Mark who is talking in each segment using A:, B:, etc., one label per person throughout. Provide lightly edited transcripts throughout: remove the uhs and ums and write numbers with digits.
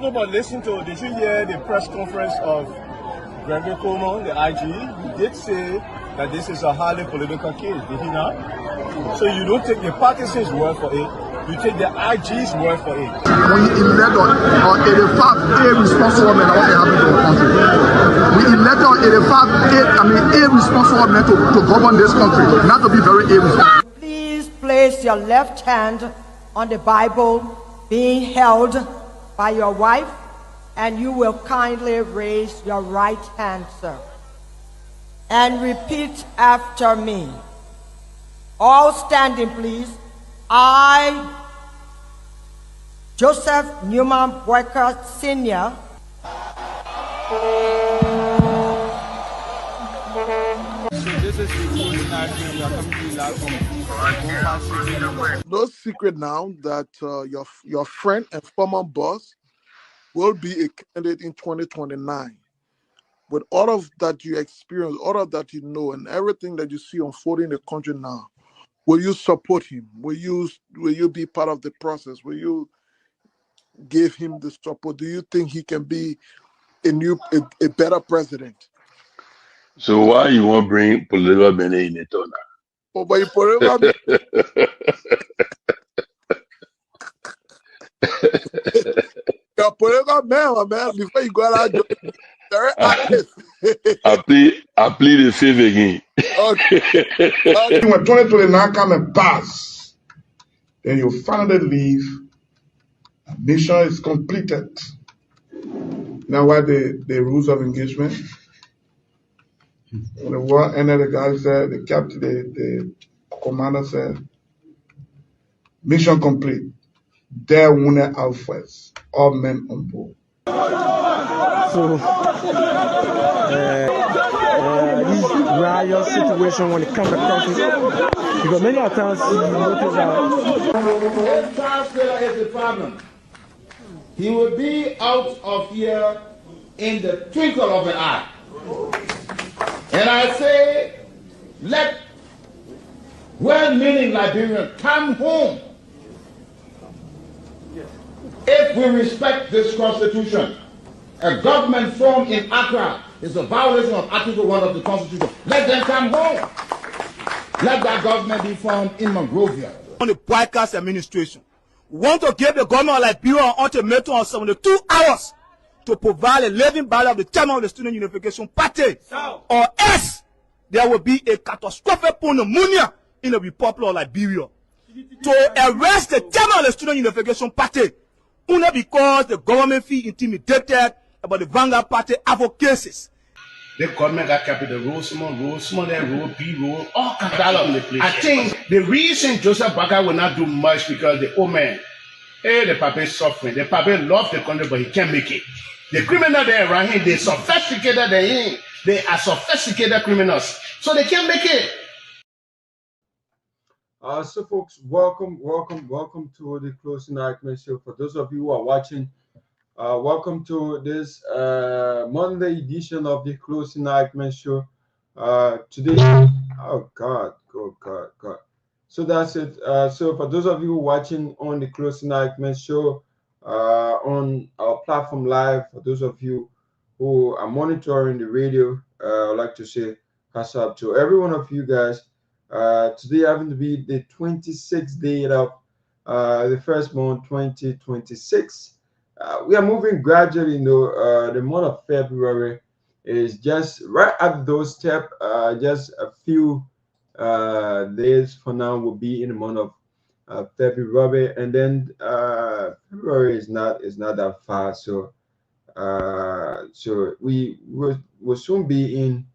A: No, but listen to, did you hear the press conference of Seleke Kromah, the IG? He did say that this is a highly political case, did he not? So you don't take the partisans' word for it, you take the IG's word for it.
B: We elect on 85 irresponsible men, what happened to our country. We elect on 85 irresponsible men to govern this country, not to be very irresponsible.
C: Please place your left hand on the Bible being held by your wife, and you will kindly raise your right hand, sir, and repeat after me. All standing, please. I, Joseph Newman Boyka Sr.,
B: No secret now that your friend and former boss will be a candidate in 2029. With all of that you experience, all of that you know, and everything that you see unfolding in the country now, will you support him? Will you be part of the process? Will you give him the support? Do you think he can be a better president?
D: So why you want to bring political Benin in it now?
B: Oh, but you political you're political man, before you go out, very active.
D: I plead the fifth again.
B: Okay. When 2029 come and pass, then you finally leave. Mission is completed. Now, what the rules of engagement? When the war ended, the guy said, the captain, the commander said, mission complete. There wounded out first. All men on board.
E: So, this riot situation when it comes to countries, because many times you notice that
F: if Charles is the problem, he will be out of here in the twinkle of an eye. And I say, let well-meaning Liberians come home. If we respect this constitution, a government formed in Accra is a violation of Article 1 of the Constitution. Let them come home. Let that government be formed in Monrovia.
A: On the Boyka's administration, we want to give the government of Liberia an ultimatum of 72 hours to provide a living ballot of the chairman of the Student Unification Party, or else there will be a catastrophic pneumonia in the Republic of Liberia. To arrest the chairman of the Student Unification Party, only because the government feel intimidated about the Vanguard Party advocacies.
F: The government got capital road, small road, B road, all kinds of I think the reason Joseph Baga will not do much because the old man, the papa is suffering. The papa loves the country, but he can't make it. The criminal there around him, they sophisticated than him. They are sophisticated criminals, so they can't make it.
G: So folks, welcome to the Closing Argument Show. For those of you who are watching, welcome to this Monday edition of the Closing Argument Show. Today, oh God. So that's it. So for those of you watching on the Closing Argument Show on our platform live, for those of you who are monitoring the radio, I'd like to say hats up to every one of you guys. Today having to be the 26th day of the first month 2026. We are moving gradually. The month of February is just right at those steps. Just a few days for now will be in the month of February, and then February is not that far. So we will soon be in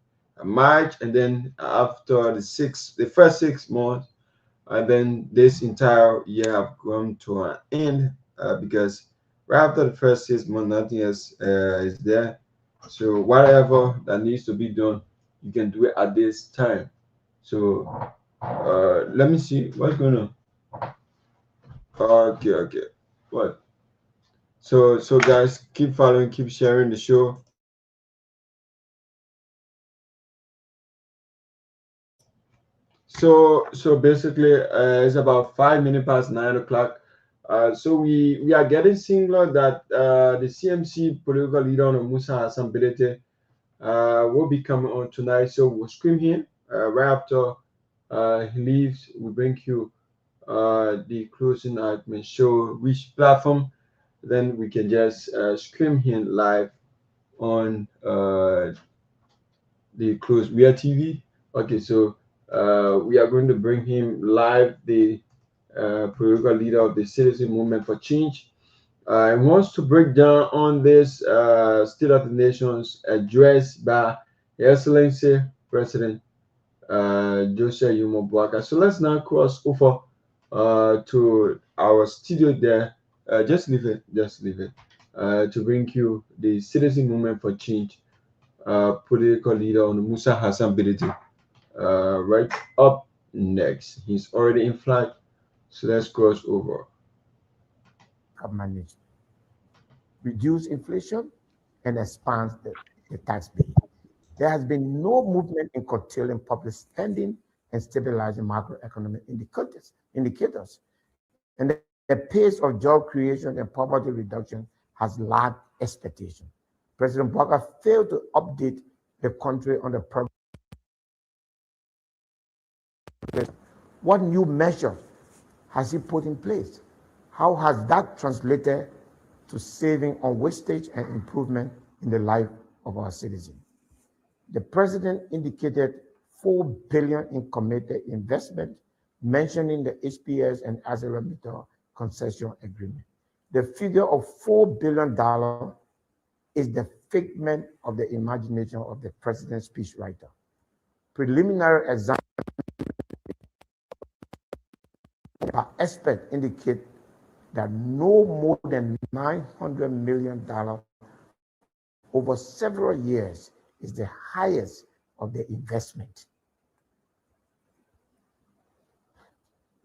G: March, and then after the first 6 months, and then this entire year have come to an end because right after the first 6 months, nothing else is there. So whatever that needs to be done, you can do it at this time. So let me see what's going on. Okay. What? So guys, keep following, keep sharing the show. So basically, it's about 5 minutes past 9 o'clock. So we are getting similar that the CMC political leader Musa Hassan Bilete will be coming on tonight. So we'll scream him right after he leaves. We bring you the closing argument show, which platform, then we can just scream him live on the close via TV. Okay, so we are going to bring him live, the political leader of the Citizen Movement for Change. He wants to break down on this State of the Nation's address by Her Excellency President Josiah Yumo Boaka. So let's now cross over to our studio there. Just leave it, to bring you the Citizen Movement for Change political leader on Musa Hassan Bility. Right up next. He's already in flight. So let's cross over.
H: Managed, reduce inflation, and expand the tax base. There has been no movement in curtailing public spending and stabilizing macroeconomic indicators. And the pace of job creation and poverty reduction has lagged expectation. President Boaka failed to update the country on the progress. What new measures has he put in place? How has that translated to saving on wastage and improvement in the life of our citizens? The president indicated $4 billion in committed investment, mentioning the HPS and Azera concession agreement. The figure of $4 billion is the figment of the imagination of the president's speechwriter. Preliminary examples by experts indicate that no more than $900 million over several years is the highest of the investment.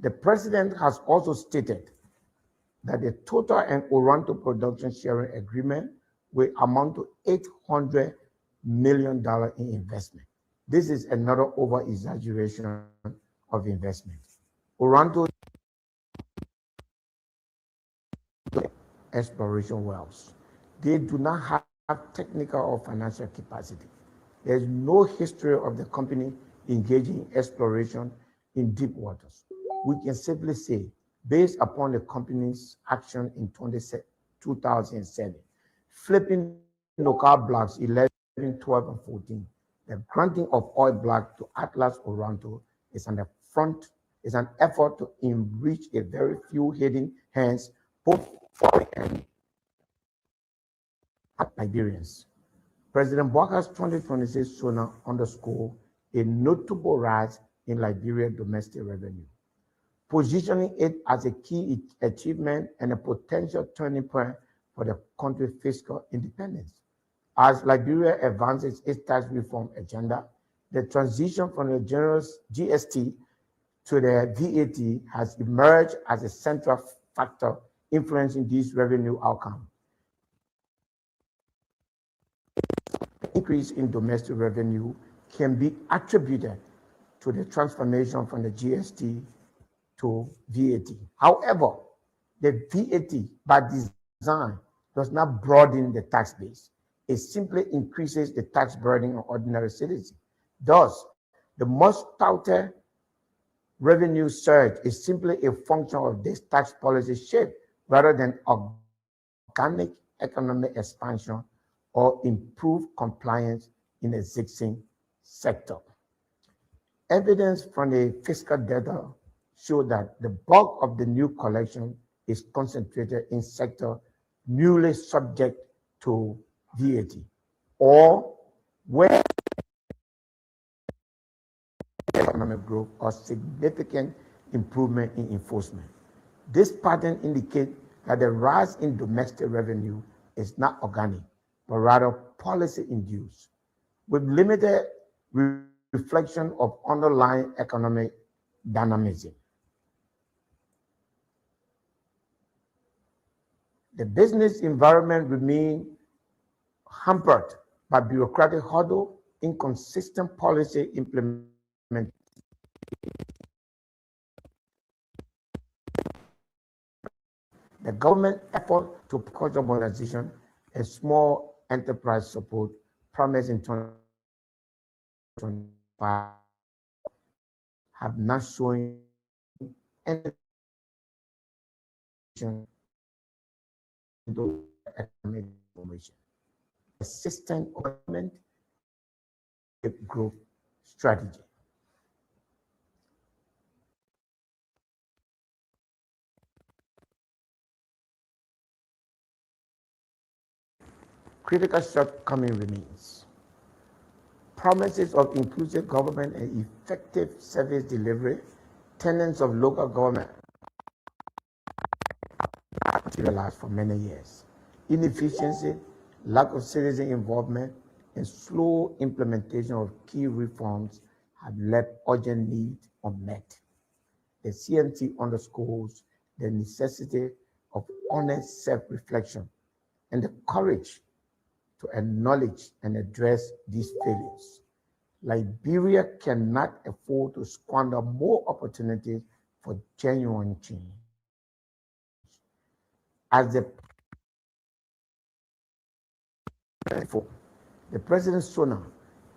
H: The president has also stated that the total and Oranto production sharing agreement will amount to $800 million in investment. This is another over-exaggeration of investment. Oranto exploration wells. They do not have technical or financial capacity. There is no history of the company engaging in exploration in deep waters. We can simply say, based upon the company's action in 2007, flipping local blocks 11, 12, and 14, the granting of oil block to Atlas Oranto is an effort to enrich a very few hidden hands, both foreign and Liberians. President Boaka's 2026 SONA underscore a notable rise in Liberia domestic revenue, positioning it as a key achievement and a potential turning point for the country's fiscal independence. As Liberia advances its tax reform agenda, the transition from the generous GST to the VAT has emerged as a central factor influencing these revenue outcomes. The increase in domestic revenue can be attributed to the transformation from the GST to VAT. However, the VAT by design does not broaden the tax base. It simply increases the tax burden on ordinary citizens. Thus, the most touted revenue surge is simply a function of this tax policy shift rather than organic economic expansion or improved compliance in the existing sector. Evidence from the fiscal data show that the bulk of the new collection is concentrated in sectors newly subject to VAT, or where economic growth or significant improvement in enforcement. This pattern indicates that the rise in domestic revenue is not organic, but rather policy-induced, with limited reflection of underlying economic dynamism. The business environment remains hampered by bureaucratic hurdle, inconsistent policy implementation, The government effort to culture modernization and small enterprise support promised in 2025 have not shown any into economic formation. Assistant government growth strategy. Critical shortcoming remains. Promises of inclusive government and effective service delivery, tenets of local government materialized for many years. Inefficiency, lack of citizen involvement, and slow implementation of key reforms have left urgent needs unmet. The CNT underscores the necessity of honest self-reflection and the courage to acknowledge and address these failures. Liberia cannot afford to squander more opportunities for genuine change. As the President's Sona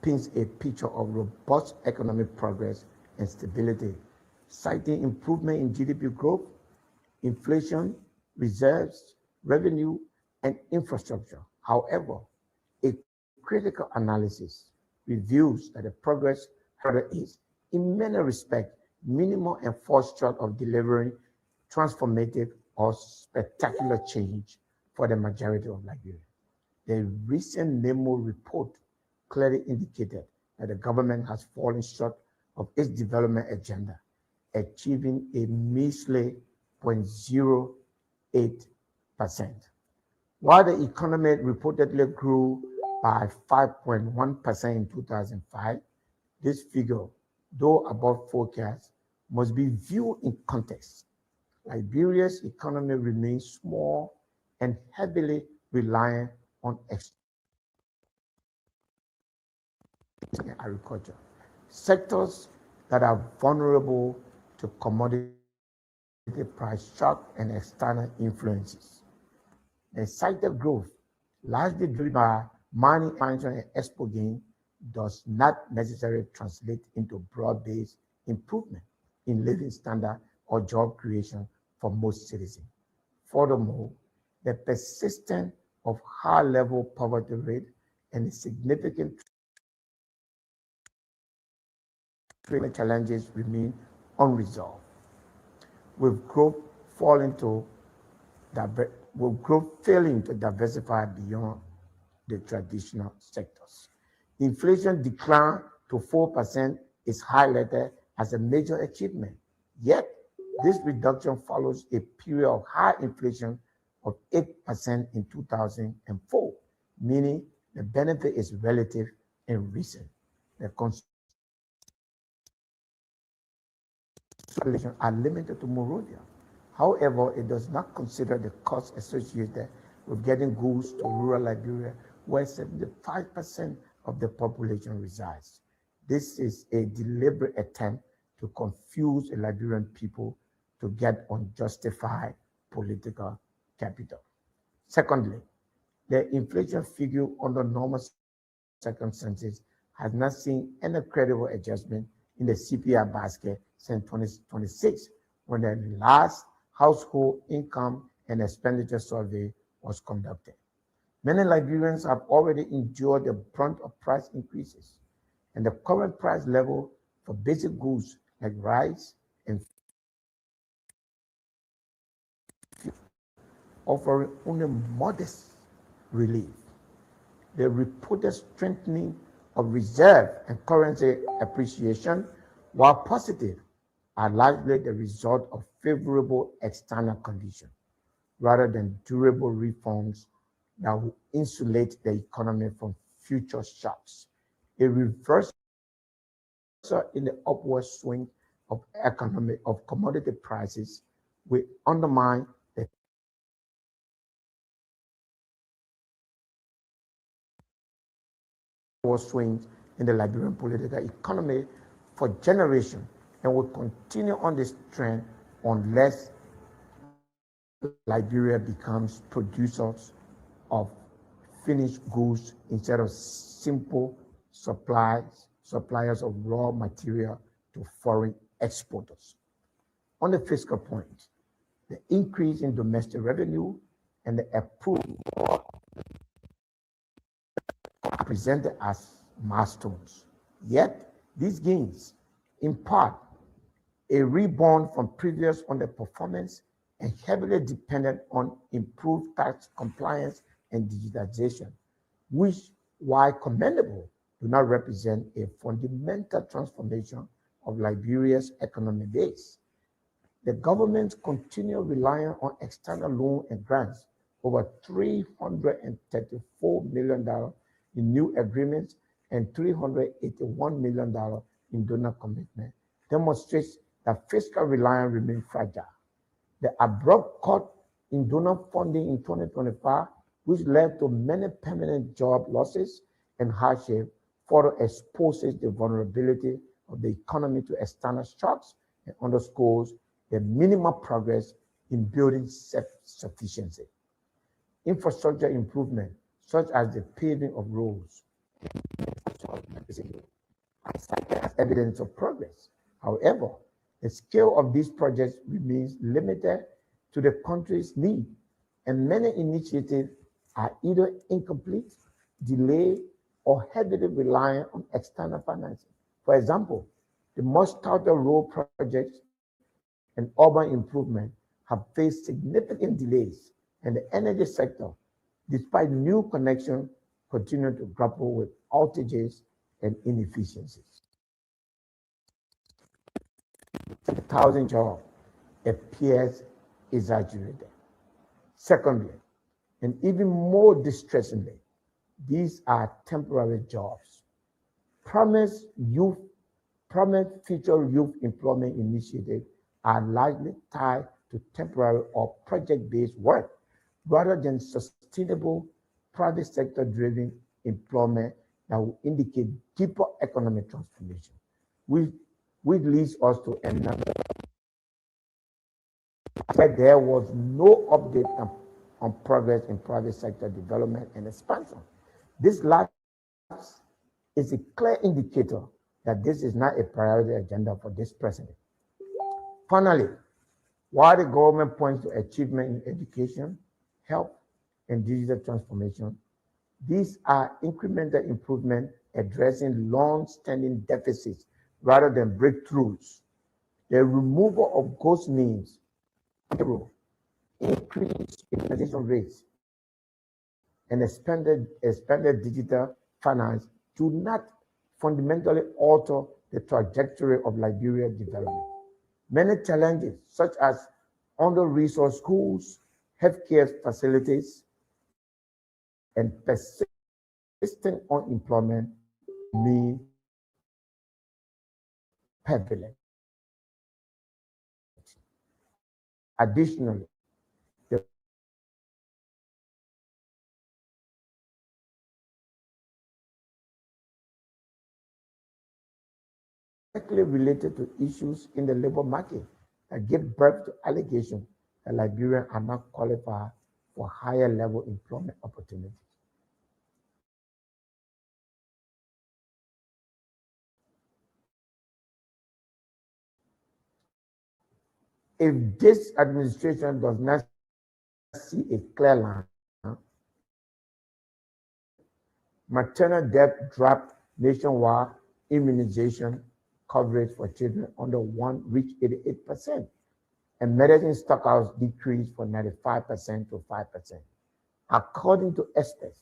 H: paints a picture of robust economic progress and stability, citing improvement in GDP growth, inflation, reserves, revenue, and infrastructure. However, a critical analysis reveals that the progress is, in many respects, minimal and falls short of delivering transformative or spectacular change for the majority of Liberia. The recent NEMO report clearly indicated that the government has fallen short of its development agenda, achieving a measly 0.08%. While the economy reportedly grew by 5.1% in 2005, this figure, though above forecast, must be viewed in context. Liberia's economy remains small and heavily reliant on agriculture, sectors that are vulnerable to commodity price shock and external influences. The cited growth, largely driven by mining expansion and export gain, does not necessarily translate into broad-based improvement in living standard or job creation for most citizens. Furthermore, the persistence of high-level poverty rate and the significant challenges remain unresolved, with growth failing to diversify beyond the traditional sectors. Inflation decline to 4% is highlighted as a major achievement. Yet, this reduction follows a period of high inflation of 8% in 2004, meaning the benefit is relative and recent. The are limited to Monrovia. However, it does not consider the costs associated with getting goods to rural Liberia, where 75% of the population resides. This is a deliberate attempt to confuse the Liberian people to get unjustified political capital. Secondly, the inflation figure under normal circumstances has not seen any credible adjustment in the CPI basket since 2026, when the last household income and expenditure survey was conducted. Many Liberians have already endured the brunt of price increases, and the current price level for basic goods like rice and fuel offering only modest relief. The reported strengthening of reserve and currency appreciation, while positive, are largely the result of favorable external conditions rather than durable reforms that will insulate the economy from future shocks. A reversal in the upward swing of commodity prices will undermine the upward swings in the Liberian political economy for generations and will continue on this trend unless Liberia becomes producers of finished goods instead of simple suppliers of raw material to foreign exporters. On the fiscal point, the increase in domestic revenue and the approval are presented as milestones. Yet, these gains, in part, a rebound from previous underperformance and heavily dependent on improved tax compliance and digitization, which, while commendable, do not represent a fundamental transformation of Liberia's economic base. The government continues relying on external loan and grants, over $334 million in new agreements and $381 million in donor commitment, demonstrates that fiscal reliance remains fragile. The abrupt cut in donor funding in 2025, which led to many permanent job losses and hardship, further exposes the vulnerability of the economy to external shocks and underscores the minimal progress in building self-sufficiency. Infrastructure improvement, such as the paving of roads, are cited as evidence of progress. However, the scale of these projects remains limited to the country's need, and many initiatives are either incomplete, delayed, or heavily reliant on external financing. For example, the much-touted road projects and urban improvement have faced significant delays, and the energy sector, despite new connections, continue to grapple with outages and inefficiencies. 1,000 jobs appears exaggerated. Secondly, and even more distressingly, these are temporary jobs. Promised future youth employment initiatives are largely tied to temporary or project-based work rather than sustainable private sector-driven employment that will indicate deeper economic transformation, which leads us to another where there was no update on progress in private sector development and expansion. This lapse is a clear indicator that this is not a priority agenda for this president. Finally, while the government points to achievement in education, health, and digital transformation, these are incremental improvements addressing long-standing deficits rather than breakthroughs. The removal of ghost names, increased immunization rates, and expanded digital finance do not fundamentally alter the trajectory of Liberia's development. Many challenges, such as under-resourced schools, healthcare facilities, and persistent unemployment, remain prevalent. Additionally, directly related to issues in the labor market that give birth to allegations that Liberians are not qualified for higher level employment opportunities. If this administration does not see a clear line, maternal death dropped nationwide, immunization coverage for children under 1 reached 88%, and medicine stockouts decreased from 95% to 5%. According to experts,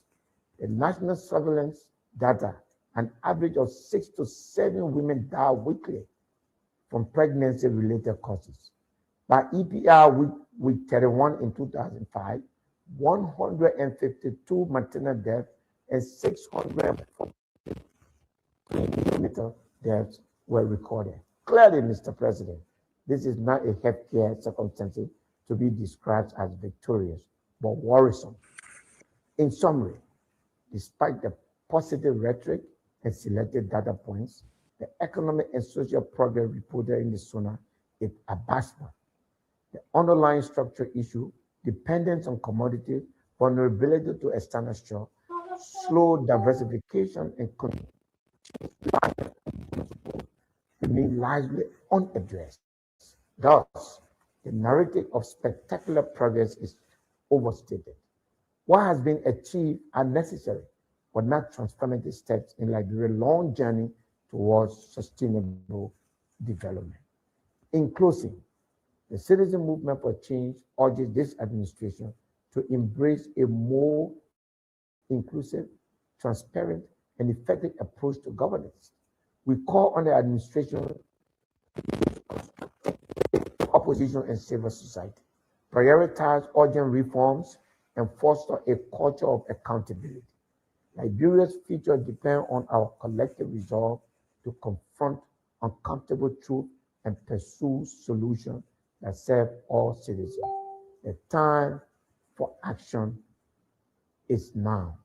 H: the national surveillance data, an average of 6 to 7 women die weekly from pregnancy-related causes. By EPR week 31 in 2005, 152 maternal deaths and 640 neonatal deaths were recorded. Clearly, Mr. President, this is not a healthcare circumstance to be described as victorious, but worrisome. In summary, despite the positive rhetoric and selected data points, the economic and social progress reported in the SONA is abysmal. The underlying structural issue dependence on commodity, vulnerability to external shock, slow diversification, and remain largely unaddressed. Thus, the narrative of spectacular progress is overstated. What has been achieved are necessary, but not transformative steps in Liberia's long journey towards sustainable development. In closing, the citizen movement for change urges this administration to embrace a more inclusive, transparent, and effective approach to governance. We call on the administration, opposition, and civil society prioritize urgent reforms and foster a culture of accountability. Liberia's future depends on our collective resolve to confront uncomfortable truth and pursue solutions that serve all citizens. The time for action is now.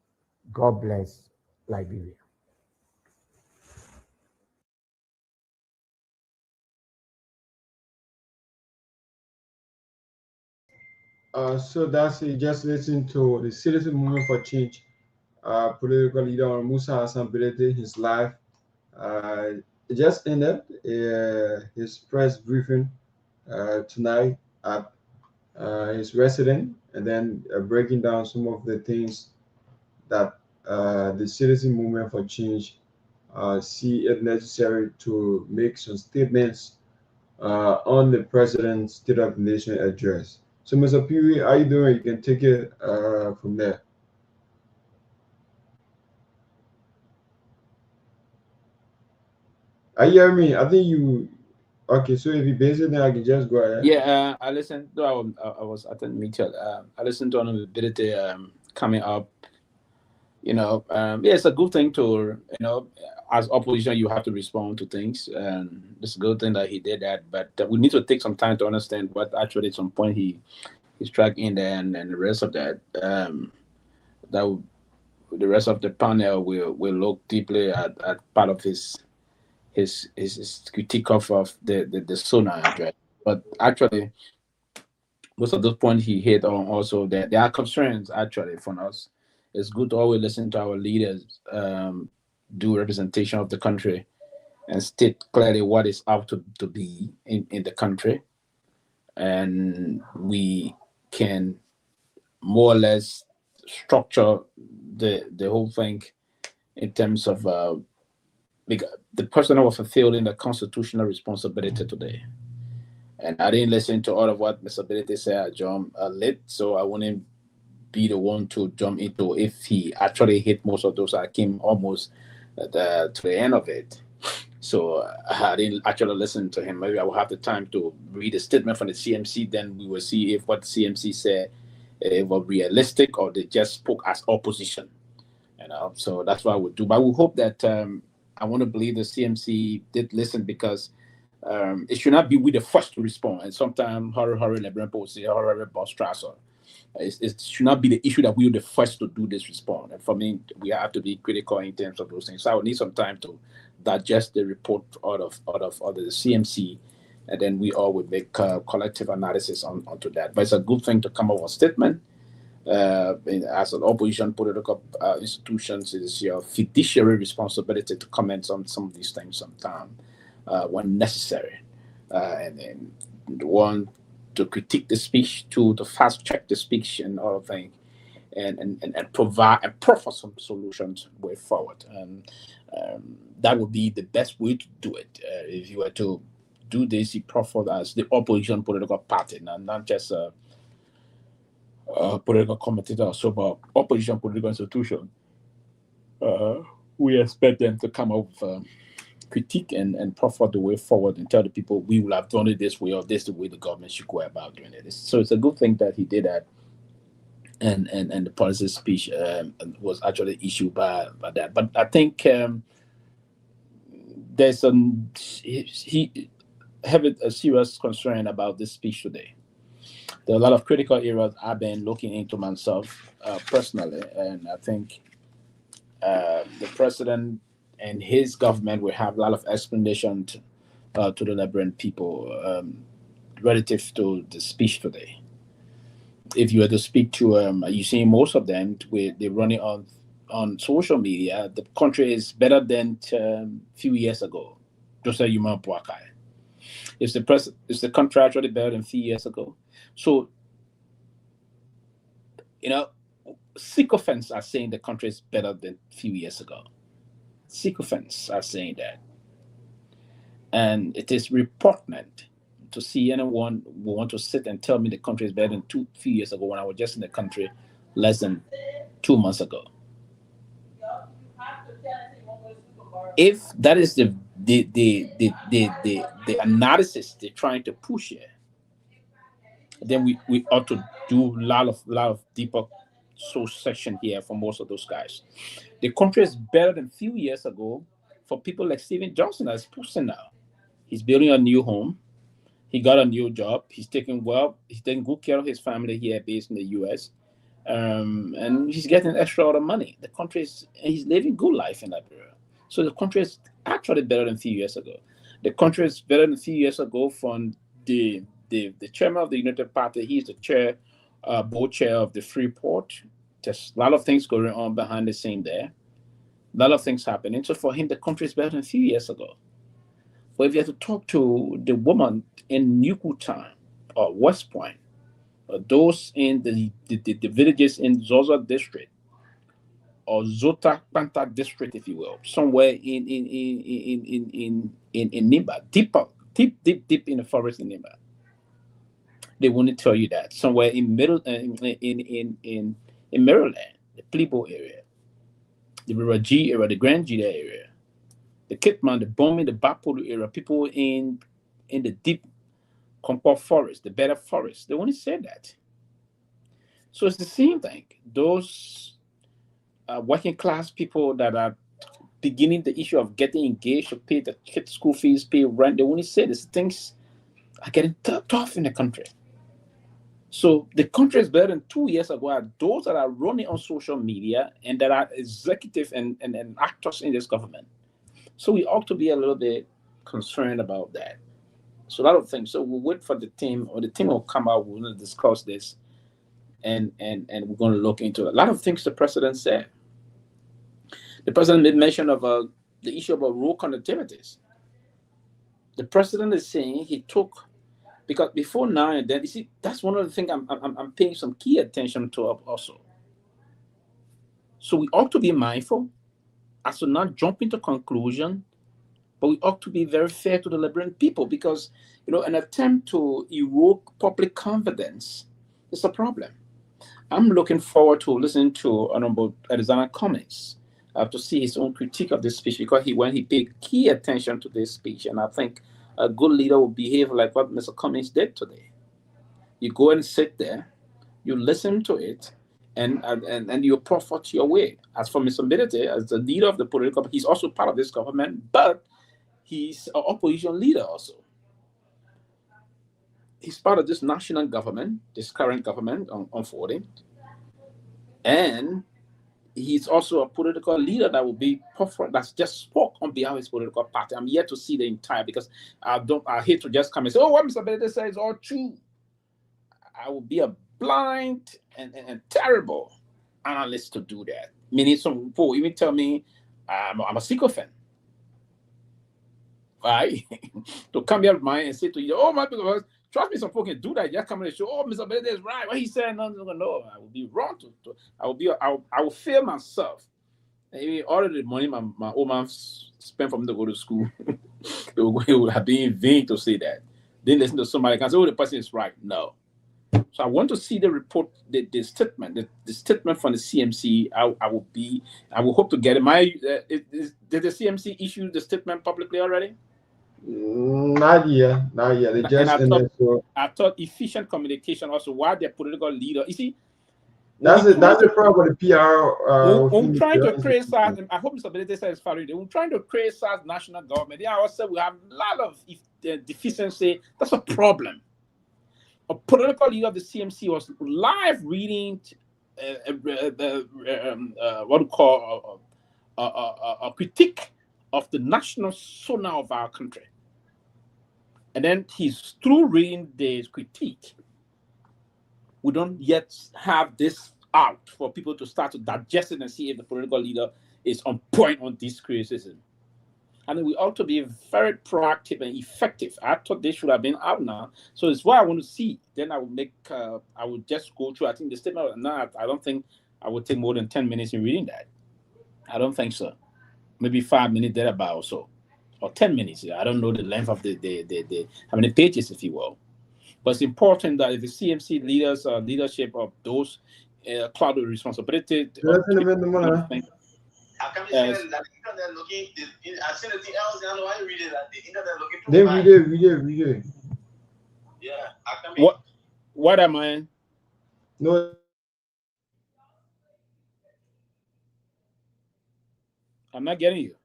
H: God bless Liberia.
G: So that's it. Just listen to the Citizen Movement for Change. Political leader Musa Hassan Bilete, his life. It just ended his press briefing tonight at his residence, and then breaking down some of the things that the Citizen Movement for Change see it necessary to make some statements on the President's State of the Nation address. So, Mr. Pewee, how you doing? You can take it from there. I hear me. I think you. Okay, so if you're busy, then I can just go ahead.
I: Yeah, I listened. Though I was at the meeting. I listened to ability coming up. Yeah, it's a good thing to as opposition you have to respond to things, and it's a good thing that he did that. But we need to take some time to understand what actually at some point he's tracking there, and the rest of that. The rest of the panel will look deeply at part of his critique of the Sona address. But actually, most of those points he hit on also that there are concerns actually for us. It's good to always listen to our leaders, do representation of the country, and state clearly what is out to be in the country. And we can more or less structure the whole thing in terms of the person who was fulfilling the constitutional responsibility today. And I didn't listen to all of what Mr. Bilete said at John late, so I wouldn't be the one to jump into if he actually hit most of those. I came almost to the end of it. So I didn't actually listen to him. Maybe I will have the time to read a statement from the CMC, then we will see if what CMC said was realistic or they just spoke as opposition. So that's what I would do. But we hope that I want to believe the CMC did listen, because it should not be we the first to respond. And sometimes hurry, Liberian people say hurry, boss Strasser. It should not be the issue that we are the first to do this response. And for me, we have to be critical in terms of those things. So I would need some time to digest the report out of the CMC, and then we all would make collective analysis onto that. But it's a good thing to come up with a statement. As an opposition political institutions, it is your fiduciary responsibility to comment on some of these things sometime when necessary, and then the one to critique the speech, to fast check the speech and all of things, and provide and proffer some solutions way forward. And that would be the best way to do it. If you were to do this, you proffer as the opposition political party, not just a political commentator, so but opposition political institution. We expect them to come up with critique and proffer the way forward and tell the people we will have done it this way, or this is the way the government should go about doing it. So it's a good thing that he did that, and the policy speech was actually issued by that. But I think there's he having a serious concern about this speech today. There are a lot of critical areas I've been looking into myself personally, and I think the president and his government will have a lot of explanation to the Liberian people relative to the speech today. if you were to speak to, you see most of them, they're running on social media. The country is better than a few years ago. Just like Human Puakai. Is the country actually better than a few years ago? So, sycophants are saying the country is better than a few years ago. Sycophants are saying that. And it is repugnant to see anyone who want to sit and tell me the country is better than few years ago when I was just in the country less than 2 months ago. If that is the analysis they're trying to push here, then we ought to do a lot of deeper soul section here for most of those guys. The country is better than a few years ago for people like Stephen Johnson as person now. He's building a new home. He got a new job. He's taking good care of his family here based in the US. And he's getting extra lot of money. He's living good life in Liberia. So the country is actually better than a few years ago. The country is better than a few years ago from the chairman of the United Party. He's the board chair of the Freeport. There's a lot of things going on behind the scene there. A lot of things happening. So for him, the country is better than a few years ago. But if you have to talk to the woman in Newtown or West Point, or those in the villages in Zozo district or Zota Panta district, if you will, somewhere in Nimba, deep in the forest in Nimba, they won't tell you that. Somewhere in in Maryland, the Kehleboe area, the River G area, the Grand G area, the Kitman, the Bombing, the Bapolu area, people in the deep Compost forest, the better forest, they only say that. So it's the same thing. Those working class people that are beginning the issue of getting engaged to pay the kids' school fees, pay rent, they only say these things are getting tough in the country. So the country is better than 2 years ago are those that are running on social media and that are executive and actors in this government. So we ought to be a little bit concerned about that. So a lot of things. So we'll wait for the team, or the team will come out. We're going to discuss this, and we're going to look into a lot of things the president said. The president made mention of the issue about rural connectivities. The president is saying he took, because before now and then, you see, that's one of the things I'm paying some key attention to also. So we ought to be mindful as to not jump into conclusion, but we ought to be very fair to the Liberian people, because an attempt to erode public confidence is a problem. I'm looking forward to listening to Honorable Alexander Cummings to see his own critique of this speech, because when he paid key attention to this speech, and I think a good leader will behave like what Mr. Cummings did today. You go and sit there, you listen to it, and you profit your way. As for Mr. Mbedete, as the leader of the political, he's also part of this government, but he's an opposition leader also. He's part of this national government, this current government unfolding. And he's also a political leader that will be that's just spoke on behalf of his political party. I'm yet to see the entire, because I hate to just come and say, what Mr. Mbedete says is all true. I will be a blind and terrible analyst to do that. Meaning some people even tell me I'm a sycophant. Right? To come here with mine and say to you, my people, trust me, some folks can do that. Just come and show, Mr. Mbedete is right. What he said, no, I will be wrong. I will fail myself. Maybe all of the money my old man spent for me to go to school, it would have been in vain to say that. Then listen to somebody and say, the person is right. No. So I want to see the report, the statement, the statement from the CMC. I will hope to get it. Did the CMC issue the statement publicly already?
G: Not yet. They just
I: I thought efficient communication also, why their political leader. You see,
G: that's the problem with the PR.
I: When trying to criticize, and I hope Mr. Mbedete says following. When trying to criticize national government, also we have a lot of deficiency. That's a problem. A political leader of the CMC was live reading what we call a critique of the national sonar of our country. And then he's through reading the critique. we don't yet have this out for people to start to digest it and see if the political leader is on point on this criticism. I mean, we ought to be very proactive and effective. I thought they should have been out now. So it's what I want to see. Then I would just go through. I think the statement, no, I don't think I would take more than 10 minutes in reading that. I don't think so. Maybe 5 minutes thereabout or so. Or 10 minutes. I don't know the length of the how many pages, if you will. But it's important that if the CMC leaders leadership of those cloud of responsibility.
J: How come you saying that the internet looking? I seen anything else. I know why you read it. That the internet looking.
G: They read it.
J: Yeah. How come?
I: What am I?
G: No.
I: I'm not getting you.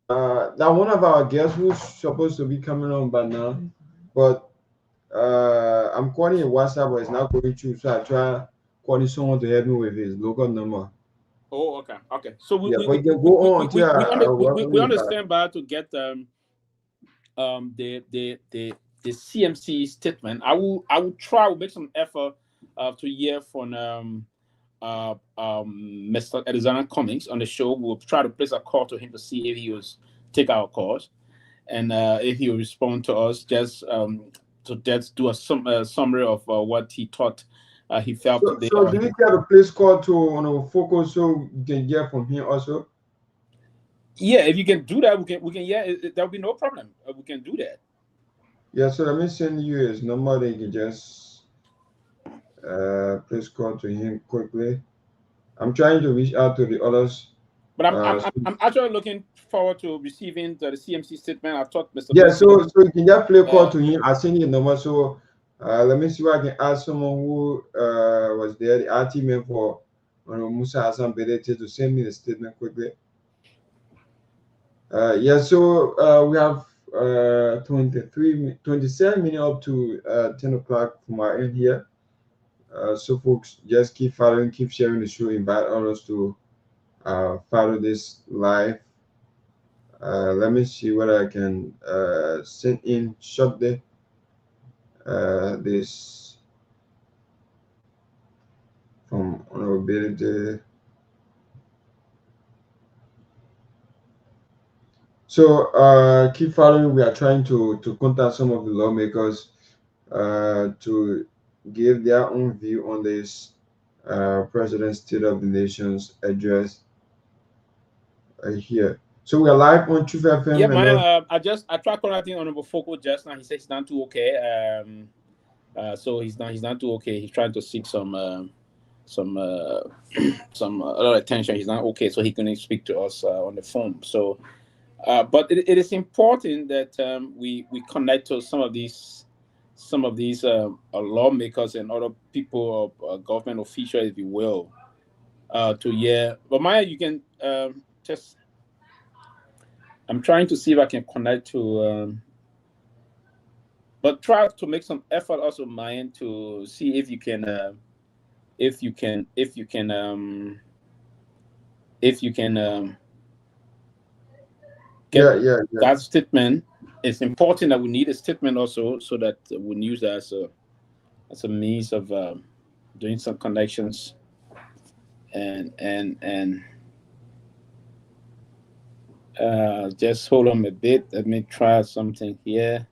G: That one of our guests who's supposed to be coming on by now, but I'm calling a WhatsApp, but it's not going through. So I try calling someone to help me with his local number.
I: Oh, okay. So we understand about to get the CMC statement. I will try to make some effort to hear from Mr. Alexander Cummings on the show. We'll try to place a call to him to see if he will take our calls and if he will respond to us. Just to do a summary of what he thought. He felt
G: so do you get a place call to focus so you can hear from him also?
I: Yeah, if you can do that, we can there'll be no problem. We can do that.
G: Yeah, so let me send you his number. Then you can just place call to him quickly. I'm trying to reach out to the others.
I: But I'm actually looking forward to receiving the CMC statement. I thought Mr.
G: Yeah, so you can just play call to him. I'll send you a number. So let me see if I can ask someone who was there, the RT man for Musa Hassan Bedete, to send me the statement quickly. Yeah, so we have 27 minutes up to 10 o'clock from our end here. So folks, just keep following, keep sharing the show, invite others to follow this live. Let me see what I can send in shortly. This from Honorability. So keep following. We are trying to contact some of the lawmakers to give their own view on this President's State of the Nation's address here. So we are live on Truth FM.
I: Yeah, I tried contacting Honorable Foko just now. He says he's not too okay. So he's not too okay. He's trying to seek some other attention. He's not okay, so he couldn't speak to us on the phone. So, but it is important that we connect to some of these lawmakers and other people of government officials, if you will, to hear. But Maya, you can just. I'm trying to see if I can connect to. But try to make some effort also, Myean, to see if you can get that statement. It's important that we need a statement also, so that we use that as a means of doing some connections and just hold on a bit. Let me try something here.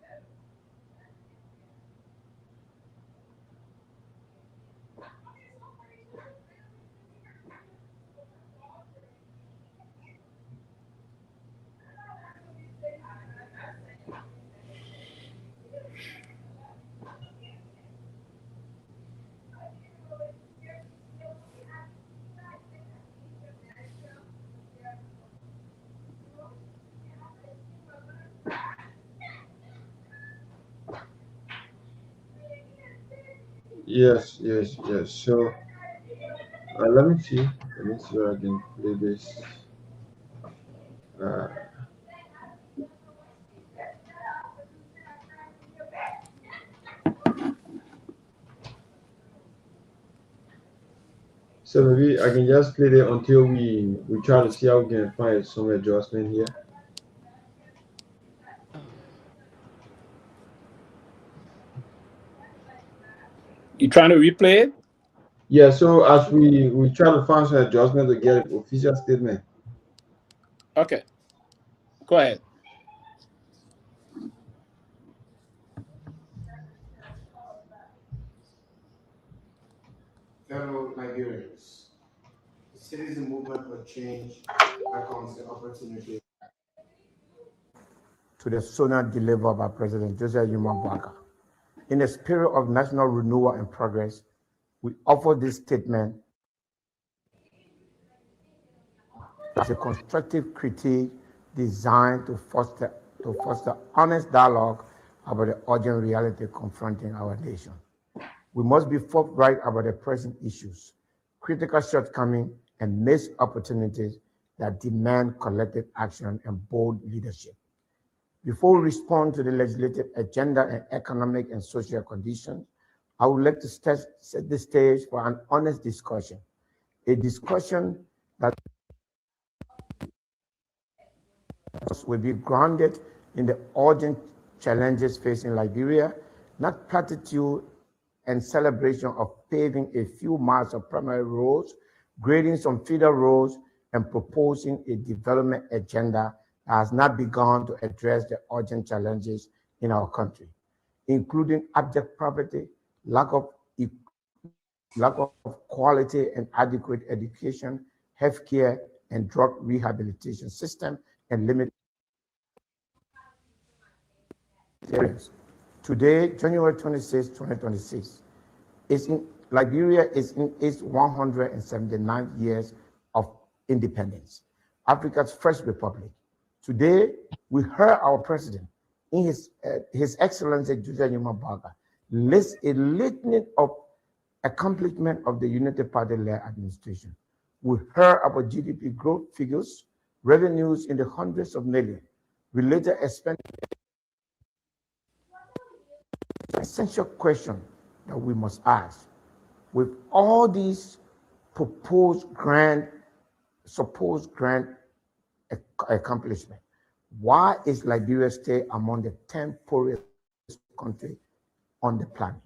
G: Yes. So let me see where I can play this. So maybe I can just play it until we try to see how we can find some adjustment here.
I: You trying to replay it?
G: Yeah, so as we try to find some adjustment to get an official statement.
I: Okay, go ahead.
H: Fellow Nigerians, the citizen movement for change welcomes the opportunity to the sooner delivered by President Joseph Boakai. In the spirit of national renewal and progress, we offer this statement as a constructive critique designed to foster honest dialogue about the urgent reality confronting our nation. We must be forthright about the present issues, critical shortcomings, and missed opportunities that demand collective action and bold leadership. Before we respond to the legislative agenda and economic and social conditions, I would like to set the stage for an honest discussion, a discussion that will be grounded in the urgent challenges facing Liberia, not platitude and celebration of paving a few miles of primary roads, grading some feeder roads, and proposing a development agenda that has not begun to address the urgent challenges in our country, including abject poverty, lack of quality and adequate education, healthcare, and drug rehabilitation system, and limited experience. Today, January 26, 2026, Liberia is in its 179th years of independence, Africa's first republic. Today, we heard our president, in His Excellency Joseph Boakai, list a litany of accomplishment of the United Party-led administration. We heard about GDP growth figures, revenues in the hundreds of millions, related expenditure. The essential question that we must ask, with all these supposed grand accomplishment, why is Liberia still among the 10 poorest countries on the planet?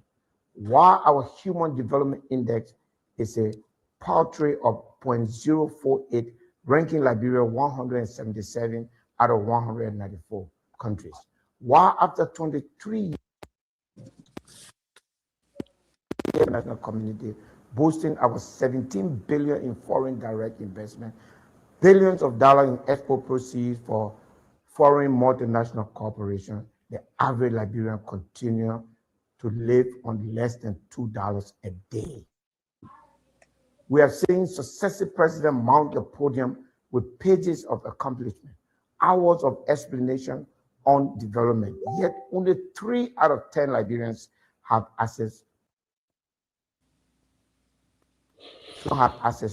H: Why our Human Development Index is a paltry of 0.048, ranking Liberia 177 out of 194 countries? Why after 23 years, the international community boasting our 17 billion in foreign direct investment, billions of dollars in export proceeds for foreign multinational corporations, the average Liberian continue to live on less than $2 a day? We have seen successive presidents mount the podium with pages of accomplishment, hours of explanation on development, yet only 3 out of 10 Liberians have access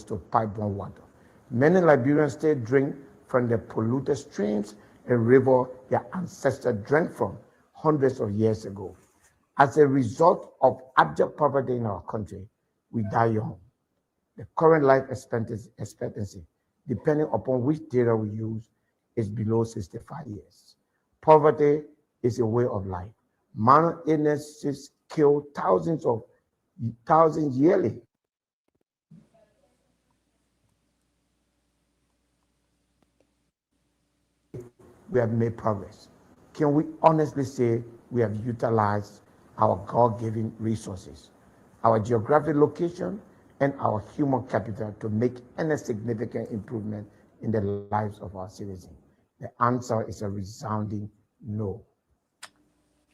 H: to pipeline water. Many Liberians still drink from the polluted streams and rivers their ancestors drank from hundreds of years ago. As a result of abject poverty in our country, we die young. The current life expectancy, depending upon which data we use, is below 65 years. Poverty is a way of life. Minor illnesses kill thousands yearly. We have made progress. Can we honestly say we have utilized our God-given resources, our geographic location, and our human capital to make any significant improvement in the lives of our citizens? The answer is a resounding no.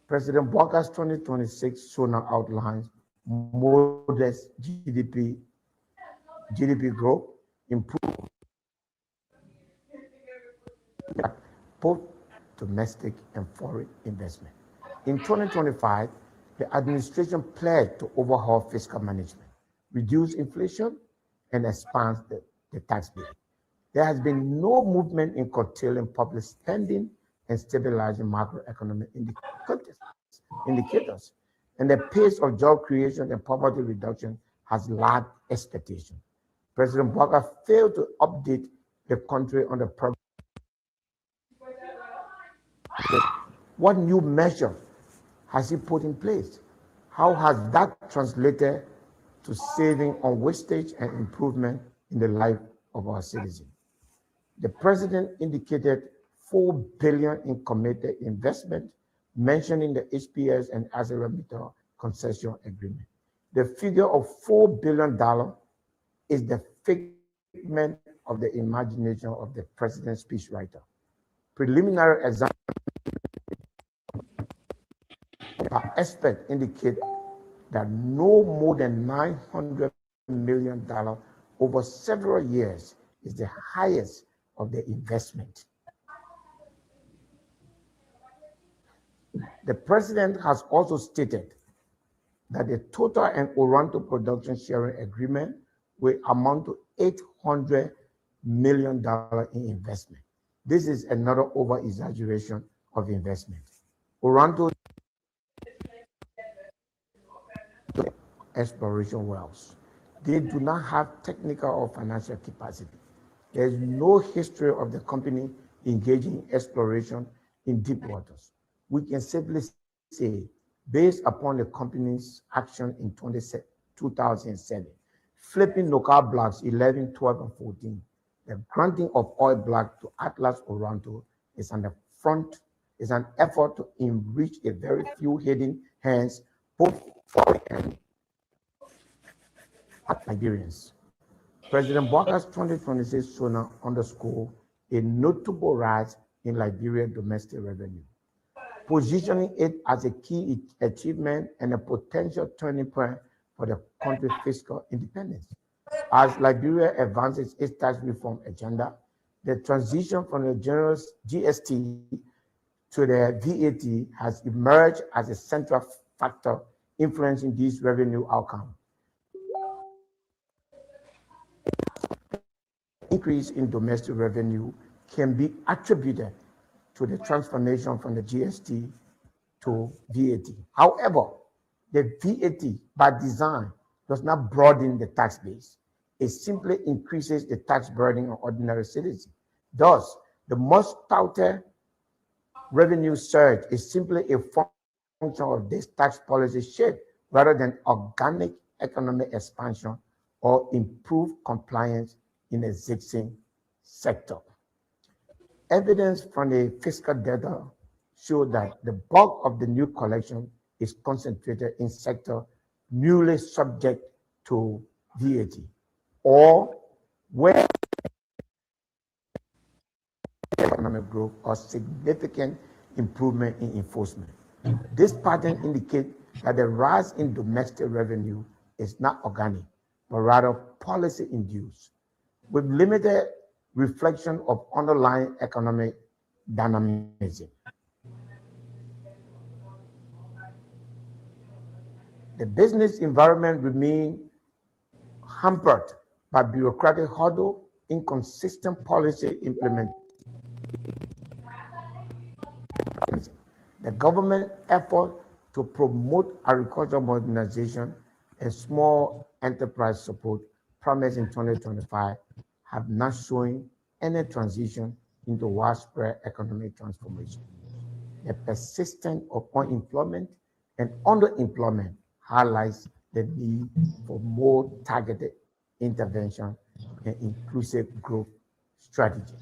H: President Boakai's 2026 SONA outlines modest GDP growth, improvement, both domestic and foreign investment. In 2025, the administration pledged to overhaul fiscal management, reduce inflation, and expand the tax base. There has been no movement in curtailing public spending and stabilizing macroeconomic indicators, and the pace of job creation and poverty reduction has lagged expectation. President Boakai failed to update the country on the progress. What new measure has he put in place? How has that translated to saving on wastage and improvement in the life of our citizens? The president indicated $4 billion in committed investment, mentioning the HPS and Azarameter concession agreement. The figure of $4 billion is the figment of the imagination of the president's speechwriter. Preliminary examples by experts indicate that no more than $900 million over several years is the highest of the investment. The president has also stated that the total and Oranto production sharing agreement will amount to $800 million in investment. This is another over-exaggeration of investment. Oranto exploration wells. They do not have technical or financial capacity. There is no history of the company engaging in exploration in deep waters. We can simply say, based upon the company's action in 2007, flipping local blocks 11, 12, and 14, the granting of oil block to Atlas Oranto is an effort to enrich a very few hidden hands, both foreign and Liberians. President Bouakar's 2026 SONA underscored a notable rise in Liberia domestic revenue, positioning it as a key achievement and a potential turning point for the country's fiscal independence. As Liberia advances its tax reform agenda, the transition from the general GST to the VAT has emerged as a central factor influencing these revenue outcomes. Increase in domestic revenue can be attributed to the transformation from the GST to VAT. However, the VAT by design does not broaden the tax base. It simply increases the tax burden on ordinary citizens. Thus, the most touted revenue surge is simply a function of this tax policy shift rather than organic economic expansion or improved compliance in the existing sector. Evidence from the fiscal data show that the bulk of the new collection is concentrated in sectors newly subject to VAT, or where economic growth or significant improvement in enforcement. This pattern indicates that the rise in domestic revenue is not organic, but rather policy-induced, with limited reflection of underlying economic dynamism. The business environment remains hampered by bureaucratic hurdle, inconsistent policy implementation. The government effort to promote agricultural modernization and small enterprise support promised in 2025 have not shown any transition into widespread economic transformation. The persistence of unemployment and underemployment highlights the need for more targeted intervention and inclusive growth strategy.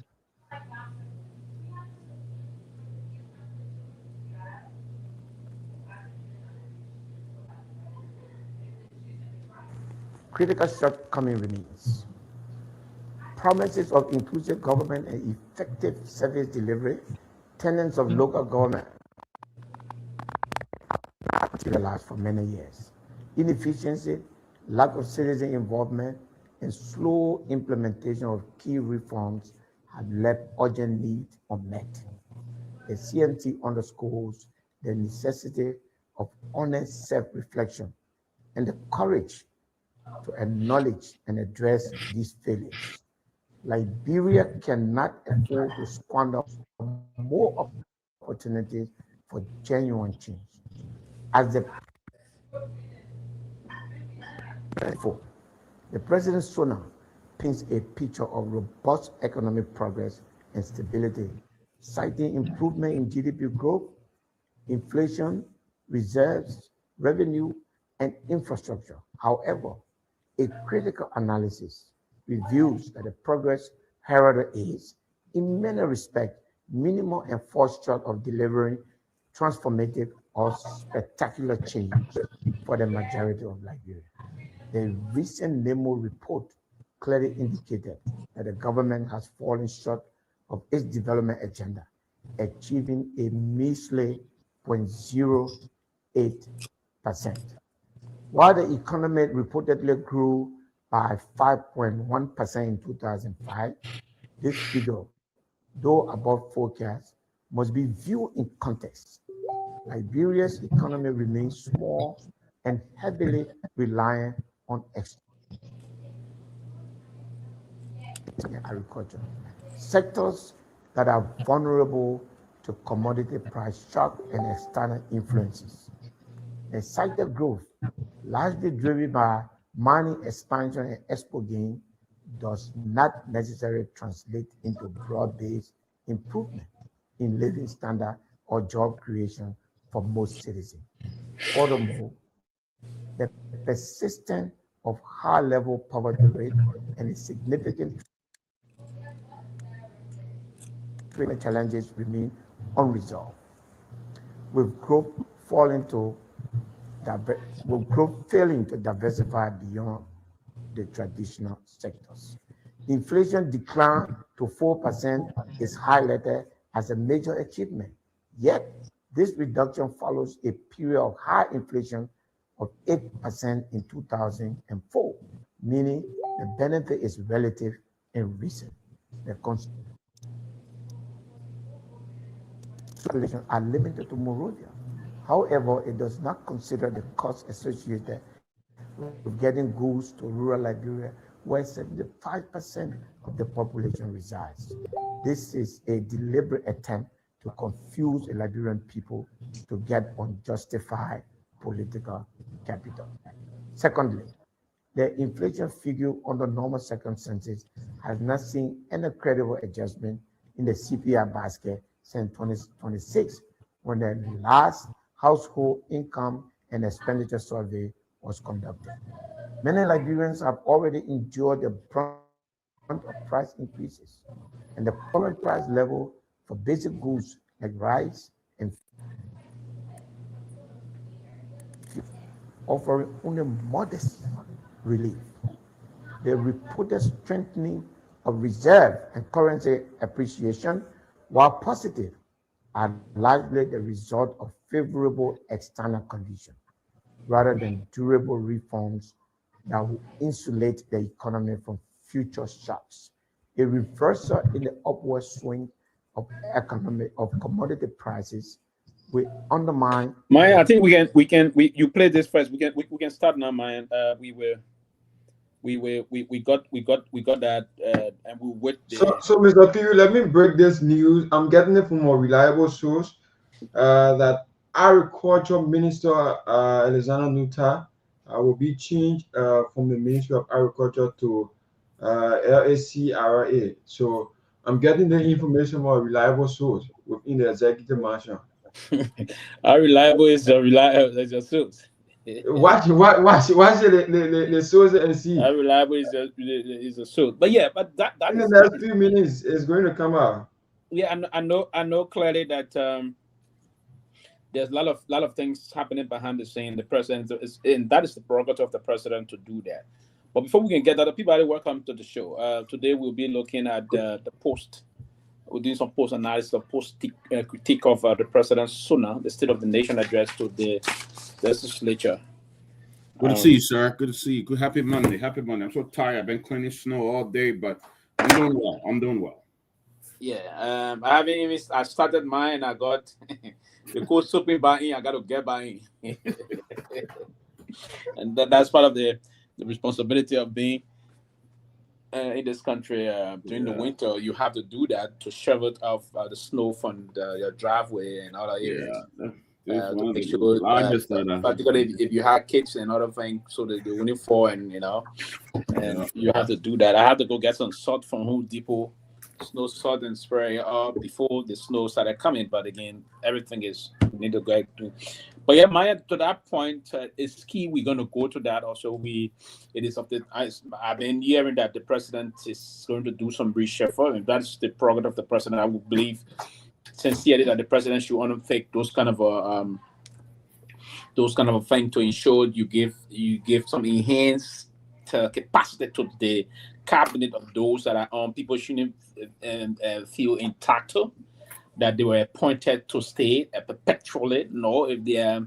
H: Critical shortcoming remains. Promises of inclusive government and effective service delivery, tenets of local government have materialized for many years. Inefficiency, lack of citizen involvement, and slow implementation of key reforms have left urgent needs unmet. The CMT underscores the necessity of honest self-reflection and the courage to acknowledge and address these failures. Liberia cannot afford to squander more opportunities for genuine change. As the President's SONA paints a picture of robust economic progress and stability, citing improvement in GDP growth, inflation, reserves, revenue, and infrastructure. However, a critical analysis reveals that the progress heralded is, in many respects, minimal and falls short of delivering transformative or spectacular change for the majority of Liberia. The recent NEMO report clearly indicated that the government has fallen short of its development agenda, achieving a measly 0.08%. While the economy reportedly grew by 5.1% in 2005, this figure, though above forecast, must be viewed in context. Liberia's economy remains small and heavily reliant on agriculture, sectors that are vulnerable to commodity price shock and external influences. The cited growth, largely driven by mining expansion and export gain, does not necessarily translate into broad-based improvement in living standard or job creation for most citizens. Furthermore, the persistence of high-level poverty rate and the significant challenges remain unresolved, with growth failing to diversify beyond the traditional sectors. Inflation decline to 4% is highlighted as a major achievement. Yet, this reduction follows a period of high inflation of 8% in 2004, meaning the benefit is relative and recent. The are limited to Monrovia. However, it does not consider the costs associated with getting goods to rural Liberia, where 75% of the population resides. This is a deliberate attempt to confuse the Liberian people to get unjustified political capital. Secondly, the inflation figure under normal circumstances has not seen any credible adjustment in the CPI basket since 2026, when the last household income and expenditure survey was conducted. Many Liberians have already endured the brunt of price increases, and the current price level for basic goods like rice and offering only modest relief. The reported strengthening of reserve and currency appreciation, while positive, are largely the result of favorable external conditions, rather than durable reforms that will insulate the economy from future shocks. A reversal in the upward swing of commodity prices will undermine.
I: Myean, I think you play this first. We can start now, Myean. We got that, and we'll wait.
G: So Mr. Pewee, let me break this news. I'm getting it from a reliable source that Agriculture Minister Alexander Nuta will be changed from the Ministry of Agriculture to LACRA. So I'm getting the information from a reliable source within the executive mansion.
I: How reliable is your source?
G: Watch the source and see.
I: How reliable is the source? But yeah, but that
G: in the next few minutes is going to come out.
I: Yeah, I know clearly that there's a lot of things happening behind the scene. The president and that is the prerogative of the president to do that. But before we can get that, Peabody, welcome to the show. Today we'll be looking at the post. We're doing some post analysis, of post critique of the president's SONA, the State of the Nation address to the legislature.
K: Good to see you, sir. Good to see you. Good. Happy Monday. Happy Monday. I'm so tired. I've been cleaning snow all day, but I'm doing well.
I: Yeah. I haven't even. I started mine. I got the cold soaping by in. I got to get by in, and that's part of the responsibility of being in this country during the winter. You have to do that to shovel off the snow from your driveway and other areas. To make sure, particularly if you have kids and other things, so that they wouldn't fall, and you have to do that. I have to go get some salt from Home Depot, snow salt, and spray before the snow started coming. But again, everything is we need to go do. But yeah, Maya, to that point, it's key. We're going to go to that also. It is of the. I've been hearing that the president is going to do some reshuffle, and that's the prerogative of the president. I would believe sincerely that the president should undertake those kind of a thing to ensure you give some enhanced capacity to the cabinet of those that are on. People shouldn't feel entitled that they were appointed to stay perpetually. No, if their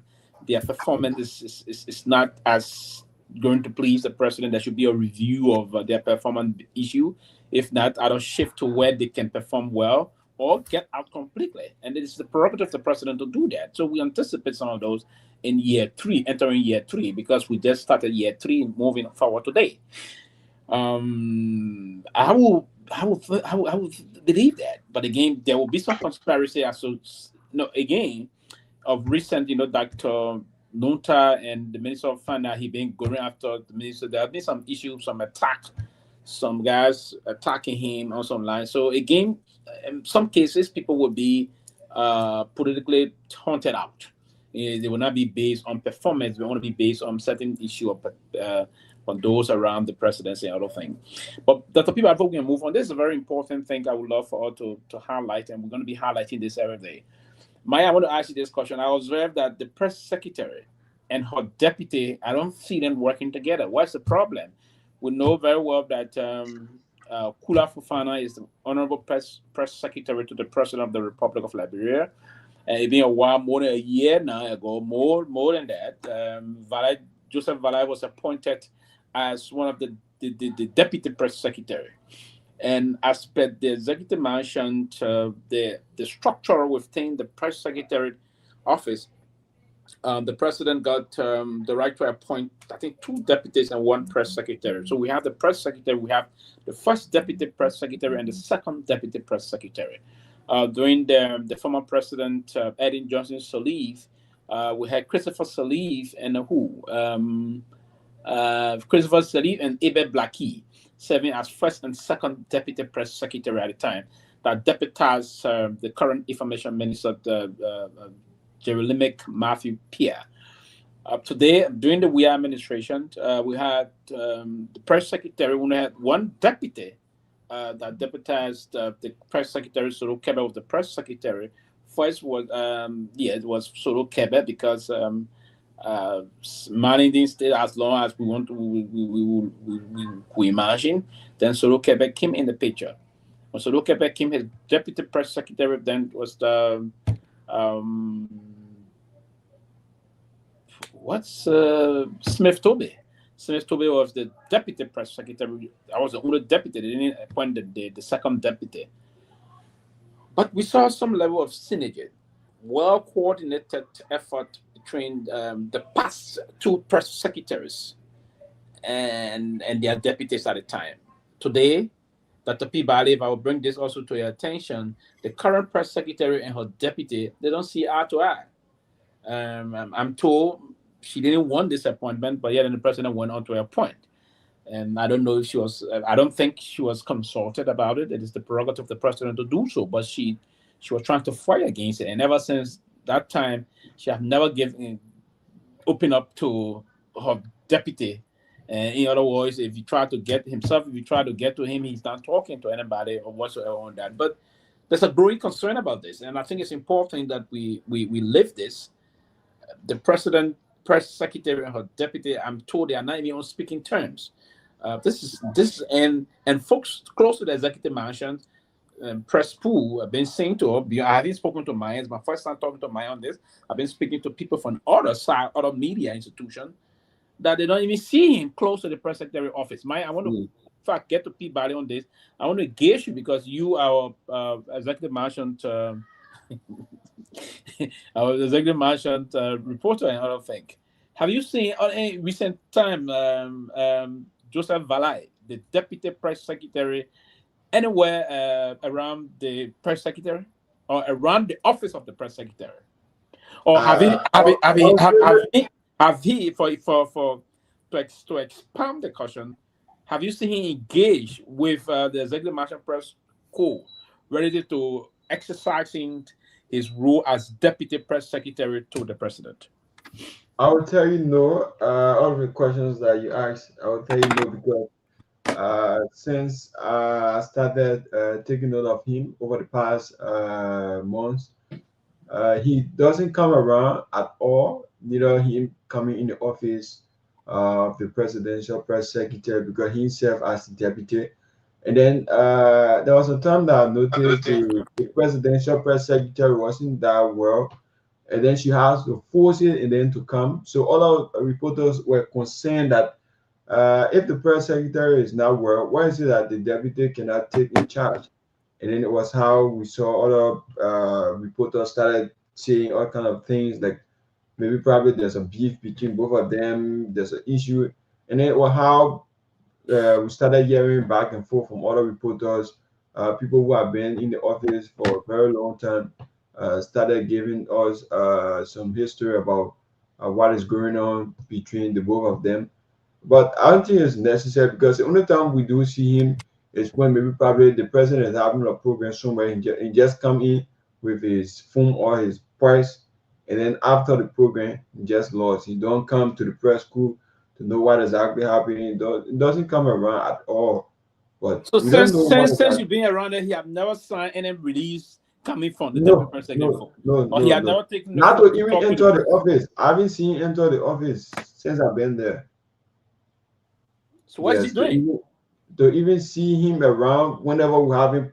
I: performance is not as going to please the president, there should be a review of their performance issue. If not, either shift to where they can perform well or get out completely. And it is the prerogative of the president to do that. So we anticipate some of those in entering year three, because we just started year three and moving forward today. I will believe that, but again, there will be some conspiracy. Again, of recent, Dr. Nunta and the Minister of Finance, he been going after the minister. There have been some issues, some attack, some guys attacking him on some lines. So again, in some cases, people will be politically hunted out. They will not be based on performance. They want to be based on certain issue of on those around the presidency and other things. But Dr. Pewee, before we move on, this is a very important thing I would love for all to highlight, and we're going to be highlighting this every day. Maya, I want to ask you this question. I observed that the press secretary and her deputy, I don't see them working together. What's the problem? We know very well that Kula Fofana is the honorable press secretary to the president of the Republic of Liberia. It's been a while, more than a year now ago, more than that. Joseph Valai was appointed as one of the deputy press secretary. And as per the executive mentioned, the structure within the press secretary office, the president got the right to appoint, I think, 2 deputies and 1 press secretary. So we have the press secretary, we have the first deputy press secretary and the second deputy press secretary. During the former president, Eddie Johnson Sirleaf, we had Christopher Sirleaf and Christopher Sirleaf and Ibe Blackie serving as first and second deputy press secretary at the time. That deputized the current information minister, Jerome Matthew Pierre. Today, during the Myean administration, we had the press secretary. We had 1 deputy that deputized the press secretary, Seleke Kromah, of the press secretary. First was it was Seleke Kromah, because Mali didn't stay as long as we imagine. Then Seleke Kromah came in the picture. When Seleke Kromah came, his deputy press secretary then was the Smith Toby. Smith Toby was the deputy press secretary. I was the only deputy. They didn't appoint the second deputy. But we saw some level of synergy, well-coordinated effort between the past 2 press secretaries and their deputies at the time. Today, Dr. Peabody, if I will bring this also to your attention, the current press secretary and her deputy, they don't see eye to eye. I'm told she didn't want this appointment, but yet the president went on to appoint. And I don't know if I don't think she was consulted about it. It is the prerogative of the president to do so, but she was trying to fight against it. And ever since that time, she has never open up to her deputy. And in other words, if you try to get to him, he's not talking to anybody or whatsoever on that. But there's a growing concern about this. And I think it's important that we live this. The president, press secretary, and her deputy, I'm told they are not even on speaking terms. This is and folks close to the executive mansion, press pool, I've been saying to her, I haven't spoken to Myean. It's my first time talking to Myean on this. I've been speaking to people from other media institutions that they don't even see him close to the press secretary office. Myean, I want to in fact get to Peabody on this. I want to engage you because you are executive mansion our executive mansion reporter and other things. Have you seen on any recent time Joseph Valai, the deputy press secretary, anywhere around the press secretary or around the office of the press secretary? Or have he to expand the question, have you seen him engage with the executive mansion press corps ready to exercising his role as deputy press secretary to the president?
G: I will tell you no. All the questions that you asked, I will tell you no because since I started taking note of him over the past months, he doesn't come around at all. Neither him coming in the office of the presidential press secretary because he himself as the deputy. And then there was a time that I noticed the presidential press secretary wasn't that well, and then she has to force it and then to come. So all our reporters were concerned that if the press secretary is not well, why is it that the deputy cannot take in charge? And then it was how we saw other reporters started saying all kind of things like maybe probably there's a beef between both of them, there's an issue, and then it was how we started hearing back and forth from other reporters, people who have been in the office for a very long time, started giving us some history about what is going on between the both of them. But I don't think it's necessary because the only time we do see him is when maybe probably the president is having a program somewhere and just come in with his phone or his price, and then after the program, he just lost. He don't come to the press school to know what exactly happening. It doesn't come around at all. But
I: So
G: we don't know what
I: since you've been around there, he have never signed any release coming from the
G: no,
I: deputy president
G: no,
I: phone.
G: no,
I: Or he
G: no,
I: had
G: no.
I: never taken the
G: Not
I: phone
G: to
I: to
G: even
I: talk to
G: enter
I: the
G: the
I: press.
G: office. I haven't seen him enter the office since I've been there.
I: So what is he
G: Yes,
I: doing?
G: to even see him around whenever we're having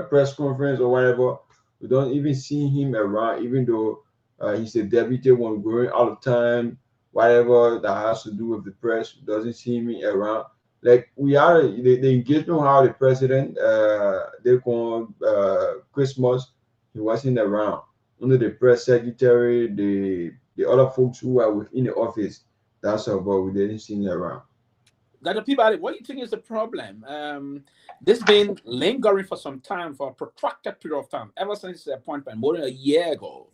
G: press conference or whatever, we don't even see him around, even though he's a deputy when we're going out of time, whatever that has to do with the press, doesn't see me around. Like we are the engagement how the president they call Christmas, he wasn't around. Only the press secretary, the other folks who are within the office, that's all, but we didn't see him around.
I: Dr. Peabody, what do you think is the problem? This been lingering for some time, for a protracted period of time, ever since the appointment, more than a year ago.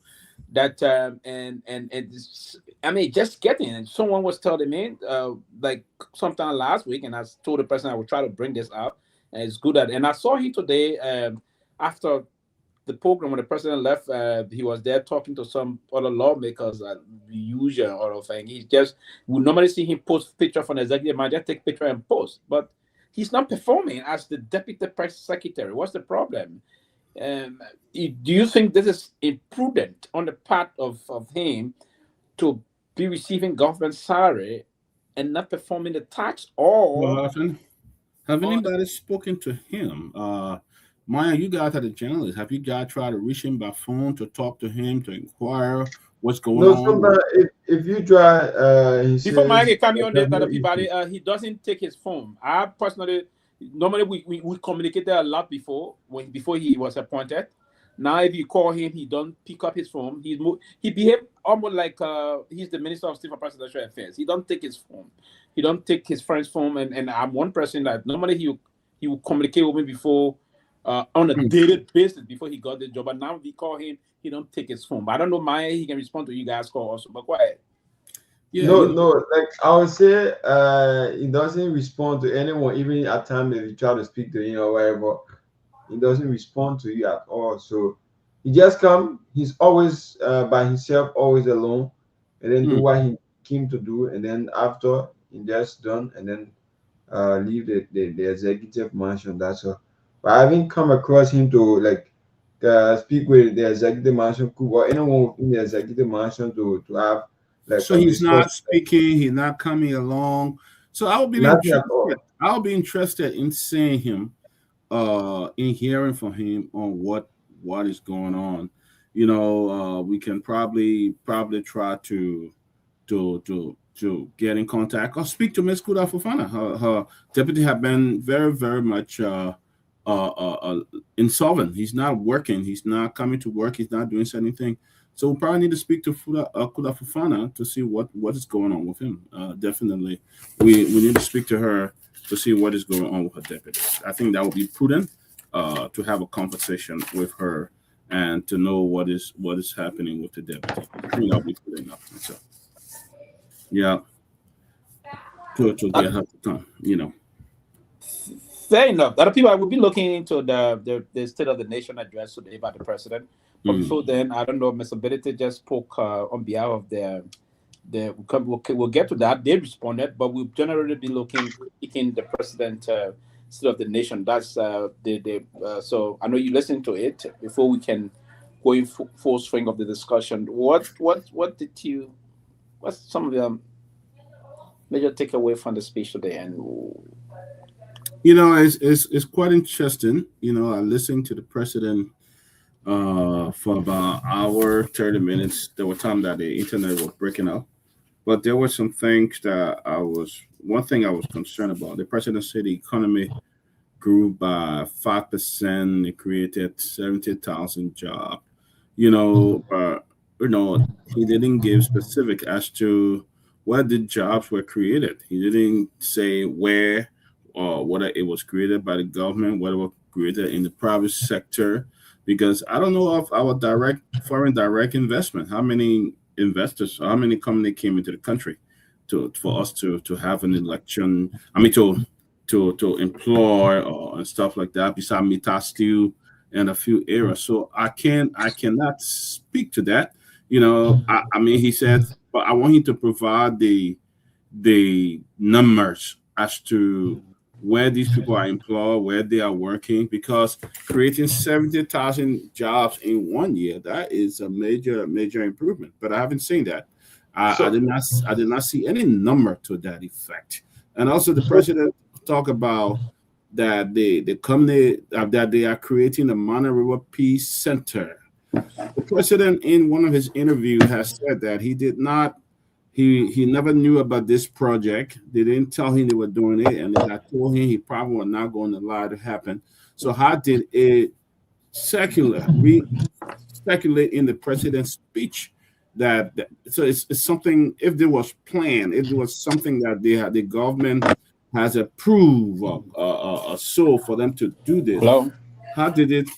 I: That and it's, I mean, just getting it. Someone was telling me like sometime last week, and I told the person I would try to bring this up, and it's good at. And I saw him today after the program when the president left. He was there talking to some other lawmakers, the usual other thing. He just we normally see him post picture from the executive man, just take picture and post, but he's not performing as the deputy press secretary. What's the problem? Do you think this is imprudent on the part of him to be receiving government salary and not performing the tax, or
K: Well, have anybody spoken to him? Myean, you guys are the journalists. Have you guys tried to reach him by phone to talk to him, to inquire what's going
G: No,
K: on?
G: sometimes if you try, he
I: before
G: says
I: Mike come on there,
G: there's no
I: Dr. Peabody,
G: issue.
I: he doesn't take his phone. I personally, normally we communicated a lot before he was appointed. Now, if you call him, he don't pick up his phone. He behaved almost like he's the Minister of State for Presidential Affairs. He don't take his phone. He don't take his friend's phone. And I'm one person that normally he will communicate with me before on a daily basis before he got the job. But now if we call him, he don't take his phone. But I don't know, Maya, he can respond to you guys' call also. But go ahead.
K: Yeah,
G: No, like I would say, he doesn't respond to anyone, even at times if you try to speak to him or whatever. He doesn't respond to you at all. So he just come. He's always by himself, always alone, and then do what he came to do, and then after he just done, and then leave the executive mansion. That's all. But I haven't come across him to like speak with the executive mansion crew or anyone within the executive mansion to have like
K: so
G: a
K: he's not
G: discussion.
K: speaking, he's not coming along. So I'll be
G: Nothing at
K: interested. I'll be interested in seeing him, in hearing from him on what is going on. You know, we can probably try to get in contact or speak to Miss Kuda Fofana. Her deputy have been very, very much insolvent. He's not working. He's not coming to work. He's not doing anything. So we probably need to speak to Kuda Fofana to see what is going on with him. Definitely, we need to speak to her to see what is going on with her deputy. I think that would be prudent to have a conversation with her and to know what is happening with the deputy. I think that would be prudent enough. So, yeah, to get her to come, you know.
I: Fair enough. Other people, I will be looking into the State of the Nation address today by the president. But before then, I don't know, Mr. Benedict just spoke on behalf of the we'll get to that. They responded, but we'll generally be looking in the president state of the nation. That's so I know you listened to it before we can go in full swing of the discussion. What's some of the major takeaway from the speech today? And
K: it's quite interesting. I listened to the president for about an hour, 30 minutes. There were times that the internet was breaking up, but there were some things that one thing I was concerned about. The president said the economy grew by 5%. It created 70,000 jobs. But he didn't give specific as to where the jobs were created. He didn't say where or whether it was created by the government, whether it was created in the private sector, because I don't know of our foreign direct investment. How many investors, how many companies came into the country for us to have an election? I mean, to employ and stuff like that. Besides Mita Steel and a few areas, so I cannot speak to that. I mean, he said, but I want him to provide the numbers as to where these people are employed, where they are working, because creating 70,000 jobs in 1 year, that is a major improvement. But I haven't seen that. I did not see any number to that effect. And also the president talked about that the company that they are creating a Mana River Peace Center. The president in one of his interviews has said that he never knew about this project. They didn't tell him they were doing it, and they had told him he probably was not going to allow it to happen. So how did it speculate in the president's speech so it's something, if there was planned, if there was something that the government has approved so for them to do this, how did it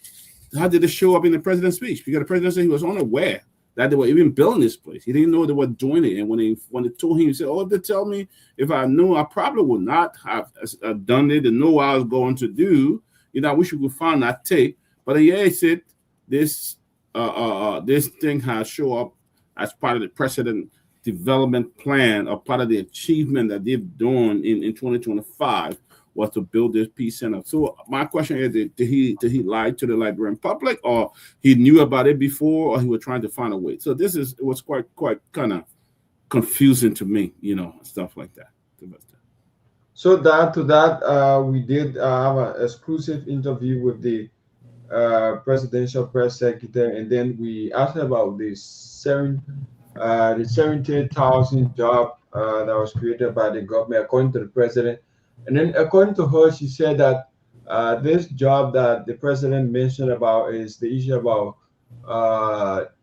K: show up in the president's speech? Because the president said he was unaware that they were even building this place. He didn't know they were doing it. And when they told him, he said, "Oh, they tell me if I knew, I probably would not have done it and know what I was going to do. I wish you could find that tape." But yeah, he said this thing has shown up as part of the president development plan, or part of the achievement that they've done in 2025 was to build this peace center. So my question is, did he lie to the Liberian public, or he knew about it before, or he was trying to find a way? So it was quite kind of confusing to me, stuff like that.
G: So we did have an exclusive interview with the presidential press secretary, and then we asked about the 70,000 job that was created by the government, according to the president. And then according to her, she said that this job that the president mentioned about is the issue about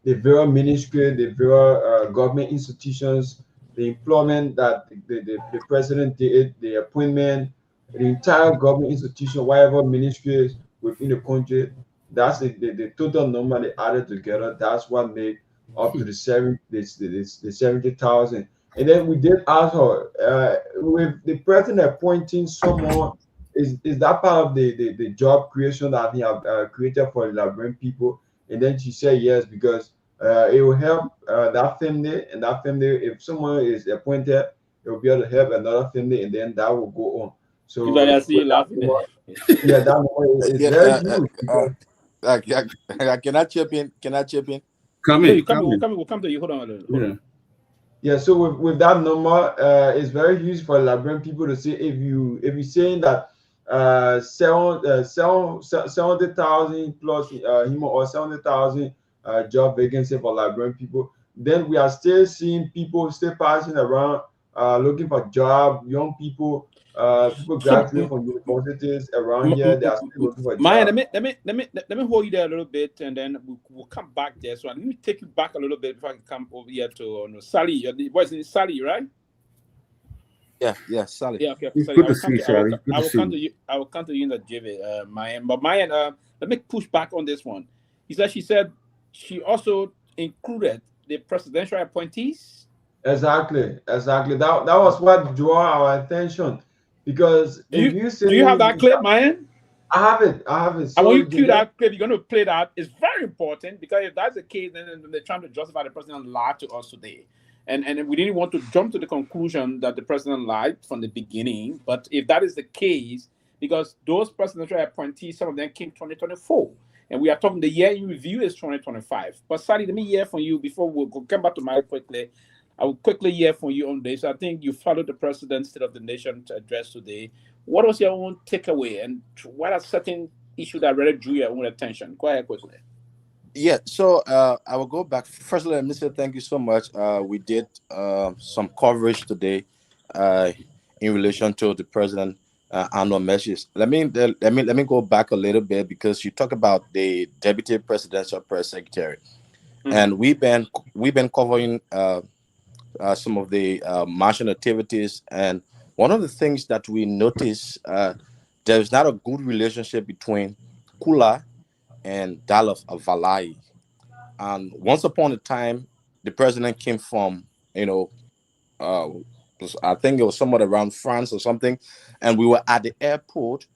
G: the various ministry, the various government institutions, the employment that the president did, the appointment, the entire government institution, whatever ministries within the country. That's the total number they added together. That's what made up to the 70,000. And then we did ask her, with the president appointing someone, is that part of the job creation that he have created for the Liberian people? And then she said yes, because it will help that family, and that family, if someone is appointed, it will be able to help another family, and then that will go on. So
I: I see you laughing.
G: Yeah, that one is very huge.
L: Can I chip in?
I: We'll come to you. Hold on.
G: Yeah, so with that number, it's very huge for Liberian people to see. If you're saying that 70,000 plus or 70,000 job vacancy for Liberian people, then we are still seeing people still passing around looking for job. Young people, people graduating from universities around here, they are still looking for
I: Myean,
G: jobs.
I: let me hold you there a little bit, and then we'll come back there. So let me take you back a little bit before I can come over here to Sally. What's it, Sally, right?
L: Yeah, Sally.
I: Yeah, okay.
K: It's good to see you, Sally.
I: I will come to you in the JV, Myean. But Myean, let me push back on this one. She said she also included the presidential appointees.
G: Exactly. That was what drew our attention, because
I: do you have that clip, Myean?
G: I have it. So
I: I want you to cue that clip. You're going to play that. It's very important, because if that's the case, then they're trying to justify the president lied to us today. And we didn't want to jump to the conclusion that the president lied from the beginning. But if that is the case, because those presidential appointees, some of them came 2024, and we are talking the year in review is 2025. But Sally, let me hear from you before we come back to Mike quickly. I will quickly hear from you on this. I think you followed the president's State of the Nation address today. What was your own takeaway, and what are certain issues that really drew your own attention? Go ahead quickly.
L: Yeah, so I will go back. Firstly, let me say thank you so much. We did some coverage today in relation to the president annual message. Let me go back a little bit, because you talk about the deputy presidential press secretary, and we've been covering some of the marching activities, and one of the things that we notice, there's not a good relationship between Kula and that of Valai. And once upon a time, the president came from, I think it was somewhere around France or something, and we were at the airport,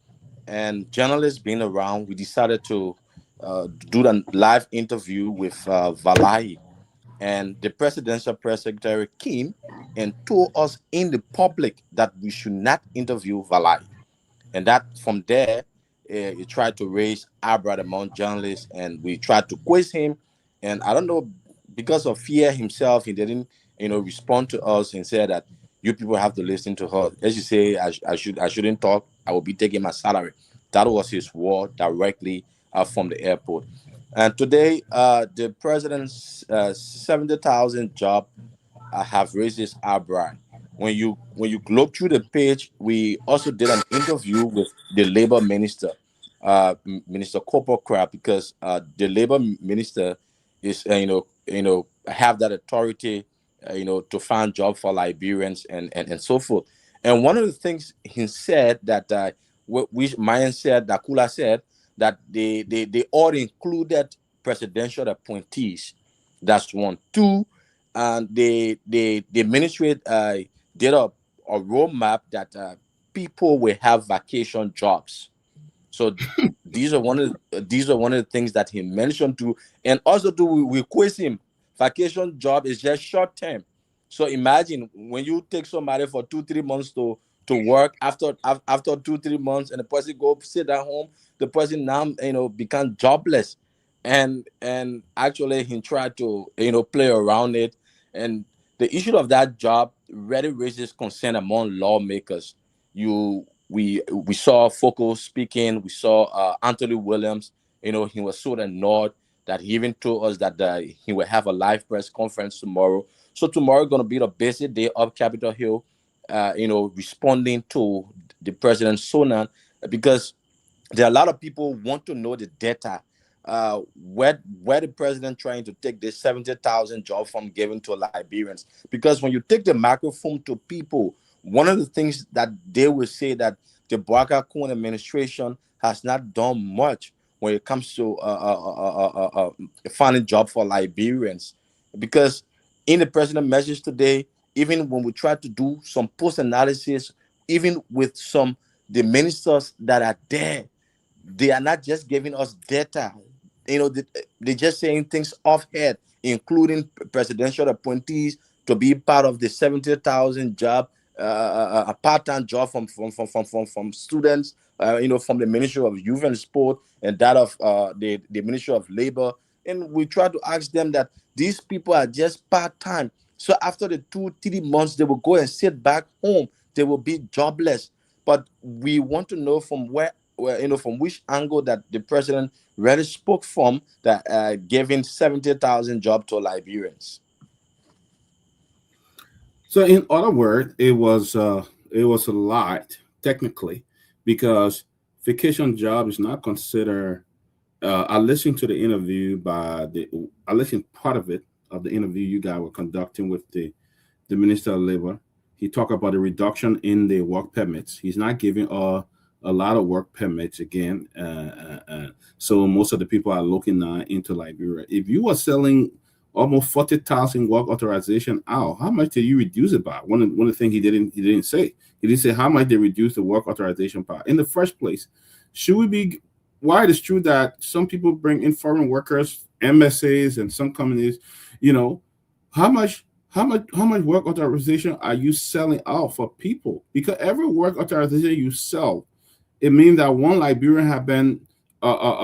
L: and journalists being around, we decided to do a live interview with Valai. And the presidential press secretary came and told us in the public that we should not interview Valai. And that from there, he tried to raise eyebrow among journalists, and we tried to quiz him. And I don't know, because of fear himself, he didn't, respond to us and said that you people have to listen to her. As you say, I shouldn't talk. I will be taking my salary. That was his word directly from the airport. And today, the president's 70,000 job have raised his eyebrow. When you look through the page, we also did an interview with the labor minister, Minister Kopo, because the labor minister is have that authority, to find job for Liberians and so forth. And one of the things he said that which Myean said, that Kula said, that they all included presidential appointees. That's one. Two, and the ministry did a roadmap that people will have vacation jobs. So these are one of the things that he mentioned too. And also we quiz him. Vacation job is just short term. So imagine when you take somebody for 2-3 months to work, after 2-3 months, and the person go sit at home, the person now become jobless. And actually he tried to play around it. And the issue of that job really raises concern among lawmakers. We saw Foucault speaking. We saw Anthony Williams. He was so annoyed that he even told us that he will have a live press conference tomorrow. So tomorrow going to be the busy day of Capitol Hill, responding to the president's sonant, because there are a lot of people want to know the data. Where the president trying to take this 70,000 job from given to Liberians? Because when you take the microphone to people, one of the things that they will say that the Bouaka administration has not done much when it comes to finding job for Liberians. Because in the president message today, even when we try to do some post analysis, even with the ministers that are there, they are not just giving us data. They're just saying things off head, including presidential appointees to be part of the 70,000 job, a part-time job from students, from the Ministry of Youth and Sport and that of the Ministry of Labor. And we try to ask them that these people are just part-time. So after the 2-3 months, they will go and sit back home. They will be jobless. But we want to know from from which angle that the president really spoke from, that giving 70,000 jobs to Liberians.
K: So in other words, it was a lot technically, because vacation job is not considered. I listened to the interview I listened part of the interview you guys were conducting with the Minister of Labor. He talked about the reduction in the work permits. He's not giving a lot of work permits again. So most of the people are looking now into Liberia. If you were selling almost 40,000 work authorization out, how much did you reduce it by? One of the things he didn't say. He didn't say how much they reduced the work authorization by. In the first place, while it is true that some people bring in foreign workers, MSAs, and some companies, how how much work authorization are you selling out for people? Because every work authorization you sell, it means that one Liberian have been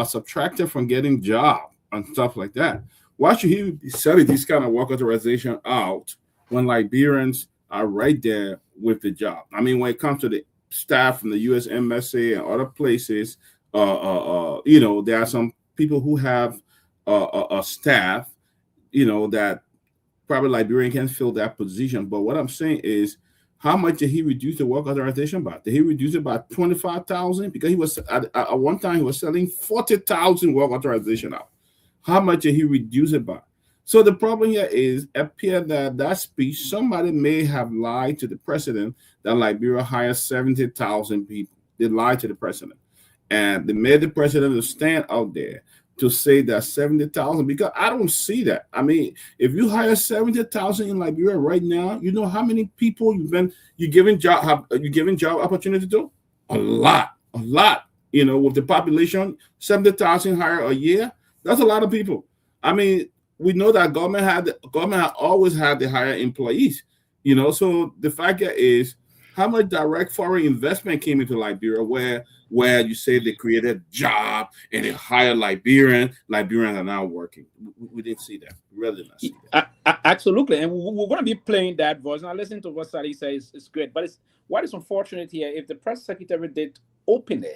K: subtracted from getting job and stuff like that. Why should he be selling this kind of work authorization out when Liberians are right there with the job? I mean, when it comes to the staff from the USMSA and other places, you know, there are some people who have a staff, you know, that probably Liberian can fill that position. But what I'm saying is, how much did he reduce the work authorization by? Did he reduce it by 25,000? Because he was at one time he was selling 40,000 work authorization out. How much did he reduce it by? So the problem here is, it appears that speech, somebody may have lied to the president that Liberia hires 70,000 people. They lied to the president, and they made the president to stand out there to say that 70,000, because I don't see that. I mean, if you hire 70,000 in Liberia right now, you know how many people you're giving job opportunity to? A lot. You know, with the population, 70,000 hire a year, that's a lot of people. I mean, we know that government had always had the higher employees. You know, so the fact here is, how much direct foreign investment came into Liberia where you say they created job and they hired Liberians are now working? We didn't see that. We really did not see that.
I: Absolutely. And we're going to be playing that voice. Now, listening to what Sally says is great. But what is unfortunate here, if the press secretary did openly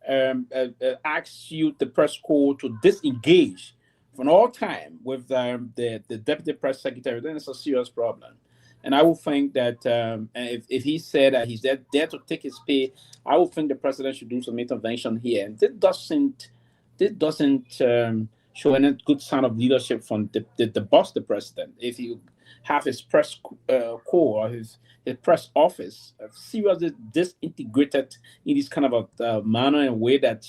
I: ask you, the press corps, to disengage for all time with the deputy press secretary, then it's a serious problem. And I would think that if he said that he's there to take his pay, I would think the president should do some intervention here. And this doesn't show any good sign of leadership from the boss, the president. If you have his press corps or his press office seriously disintegrated in this kind of a manner and way that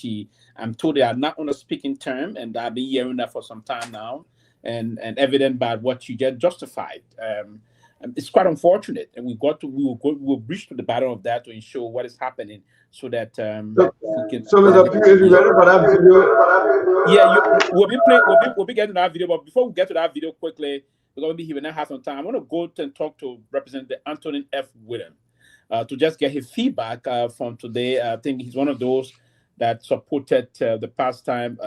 I: I'm told they are not on a speaking term, and I've been hearing that for some time now, and evident by what you just justified. It's quite unfortunate, and we will reach to the bottom of that to ensure what is happening, so that we can.
G: So, Mr. Pewee, you ready for that video?
I: Yeah, we'll be getting to that video, but before we get to that video quickly, because maybe he will not have some time, I want to go and talk to Representative Anthony F. William to just get his feedback from today. I think he's one of those that supported the pastime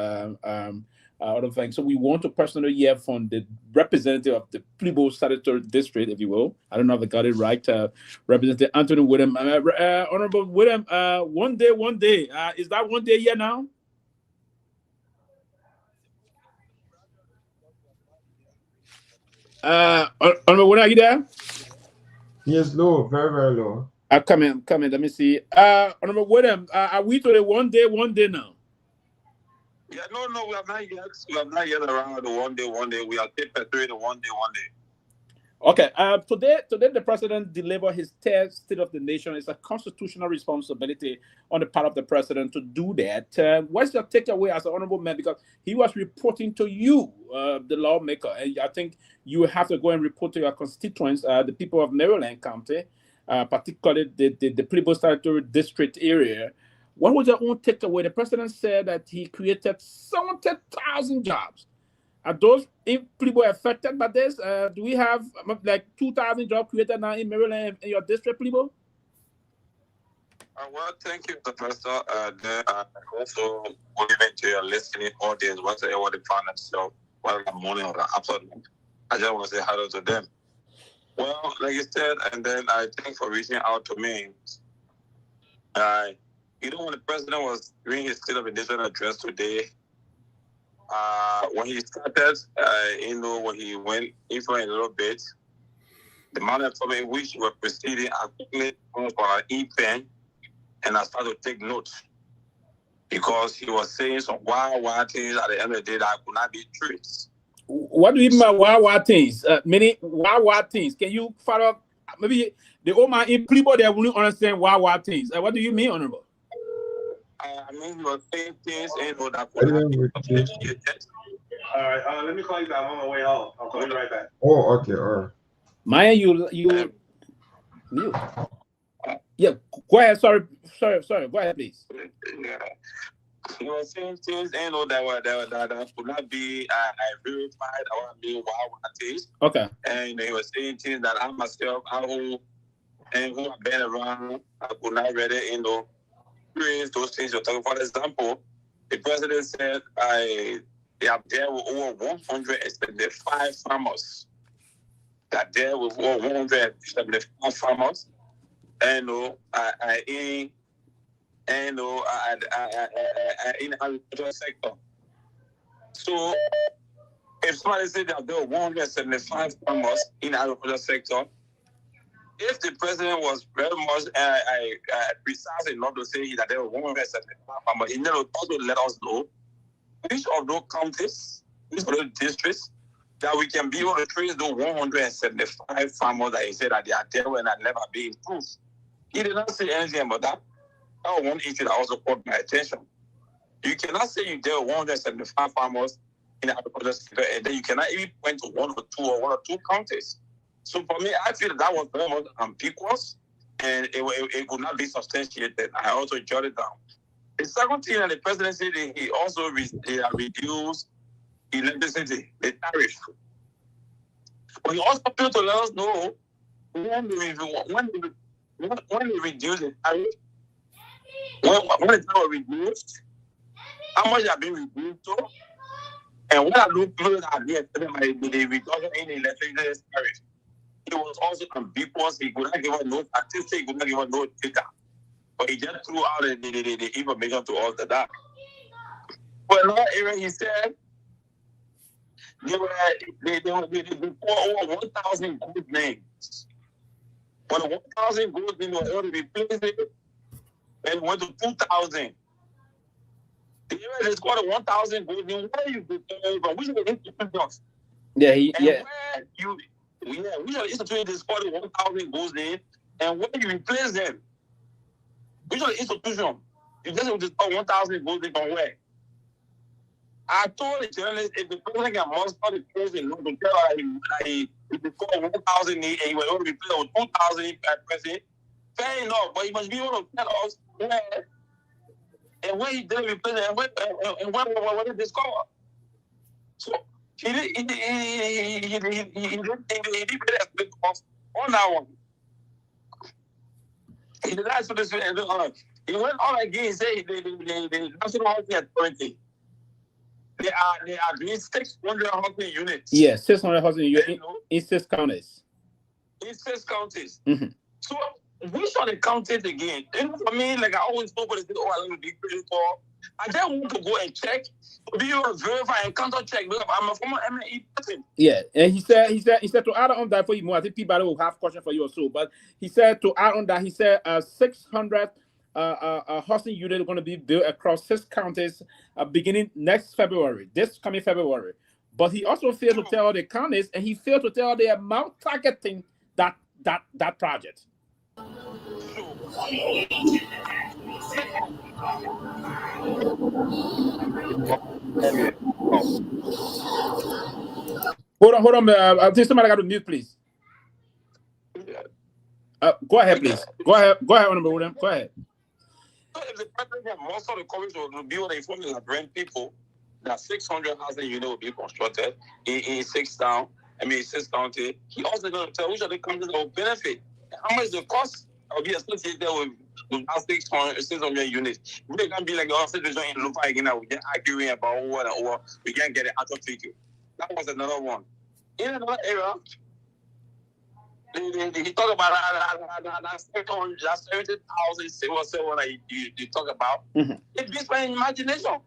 I: other things. So we want to personally hear from the representative of the Kehleboe Statutory District, if you will. I don't know if I got it right. Representative Anthony William. Honorable William, one day. Is that one day here now? Honorable William, are you there?
G: Yes, low, very, very low.
I: Come in. Let me see. Honorable William, are we to the one day now?
J: Yeah, no, we have not yet. We have not yet around the one day. We are pursuing the one day.
I: Okay. Today the president delivered his third State of the Nation. It's a constitutional responsibility on the part of the president to do that. What's your takeaway as an honorable man? Because he was reporting to you, the lawmaker, and I think you have to go and report to your constituents, the people of Maryland County, particularly the Kehleboe Statutory District area. What was your own takeaway? The president said that he created 70,000 jobs. Are those in Kehleboe affected by this? Do we have like 2,000 jobs created now in Maryland in your district, Kehleboe?
J: Well, thank you, Professor. Also, good evening to your listening audience. Whatever they find themselves, while I'm morning or afternoon, I just want to say hello to them. Well, like you said, and then I thank for reaching out to me. When the president was doing his State of the Nation address today, when he started, when he went in for a little bit, the manner in which we were proceeding, I quickly went for an e-pen and I started to take notes because he was saying some wild things at the end of the day that could not be traced.
I: What do you mean by wild things? Many wild things. Can you follow up? Maybe the old man in Kehleboe, they wouldn't understand wild things. What do you mean, Honorable?
J: I mean, you were saying things, that could not be communicated. All right, let me call you back. I'm on my way home. I'll call you right back.
G: Oh, okay, all right.
I: Myean, you mute. Yeah, go ahead. Sorry. Go ahead, please.
J: Yeah. he was saying things, that could not be verified or being what it is.
I: Okay.
J: And he was saying things that I myself, who I've been around, I could not read it, experience those things you're talking. For example, the president said they are there with over 175 farmers. That there with over 175 farmers. And in the agricultural sector. So if somebody said that there were 175 farmers in the agricultural sector, if the president was very much precise enough to say that there were 175 farmers, he never also let us know which of those counties, which of those districts, that we can be able to trace those 175 farmers that he said that they are there and have never been improved. He did not say anything about that. That was one issue that also caught my attention. You cannot say there are 175 farmers in the agricultural sector, and then you cannot even point to one or two counties. So for me, I feel that was very much ambiguous, and it could not be substantiated. I also jotted down. The second thing that the president said, he also reduced electricity, the tariff. But he also failed to let us know when they reduce the tariff, when it's not reduced, how much have been reduced to, and what are those people that are being affected by the reduction in the electricity tariff. It was also ambiguous. He could not give us no statistics, he could not give us no data. But he just threw out the information to us that. But another area, he said, they pour over 1,000 good names. But 1,000 good names were able to replace it, and went to 2,000. The area they scored 1,000 good names. Where you from? Which of the institutions?
I: Yeah,
J: which of the institutions they scored 1,000 good names, and where you replace them? Which of the institutions? You just have to score 1,000 good names from where? I told the journalist, if the president can muster the case in London, tell her that he scored 1,000 and he was able to replace with 2,000 president, fair enough, but he must be able to tell us where and where he did replace it and where did they score. So he did explain to us on that one. He did not explain this. He went on again and said the National Housing Authority. They are doing 600 housing units.
I: Yeah, 600 housing units in 6 counties.
J: In 6 counties.
I: Mm-hmm.
J: So which are the counties again? For me, like I always talk about this, I don't be pretty for. I just want to go and check, to be able to verify and counter check because I'm a former ME person.
I: Yeah, and he said to add on that for you more. I think Peabody will have a question for you also, but he said to add on that, he said 600 housing unit are going to be built across 6 counties beginning next February, this coming February. But he also failed to tell the counties, and he failed to tell the amount targeting that project. Hold on. I think somebody got to mute, please. Go ahead, please. Go ahead, Honorable William. Go ahead.
J: So if the president has most of the coverage to build a formula bring people that 600 housing units will be constructed in 6 counties, he also going to tell which of the countries that will benefit. How much the cost will be associated with 600 units. We can't be like the situation in Lupa again. We get arguing about what we can't get an actual figure. That was another one. In another area, he talk about that 70,000 that you talk about.
I: Mm-hmm.
J: It beats my imagination.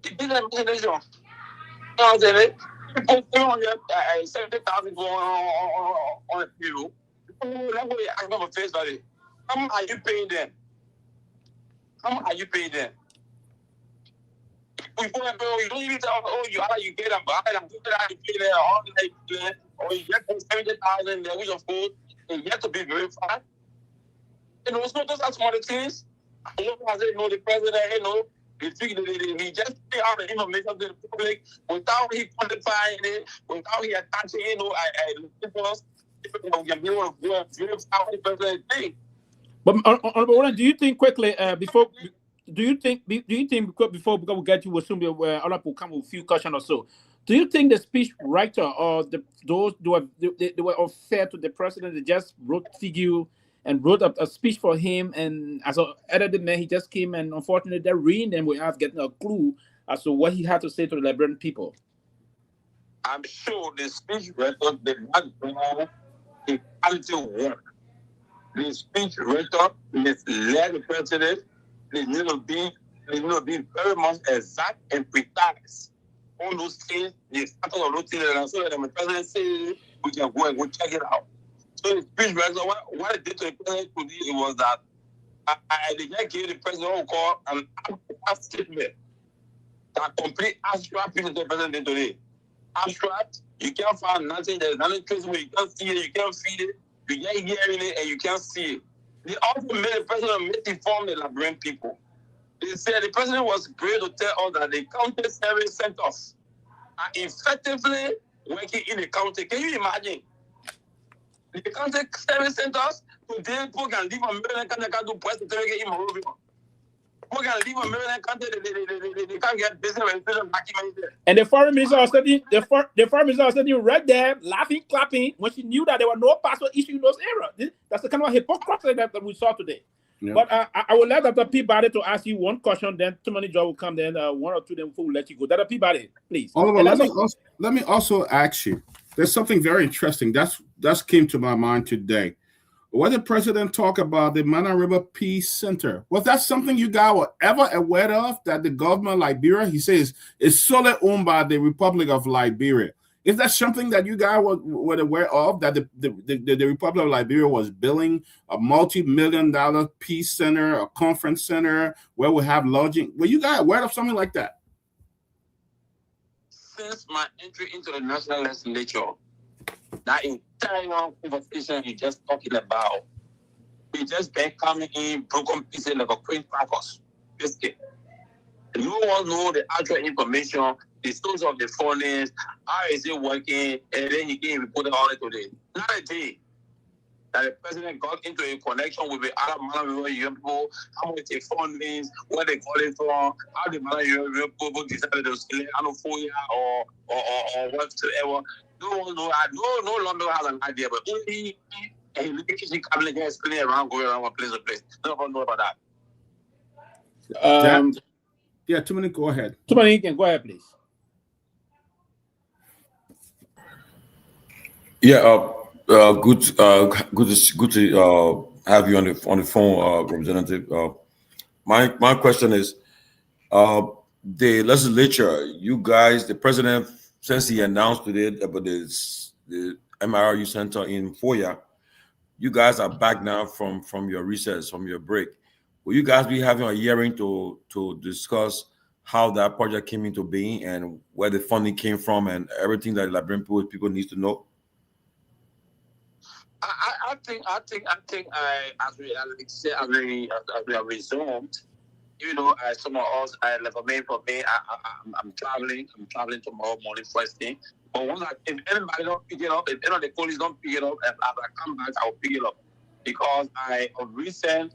J: It beats my imagination. You know what I'm saying? People 70,000 going on a few. That way I have a face value. How much are you paying them? You don't even tell you get them, but you pay them, or you get 70,000 there with your food, and yet to be verified. Those are some of the things. I know the president, he just put out the information to the public without he quantifying it, without he attaching we can be able to verify what the president thinks.
I: But Honorable, do you think quickly before do you think because we get you, will soon be other people come with a few questions or so. Do you think the speech writer or those they were unfair to the president? They just wrote figure and wrote a speech for him, and as an edited man, he just came and unfortunately they're reading them without getting a clue as to what he had to say to the Liberian people.
J: I'm sure the speech writer did not do a quality work. The speech writer misled the president. They need to be very much exact and precise on those things. The status of those things, and so that the president says we can go and go check it out. So the speech writer, what it did to the president today, it was that they just gave the president what we call an abstract statement. That complete abstract piece of the president today. Abstract, you can't find nothing, there's nothing traceable, you can't see it, you can't feel it, you can't hear it, and you can't see it. They also made the president misinform the Liberian people. They said the president was brave to tell us that the county service centers are effectively working in the county. Can you imagine? The county service centers, today, people can leave American country, can do press to take in Monrovia. People can leave American country, they can't get business registration documented.
I: And the foreign minister was sitting, the foreign minister was sitting right there, laughing, clapping, when she knew that there were no passport issue in those areas. That's the kind of hypocrisy that we saw today. Yep. But I will let Dr. Peabody to ask you one question, then too many jobs will come, then one or two then will let you go. Dr. Peabody, please.
K: Oliver, let me also ask you, there's something very interesting that's came to my mind today. What did the president talk about the Mana River Peace Center? Was that something you guys were ever aware of, that the government of Liberia, he says, is solely owned by the Republic of Liberia? Is that something that you guys were aware of, that the Republic of Liberia was building a multi-million-dollar peace center, a conference center, where we have lodging? Were you guys aware of something like that?
J: Since my entry into the national legislature, that entire conversation you just talking about, we just been coming in broken pieces like a crane crackers. Biscuit. No one know the actual information, the source of the fundings, how is it working, and then you can report it on it today. Not a day that the president got into a connection with the other Malawi young people, how much the fundings, where they call it from, how the Malawi people decided to scale Anofoya or whatsoever. No one know. I no longer have an idea, but only a little cabinet guys spinning around, going around one place to place. No one know about that.
K: Yeah, Tomalin, go ahead.
I: Tomalin, can go ahead, please.
M: Yeah, good to have you on the phone, Representative. My question is, the legislature, you guys, the president, since he announced today about the MRU Center in Foya, you guys are back now from your recess, from your break. Will you guys be having a hearing to discuss how that project came into being and where the funding came from and everything that Liberian people need to know?
J: I think as we have resumed, some of us, for me, I'm traveling tomorrow morning first thing. But if anybody don't pick it up, if any of the colleagues don't pick it up, as I come back, I'll pick it up. Because of recent,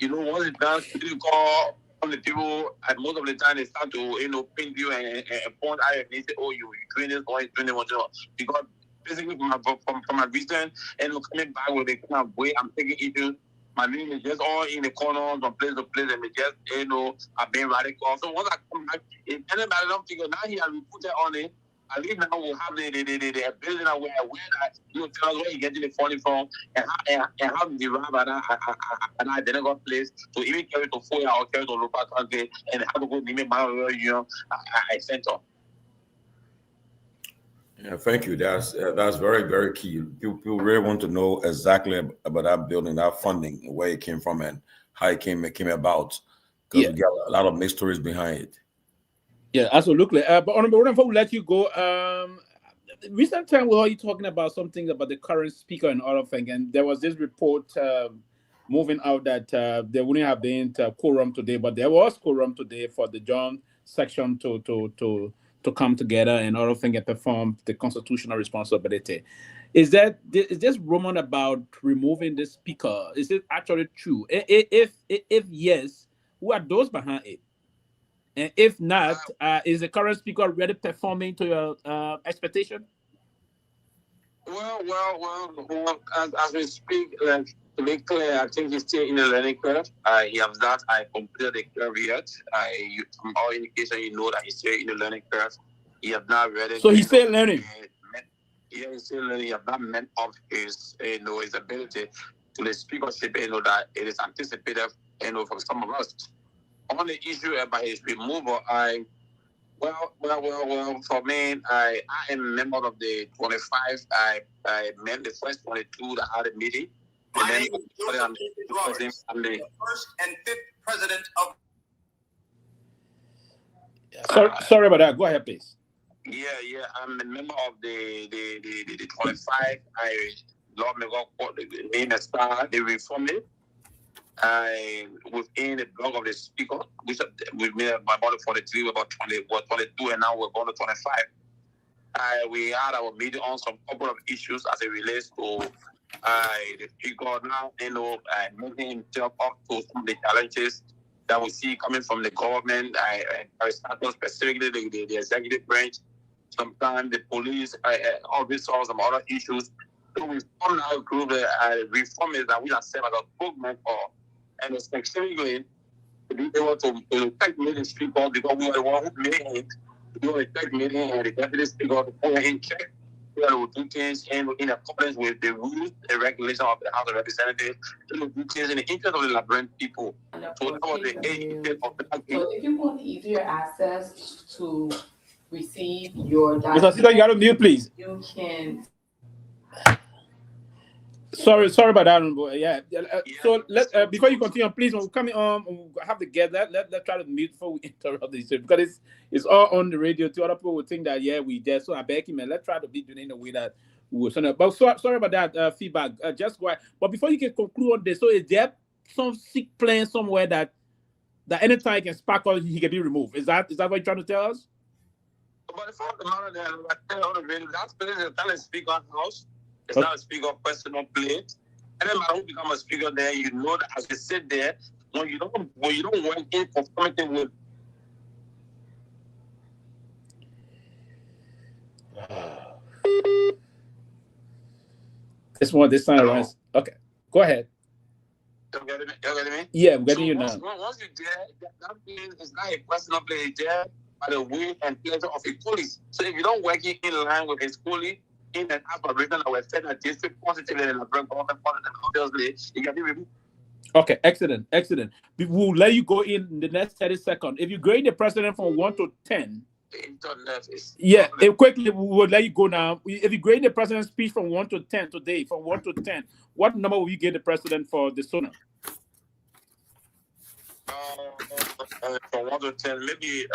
J: once it's done, you call from the people, and most of the time they start to, ping you and point out and they say, oh, you're doing this, or you're doing that. Because basically from my recent, coming back with the kind of way I'm taking issues, my name is just all in the corners from place to place, and they just, I've been radical. So once I come back, if anybody don't figure, now here we put it on it, at least now we'll have the ability now where that, tell us where you get the funding from, and how to derive an identical place to even carry to Foya or carry to local country, and how to go name it center.
M: Yeah, thank you. That's very, very key. People really want to know exactly about that building, that funding, where it came from, and how it came about. Because we got a lot of mixed stories behind it.
I: Yeah, absolutely. But Honorable, before we let you go, recent time we heard you talking about something about the current speaker and other thing, and there was this report moving out that there wouldn't have been quorum today, but there was quorum today for the joint section to come together and other thing and perform the constitutional responsibility. Is this rumor about removing the speaker? Is it actually true? If yes, Who are those behind it? And if not, is the current speaker already performing to your expectation?
J: Well, as we speak, to be clear, I think he's still in the learning curve. He has not completed the curve yet. From all indication, you know that he's still in the learning curve. He has not read it.
I: So he's still learning.
J: Yeah, he's still learning. He has not met up his ability to the speakership. That it is anticipated. From some of us. On the issue about his removal, for me, I am a member of the 25. I met the first 22 that had a meeting. And then I'm the
N: first and fifth president of.
I: Sorry about that. Go ahead, please.
J: Yeah. I'm a member of the 25. I love me God the name as star. They reformed it. Within the blog of the speaker, which we made about 43, about 22, and now we're going to 25. We had our meeting on some couple of issues as it relates to the speaker now, making himself up to some of the challenges that we see coming from the government. I started specifically the executive branch, sometimes the police, officers, some other issues. So we formed our group, reform is that we are set as a program for, and specifically to be able to take meeting speaker because we were the one who made it. We were the tech meeting and the deputy speaker to put in check. We will do things in accordance with the rules and regulations of the House of Representatives. We will do things in the interest of the Liberian people. So that was the aim of the
O: So if you want easier access to receive your
I: Mr. Sita, you got to mute, please.
O: You can.
I: Sorry about that. Yeah. So let before you continue, please, when we come on, we'll have to get that. Let's try to mute before we interrupt this because it's all on the radio. Two other people will think that we just so I beg him, man. Let's try to be doing in a way that we will send it. But sorry about that feedback. Just go ahead. But before you can conclude on this, so is there some sick plan somewhere that anytime he can sparkle, he can be removed? Is that what you're trying to tell us?
J: But the fact of the matter that I tell on the radio, that's the talent speaker house. It's not a speaker of personal plate. And then who become a speaker there, you know that as you sit there, when you don't work in conformity with.
I: This time around. Okay, go ahead.
J: You getting me?
I: Yeah, I'm getting you now.
J: Once you're there, that means it's not a personal plate there by the will and pleasure of a police. So if you don't work in line with his police, in an operation that was said that this positively and obviously you can be removed.
I: Okay, excellent. We'll let you go in the next 30 seconds. If you grade the president from 1 to 10, quickly we will let you go now. If you grade the president's speech from 1 to 10 today, from 1 to 10, what number will you give the president for the SONA?
J: From 1 to 10, maybe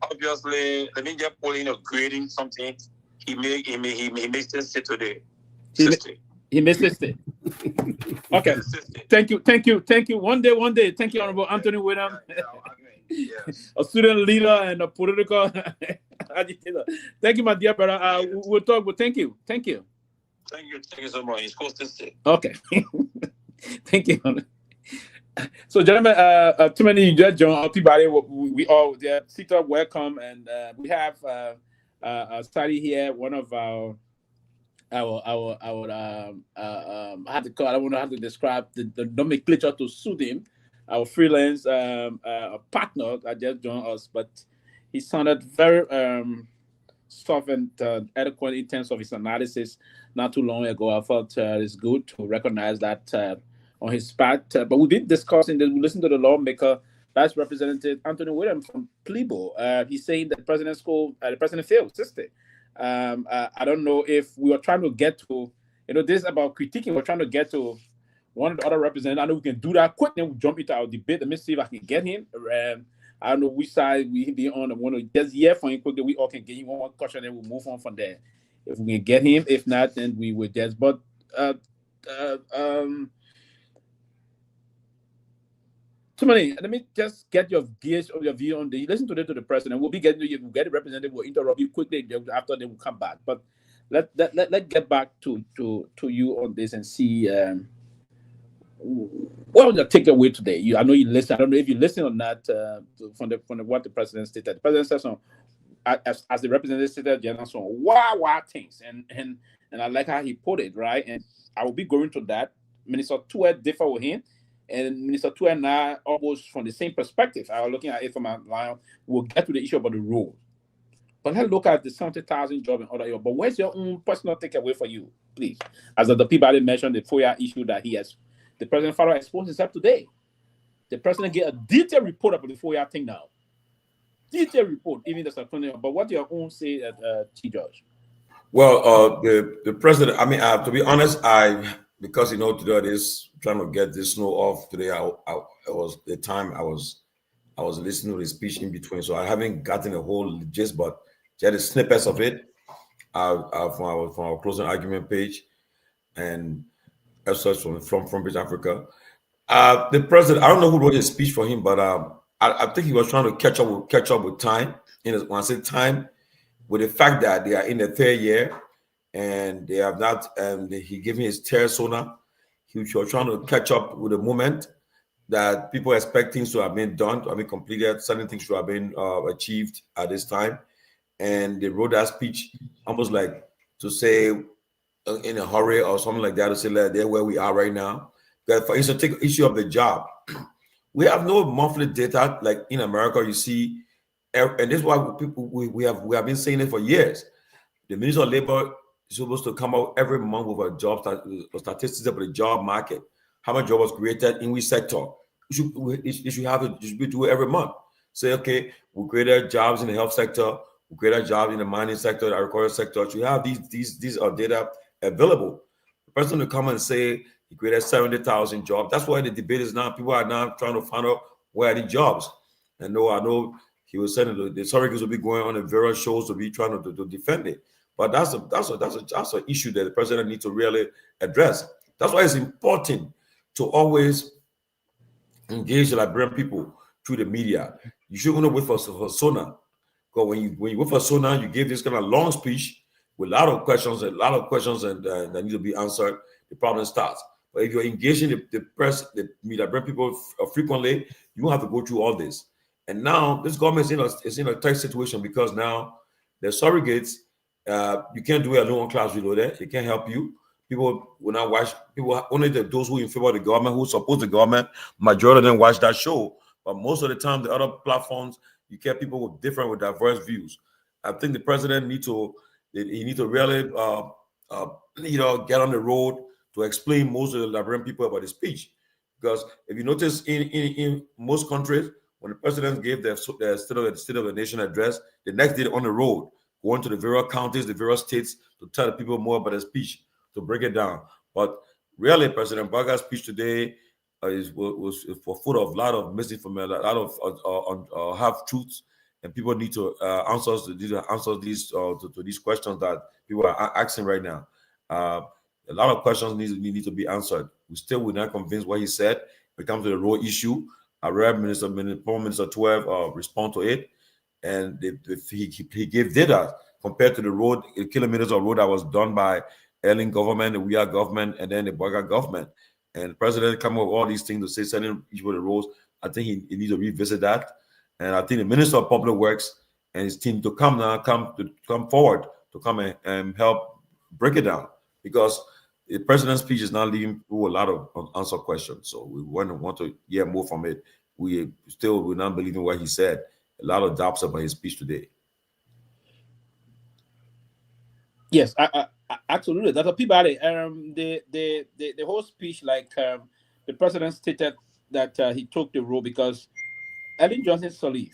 J: obviously let me just put in a grading something. He makes this sit today.
I: He missed it. Okay. Thank you. One day. Thank you, Honorable Anthony William, a student leader and a political agitator. Thank you, my dear brother. We'll talk. But thank you.
J: Thank you so much. He's supposed to stay.
I: Okay. Thank you. So, gentlemen, too many you just joined Peabody. We all there. Sit up, welcome, and we have. Study here. One of our I have to call. I don't know how to describe the nomenclature to suit him. Our freelance partner that just joined us, but he sounded very soft and eloquent in terms of his analysis not too long ago. I felt it's good to recognize that on his part. But we did discuss and we listened to the lawmaker. That's Representative Anthony Williams from Kehleboe. He's saying that the president failed system. I don't know if we were trying to get to, this is about critiquing. We're trying to get to one of the other representatives. I know we can do that quick. Then we'll jump into our debate. Let me see if I can get him. I don't know which side we be on. I want to just hear from him quickly. We all can get him one question, and we'll move on from there. If we can get him, if not, then we will just. But Tomalin, let me just get your gauge of your view on the. Listen to the president. We'll be getting to you. We'll get the representative. We'll interrupt you quickly after they will come back. But let's get back to you on this and see what was the takeaway today? I know you listen. I don't know if you listen or not from what the president stated. The president said some, as the representative stated, some wow things, and I like how he put it, right? And I will be going to that. Minister Pewee differ with him, and Minister Pewee and I almost from the same perspective. I was looking at it from a line. We'll get to the issue about the rules. But let's look at the 70,000 job in other areas. But where's your own personal takeaway for you, please? As the Peabody mentioned, the FOIA issue that the president Pharaoh exposed himself today. The president gave a detailed report about the FOIA thing now. Detailed report, even the Secretary. But what your own say, Chief Judge?
M: Well, the president. I mean, to be honest, because today is trying to get this snow off today. I was the time I was listening to his speech in between, so I haven't gotten a whole gist, but just snippets of it from our closing argument page, and such from British Africa. The president, I don't know who wrote his speech for him, but I think he was trying to catch up with time. When I say time, with the fact that they are in the third year and they have not, he gave me his tersona. He was trying to catch up with the moment that people expect things to have been done, to have been completed, certain things to have been achieved at this time. And they wrote that speech almost like to say in a hurry or something like that, to say that they're where we are right now. That, for instance, take the issue of the job. We have no monthly data like in America. You see, and this is why we have been saying it for years. The Minister of Labor is supposed to come out every month with a job statistics about the job market, how much job was created in which sector. You should do it every month. Say, okay, we created jobs in the health sector, we created jobs in the mining sector, the agricultural sector. You have these are data available. The person to come and say he created 70,000 jobs. That's why the debate is now. People are now trying to find out where are the jobs. And I know he was saying the surrogates will be going on in various shows to be trying to defend it. But that's an issue that the president needs to really address. That's why it's important to always engage the Liberian people through the media. You shouldn't wait for Sona. Because when you wait for Sona, you give this kind of long speech with a lot of questions and that need to be answered, the problem starts. But if you're engaging the press, the Liberian people frequently, you won't have to go through all this. And now this government is in a tight situation because now the surrogates, you can't do it alone class reloaded. It can't help you. People will not watch. People only those who in favor of the government, who support the government, majority of them watch that show. But most of the time, the other platforms, you get people with diverse views. I think the president need to really get on the road to explain most of the Liberian people about the speech. Because if you notice in most countries, when the president gave the State of the Nation address, the next day on the road, going to the various counties, the various states to tell the people more about the speech, to break it down. But really, President Baga's speech today was full of a lot of misinformation, a lot of half-truths, and people need to answer these to these questions that people are asking right now. A lot of questions need to be answered. We still will not convince what he said. When it comes to the road issue, I read Minister 12 respond to it, and he gave data compared to the road, kilometers of road that was done by Ellen government, the WIA government, and then the Baga government. And the president come up with all these things to say certain each of the roads. I think he needs to revisit that. And I think the Minister of Public Works and his team to come forward to come and help break it down, because the president's speech is not leaving through a lot of unanswered questions. So we want to hear more from it. We're not believing what he said. A lot of doubts about his speech today.
I: Yes, absolutely. Dr. Peabody, the whole speech, like the president stated that he took the role because Ellen Johnson Sirleaf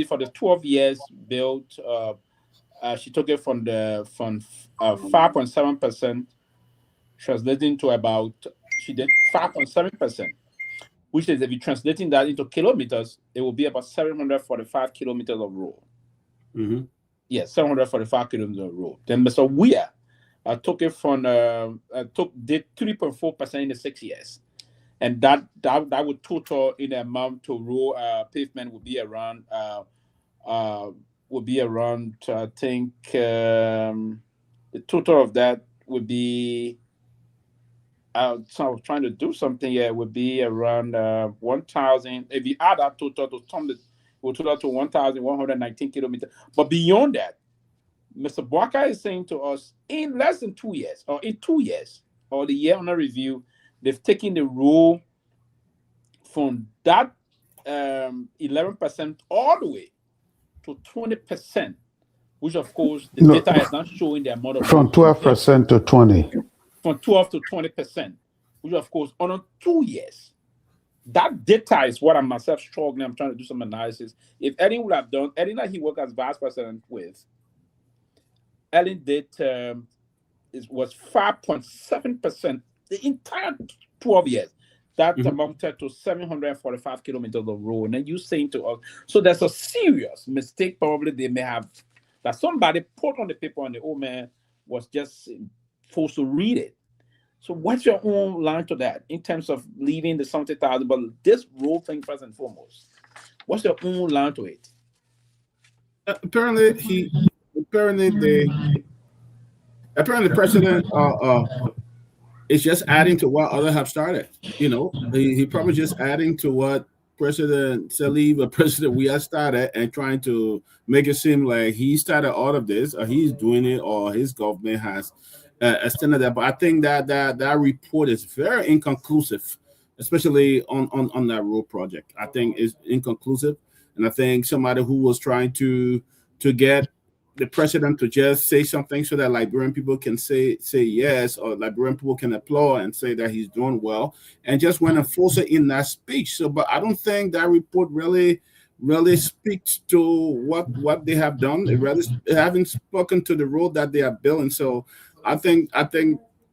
I: for the 12 years built, she took it from 5.7%, translating to about, she did 5.7%, which is, if you're translating that into kilometers, it will be about 745 kilometers of road.
K: Mm-hmm.
I: Yes, 745 kilometers of road. Then Mr. Weir took it from did 3.4% in the 6 years, and that would total in the amount to road pavement would be around I think the total of that would be So I was trying to do something here. It would be around 1,000. If you add that total to some, it will total to 1,119 kilometers. But beyond that, Mr. Bwaka is saying to us, in less than 2 years, or in 2 years, or the year under review, they've taken the rule from that 11% all the way to 20%, which of course the data is not showing the amount of
P: from 12% to 20.
I: From 12 to 20%, which of course on 2 years. That data is what I'm myself struggling. I'm trying to do some analysis. If Ellen would have done, Ellen that he worked as vice president with, Ellen did was 5.7% the entire 12 years. That amounted to 745 kilometers of road. And then you saying to us, so there's a serious mistake probably they may have, that somebody put on the paper and the old man was just forced to read it. So what's your own line to that in terms of leaving the 70,000, but this road thing first and foremost? What's your own line to it?
K: Apparently the president is just adding to what others have started. You know, he probably just adding to what President Salih or President we have started and trying to make it seem like he started all of this, or he's doing it, or his government has extended that. But I think that report is very inconclusive, especially on that road project. I think it's inconclusive, and I think somebody who was trying to get the president to just say something so that Liberian people can say yes, or Liberian people can applaud and say that he's doing well, and just went and force it in that speech. So, but I don't think that report really speaks to what they have done. They haven't spoken to the road that they are building. So, I think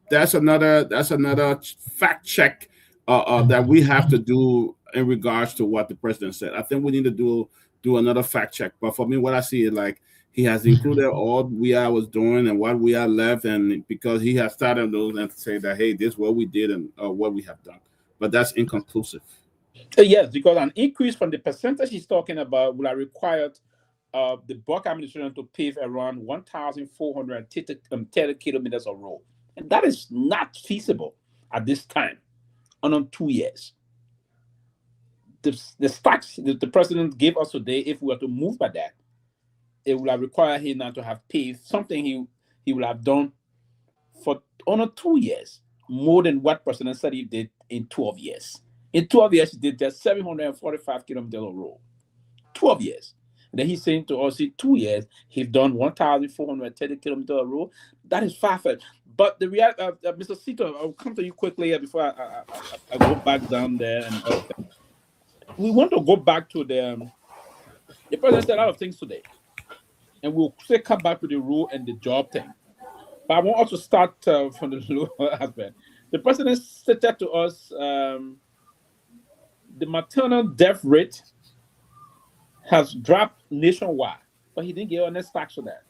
K: that's another fact check that we have to do in regards to what the president said. I think we need to do another fact check. But for me, what I see is like, he has included all we was doing and what we are left, and because he has started those and say that, hey, this is what we did and what we have done. But that's inconclusive.
I: Yes, because an increase from the percentage he's talking about will have required the Buck administration to pave around 1,430 kilometers of road. And that is not feasible at this time, on 2 years. The stats that the president gave us today, if we were to move by that, it will have required him now to have paved something he will have done for 2 years, more than what President said he did in 12 years. In 12 years, he did just 745 kilometers of road. 12 years. And then he's saying to us, in 2 years, he's done 1,430 kilometers of road. That is far-fetched. But the reality, Mr. Sito, I'll come to you quickly before I go back down there. And we want to go back to the president said a lot of things today. And we'll say come back to the rule and the job thing. But I want us to start from the lower aspect. The president stated to us the maternal death rate has dropped nationwide, but he didn't give honest facts for that.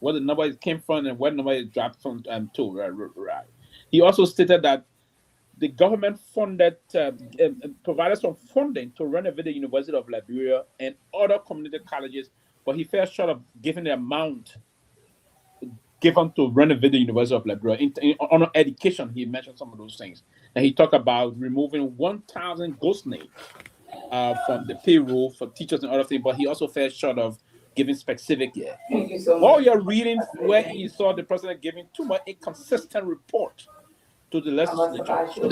I: Where the number came from and where the number is dropped from to. Right. He also stated that the government funded provided some funding to renovate the University of Liberia and other community colleges, but he fell short of giving the amount given to renovate the University of Liberia. On education, he mentioned some of those things. And he talked about removing 1,000 ghost names from the payroll for teachers and other things, but he also fell short of giving specific here.
O: Thank you so much.
I: While you're reading where he saw the president giving too much inconsistent report to the legislature, should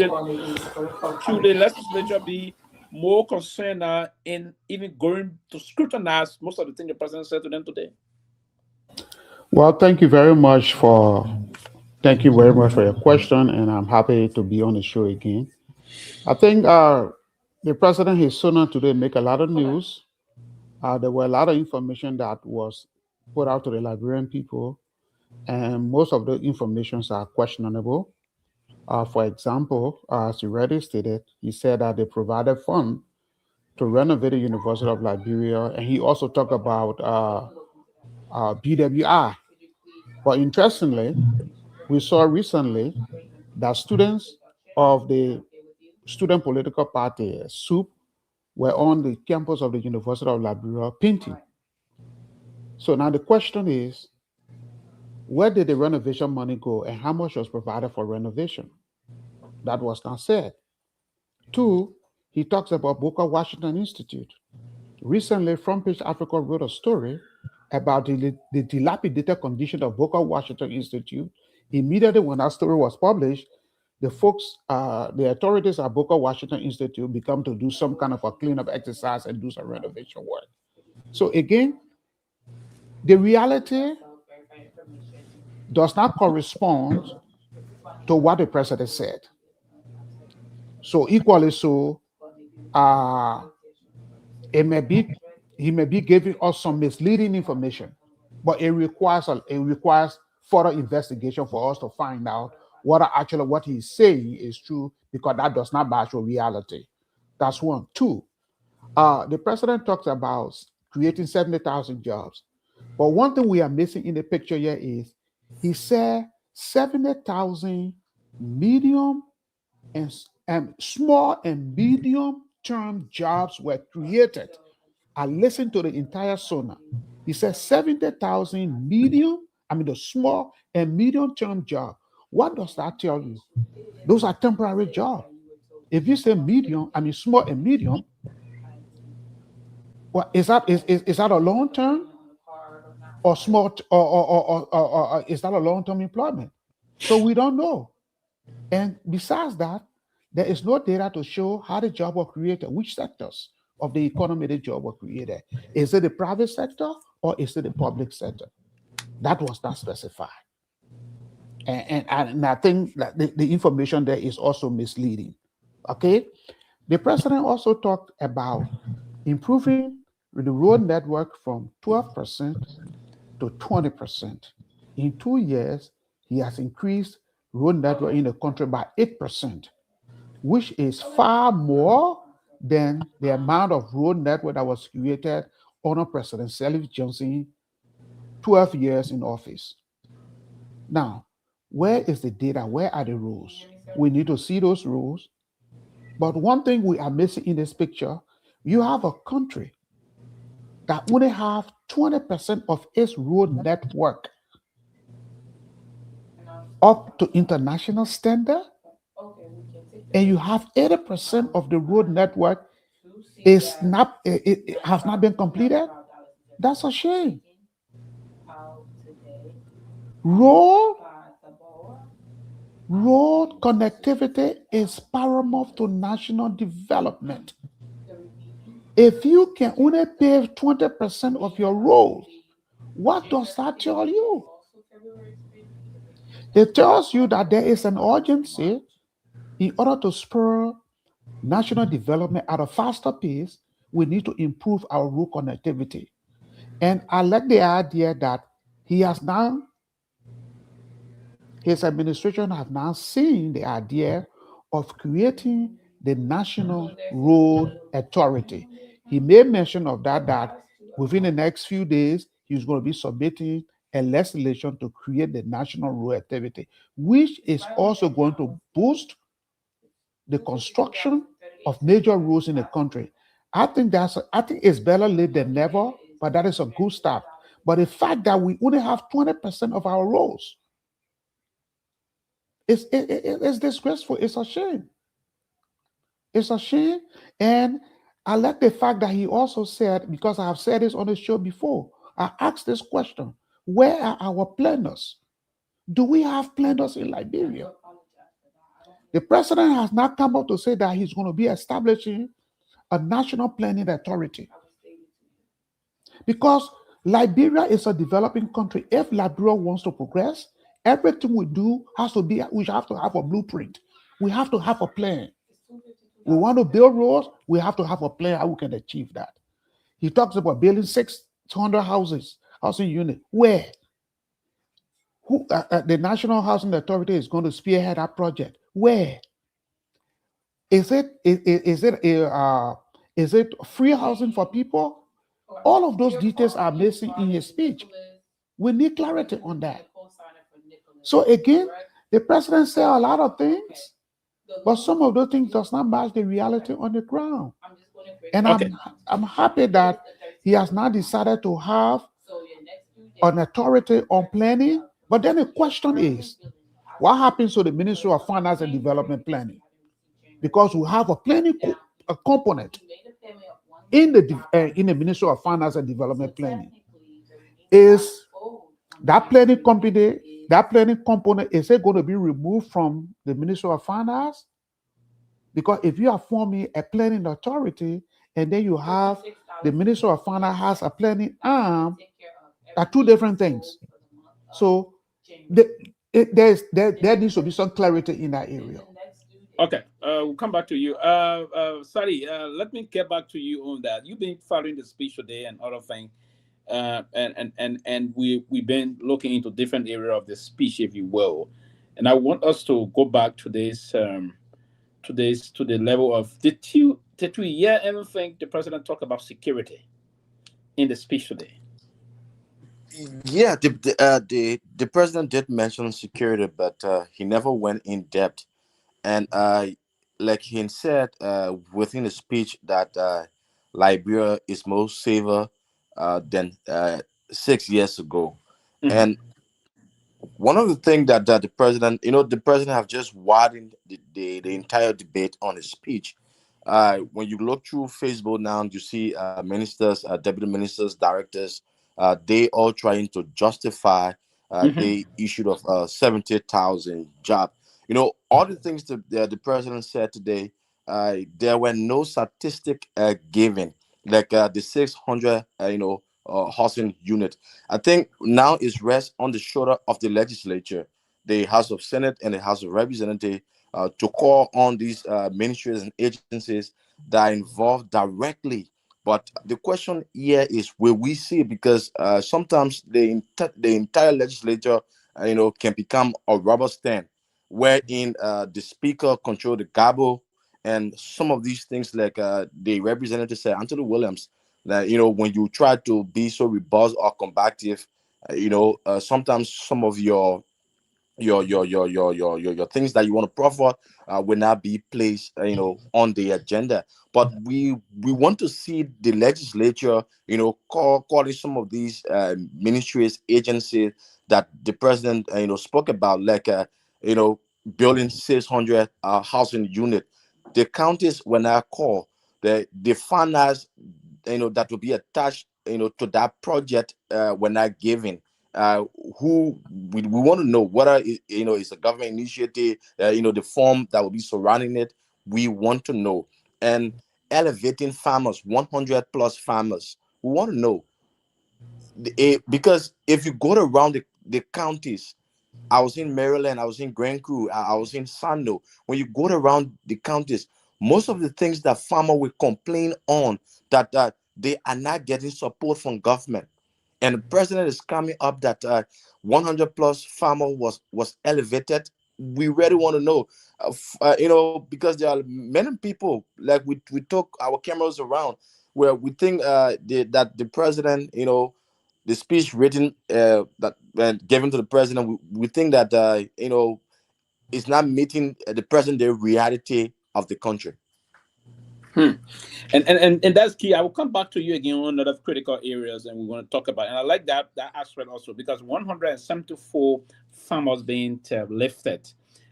I: the legislature be more concerned in even going to scrutinize most of the things the president said to them today?
P: Well, thank you very much for your question, and I'm happy to be on the show again. I think the president, his sonor today, make a lot of news. There were a lot of information that was put out to the Liberian people, and most of the informations are questionable. For example, as you already stated, he said that they provided fund to renovate the University of Liberia, and he also talked about BWI. But interestingly, we saw recently that students of the student political party, SUP, were on the campus of the University of Liberia painting. So now the question is, where did the renovation money go and how much was provided for renovation? That was not said. Two, he talks about Booker Washington Institute. Recently, Front Page Africa wrote a story about the dilapidated condition of Booker Washington Institute. Immediately when that story was published, the authorities at Booker Washington Institute began to do some kind of a cleanup exercise and do some renovation work. So again, the reality does not correspond to what the president said. So equally so, he may be giving us some misleading information, but it requires further investigation for us to find out whether actually what he's saying is true, because that does not match with reality. That's one. Two, the president talks about creating 70,000 jobs. But one thing we are missing in the picture here is he said 70,000 medium and small and medium term jobs were created. I listened to the entire SONA. He said 70,000 the small and medium term job. What does that tell you? Those are temporary jobs. If you say small and medium, well, is that a long term or small or is that a long term employment? So we don't know. And besides that, there is no data to show how the job was created, which sectors of the economy the job was created. Is it the private sector or is it the public sector? That was not specified. And I think that the information there is also misleading. Okay? The president also talked about improving the road network from 12% to 20%. In 2 years, he has increased road network in the country by 8%, which is far more than the amount of road network that was created under President Sylvester Johnson 12 years in office. Now, where is the data? Where are the rules? We need to see those rules. But one thing we are missing in this picture, you have a country that only have 20% of its road network up to international standard, and you have 80% of the road network has not been completed. That's a shame. Road connectivity is paramount to national development. If you can only pave 20% of your roads, what does that tell you? It tells you that there is an urgency in order to spur national development at a faster pace. We need to improve our road connectivity. And I like the idea that his administration have now seen the idea of creating the National Road Authority. He made mention of that within the next few days, he's going to be submitting a legislation to create the National Road Authority, which is also going to boost the construction of major roads in the country. I think it's better late than never, but that is a good start. But the fact that we only have 20% of our roads, it's disgraceful. It's a shame. It's a shame. And I like the fact that he also said, because I have said this on the show before, I asked this question: where are our planners? Do we have planners in Liberia? The president has not come up to say that he's going to be establishing a national planning authority. Because Liberia is a developing country. If Liberia wants to progress, everything we do we have to have a blueprint. We have to have a plan. We want to build roads, we have to have a plan how we can achieve that. He talks about building 600 housing units. Where? The National Housing Authority is going to spearhead that project. Where? Is it free housing for people? All of those details are missing in his speech. We need clarity on that. So again, the president said a lot of things, but some of those things does not match the reality on the ground. And I'm happy that he has now decided to have an authority on planning. But then the question is, What happens to the Ministry of Finance and Development Planning? Because we have a planning a component in the Ministry of Finance and Development Planning. Is that planning company, that planning component, is it going to be removed from the Ministry of Finance? Because if you are forming a planning authority and then you have the Ministry of Finance has a planning arm, are two different things. So there needs to be some clarity in that area.
I: Okay, we'll come back to you. Sari, let me get back to you on that. You've been following the speech today and other things, and we've been looking into different areas of the speech, if you will. And I want us to go back to this, to the level of did you hear anything the president talk about security in the speech today?
L: Yeah, the president did mention security, but he never went in depth. And like he said within the speech that Liberia is more safer than 6 years ago.
I: Mhm.
L: And one of the things that the president, the president have just widened the entire debate on his speech. When you look through Facebook now, you see ministers, deputy ministers, directors, they all trying to justify the issue of 70,000 jobs. All the things that the president said today, there were no statistic given, like the 600, housing unit. I think now it rests on the shoulder of the legislature, the House of Senate and the House of Representatives, to call on these ministries and agencies that are involved directly. But the question here is, will we see? Because sometimes the entire legislature, can become a rubber stamp, wherein the speaker control the gavel, and some of these things, like the representative said, Anthony Williams, that when you try to be so robust or combative, sometimes some of your things that you want to proffer will not be placed on the agenda. But we want to see the legislature calling some of these ministries, agencies that the president spoke about, like building 600 housing unit. The counties, when I call, the finance that will be attached to that project when I given, who we want to know whether it's a government initiative, the form that will be surrounding it. We want to know. And elevating farmers, 100 plus farmers, we want to know. Because if you go around the counties, I was in Maryland, I was in Grand Crew, I was in Sando. When you go around the counties, most of the things that farmer will complain on, that they are not getting support from government. And the president is coming up that 100 plus farmer was elevated. We really want to know, because there are many people, like we took our cameras around, where we think that the president, the speech written that given to the president, we think that is not meeting the present day reality of the country.
I: And that's key. I will come back to you again on other critical areas, and we're going to talk about. And I like that aspect also, because 174 farmers being lifted,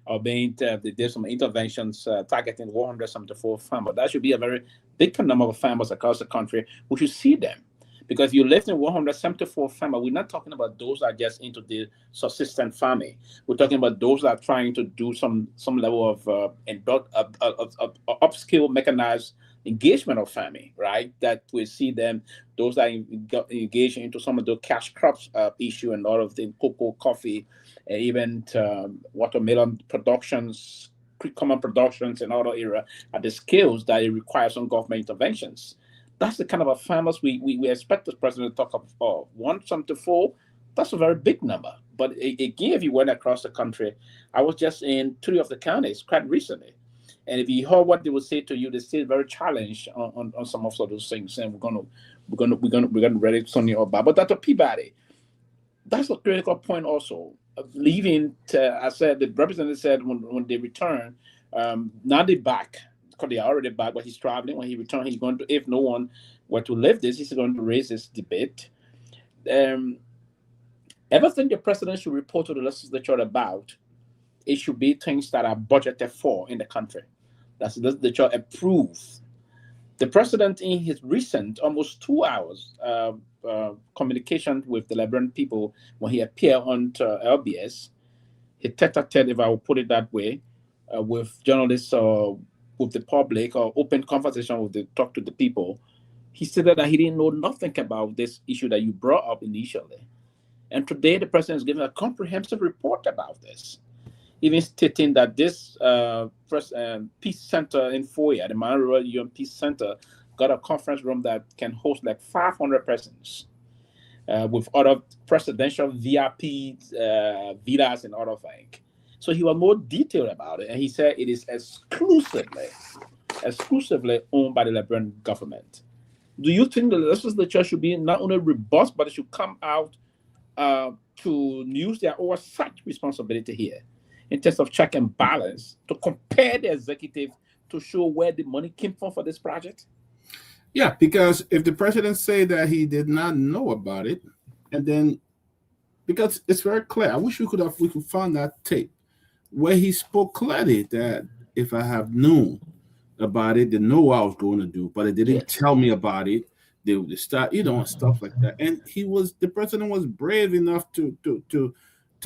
I: or being there's some interventions targeting 174 farmers. That should be a very big number of farmers across the country. We should see them. Because if you live in 174 farmers, we're not talking about those that are just into the subsistence farming. We're talking about those that are trying to do some level of upskill mechanized engagement of farming, right? That we see them, those that engage into some of the cash crops issue, and all of the cocoa, coffee, even watermelon productions, common productions, and other area at the scales that it requires some government interventions. That's the kind of farmers we expect the president to talk about. 174, that's a very big number. But again, if you went across the country, I was just in 3 of the counties quite recently. And if you heard what they would say to you, they're still very challenged on some of those things. And we're gonna ready Sonny about. But Dr. Peabody, that's a critical point also. Leaving, I said, the representative said when they return, now they're back. Because they are already back, but he's traveling. When he returns, he's going to, if no one were to live this, he's going to raise this debate. Everything the president should report to the legislature about it should be things that are budgeted for in the country. That's the legislature approves. The president, in his recent almost 2 hours communication with the Liberian people when he appeared on LBS, he tete-a-tete, if I will put it that way, with journalists or with the public, or open conversation with talk to the people, he stated that he didn't know nothing about this issue that you brought up initially. And today the president is giving a comprehensive report about this, even stating that this Peace Center in Foya, the Manaro UN Peace Center, got a conference room that can host like 500 persons, with other presidential VIP villas and other things. So he was more detailed about it, and he said it is exclusively owned by the Liberian government. Do you think the legislature should be not only robust, but it should come out to use their oversight responsibility here in terms of check and balance to compare the executive to show where the money came from for this project?
K: Yeah, because if the president say that he did not know about it, and then because it's very clear, I wish we could find that tape where he spoke clearly that if I have known about it, they know what I was going to do, but they didn't tell me about it. They would start, stuff like that. And the president was brave enough to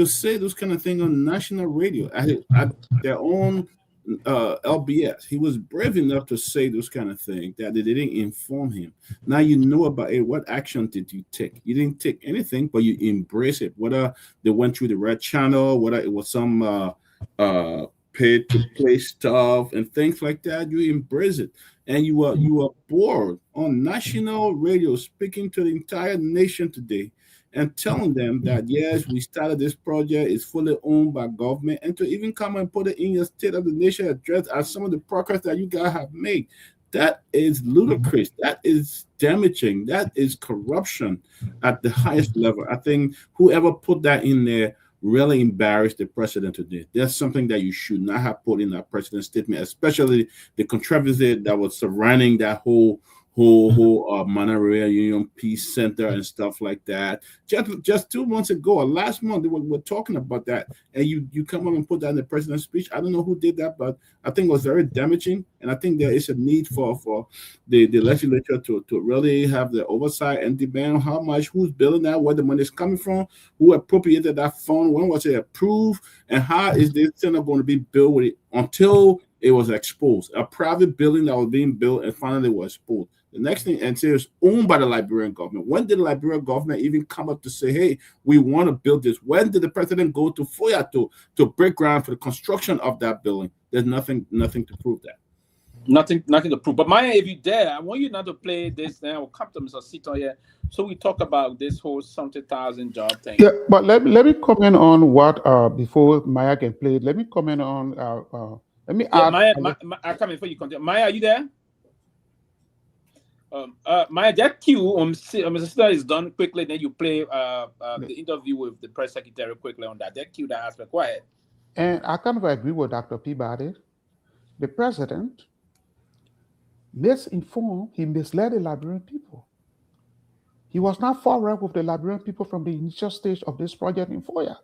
K: say those kind of things on national radio at their own LBS. He was brave enough to say those kind of things that they didn't inform him. Now you know about it. What action did you take? You didn't take anything, but you embrace it. Whether they went through the red channel, whether it was some paid to play stuff and things like that, you embrace it. And you are bored on national radio speaking to the entire nation today and telling them that, yes, we started this project, it's fully owned by government, and to even come and put it in your State of the Nation address as some of the progress that you guys have made. That is ludicrous. That is damaging. That is corruption at the highest level. I think whoever put that in there really embarrassed the president today. That's something that you should not have put in that president's statement, especially the controversy that was surrounding that whole Manarea Union Peace Center and stuff like that. Just 2 months ago or last month, they were talking about that, and you come up and put that in the president's speech. I don't know who did that, but I think it was very damaging, and I think there is a need for the legislature to really have the oversight and demand how much, who's building that, where the money is coming from, who appropriated that fund, when was it approved, and how is this center going to be built with it until it was exposed. A private building that was being built and finally was exposed. The next thing, and it's owned by the Liberian government. When did the Liberian government even come up to say, hey, we want to build this? When did the president go to Foya to break ground for the construction of that building? There's nothing to prove that.
I: Nothing to prove. But Maya, if you're there, I want you not to play this. Then I'll come to Mr. Sito here. So we talk about this whole 70,000 job thing.
P: Yeah, but let me comment on what before Maya can play. Let me comment on let me add.
I: Maya, I'll come in before you continue. Maya, are you there? Maya, that cue Mr. Sito is done quickly. Then you play the interview with the press secretary quickly on that. That cue that aspect. Go ahead.
P: And I kind of agree with Dr. Peabody. The president misinformed, he misled the Liberian people. He was not far right with the Liberian people from the initial stage of this project in Foya.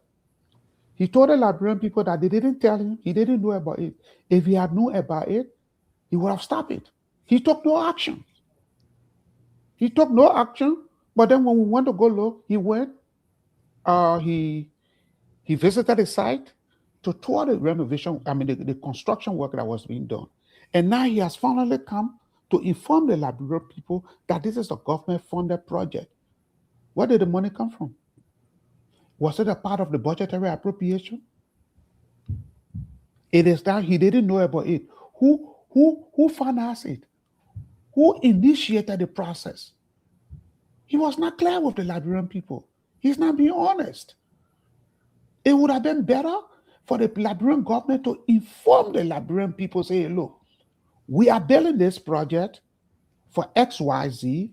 P: He told the Liberian people that they didn't tell him, he didn't know about it. If he had known about it, he would have stopped it. He took no action. But then when we went to go look, he went, he visited the site to tour the renovation, the construction work that was being done. And now he has finally come to inform the Liberian people that this is a government-funded project. Where did the money come from? Was it a part of the budgetary appropriation? It is that he didn't know about it. Who financed it? Who initiated the process? He was not clear with the Liberian people. He's not being honest. It would have been better for the Liberian government to inform the Liberian people, say, hey, look, we are building this project for XYZ,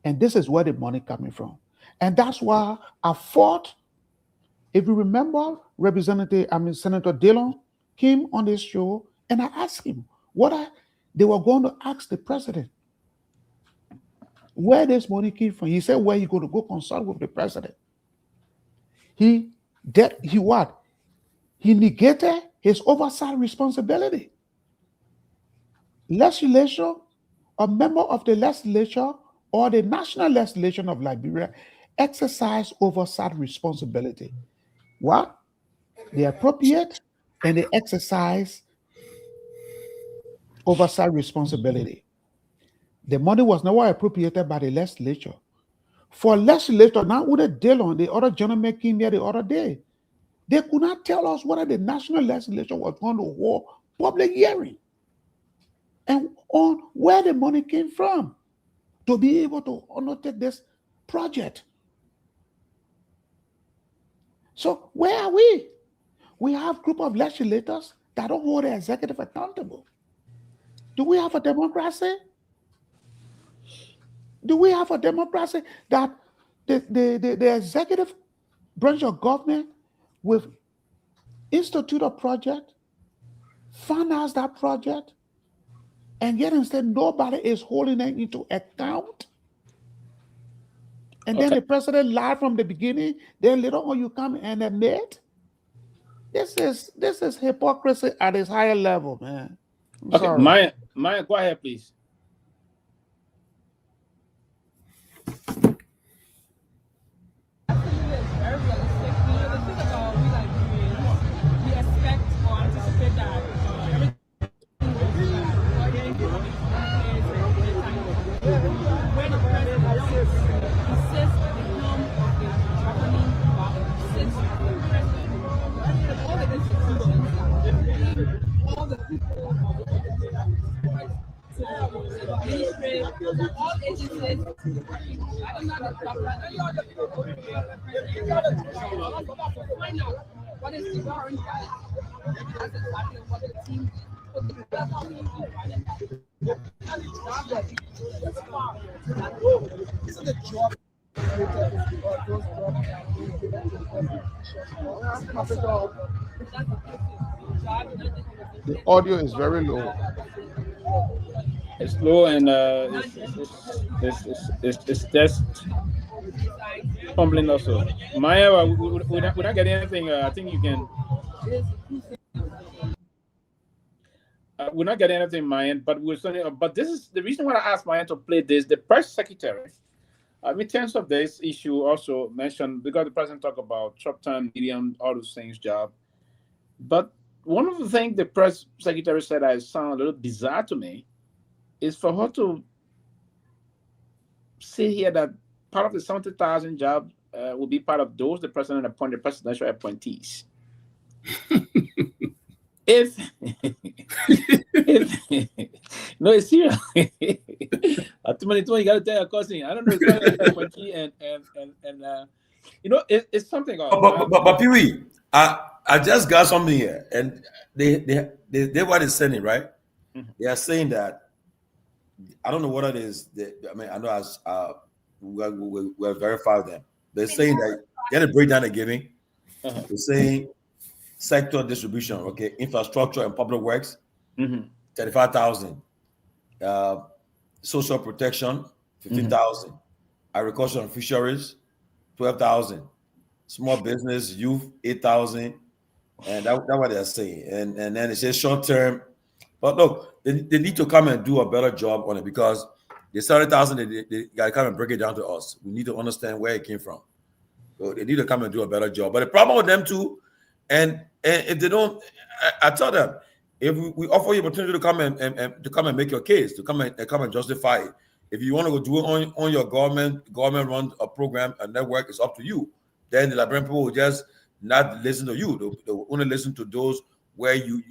P: and this is where the money coming from. And that's why I fought. If you remember, Senator Dillon came on this show, and I asked him they were going to ask the president where this money came from. He said, where he going to go consult with the president. He he negated his oversight responsibility. Legislature, a member of the legislature or the national legislation of Liberia exercise oversight responsibility. What? They appropriate and they exercise oversight responsibility. The money was never appropriated by the legislature. For legislature, now with a deal on the other gentleman came here the other day. They could not tell us whether the national legislature was going to hold public hearing and on where the money came from to be able to undertake this project. So where are we? We have a group of legislators that don't hold the executive accountable. Do we have a democracy? Do we have a democracy that the executive branch of government will institute a project, finance that project, and yet instead nobody is holding it into account? And then the president lied from the beginning, then later on you come and admit? This is hypocrisy at its higher level, man. I'm sorry.
I: Myean, go ahead, please.
P: The audio is very low.
I: It's low and it's just fumbling also. Myean, we're not getting anything. I think you can. We're not getting anything, Myean, but we're certainly. But this is the reason why I asked Myean to play this. The press secretary, in terms of this issue, also mentioned because the president talked about short-term, medium, all those things, job. But one of the things the press secretary said I sound a little bizarre to me is for her to say here that part of the 70,000 jobs will be part of those the president appointed presidential appointees. if no, it's serious. At too many times you gotta tell your cousin. I don't know if it's appointee and you know it's something.
M: But Pewee, I just got something here, and they what they're saying, right? Mm-hmm. They are saying that. I don't know what it is. I mean, I know as we're verified them. They're saying that they had a breakdown they're giving. Uh-huh. They're saying sector distribution, okay, infrastructure and public works, 35,000. Social protection, 15,000. Agriculture and fisheries, 12,000. Small business, youth, 8,000. And that's what they're saying. And then it says short term. But look, they need to come and do a better job on it because the 70,000, they got to come and break it down to us. We need to understand where it came from. So they need to come and do a better job. But the problem with them too, and if they don't, I tell them, if we offer you opportunity to come and to come and make your case, to come and justify it. If you want to go do it on your government run a program, a network, it's up to you. Then the Liberian people will just not listen to you. They'll only listen to those where you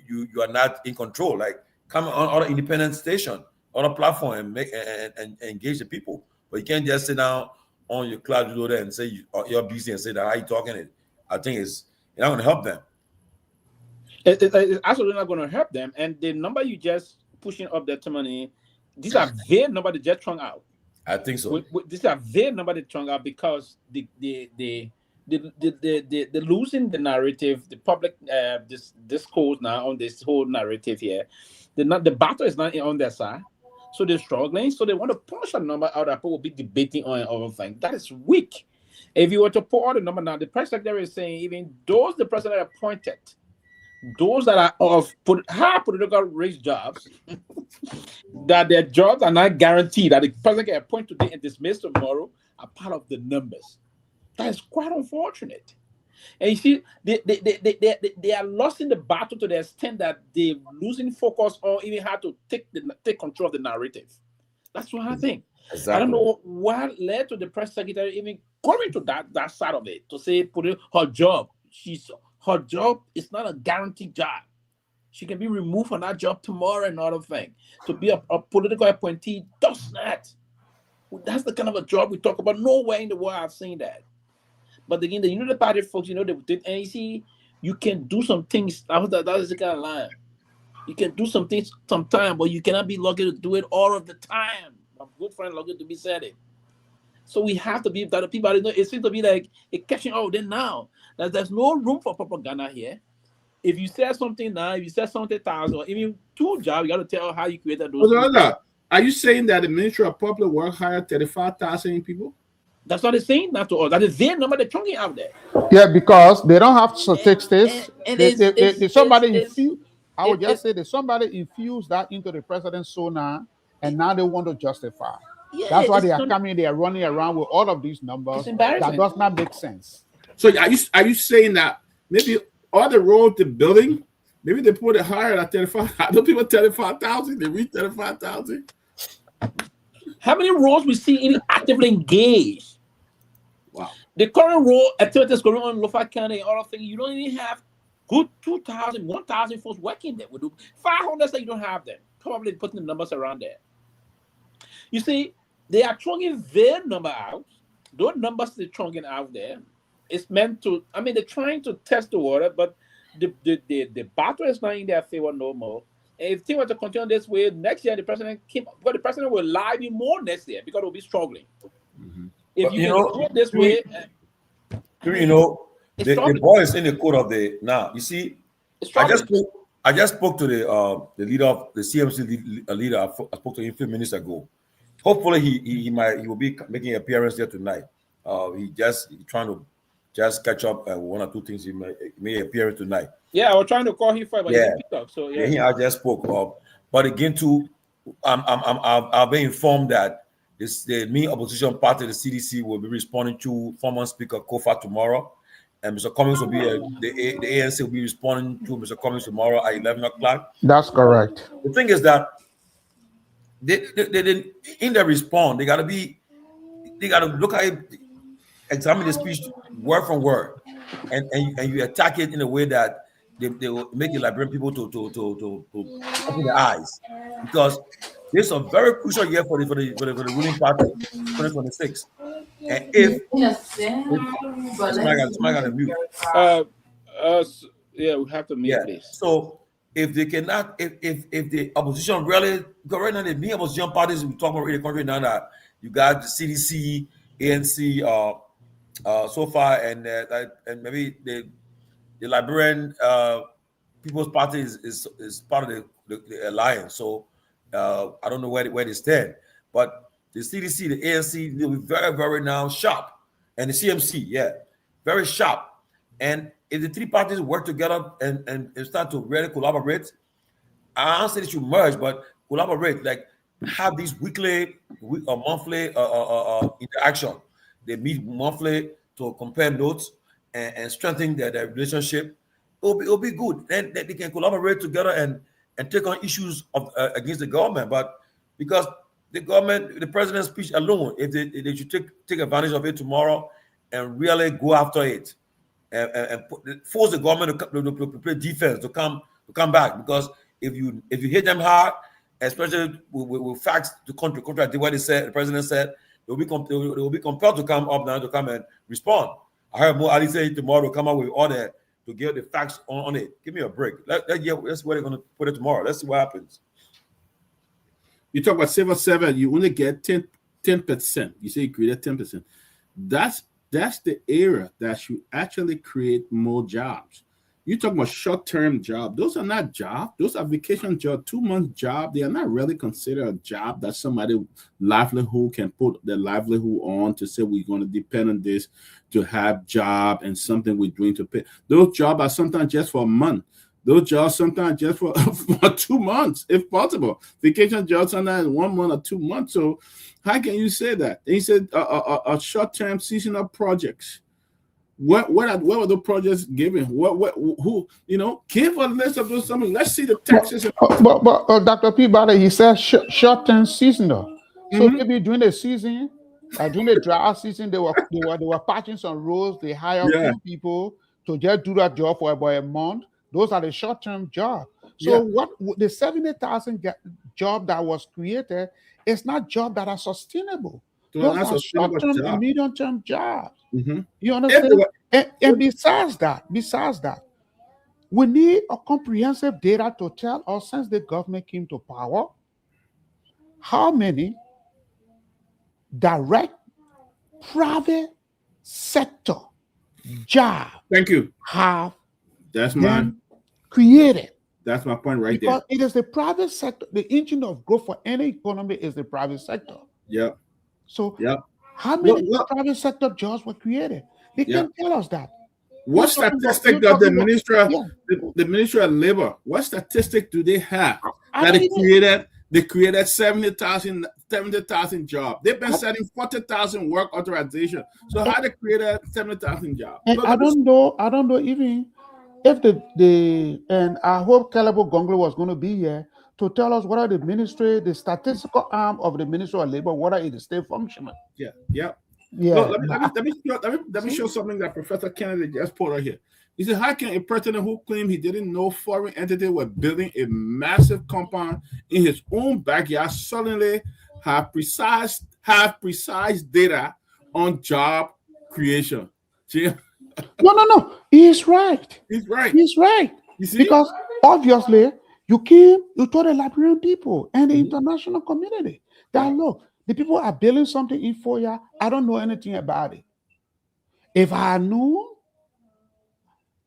M: are not in control. Like come on other independent station, other platform and make and engage the people. But you can't just sit down on your cloud loader and say you're busy and say that how you talking it. I think it's not going to help them.
I: It's absolutely not going to help them. And the number you just pushing up there to money, these are their number they just thrown out.
M: I think so.
I: These are their number they thrown out because the losing the narrative, the public discourse now on this whole narrative here, the battle is not on their side, so they're struggling. So they want to push a number out that people will be debating on and other things. That is weak. If you were to pour out the number now, the press secretary is saying even those the president appointed those that are of high political race jobs, that their jobs are not guaranteed, that the president can appoint today and dismiss tomorrow, are part of the numbers. That is quite unfortunate. And you see, they are lost in the battle to the extent that they're losing focus or even how to take control of the narrative. That's what I think. Exactly. I don't know what led to the press secretary even going to that side of it, to say her job. Her job is not a guaranteed job. She can be removed from that job tomorrow and other thing. To be a political appointee does not. That's the kind of a job we talk about. Nowhere in the world I've seen that. But again, the party folks, they did, and you see, you can do some things. That is the kind of line. You can do some things sometime, but you cannot be lucky to do it all of the time. My good friend lucky to be said it. So we have to be that people. It seems to be like a catching out. Then now, there's no room for propaganda here. If you say something now, if you say something 1,000 or even 2 jobs, you got to tell how you created those.
K: Are you saying that the Ministry of Public Works hired 35,000 people?
I: That's what they're saying, not to us. That is their number they're chunking out there.
P: Yeah, because they don't have statistics. Somebody infused. I would just say that somebody infused that into the president's sonar, and now they want to justify. Yeah, that's why they are coming. They are running around with all of these numbers. That does not make sense.
K: So are you saying that maybe all the roads they're building, maybe they put it higher at 35? Don't people 35,000? They reach 35,000.
I: How many roads we see even actively engaged?
K: Wow.
I: The current road activities going on in Lofa County and all of things, you don't even have good 2,000, 1,000 folks working there. We do 500 that you don't have them. Probably putting the numbers around there. You see, they are throwing their number out. Those numbers they're throwing out there, it's meant to, they're trying to test the water, but the battle is not in their favor no more. And if things were to continue this way, next year the president will lie even more next year because we'll be struggling. Mm-hmm. If you do it this way,
M: the ball is in the court of the now. You see, I just spoke to the leader of the CMC leader. I spoke to him a few minutes ago. Hopefully, he will be making an appearance there tonight. He's trying to catch up one or two things. He may appear tonight.
I: Yeah, I was trying to call him for, but he didn't pick up. So
M: I just spoke. But again, too, I've been informed that the main opposition party, the CDC, will be responding to former Speaker Kofa tomorrow, and Mr. Cummings will be the ANC will be responding to Mr. Cummings tomorrow at 11 o'clock.
P: That's correct.
M: The thing is that they in their response, they got to look at it, examine the speech word for word, and you attack it in a way that they will make the Liberian people to open their eyes, because this is a very crucial year for the ruling party, 2026. And if somebody got to mute.
I: We have to mute this.
M: So if they cannot, if the opposition really, because right now the main opposition parties we talk about in the country now, that you got the CDC, ANC, so far, and maybe the Liberian People's Party is part of the alliance. So I don't know where they stand, but the CDC, the ANC, they'll be very, very now sharp, and the CMC, very sharp. And if the three parties work together and start to really collaborate, I don't say they should merge, but collaborate, like have these weekly or monthly interaction. They meet monthly to compare notes and strengthen their relationship. It'll be good. Then they can collaborate together and take on issues against the government. But because the government, the president's speech alone, if they should take advantage of it tomorrow and really go after it and force the government to play defense, to come back. Because if you hit them hard, especially with facts to contradict what the president said, they will be compelled to come up now to come and respond. I heard Mo Ali say tomorrow come up with order to get the facts on it. Give me a break. That's where they're going to put it tomorrow. Let's see what happens.
K: You talk about civil servant, you only get 10%. You say you created 10%. That's the area that should actually create more jobs. You talk about short-term job. Those are not jobs. Those are vacation job, 2-month job. They are not really considered a job that somebody livelihood can put their livelihood on to say we're going to depend on this to have job and something we're doing to pay. Those jobs are sometimes just for a month. those jobs sometimes just for 2 months, if possible. Vacation jobs sometimes 1 month or 2 months. So how can you say that? And he said a short-term seasonal projects. What were the projects given? Who give a list of those something. Let's see the taxes.
P: But Dr. Peabody, he said short-term seasonal. So maybe during the season, during the dry season, they were patching some roads. They hired few people to just do that job for about a month. Those are the short-term jobs. So what the 70,000 job that was created is not jobs that are sustainable. Those are short-term and medium-term jobs. You understand? And besides that, we need a comprehensive data to tell us, since the government came to power, how many direct private sector jobs have been created.
K: That's my point right
P: because there. It is the private sector, the engine of growth for any economy is the private sector. So how many private sector jobs were created? They can tell us that.
K: What statistic does the Ministry of Labor, what statistic do they have that they created 70,000 jobs? They've been setting 40,000 work authorization. So how they created 70,000 jobs?
P: And I don't know even if and I hope Kehleboe Gongloe was going to be here to tell us what are the statistical arm of the Ministry of Labor, what are the state functioning.
K: Look, let me show something that Professor Kennedy just put right here. He said, how can a president who claimed he didn't know foreign entities were building a massive compound in his own backyard suddenly have precise data on job creation?
P: No. He's right.
K: He's right.
P: You see? Because obviously you told the Liberian people and the international community that look, the people are building something in Foya. I don't know anything about it. If I knew,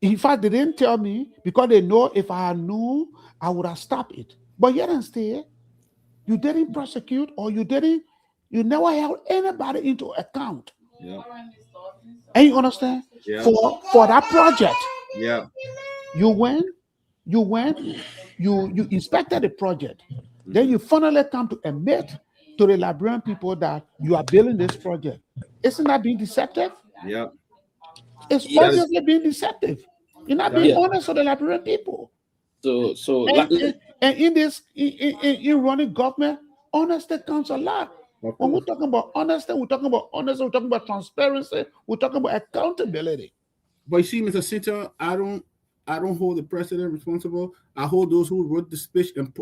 P: in fact, they didn't tell me because they know if I knew, I would have stopped it. But yet and still, you didn't prosecute or you never held anybody into account. And you understand? For that project. You went, you inspected the project. Then you finally come to admit to the Liberian people that you are building this project. Isn't that being deceptive? It's obviously being deceptive. You're not being honest with the Liberian people. And in running government, honesty counts a lot. When we're talking about honesty, we're talking about transparency, we're talking about accountability.
K: But you see, Mr. Senator, I don't hold the president responsible. I hold those who wrote the speech and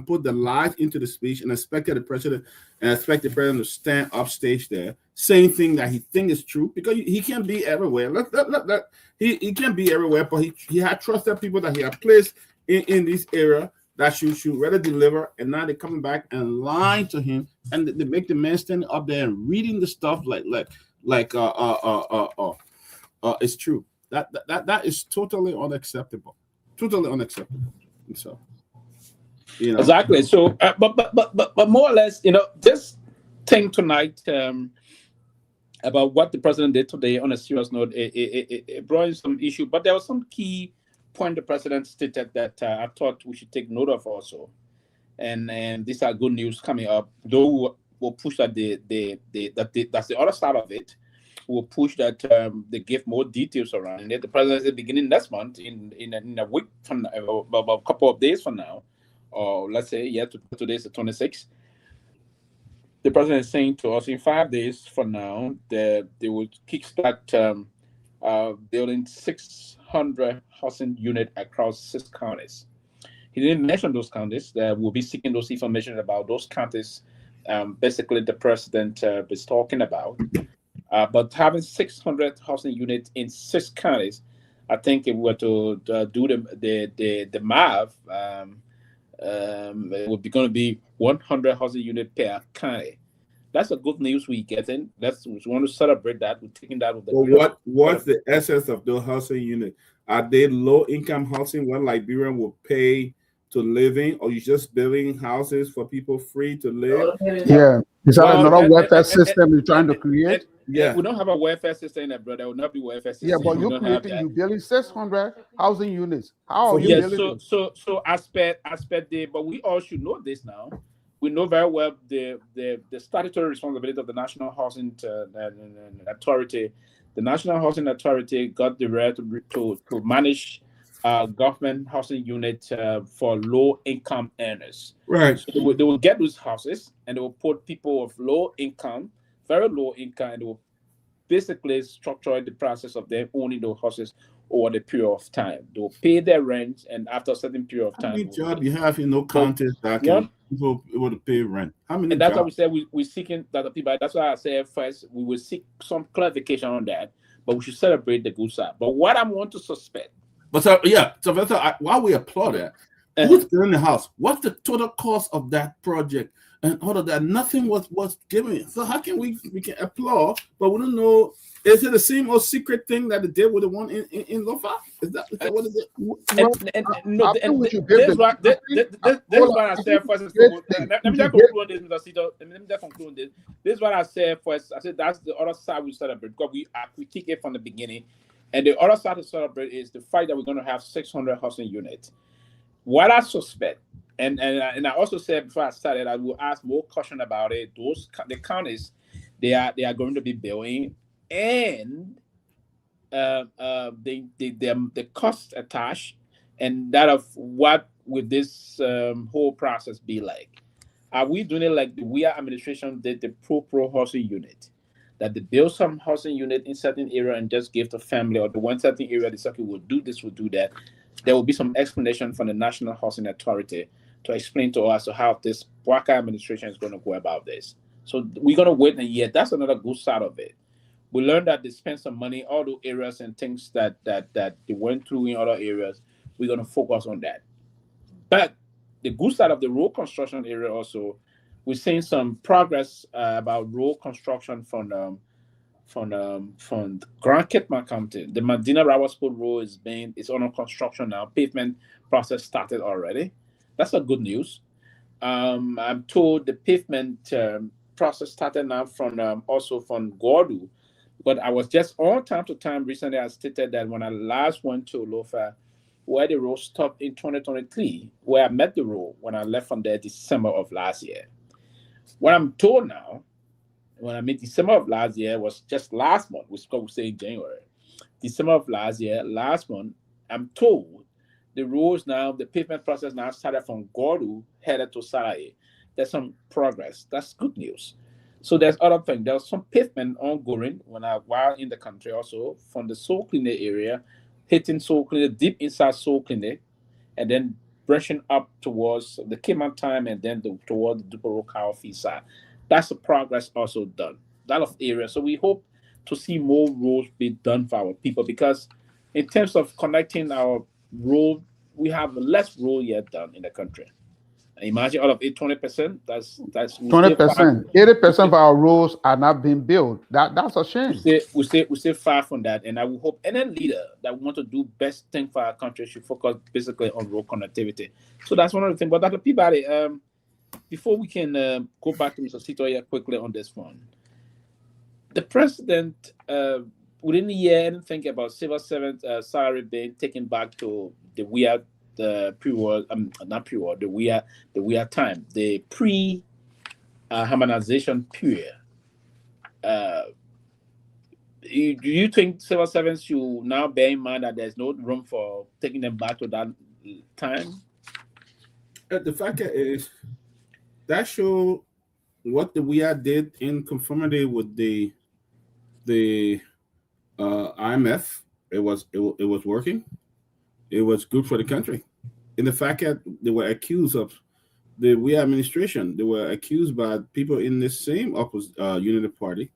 K: put the lies into the speech and expect the president to stand up stage there saying things that he thinks is true, because he can't be everywhere. He can't be everywhere, but he had trusted people that he had placed in this area that should rather deliver, and now they're coming back and lying to him, and they make the man stand up there and reading the stuff like it's true. That is totally unacceptable. So,
I: exactly. So, but more or less, this thing tonight about what the president did today, on a serious note, it brought in some issue. But there was some key point the president stated that I thought we should take note of also, and these are good news coming up. Though we'll push that that's the other side of it. Will push that they give more details around it. The president is beginning next month in a week from now, about a couple of days from now, or let's say today is the 26th. The president is saying to us in 5 days from now that they will kickstart building 600 housing units across 6 counties. He didn't mention those counties. We'll be seeking those information about those counties. Basically, the president is talking about. But having 600 housing units in 6 counties, I think if we were to do the math, it would be going to be 100 housing units per county. That's a good news we're getting. We want to celebrate that. We're taking that with the.
K: Well, what's the essence of those housing units? Are they low income housing where Liberian will pay to living, or you just building houses for people free to live?
P: Yeah. Is that
I: Well,
P: another welfare system you're trying to create?
I: Yeah, we don't have a welfare system in that, brother. There will not be welfare system.
P: Yeah, but
I: We
P: you're
I: don't have
P: creating,
I: that.
P: you're building 600 housing units. How are you
I: Yeah,
P: building
I: so aspect the, but we all should know this now. We know very well the statutory responsibility of the National Housing Authority. The National Housing Authority got the right to manage government housing unit for low income earners.
K: Right.
I: So they will get those houses and they will put people of low income, very low income, and they will basically structure the process of them owning those houses over the period of time. They will pay their rent, and after a certain period of time,
K: how many jobs you have in no counties that can people able to pay rent? How many?
I: And that's
K: jobs?
I: why we said we're seeking that the people. That's why I said first we will seek some clarification on that, but we should celebrate the good side. But what I want to suspect.
K: But so while we applaud that, who's building the house? What's the total cost of that project? And all of that, nothing was given. So how can we can applaud, but we don't know? Is it the same old secret thing that they did with the one in Lofa? Is that what is it?
I: This is what I said first. Let me just conclude on this, Mr. Cito. Let me just conclude on this. This is what I said first. I said that's the other side we celebrate because we critique it from the beginning, and the other side to celebrate is the fact that we're going to have 600 housing units. What I suspect. And I also said before I started, I will ask more question about it. The counties, they are going to be building, and the cost attached, and that of what would this whole process be like? Are we doing it like the Myean administration did the pro housing unit, that they build some housing unit in certain area and just give the family, or the one certain area the circuit will do this, will do that? There will be some explanation from the National Housing Authority to explain to us how this Waka administration is going to go about this. So we're going to wait a year. That's another good side of it. We learned that they spent some money, all those areas and things that they went through in other areas. We're going to focus on that. But the good side of the road construction area also, we're seeing some progress about road construction from Grand Kitman County. The Medina Rawasport Road is under construction now. Pavement process started already. That's a good news. I'm told the pavement process started now also from Gordu, but I was just on time to time recently. I stated that when I last went to Lofa, where the road stopped in 2023, where I met the road when I left from there December of last year. What I'm told now, when I met December of last year, was just last month. We say January. December of last month, I'm told the roads now, the pavement process now started from Gordu, headed to Salaye. There's some progress. That's good news. So there's other things. There's some pavement ongoing while in the country also, from the Soul Clinic area, hitting Soul Clinic, deep inside Soul Clinic, and then brushing up towards the Kiman time and then toward the Dopoh Kaofi side. That's the progress also done. That of area. So we hope to see more roads be done for our people, because in terms of connecting our road, we have less road yet done in the country. Imagine all of it, 20%. That's
P: 20%. 80% of our roads are not being built. That's a shame.
I: We stay far from that, and I will hope any leader that want to do best thing for our country should focus basically on road connectivity. So that's one of the things. But Dr. Peabody, before we can go back to Mr. Cito here quickly on this one, the president within a year didn't think about civil servant salary being taken back to the weird. The pre-war, not pre-war, the Myean time, the pre-harmonization period. Do you think civil servants should now bear in mind that there's no room for taking them back to that time?
K: The fact is, that show what the Myean did in conformity with the IMF. It was working. It was good for the country. In the fact that they were accused of the Myean administration, they were accused by people in the same Unity Party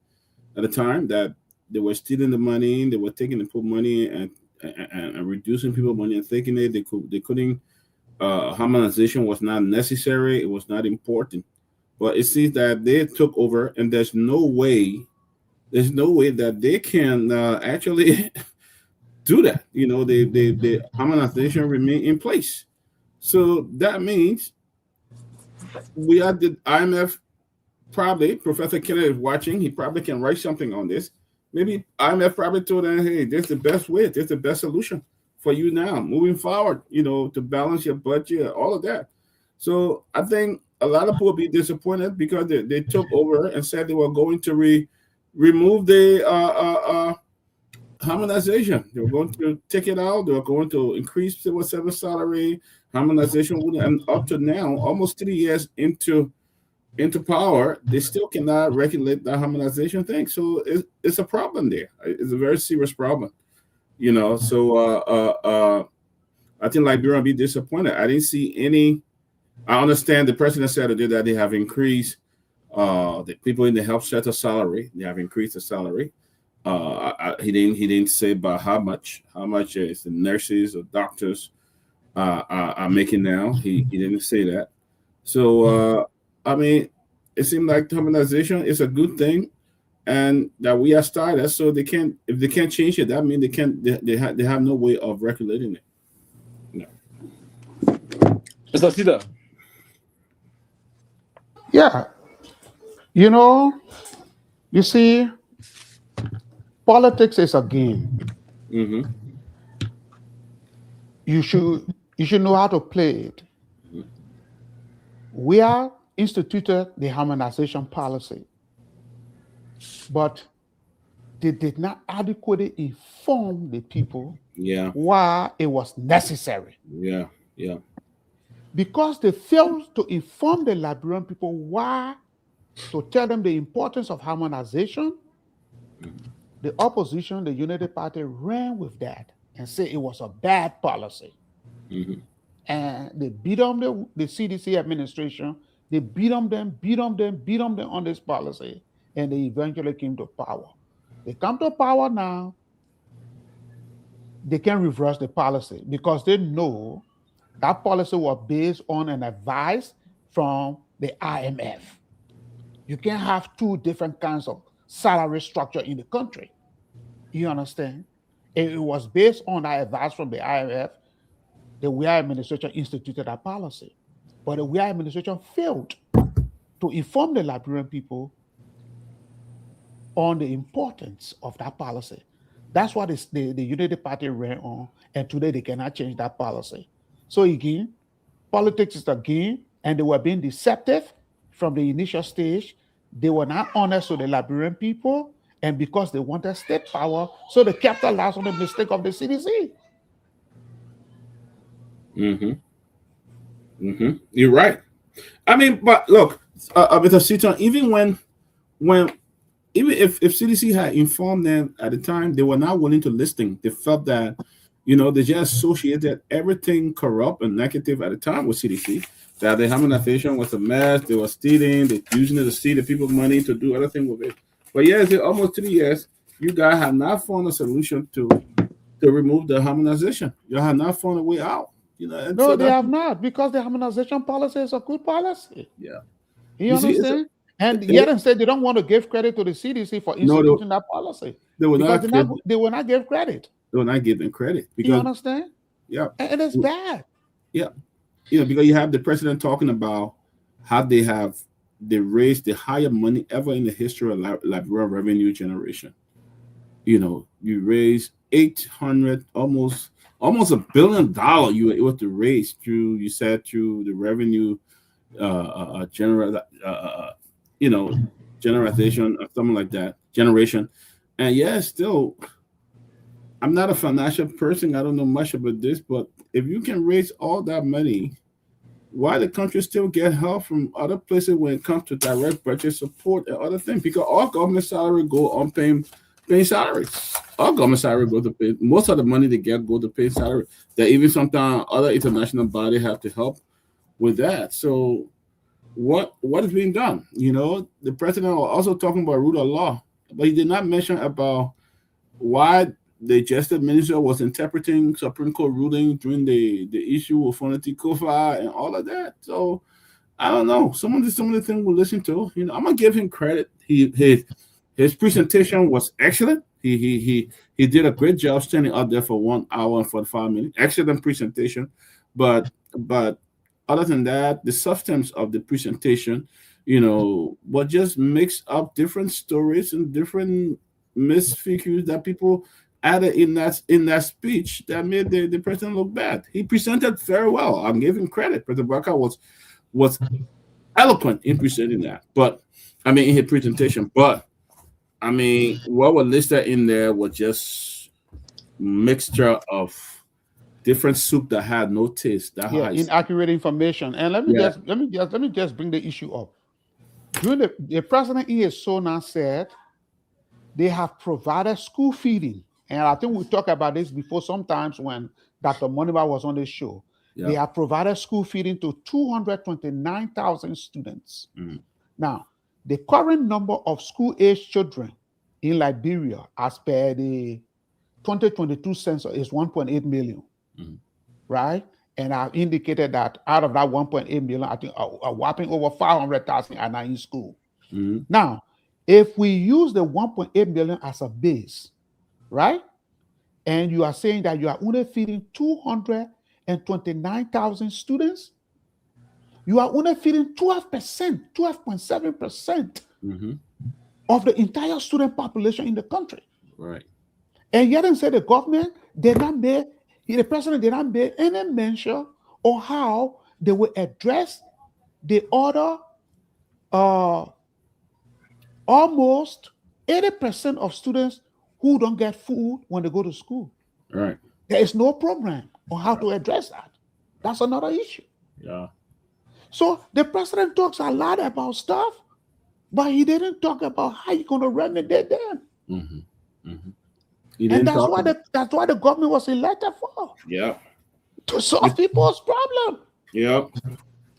K: at the time that they were stealing the money, they were taking the poor money and reducing people money and thinking they couldn't. Harmonization was not necessary. It was not important. But it seems that they took over, and there's no way that they can actually do that. The harmonization remain in place. So that means we are the IMF. Probably Professor Kennedy is watching. He probably can write something on this. Maybe IMF probably told them, hey, this is the best way. This is the best solution for you now, moving forward, to balance your budget, all of that. So I think a lot of people will be disappointed because they took over and said they were going to remove the harmonization. They were going to take it out. They were going to increase civil service salary. Harmonization would, and up to now, almost 3 years into power, they still cannot regulate the harmonization thing. So it's a problem there. It's a very serious problem, So I think Liberia will be disappointed. I didn't see any. I understand the president said that they have increased the people in the health sector salary. They have increased the salary. He didn't say about how much is the nurses or doctors are making now. He didn't say that. So I mean, it seems like harmonization is a good thing, and that we are started. So if they can't change it, that means they have no way of regulating it. No.
I: Mr. Sida.
P: Yeah. You see, politics is a game.
K: Mm-hmm.
P: You should know how to play it. We are instituted the harmonization policy, but they did not adequately inform the people why it was necessary.
K: Yeah.
P: Because they failed to inform the Liberian people why, to tell them the importance of harmonization, the opposition, the Unity Party, ran with that and said it was a bad policy.
K: Mm-hmm.
P: And they beat on the CDC administration. They beat on them on this policy, and they eventually came to power. They come to power now. They can reverse the policy because they know that policy was based on an advice from the IMF. You can't have two different kinds of salary structure in the country. You understand? It was based on that advice from the IMF. The Weah administration instituted that policy. But the Weah administration failed to inform the Liberian people on the importance of that policy. That's what the Unity Party ran on, and today they cannot change that policy. So again, politics is a game, and they were being deceptive from the initial stage. They were not honest to the Liberian people, and because they wanted state power, so they capitalized on the mistake of the CDC.
K: Mm-hmm. You're right. I mean, but look, Mr. Seaton, even if CDC had informed them at the time, they were not willing to listen. They felt that, they just associated everything corrupt and negative at the time with CDC. That the harmonization was a mess. They were stealing. They using it to steal the people's money to do other things with it. But yes, in almost 3 years, you guys have not found a solution to remove the harmonization. You have not found a way out.
P: No, so they have not, because the harmonization policy is a good policy.
K: Yeah.
P: You understand? And yet instead, they don't want to give credit to the CDC for instituting that policy.
K: They will not
P: give credit.
K: They will not give them credit. Because,
P: you understand?
K: Yeah.
P: And it's bad.
K: Yeah. Because you have the president talking about how they raised the highest money ever in the history of Liberia revenue generation. You raised 800, almost $1 billion you were able to raise through the revenue generation or something like that, generation. And still, I'm not a financial person. I don't know much about this, but if you can raise all that money, why the country still get help from other places when it comes to direct budget support and other things? Because all government salary go on paying salaries. All government salary go to pay. Most of the money they get go to pay salary. That even sometimes other international bodies have to help with that. So what is being done? The president was also talking about rule of law, but he did not mention about why the justice minister was interpreting Supreme Court ruling during the issue of Fonati Kofa and all of that. So I don't know. Some of the things we'll listen to. I'm gonna give him credit. His presentation was excellent. He did a great job standing out there for 1 hour and 45 minutes. Excellent presentation. But But other than that, the substance of the presentation, you know, was just mix up different stories and different misfigures that people added in that speech that made the president look bad. He presented very well. I'm giving credit. President Barker was eloquent in presenting that. But I mean, in his presentation. But I mean, what was listed in there was just mixture of different soup that had no taste. That's how
P: Yeah,
K: I see it.
P: inaccurate information. And let me
K: Yeah.
P: just bring the issue up. During the president in his SONA said they have provided school feeding. And I think we talked about this before sometimes when Dr. Moniba was on the show. They have provided school feeding to 229,000 students. Now, the current number of school-age children in Liberia, as per the 2022 census, is 1.8 million, right? And I've indicated that out of that 1.8 million, I think a whopping over 500,000 are now in school. Now, if we use the 1.8 million as a base, right? And you are saying that you are only feeding 229,000 students, you are only feeding 12%, 12.7% of the entire student population in the country.
K: Right.
P: And yet, say the government did not make, the president did not make any mention of how they will address the other almost 80% of students who don't get food when they go to school.
K: Right.
P: There is no program on how to address that. That's another issue.
K: Yeah.
P: So the president talks a lot about stuff, but he didn't talk about how you're going to remedy them. And that's why the government was elected for.
K: Yeah.
P: To solve people's problem.
K: Yep.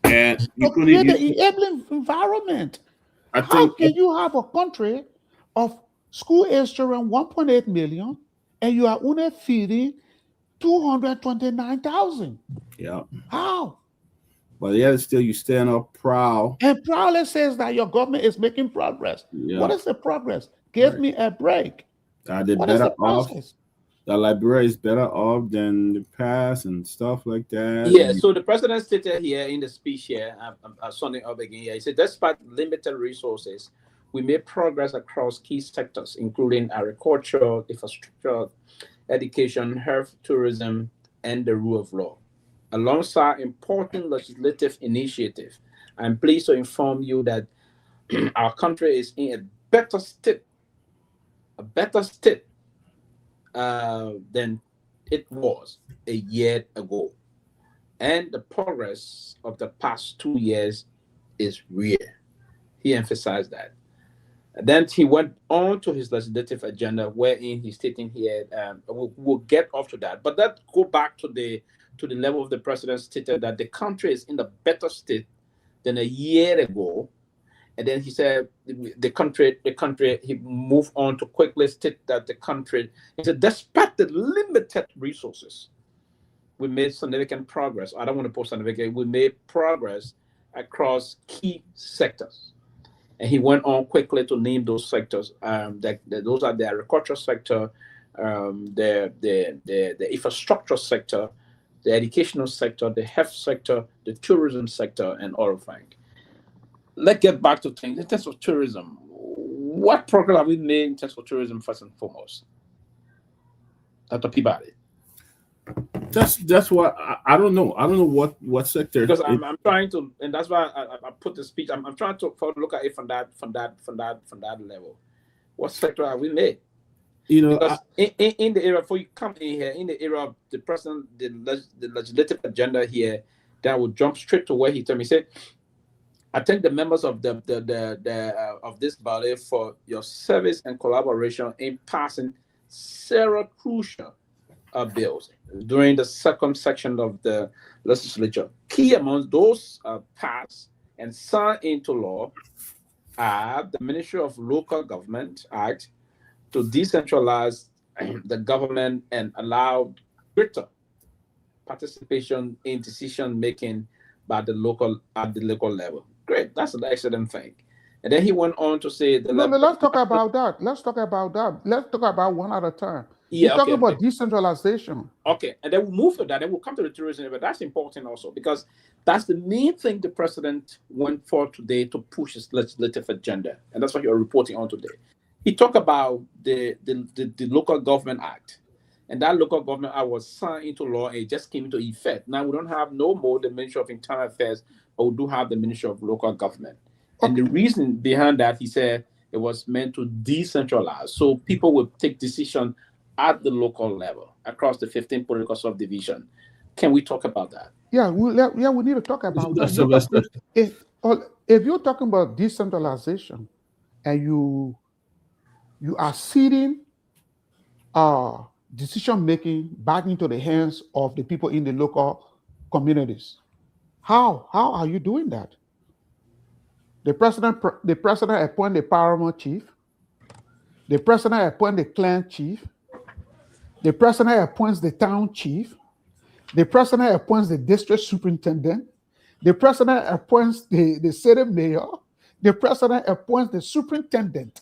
K: And
P: to create the enabling environment. How can you have a country of school-age children 1.8 million and you are only feeding 229,000?
K: Yeah.
P: How?
K: But yeah, still you stand up proud.
P: And proudly says that your government is making progress.
K: Yeah.
P: What is the progress? Give me a break.
K: They're
P: what
K: better
P: is the
K: off.
P: process?
K: The Liberia is better off than the past and stuff like that.
I: Yeah, so the president stated here in the speech here, I'm summing up again here. He said, despite limited resources, we made progress across key sectors, including agriculture, infrastructure, education, health, tourism, and the rule of law. Alongside important legislative initiatives, I'm pleased to inform you that our country is in a better state than it was a year ago. And the progress of the past 2 years is real. He emphasized that. And then he went on to his legislative agenda, wherein he's stating here, we'll get off to that. But that go back to the level of the president stated that the country is in a better state than a year ago. And then he said the country, he moved on to quickly state that the country, he said, despite the limited resources, we made significant progress. I don't want to post significant, we made progress across key sectors. And he went on quickly to name those sectors. Those are the agriculture sector, the infrastructure sector, the educational sector, the health sector, the tourism sector, and all of that. Let's get back to things. In terms of tourism, what progress have we made in terms of tourism first and foremost? Dr. Peabody.
K: That's what I don't know. I don't know what sector.
I: Because I'm trying to, and that's why I put the speech. I'm trying to look at it from that level. What sector have we made?
K: You know,
I: because in the era before you come in here, in the era of the president, the legislative agenda here, then I would jump straight to where he told me. He said, I thank the members of of this body for your service and collaboration in passing several crucial bills during the second section of the legislature. Key among those passed and signed into law are the Ministry of Local Government Act to decentralize the government and allow greater participation in decision making at the local level. Great, that's an excellent thing. And then he went on to say,
P: let's talk about that. Let's talk about one at a time.
I: Yeah,
P: He's talking
I: okay.
P: about decentralization.
I: Okay, and then we'll move to that. Then we'll come to the tourism, but that's important also because that's the main thing the president went for today to push his legislative agenda, and that's what you're reporting on today. He talked about the local government act, and that local government act was signed into law and it just came into effect. Now we don't have no more the Ministry of Internal Affairs, but we do have the Ministry of Local Government. And the reason behind that, he said, it was meant to decentralize, so people will take decisions at the local level across the 15 political subdivision. Can we talk about that?
P: Yeah, we need to talk about that. If you're talking about decentralization and you are ceding decision making back into the hands of the people in the local communities, how are you doing that? The president appoints the paramount chief. The president appoints the clan chief. The president appoints the town chief. The president appoints the district superintendent. The president appoints the city mayor. The president appoints the superintendent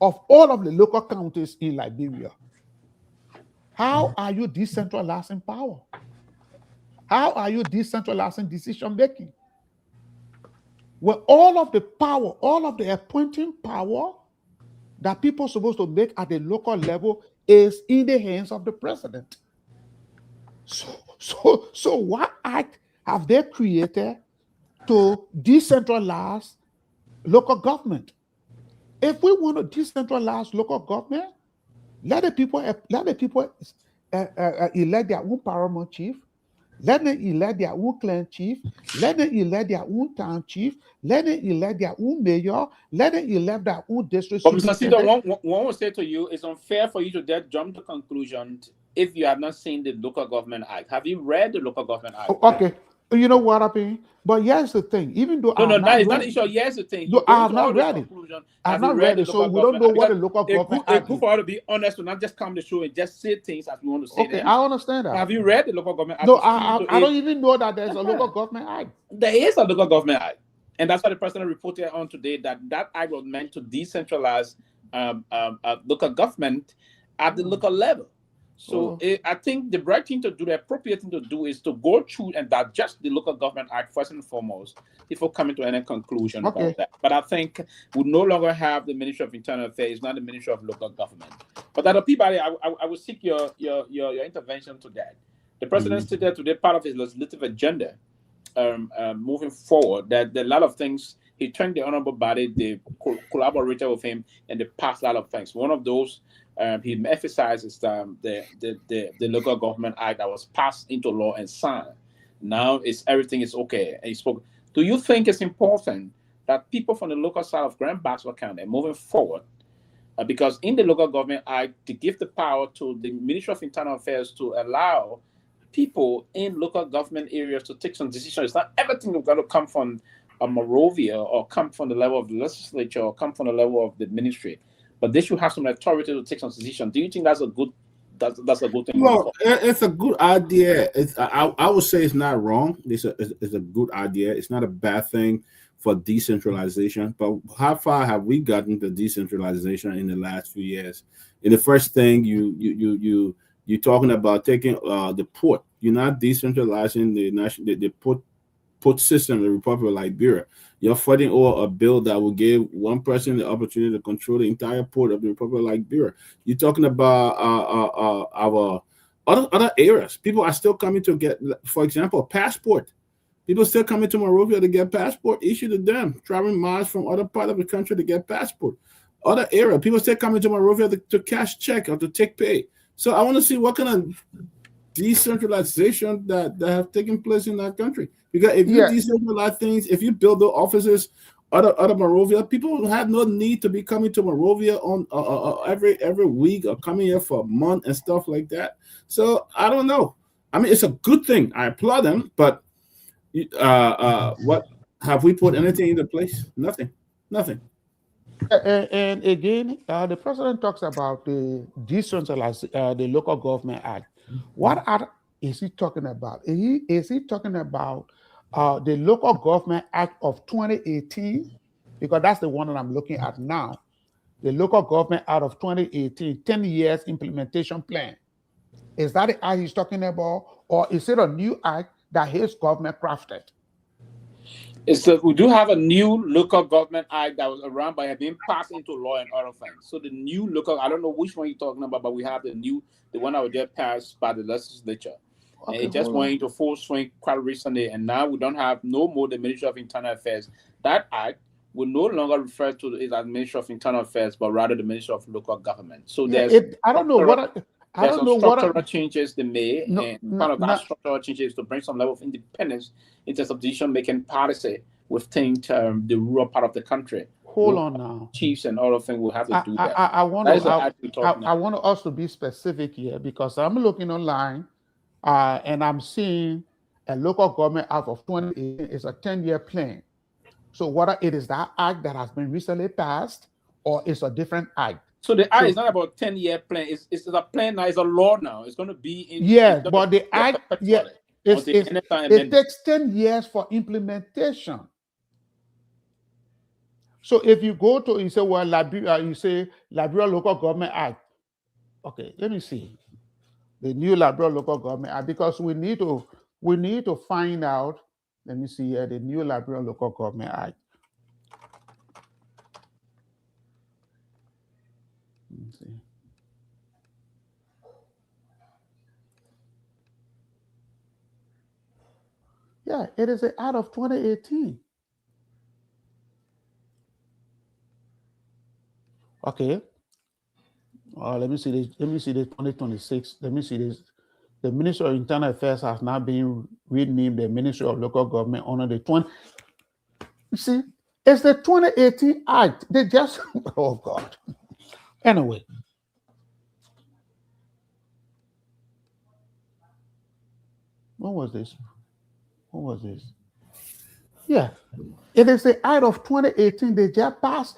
P: of all of the local counties in Liberia. How are you decentralizing power? How are you decentralizing decision making? When all of the power, all of the appointing power that people are supposed to make at the local level is in the hands of the president. So what act have they created to decentralize local government? If we want to decentralize local government, let the people elect their own paramount chief. Let them elect their own clan chief. Let them elect their own town chief. Let them elect their own mayor. Let them elect their own district superintendent.
I: One will say to you, it's unfair for you to just jump to conclusion if you have not seen the Local Government Act. Have you read the Local Government Act?
P: Okay. You know what I mean? But here's the thing. Even though
I: that is not the issue. Here's the thing.
P: No, I have not read it. I have not read it, so we don't know what the Local Government Act is.
I: It's good for us to be honest, to not just come to the show and just say things as we want to say them.
P: Okay, I understand that.
I: Have you read the Local Government Act?
P: No, I don't even know that there's a Local Government Act.
I: There is a Local Government Act. And that's why the president reported on today that act was meant to decentralize local government at the local level. So I think the right thing to do, the appropriate thing to do is to go through and digest the Local Government Act first and foremost before coming to any conclusion about that. But I think we no longer have the Ministry of Internal Affairs, not the Ministry of Local Government. But at Peabody, I will seek your intervention to that. The president stated today part of his legislative agenda moving forward that there are a lot of things. He thanked the honorable body, they collaborated with him, and they passed a lot of things. One of those he emphasizes the Local Government Act that was passed into law and signed. Now everything is okay. And he spoke. Do you think it's important that people from the local side of Grand Bassa County moving forward, because in the Local Government Act, to give the power to the Ministry of Internal Affairs to allow people in local government areas to take some decisions. It's not everything that's got to come from Monrovia or come from the level of the legislature or come from the level of the ministry. But they should have some authority to take some decisions. Do you think that's a good thing?
K: Well, it's a good idea. I would say it's not wrong. It's a good idea. It's not a bad thing for decentralization. But how far have we gotten to decentralization in the last few years? In the first thing, you're talking about taking the port. You're not decentralizing the port system in the Republic of Liberia. You're fighting over a bill that will give one person the opportunity to control the entire port of the Republic of Liberia. You're talking about our other areas. People are still coming to get, for example, a passport. People still coming to Monrovia to get passport issued to them, traveling miles from other part of the country to get passport. Other area, people still coming to Monrovia to cash check or to take pay. So I want to see what kind of decentralization that have taken place in that country. Because if you decentralize things, if you build the offices out of Monrovia, people have no need to be coming to Monrovia on every week or coming here for a month and stuff like that. So I don't know. I mean, it's a good thing. I applaud them, but what have we put anything into place? Nothing.
P: And again, the president talks about the decentralized, the Local Government Act. What is he talking about? Is he talking about the Local Government Act of 2018? Because that's the one that I'm looking at now. the local government out of 2018, 10 years implementation plan. Is that the act he's talking about, or is it a new act that his government crafted?
I: We do have a new local government act that was around but have been passed into law and other things. So the new local, I don't know which one you're talking about, but we have the one that was just passed by the legislature. Okay, and it just went into full swing quite recently, and now we don't have no more the Ministry of Internal Affairs. That act will no longer refer to it as Ministry of Internal Affairs, but rather the Ministry of Local Government. So there's structural changes they made, and part of that structural changes to bring some level of independence in terms of decision-making policy within the rural part of the country.
P: Hold on now.
I: Chiefs and all of them will have to do that.
P: I want us to be specific here, because I'm looking online and I'm seeing a local government out of 2018 is a 10-year plan. So whether it is that act that has been recently passed or it's a different act.
I: So the act is not about 10-year plan. It's a plan now. It's a law now. It's going to be in.
P: Yeah, but the act, it takes 10 years for implementation. So if you go to, you say, well, Liberia Local Government Act. Okay, let me see. The new Liberia Local Government Act, because we need to find out. Let me see here, the new Liberia Local Government Act. Let me see. Yeah, it is an act of 2018. Okay. Let me see this. Let me see this 2026. Let me see this. The Ministry of Internal Affairs has now been renamed the Ministry of Local Government under the 20. You see, it's the 2018 Act. They just, oh God. Anyway. What was this? What was this? Yeah. It is the Act of 2018. They just passed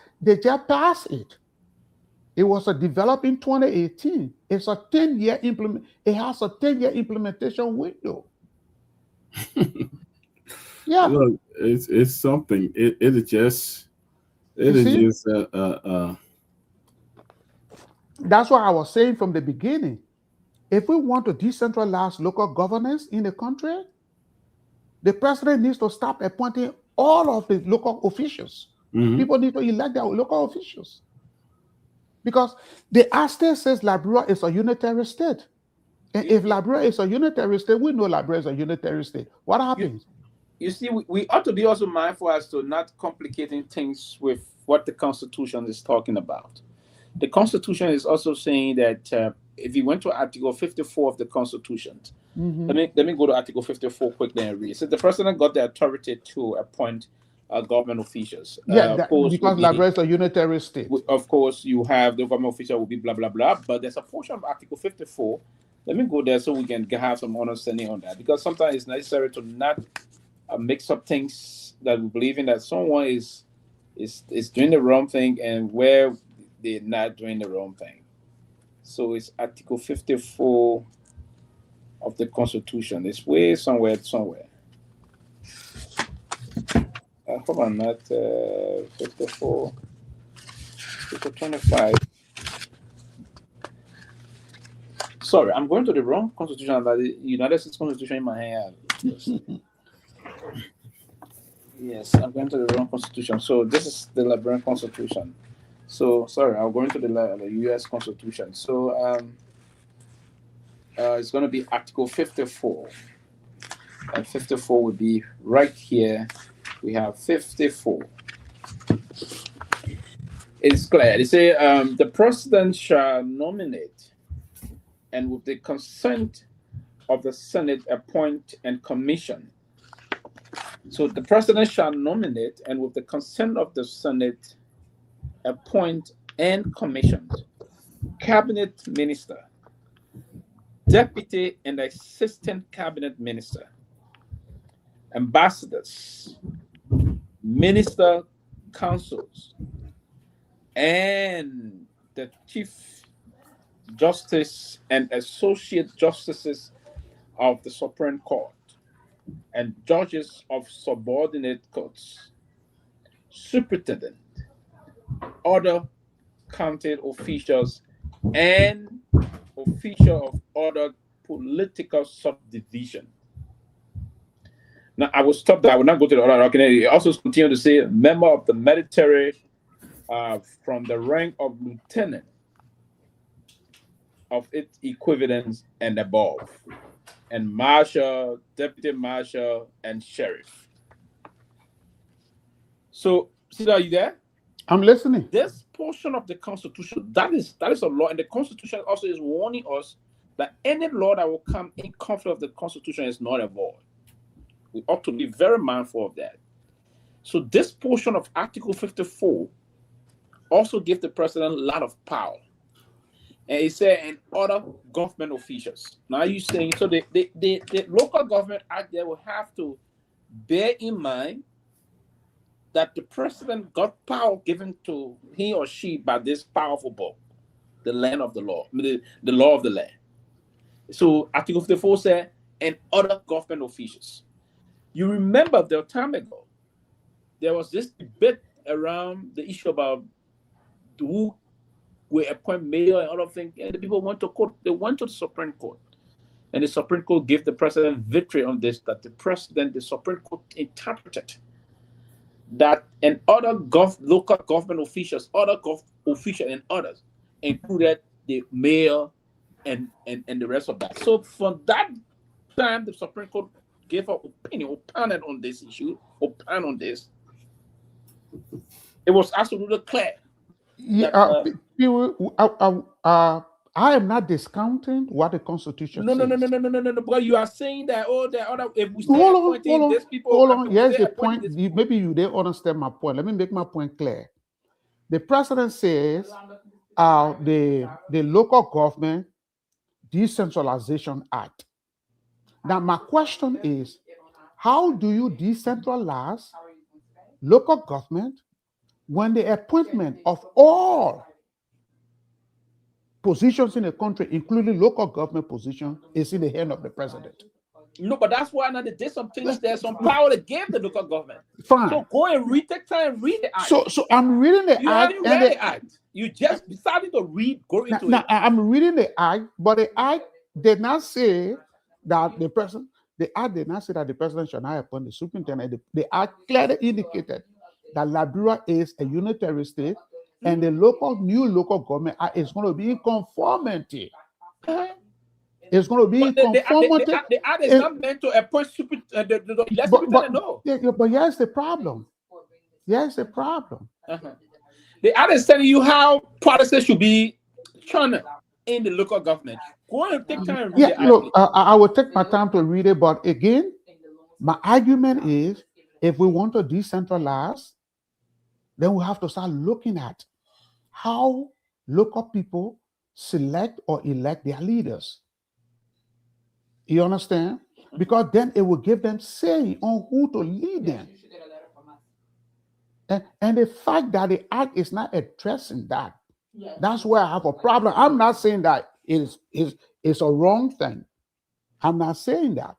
P: it. It was developed in 2018. It's a 10-year implement. It has a 10-year implementation window. Yeah.
K: Look, it's something. It is just.
P: That's what I was saying from the beginning. If we want to decentralize local governance in the country, the president needs to stop appointing all of the local officials. Mm-hmm. People need to elect their local officials. Because the Act says Liberia is a unitary state. And if Liberia is a unitary state, we know Liberia is a unitary state. What happens?
I: You see, we ought to be also mindful as to not complicating things with what the Constitution is talking about. The Constitution is also saying that if you went to Article 54 of the Constitution, let me go to Article 54 quickly and read. So the president got the authority to appoint government officials.
P: Because Liberia is a unitary state.
I: Of course, you have the government official will be blah, blah, blah. But there's a portion of Article 54. Let me go there so we can have some understanding on that. Because sometimes it's necessary to not mix up things that we believe in, that someone is doing the wrong thing and where they're not doing the wrong thing. So it's Article 54 of the Constitution. It's way somewhere. Hold on, not 54, 25. Sorry, I'm going to the wrong Constitution. The United States Constitution in my hand. Yes, I'm going to the wrong Constitution. So this is the Liberian Constitution. So sorry, I'm going to the U.S. Constitution. So it's going to be Article 54, and 54 would be right here. We have 54. It's clear. They say the president shall nominate, and with the consent of the Senate, appoint and commission. So the president shall nominate, and with the consent of the Senate, appoint and commission cabinet minister, deputy and assistant cabinet minister, ambassadors, minister councils, and the chief justice and associate justices of the Supreme Court, and judges of subordinate courts, superintendent, other county officials and officials of other political subdivision. Now, I will stop there. I will not go to the other document. It also continues to say member of the military from the rank of lieutenant of its equivalents and above, and marshal, deputy marshal, and sheriff. So, Sida, are you there?
P: I'm listening.
I: This portion of the Constitution, that is a law, and the Constitution also is warning us that any law that will come in conflict with the Constitution is not a void. We ought to be very mindful of that. So this portion of Article 54 also gives the president a lot of power. And it said, and other government officials. Now you're saying, so the local government act there will have to bear in mind that the president got power given to he or she by this powerful book, the land of the law, the law of the land. So Article 54 said, and other government officials. You remember the time ago, there was this debate around the issue about who will appoint mayor and other things, and the people went to court. They went to the Supreme Court, and the Supreme Court gave the president victory on this, that the Supreme Court interpreted that and other local government officials, officials and others, included the mayor and the rest of that. So from that time, the Supreme Court gave her opinion on this issue, on this. It was absolutely clear.
P: Yeah, I am not discounting what the Constitution says.
I: No. But you are saying that the other. If we
P: hold
I: appointing these people,
P: hold on. Here's the point. Maybe you didn't understand my point. Let me make my point clear. The president says the Local Government Decentralization Act. Now, my question is, how do you decentralize local government when the appointment of all positions in the country, including local government positions, is in the hand of the president?
I: No, but that's why now they did some things. There's some power to give the local government.
P: Fine.
I: So go and take time and read the act.
P: So I'm reading the act.
I: You haven't read the act. You just decided to read. Go into it.
P: I'm reading the act, but the act did not say that the president. The act did not say that the president should not appoint the superintendent. The act clearly indicated that Liberia is a unitary state, and the new local government is going to be in conformity. It's going to be in conformity.
I: The act is not meant to appoint superintendent. No.
P: But here's the problem.
I: The act is telling you how policies should be churned in the local government. Go and take time and read the act.
P: Look, I will take my time to read it, but again, my argument is if we want to decentralize, then we have to start looking at how local people select or elect their leaders. You understand? Because then it will give them say on who to lead them. And the fact that the act is not addressing that, that's where I have a problem. I'm not saying that it's a wrong thing. I'm not saying that.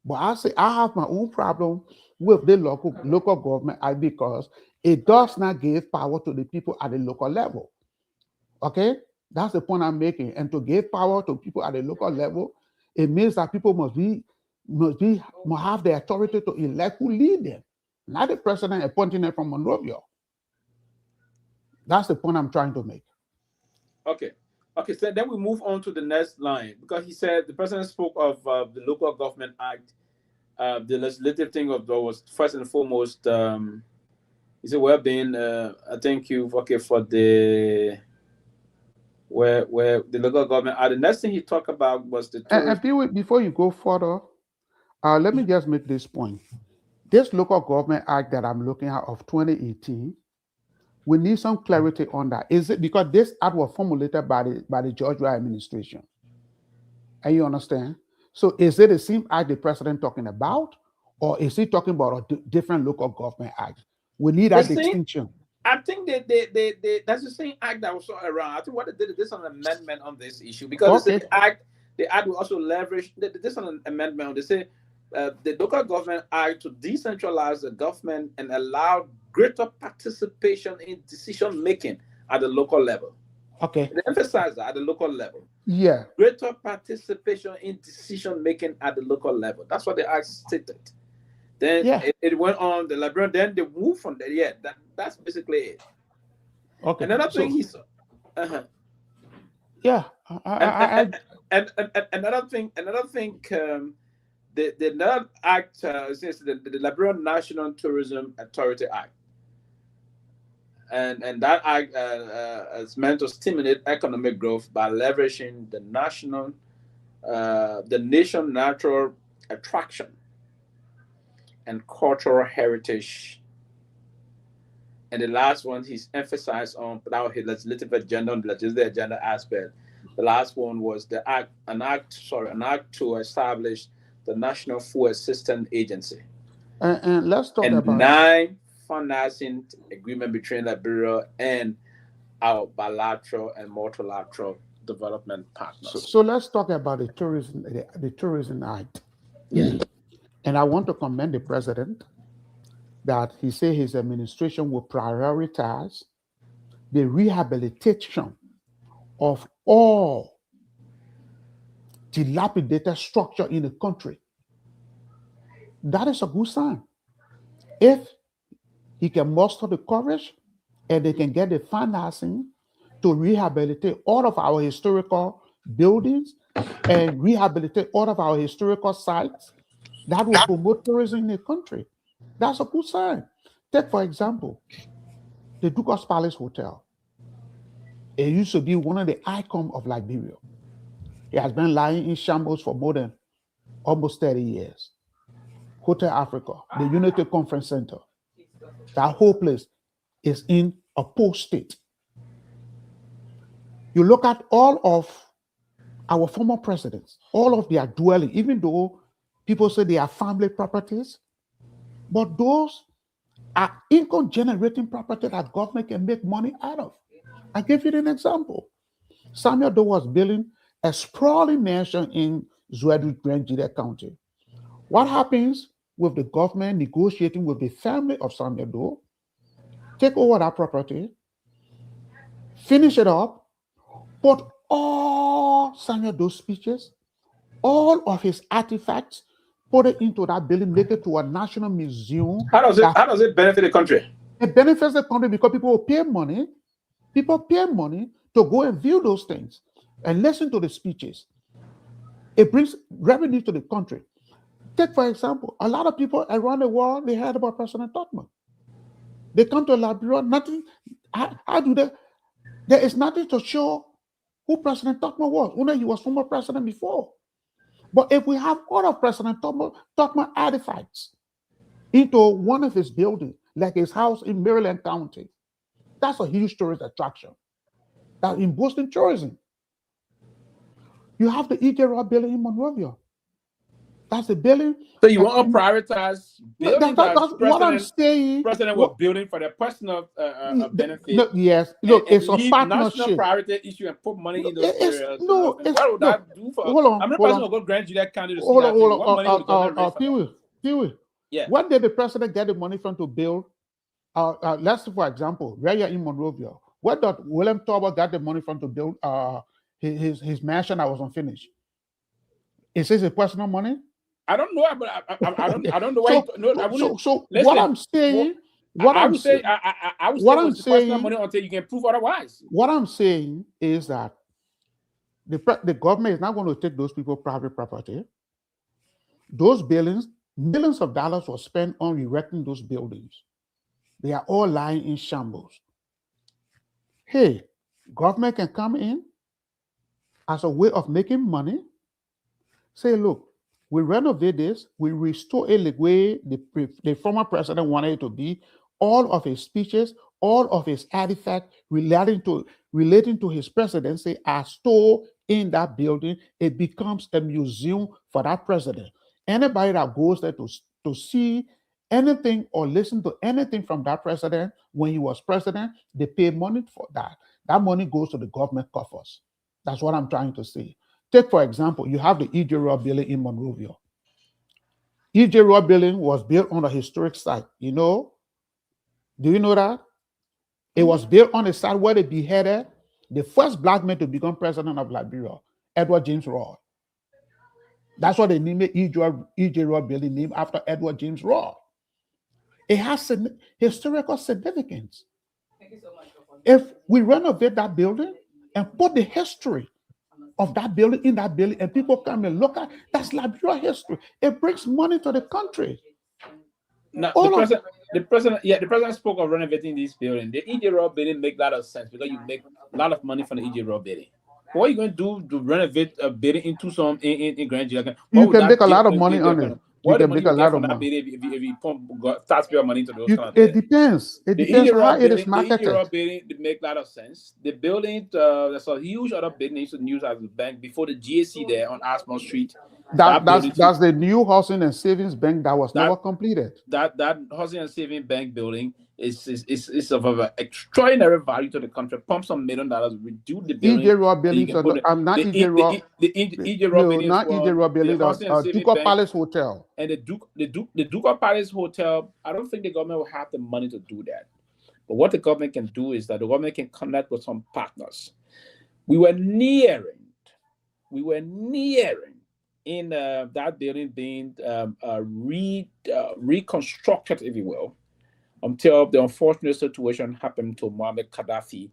P: But I say I have my own problem with the local government act because it does not give power to the people at the local level. Okay? That's the point I'm making. And to give power to people at the local level, it means that people must have the authority to elect who lead them, not the president appointing them from Monrovia. That's the point I'm trying to make.
I: Okay, so then we move on to the next line, because he said the president spoke of the Local Government Act. The legislative thing was first and foremost. He said, "Well, Ben, I thank you. Okay, for the where the local government." The next thing he talked about was the.
P: And before you go further, let me just make this point. This Local Government Act that I'm looking at of 2018. We need some clarity on that. Is it because this act was formulated by the Garguah administration? And you understand? So is it the same act the president talking about, or is he talking about a different local government act? We need that distinction.
I: I think that's the same act that was around. I think what they did is an amendment on this issue, because the act will also leverage this an amendment on. They say the Local Government Act to decentralize the government and allow greater participation in decision making at the local level.
P: Okay.
I: They emphasize that at the local level.
P: Yeah.
I: Greater participation in decision making at the local level. That's what the act stated. Then it went on the Liberian. Then they moved from there. Yeah, that's basically it.
P: Okay.
I: Another thing he saw.
P: Yeah.
I: And another thing. The another act since the Liberian National Tourism Authority Act. And that act is meant to stimulate economic growth by leveraging the nation's natural attraction and cultural heritage. And the last one he's emphasized on without his legislative agenda, on the legislative agenda aspect. The last one was an act to establish the National Food Assistance Agency.
P: And let's talk about
I: 9 financing agreement between Liberia and our bilateral and multilateral development partners.
P: So let's talk about the tourism act.
I: Yeah.
P: And I want to commend the president that he said his administration will prioritize the rehabilitation of all dilapidated structure in the country. That is a good sign. If he can muster the courage and they can get the financing to rehabilitate all of our historical buildings and rehabilitate all of our historical sites, that will promote tourism in the country. That's a good sign. Take, for example, the Dukas Palace Hotel. It used to be one of the icons of Liberia. It has been lying in shambles for more than almost 30 years. Hotel Africa, the Unity Conference Center, that whole place is in a poor state. You look at all of our former presidents, all of their dwelling, even though people say they are family properties, but those are income-generating property that government can make money out of. I give you an example. Samuel Doe was building a sprawling mansion in Zwedru, Grand Jide County. What happens with the government negotiating with the family of Samuel Doe, take over that property, finish it up, put all Samuel Doe's speeches, all of his artifacts, put it into that building, make it to a national museum.
I: How does it benefit the country?
P: It benefits the country because people will pay money. People pay money to go and view those things and listen to the speeches. It brings revenue to the country. Take, for example, a lot of people around the world, they heard about President Tubman. They come to Liberia, nothing. How do they? There is nothing to show who President Tubman was. Only he was former president before. But if we have all of President Tubman artifacts into one of his buildings, like his house in Maryland County, that's a huge tourist attraction. That in boosting tourism. You have the E.J. Robb building in Monrovia. That's the building.
I: So you want to prioritize building
P: that's what I'm saying.
I: President was building for their personal benefit.
P: No, yes, look, it's a partnership.
I: National priority issue and put money in those areas.
P: No,
I: what would that do for?
P: Hold on,
I: I'm the person who go Grand Jide County to see
P: hold
I: that.
P: on, hold on. Pewee.
I: Yeah.
P: When did the president get the money from to build? Let's say, for example, where you're in Monrovia, where did William Tauber get the money from to build his mansion that was unfinished? Is this a personal money?
I: I don't know, but I don't know why.
P: What I'm saying,
I: I would say personal money until you can prove otherwise.
P: What I'm saying is that the government is not going to take those people private property. Those buildings, millions of dollars were spent on erecting those buildings. They are all lying in shambles. Hey, government can come in as a way of making money. Say, look, we renovate this, we restore it the way the former president wanted it to be. All of his speeches, all of his artifacts relating to his presidency are stored in that building. It becomes a museum for that president. Anybody that goes there to see anything or listen to anything from that president when he was president, they pay money for that. That money goes to the government coffers. That's what I'm trying to say. Take, for example, you have the E.J. Robb building in Monrovia. E.J. Robb building was built on a historic site. Do you know that? It was built on the site where they beheaded the first black man to become president of Liberia, Edward James Roy. That's what they named it, E.J. Roy building, named after Edward James Roy. It has historical significance.
O: Thank you so much.
P: If we renovate that building and put the history of that building in that building, and people come and look at, that's Liberia history. It brings money to the country.
I: Now, the president spoke of renovating this building. The E.J. Roy building make a lot of sense because you make a lot of money from the E.J. Roy building. What are you going to do to renovate a building into some in Grand Jilican?
P: You can make a lot of money on it. You can make a lot of money.
I: If you pump taxpayer money into those kind of
P: it depends. It depends on how it is marketed.
I: The E.J. Roy building make a lot of sense. The building, there's a huge other building used to use as a bank before the GAC there on Asmore Street.
P: That's the new housing and savings bank that was never completed.
I: That housing and savings bank building is of an extraordinary value to the country. Pump some $1 million, reduce the building.
P: E.J. Roy building. I'm not E.J. Roy.
I: E.J. Roy building.
P: Not E.J. Roy building. Duke Palace Hotel.
I: And the Duke Palace Hotel. I don't think the government will have the money to do that. But what the government can do is that the government can connect with some partners. We were nearing in that building being reconstructed, if you will, until the unfortunate situation happened to Muammar Gaddafi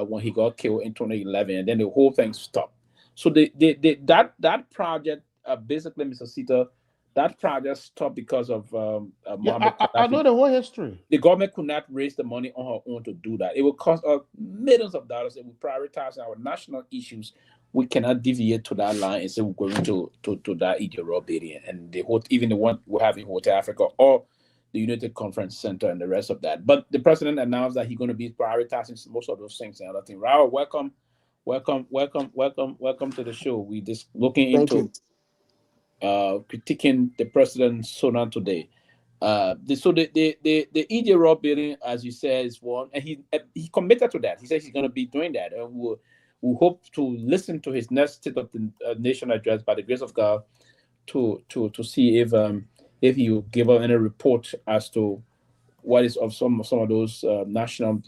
I: when he got killed in 2011, and then the whole thing stopped. So that project, basically, Mr. Sita, that project stopped because of Muammar Gaddafi.
P: I know the whole history.
I: The government could not raise the money on her own to do that. It would cost us millions of dollars. It would prioritize our national issues. We cannot deviate to that line and say we're going to that E.J. Roy building and even the one we have in Hotel Africa or the United Conference Center and the rest of that. But the president announced that he's going to be prioritizing most of those things and other things. Raul, welcome to the show. We just looking into critiquing the president's Sona today. The E.J. Roy building, as you said, is one, and he committed to that. He says he's going to be doing that, and we hope to listen to his next State of the Nation address by the grace of God to see if he will give us any report as to what is of some of those national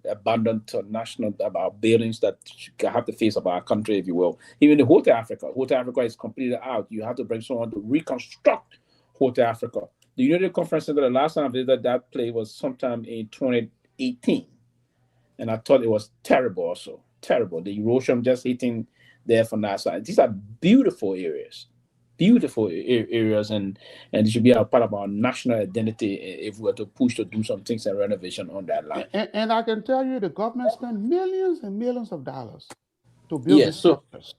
I: abandoned national buildings that have the face of our country, if you will. Even the Hotel Africa is completely out. You have to bring someone to reconstruct Hotel Africa. The United Conference Center, the last time I visited that place was sometime in 2018, and I thought it was terrible. Also terrible. The erosion just hitting there from that side. These are beautiful areas. And it should be a part of our national identity if we were to push to do some things and renovation on that line.
P: And I can tell you the government spent millions and millions of dollars to build these structures.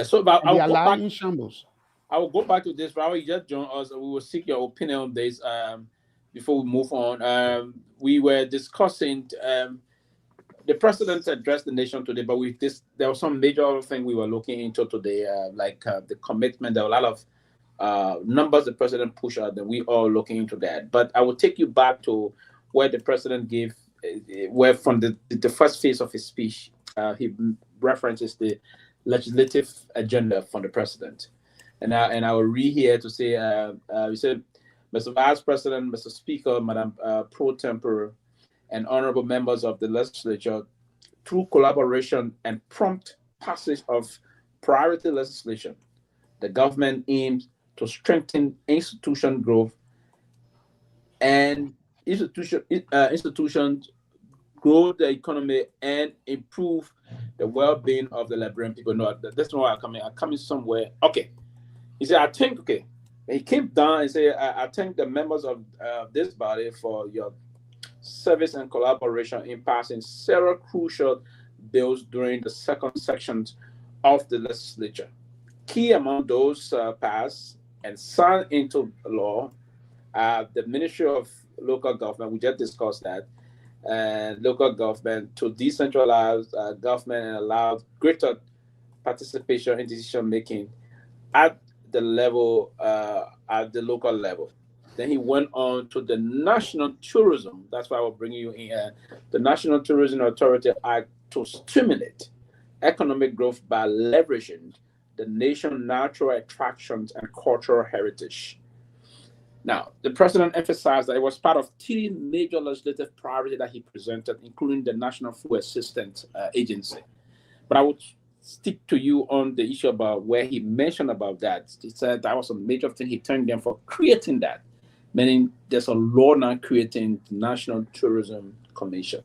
I: So but
P: I will go back in shambles.
I: I will go back to this. Raul, you just joined us. We will seek your opinion on this before we move on. We were discussing the president addressed the nation today, but there was some major other thing we were looking into today, like the commitment. There were a lot of numbers the president pushed out, and we all looking into that. But I will take you back to where the president gave, where from the first phase of his speech, he references the legislative agenda from the president, and I will read here to say, he said, Mr. Vice President, Mr. Speaker, Madam Pro Tempore, and honorable members of the legislature, through collaboration and prompt passage of priority legislation, the government aims to strengthen institution growth and institutions grow the economy and improve the well-being of the Liberian people. No, that's not why I'm coming somewhere. Okay. He said, I think, okay. He came down and said, I thank the members of this body for your service and collaboration in passing several crucial bills during the second section of the legislature. Key among those passed and signed into law the Ministry of Local Government, we just discussed that, and local government to decentralize government and allow greater participation in decision making at the level, at the local level. Then he went on to the National Tourism. That's why I will bring you in. The National Tourism Authority Act to stimulate economic growth by leveraging the nation's natural attractions and cultural heritage. Now, the president emphasized that it was part of three major legislative priorities that he presented, including the National Food Assistance Agency. But I would stick to you on the issue about where he mentioned about that. He said that was a major thing he thanked them for creating that, meaning there's a law now creating the National Tourism Commission.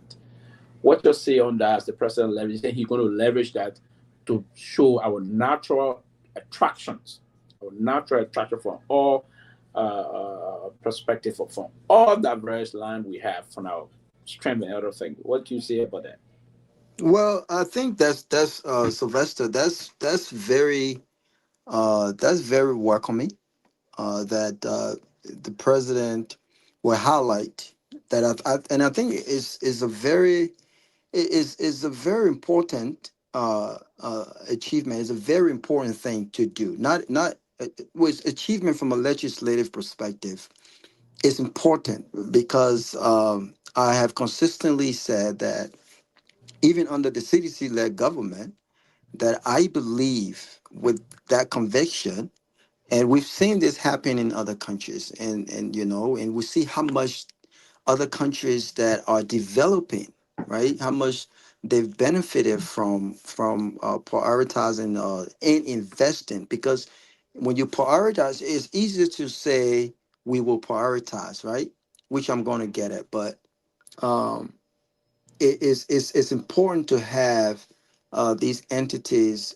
I: What you say on that as the president leverage? He's going to leverage that to show our natural attractions, from all perspective from all diverse land we have from our strength and other things. What do you say about that?
Q: Well, I think that's Sylvester. That's very welcoming. That the president will highlight that. And I think is a very is a very important achievement. It's a very important thing to do. Not with achievement from a legislative perspective. It's important because I have consistently said that even under the CDC-led government, that I believe with that conviction, and we've seen this happen in other countries, and we see how much other countries that are developing, right? How much they've benefited from prioritizing and investing. Because when you prioritize, it's easier to say we will prioritize, right? Which I'm going to get at, but um, it's important to have these entities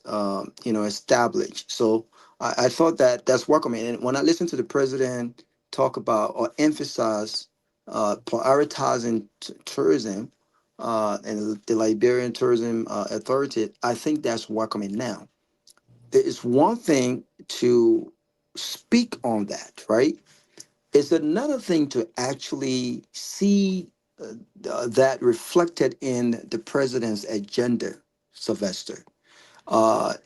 Q: established. So I thought that that's welcoming. And when I listen to the president talk about or emphasize prioritizing tourism and the Liberian Tourism Authority, I think that's welcoming. Now there is one thing to speak on that, right? It's another thing to actually see that reflected in the president's agenda, Sylvester.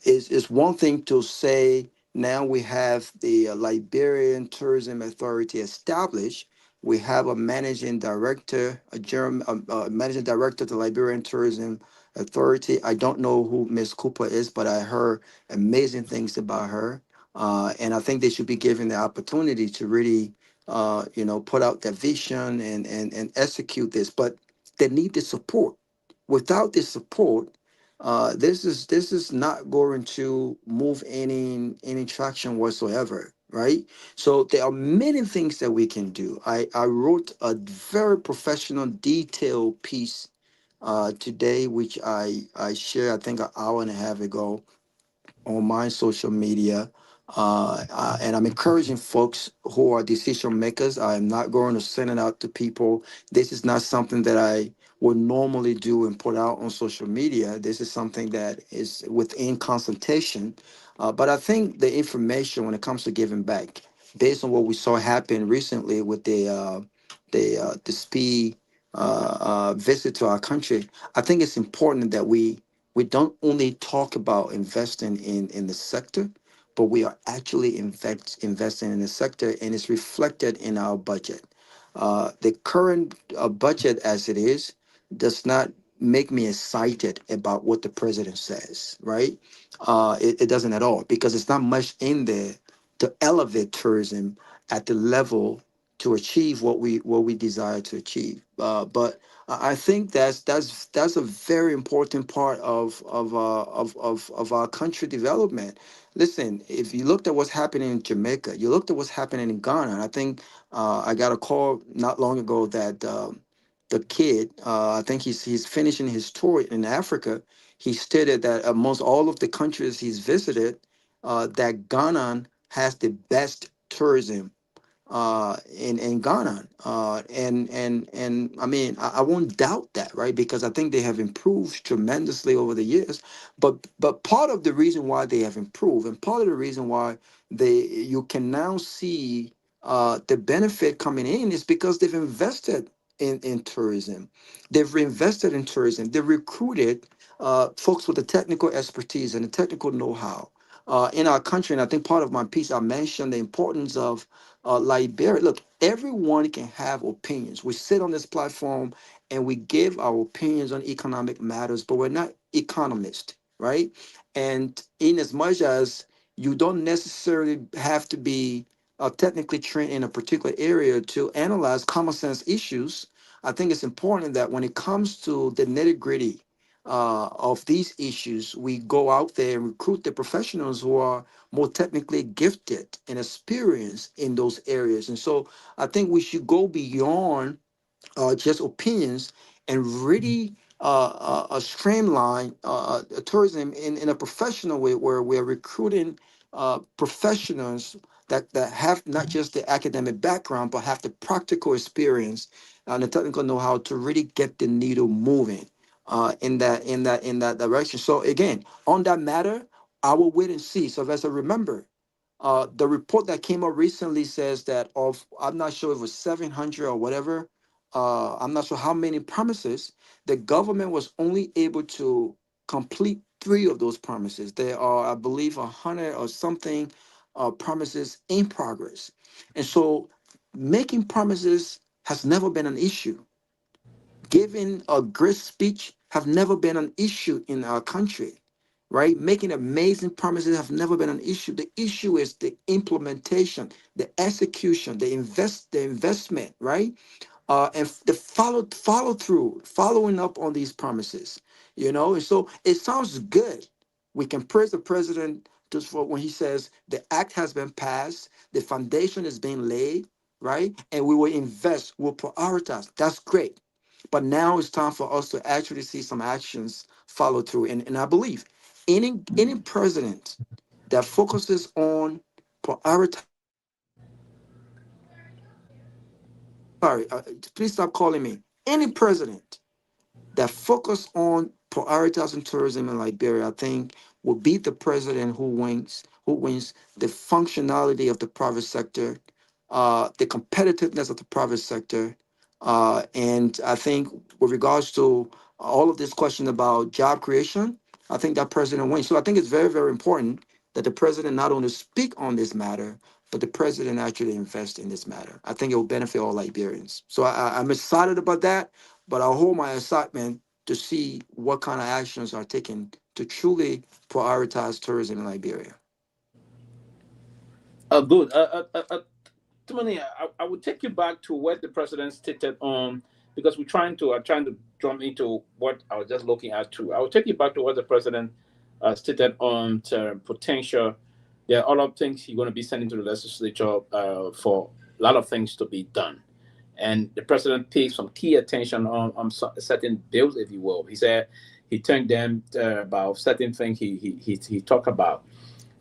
Q: Is one thing to say now we have the Liberian Tourism Authority established. We have a managing director, managing director of the Liberian Tourism Authority. I don't know who Miss Cooper is, but I heard amazing things about her. And I think they should be given the opportunity to really, put out their vision and execute this. But they need the support. Without the support, this is not going to move any traction whatsoever, right? So there are many things that we can do. I wrote a very professional detailed piece today, which I shared I think an hour and a half ago on my social media. And I'm encouraging folks who are decision makers. I'm not going to send it out to people. This is not something that I would normally do and put out on social media. This is something that is within consultation. But I think the information when it comes to giving back, based on what we saw happen recently with the SPE visit to our country, I think it's important that we don't only talk about investing in the sector, but we are actually investing in the sector, and it's reflected in our budget. The current budget as it is does not make me excited about what the president says, right? It doesn't at all, because it's not much in there to elevate tourism at the level to achieve what we desire to achieve. But I think that's a very important part of our country development. Listen, if you looked at what's happening in Jamaica, you looked at what's happening in Ghana. And I think I got a call not long ago that the kid, I think he's finishing his tour in Africa. He stated that amongst all of the countries he's visited, that Ghana has the best tourism in Ghana. And I mean, I won't doubt that, right? Because I think they have improved tremendously over the years. But part of the reason why they have improved, and part of the reason why you can now see the benefit coming in, is because they've invested in tourism. They've reinvested in tourism. They've recruited folks with the technical expertise and the technical know-how in our country. And I think part of my piece, I mentioned the importance of Liberia. Look, everyone can have opinions. We sit on this platform and we give our opinions on economic matters, but we're not economists, right? And in as much as you don't necessarily have to be technically trained in a particular area to analyze common sense issues. I think it's important that when it comes to the nitty gritty of these issues, we go out there and recruit the professionals who are more technically gifted and experienced in those areas. And so I think we should go beyond just opinions and really streamline tourism in a professional way where we're recruiting professionals that have not just the academic background but have the practical experience and the technical know-how to really get the needle moving in that direction. So again, on that matter, I will wait and see. So as I remember, the report that came out recently says that of, I'm not sure if it was 700 or whatever, I'm not sure how many promises, the government was only able to complete 3 of those promises. There are, I believe, 100 or something promises in progress. And so making promises has never been an issue. Giving a great speech have never been an issue in our country, right? Making amazing promises have never been an issue. The issue is the implementation, the execution, the investment, right? And the follow through, following up on these promises, And so it sounds good. We can praise the president just for when he says the act has been passed, the foundation is being laid, right? And we will invest, we'll prioritize. That's great. But now it's time for us to actually see some actions follow through. And I believe any president that focuses on prioritize. Sorry, please stop calling me. Any president that focus on prioritizing tourism in Liberia, I think, will be the president who wins the functionality of the private sector, the competitiveness of the private sector. And I think with regards to all of this question about job creation, I think that president wins. So I think it's very, very important that the president not only speak on this matter, but the president actually invest in this matter. I think it will benefit all Liberians. So I'm excited about that, but I'll hold my excitement to see what kind of actions are taken to truly prioritize tourism in Liberia.
I: Good. Timothy, I would take you back to what the president stated on, because I'm trying to jump into what I was just looking at too. I will take you back to what the president stated on potential. There are a lot of things he's going to be sending to the legislature for a lot of things to be done. And the president paid some key attention on certain bills, if you will. He said he thanked them about certain things he talked about.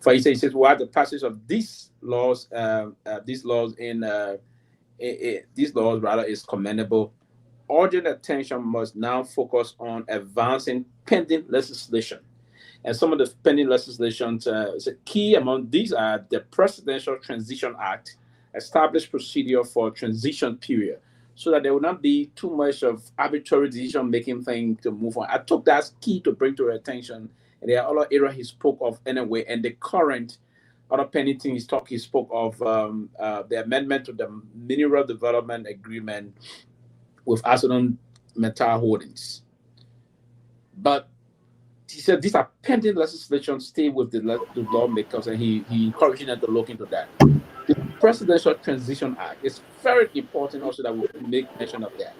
I: For he says, "While the passage of these laws is commendable, urgent attention must now focus on advancing pending legislation." And some of the pending legislations, key among these are the Presidential Transition Act, established procedure for transition period, so that there will not be too much of arbitrary decision-making thing to move on. I took that as key to bring to your attention. And there are other areas he spoke of anyway. And the current other pending thing he spoke of the amendment to the Mineral Development Agreement with Acedon Metal Holdings. But he said these are pending legislation, stay with the lawmakers, and he encouraged them to look into that. The Presidential Transition Act is very important also that we make mention of that.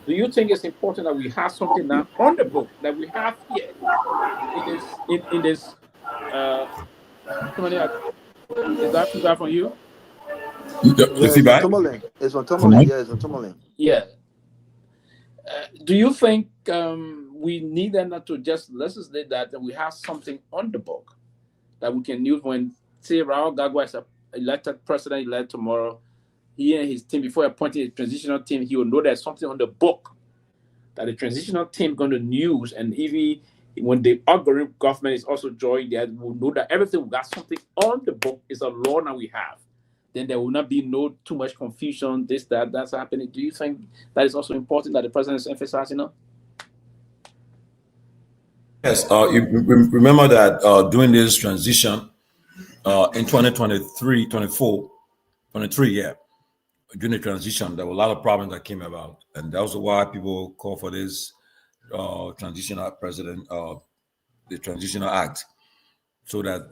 I: Do you think it's important that we have something now on the book that we have here in this is that feedback from you?
Q: Yeah, it's on Tomalin. It's on Tomalin. Yeah, it's on Tomalin.
I: Yeah. Do you think we need not to just legislate that we have something on the book that we can use when, say, Raul Garguah is elected president elect tomorrow? He and his team, before appointing a transitional team, he will know there's something on the book that the transitional team is going to use, and even when the outgoing government is also joined, they will know that everything we got something on the book is a law that we have. Then there will not be too much confusion, that's happening. Do you think that is also important that the president is emphasizing on?
M: Yes, you remember that during this transition in 2023, 24, 23, yeah, during the transition, there were a lot of problems that came about. And that was why people call for this transitional president, the Transitional Act, so that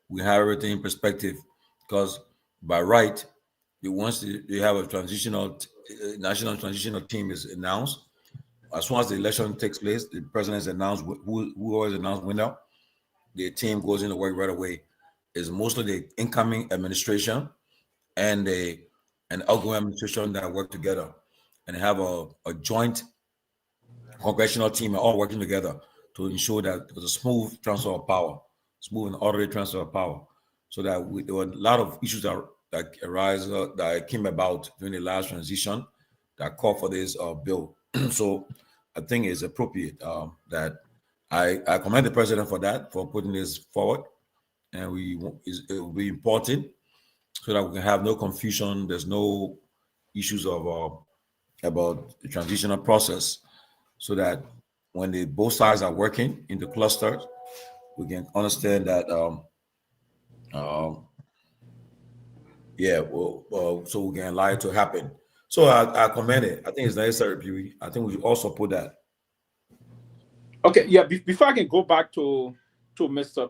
M: we have everything in perspective. Because by right, once they have a national transitional team is announced, as soon as the election takes place, the president is announced who always announced winner, the team goes into work right away. It's mostly the incoming administration and an outgoing administration that work together and have a joint congressional team all working together to ensure that there was a smooth transfer of power, smooth and orderly transfer of power, so that there were a lot of issues that arise that came about during the last transition that called for this bill. So I think it's appropriate that I commend the president for that, for putting this forward, and it will be important so that we can have no confusion. There's no issues of about the transitional process, so that when both sides are working in the clusters, we can understand that. So we can allow it to happen. So I commend it. I think it's necessary, Pewee. I think we should also put that.
I: Okay, yeah. Before I can go back to Mr.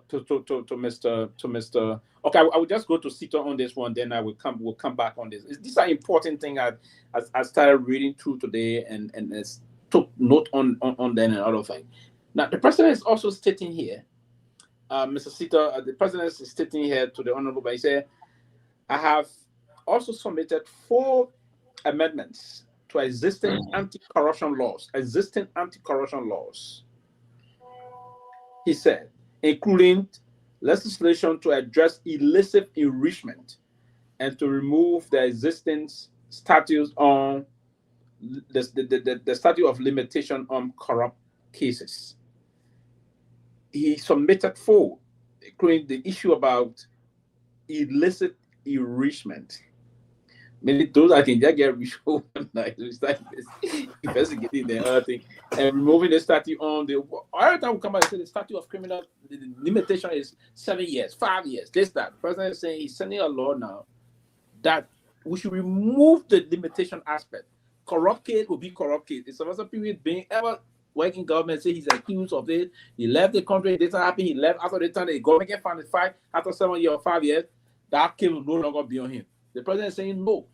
I: Okay, I will just go to Sito on this one. Then we'll come back on this. These are important thing I started reading through today and took note on them and other thing. Now the president is also stating here, Mr. Sito, the president is stating here to the honorable, but he said, I have also submitted 4 amendments to existing anti-corruption laws. He said, including legislation to address illicit enrichment and to remove the existing statutes on the statute of limitation on corrupt cases. He submitted 4, including the issue about illicit enrichment. Maybe those I can just get rich overnight. We start investigating the other thing and removing the statute on the. Every time we come back and say the statute of criminal the limitation is 7 years, 5 years. That. The president is saying he's sending a law now that we should remove the limitation aspect. Corrupt case will be corrupt case. If Sylvester Pewee being ever working government say he's accused of it, he left the country, this happened, he left after the time the government can find the fight after 7 years or 5 years, that case will no longer be on him. The president is saying no.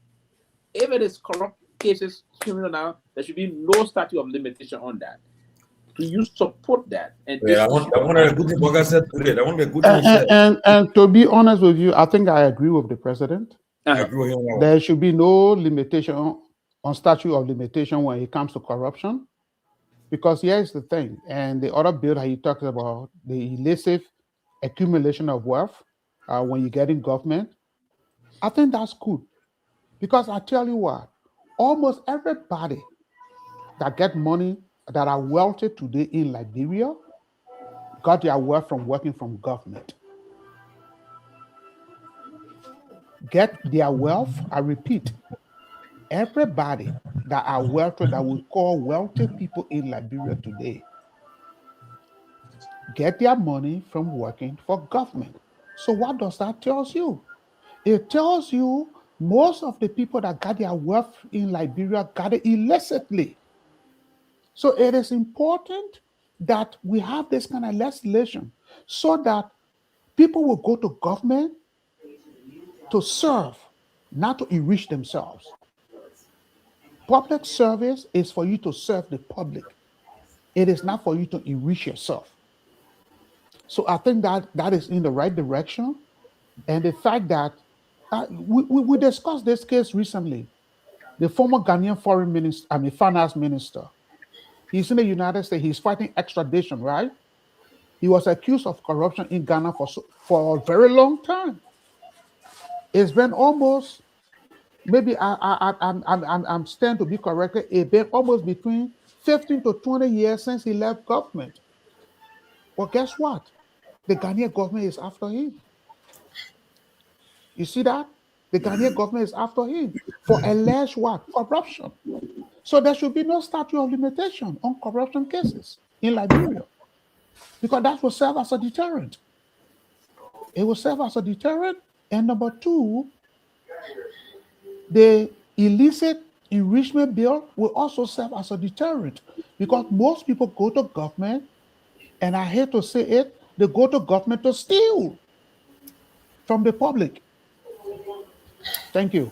I: If it is corrupt cases, criminal now, there should be no statute of limitation on that. Do you support that? And
M: yeah, I want a good thing. What I said today, I want a good thing.
P: And to be honest with you, I think I agree with the president.
M: I agree with him.
P: There should be no limitation on statute of limitation when it comes to corruption, because here's the thing. And the other bill that he talks about, the illicit accumulation of wealth when you get in government, I think that's good. Because I tell you what, almost everybody that get money, that are wealthy today in Liberia, got their wealth from working from government. Get their wealth, I repeat, everybody that are wealthy, that we call wealthy people in Liberia today, get their money from working for government. So what does that tell you? It tells you most of the people that got their wealth in Liberia got it illicitly. So it is important that we have this kind of legislation so that people will go to government to serve, not to enrich themselves. Public service is for you to serve the public. It is not for you to enrich yourself. So I think that is in the right direction. And the fact that we discussed this case recently. The former Ghanaian finance minister, he's in the United States. He's fighting extradition, right? He was accused of corruption in Ghana for a very long time. It's been almost, maybe I'm standing to be corrected, it's been almost between 15 to 20 years since he left government. Well, guess what? The Ghanaian government is after him. You see that? The Ghanaian government is after him for alleged what? Corruption. So there should be no statute of limitation on corruption cases in Liberia, because that will serve as a deterrent. It will serve as a deterrent. And number 2, the illicit enrichment bill will also serve as a deterrent, because most people go to government, and I hate to say it, they go to government to steal from the public. Thank you.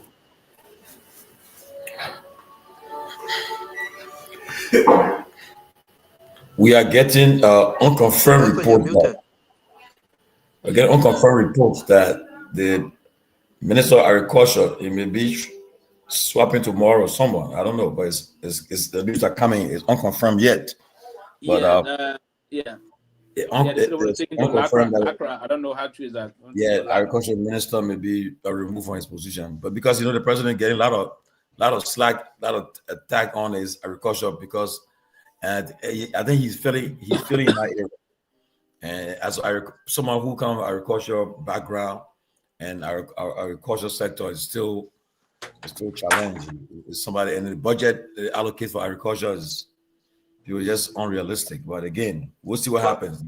M: We are getting unconfirmed
Q: Sylvester, you're
M: reports.
Q: muted.
M: Again, unconfirmed reports that the Minister of Agriculture, he may be swapping tomorrow or someone. I don't know, but it's the news are coming. It's unconfirmed yet. But
I: they said they want to take into
M: unconfirmed
I: Lacra. I don't know how true is that.
M: yeah, agriculture minister may be removed from his position. But because the president getting a lot of slack, a lot of attack on his agriculture because I think he's feeling in that area. And as someone who comes from agricultural background and our agricultural sector is still challenging. It's somebody and the budget allocated for agriculture is just unrealistic. But again, we'll see what happens.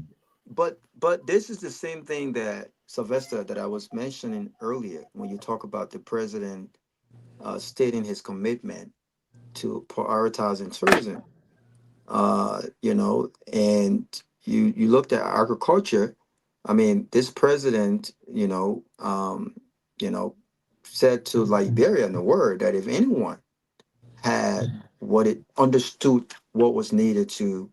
Q: But this is the same thing that Sylvester that I was mentioning earlier when you talk about the president stating his commitment to prioritizing tourism. And you looked at agriculture. I mean, this president, said to Liberia in the word that if anyone had understood what was needed to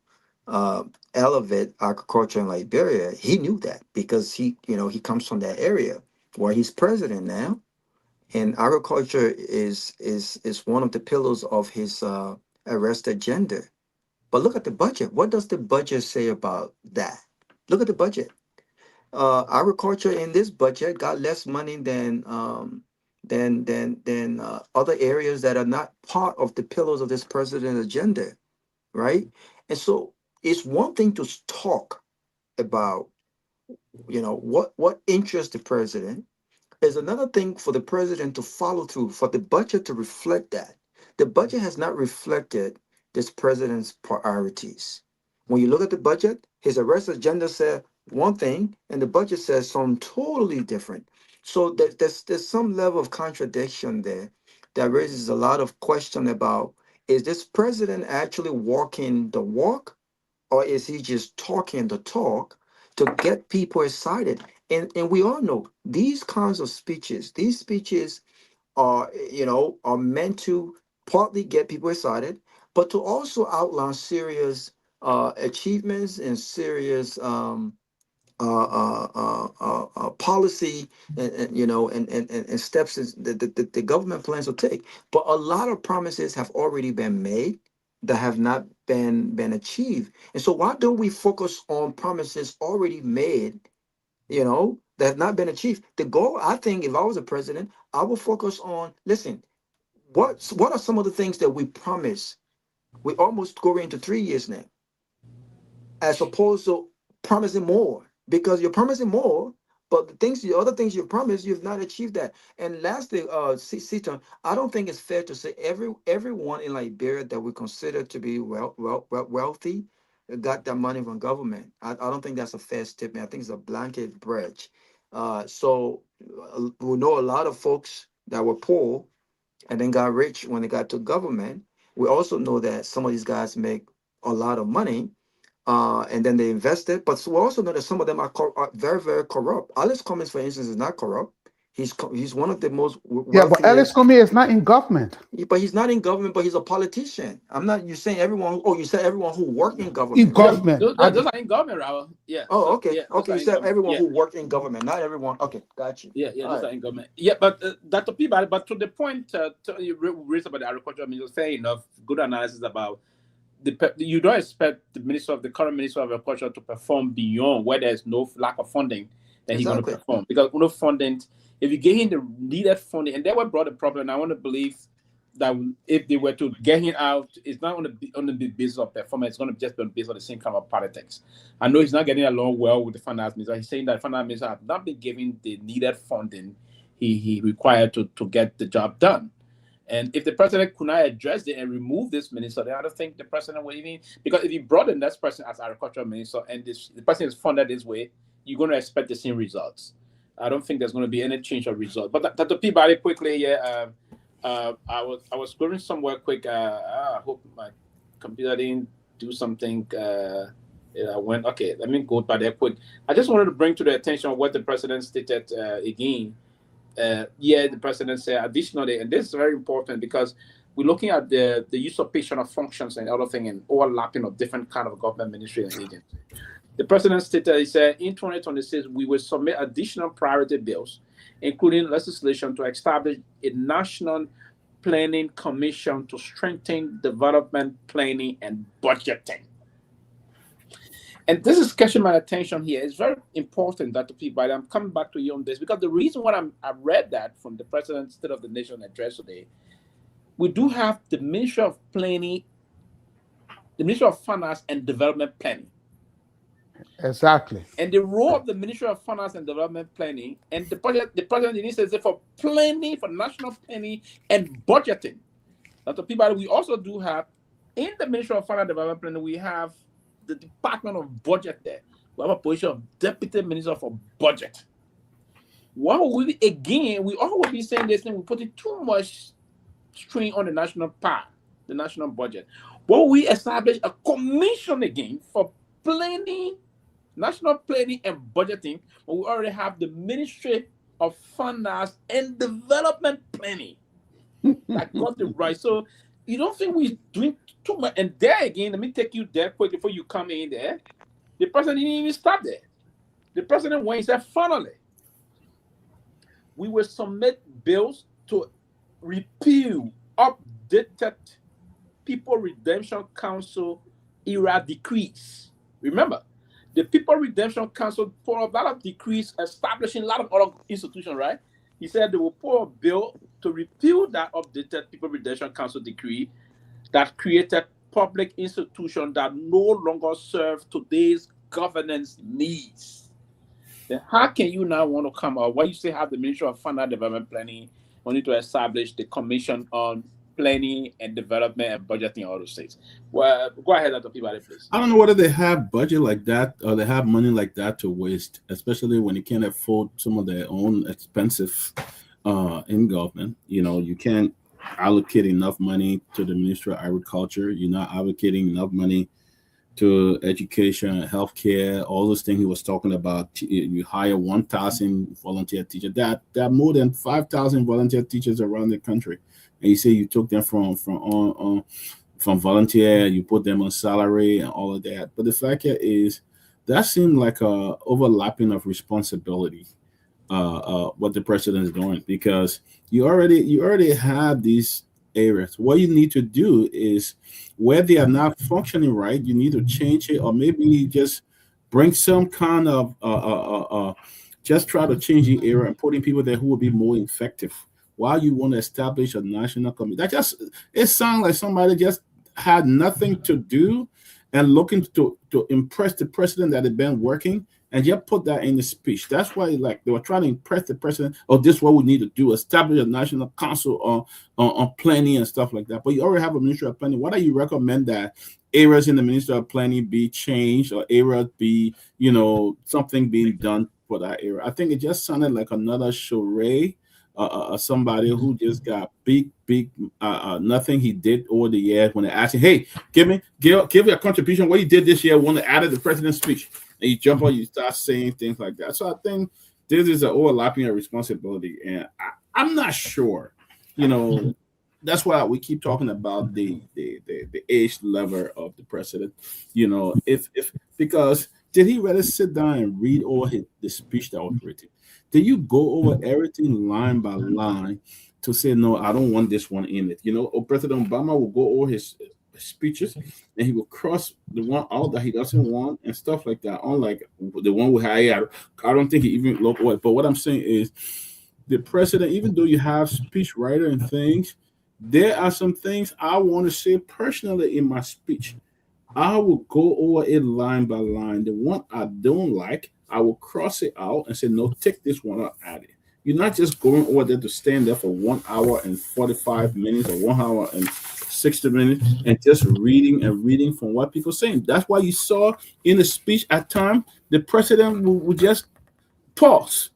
Q: elevate agriculture in Liberia, he knew that because he comes from that area where he's president now, and agriculture is one of the pillars of his arrest agenda. But look at the budget. What does the budget say about that? Look at the budget. Agriculture in this budget got less money than other areas that are not part of the pillars of this president's agenda, right? And so it's one thing to talk about, what interests the president. Is another thing for the president to follow through, for the budget to reflect that. The budget has not reflected this president's priorities. When you look at the budget, his arrest agenda said one thing, and the budget says something totally different. So there's some level of contradiction there that raises a lot of question about, is this president actually walking the walk, or is he just talking the talk to get people excited? And we all know these kinds of speeches, are meant to partly get people excited, but to also outline serious achievements and serious policy and steps that the government plans to take. But a lot of promises have already been made that have not been achieved. And so why don't we focus on promises already made, that have not been achieved? The goal, I think, if I was a president, I would focus on, listen, what are some of the things that we promise? We almost go into 3 years now, as opposed to promising more, because you're promising more, but the other things you promised, you've not achieved that. And lastly, Seaton, I don't think it's fair to say everyone in Liberia that we consider to be wealthy got that money from government. I don't think that's a fair statement. I think it's a blanket breach. So we know a lot of folks that were poor and then got rich when they got to government. We also know that some of these guys make a lot of money, and then they invest it. But we also know that some of them are very, very corrupt. Alex Cummings, for instance, is not corrupt. He's one of the most wealthiest.
P: Yeah, but Alex Comey is not in government.
Q: But he's not in government, but he's a politician. I'm not. You're saying everyone. Oh, you said everyone who work in government.
P: In government.
I: Those are in government, Raul. Yeah.
Q: Oh,
I: so,
Q: okay.
I: Yeah,
Q: okay. You said everyone who work in government, not everyone. Okay, got you.
I: Yeah, those are in government. Yeah, but Dr. Peabody, but to the point you raised about the agriculture, I mean, it's fair enough. Good analysis about you don't expect the current minister of agriculture to perform beyond where there's no lack of funding that he's going to perform, because no funding. If you get him the needed funding, and that what brought the problem, and I want to believe that if they were to get him out, it's not going to be on the basis of performance. It's going to just be based on the same kind of politics. I know he's not getting along well with the finance minister. He's saying that the finance minister have not been given the needed funding he required to get the job done. And if the president could not address it and remove this minister, then I don't think the president would even, because if you brought the next person as agricultural minister and the person is funded this way, you're going to expect the same results. I don't think there's going to be any change of result. But Dr. Peabody, quickly, I was scrolling somewhere quick. I hope my computer didn't do something. I went, let me go by there quick. I just wanted to bring to the attention what the president stated again, the president said additionally, and this is very important because we're looking at the usurpation of functions and other things and overlapping of different kind of government ministry and agencies. The president stated, he said, in 2026, we will submit additional priority bills, including legislation to establish a national planning commission to strengthen development planning and budgeting. And this is catching my attention here. It's very important that the people, I'm coming back to you on this, because the reason why I read that from the President's State of the Nation address today, we do have the Ministry of Planning, the Ministry of Finance and Development Planning.
P: Exactly.
I: And the role of the Ministry of Finance and Development Planning and the President needs to say for planning, for national planning and budgeting. Dr. Peabody, we also do have in the Ministry of Finance and Development Planning, we have the Department of Budget there. We have a position of Deputy Minister for Budget. What will we, again, we always be saying this thing, we're putting too much strain on the national part, the national budget. Will we establish a commission again for planning, national planning and budgeting, but we already have the Ministry of Finance and Development Planning that got it right. So you don't think we're doing too much? And there again, let me take you there quick before you come in there. The president didn't even stop there. The president went and said, finally, we will submit bills to repeal updated People Redemption Council era decrees. Remember, the People Redemption Council put a lot of decrees establishing a lot of other institutions, right? He said they will put a bill to repeal that updated People Redemption Council decree that created public institutions that no longer serve today's governance needs. Then how can you now want to come out? Why you say have the Ministry of Finance and Development Planning, we need to establish the Commission on Planning and Development and Budgeting in all the states? Well, go ahead, Dr. Peabody, please.
K: I don't know whether they have budget like that or they have money like that to waste, especially when you can't afford some of their own expensive in government. You know, you can't allocate enough money to the Ministry of Agriculture. You're not allocating enough money to education, healthcare, all those things he was talking about. You hire 1,000 volunteer teachers. There are more than 5,000 volunteer teachers around the country, and you say you took them from volunteer, you put them on salary and all of that. But the fact is, that seemed like a overlapping of responsibility. What the president is doing, because you already have these areas. What you need to do is, where they are not functioning right, you need to change it, or maybe just bring some kind of just try to change the area and putting people there who will be more effective. Why you want to establish a national committee? It sounds like somebody just had nothing to do and looking to impress the president that had been working, and just put that in the speech. That's why, like, they were trying to impress the president. Oh, this is what we need to do: establish a national council on planning and stuff like that. But you already have a Ministry of Planning. Why do you recommend that areas in the Ministry of Planning be changed, or areas be, something being done for that area? I think it just sounded like another charade. Somebody who just got big nothing he did over the years. When they asked him, hey, give your contribution, what you did this year, when they added the president's speech, and you jump on, you start saying things like that. So I think this is an overlapping of responsibility, and I'm not sure. That's why we keep talking about the age level of the president. Because did he really sit down and read all the speech that was written? Did you go over everything line by line to say, no, I don't want this one in it? President Obama will go over his speeches and he will cross the one out that he doesn't want and stuff like that. Unlike the one we had, I don't think he even looked at it. But what I'm saying is, the president, even though you have speech writer and things, there are some things I want to say personally in my speech. I will go over it line by line. The one I don't like, I will cross it out and say, no, take this one out, add it. You're not just going over there to stand there for 1 hour and 45 minutes or 1 hour and 60 minutes and just reading from what people are saying. That's why you saw in the speech at times, the president would just pause,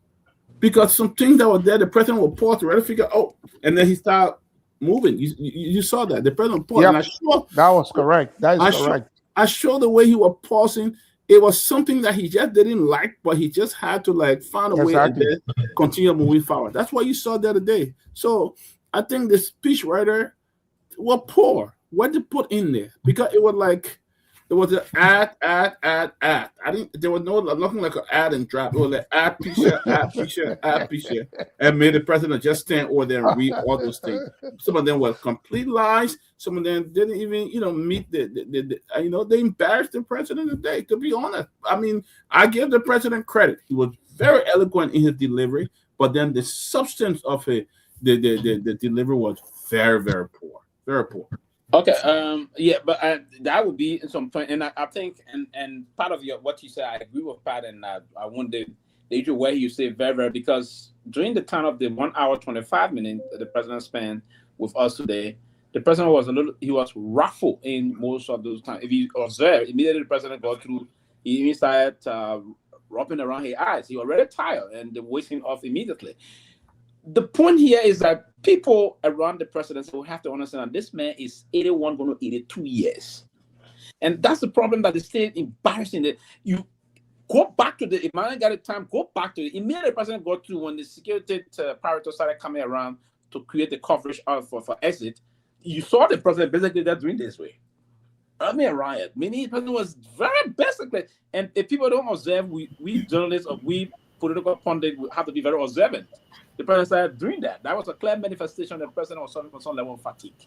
K: because some things that were there, the president will pause to really figure out, and then he started moving. You saw that. The president paused.
P: Yep. That was correct. That is correct.
K: I showed the way he was pausing it was something that he just didn't like, but he just had to like find a way and then continue moving forward. That's what you saw the other day. So I think the speech writer were poor. What they put in there, because it was like it was an ad. I didn't. There was nothing like an ad and drop. It was like ad picture, and made the president just stand over there and read all those things. Some of them were complete lies. Some of them didn't even, meet they embarrassed the president today. To be honest, I mean, I give the president credit. He was very eloquent in his delivery, but then the substance of it, the delivery was very, very poor. Very poor.
I: Okay. But that would be some point, and I think, and part of what you said, I agree with Pat, and I want the issue where you say very, very, because during the time of the 1 hour 25 minutes the president spent with us today, the president was ruffled in most of those times. If you observe, immediately the president got through, he even started rubbing around his eyes. He was already tired and wasting off immediately. The point here is that people around the presidency will have to understand that this man is 81 going to 82 years. And that's the problem, that the state embarrassing that you go back to if man got a time, go back to it. Immediately the president got through when the security apparatus started coming around to create the coverage for exit. You saw the president basically that doing this way. I mean, a riot. Meaning the president was very basically, and if people don't observe, we journalists or we political pundits have to be very observant. The president started doing that. That was a clear manifestation that the president was suffering from some level of fatigue.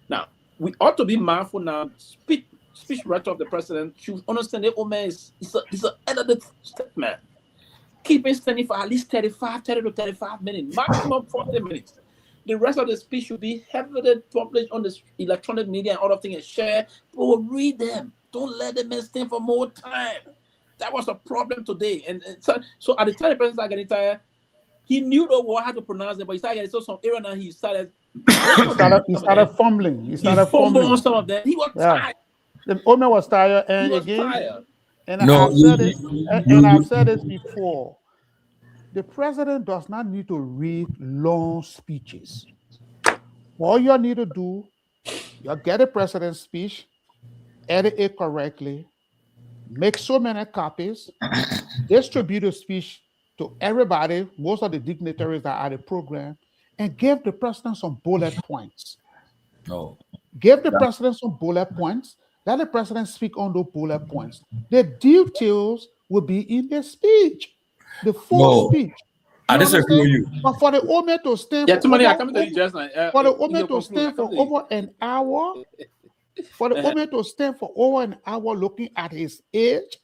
I: Now, we ought to be mindful now. Speech writer of the president should understand that man is an edited statement. Keep him standing for at least 30 to 35 minutes, maximum 40 minutes. The rest of the speech should be heavily published on the electronic media and other things and shared. People read them. Don't let the man stand for more time. That was a problem today. And so at the time the president started getting tired, he knew how to pronounce it, but he started getting some error, and he started
P: fumbling. He started fumbling
I: on some of them. He was tired.
P: The owner was tired, and I've said this before. The president does not need to read long speeches. All you need to do, you get a president's speech, edit it correctly, make so many copies, distribute the speech to everybody, most of the dignitaries that are at the program, and give the president some bullet points. Give the president some bullet points. Let the president speak on those bullet points. The details will be in the speech, the full speech.
M: I disagree with you.
P: But for the woman to stand
I: for
P: the woman to stand for over an hour, for the woman to stand for over an hour looking at his age,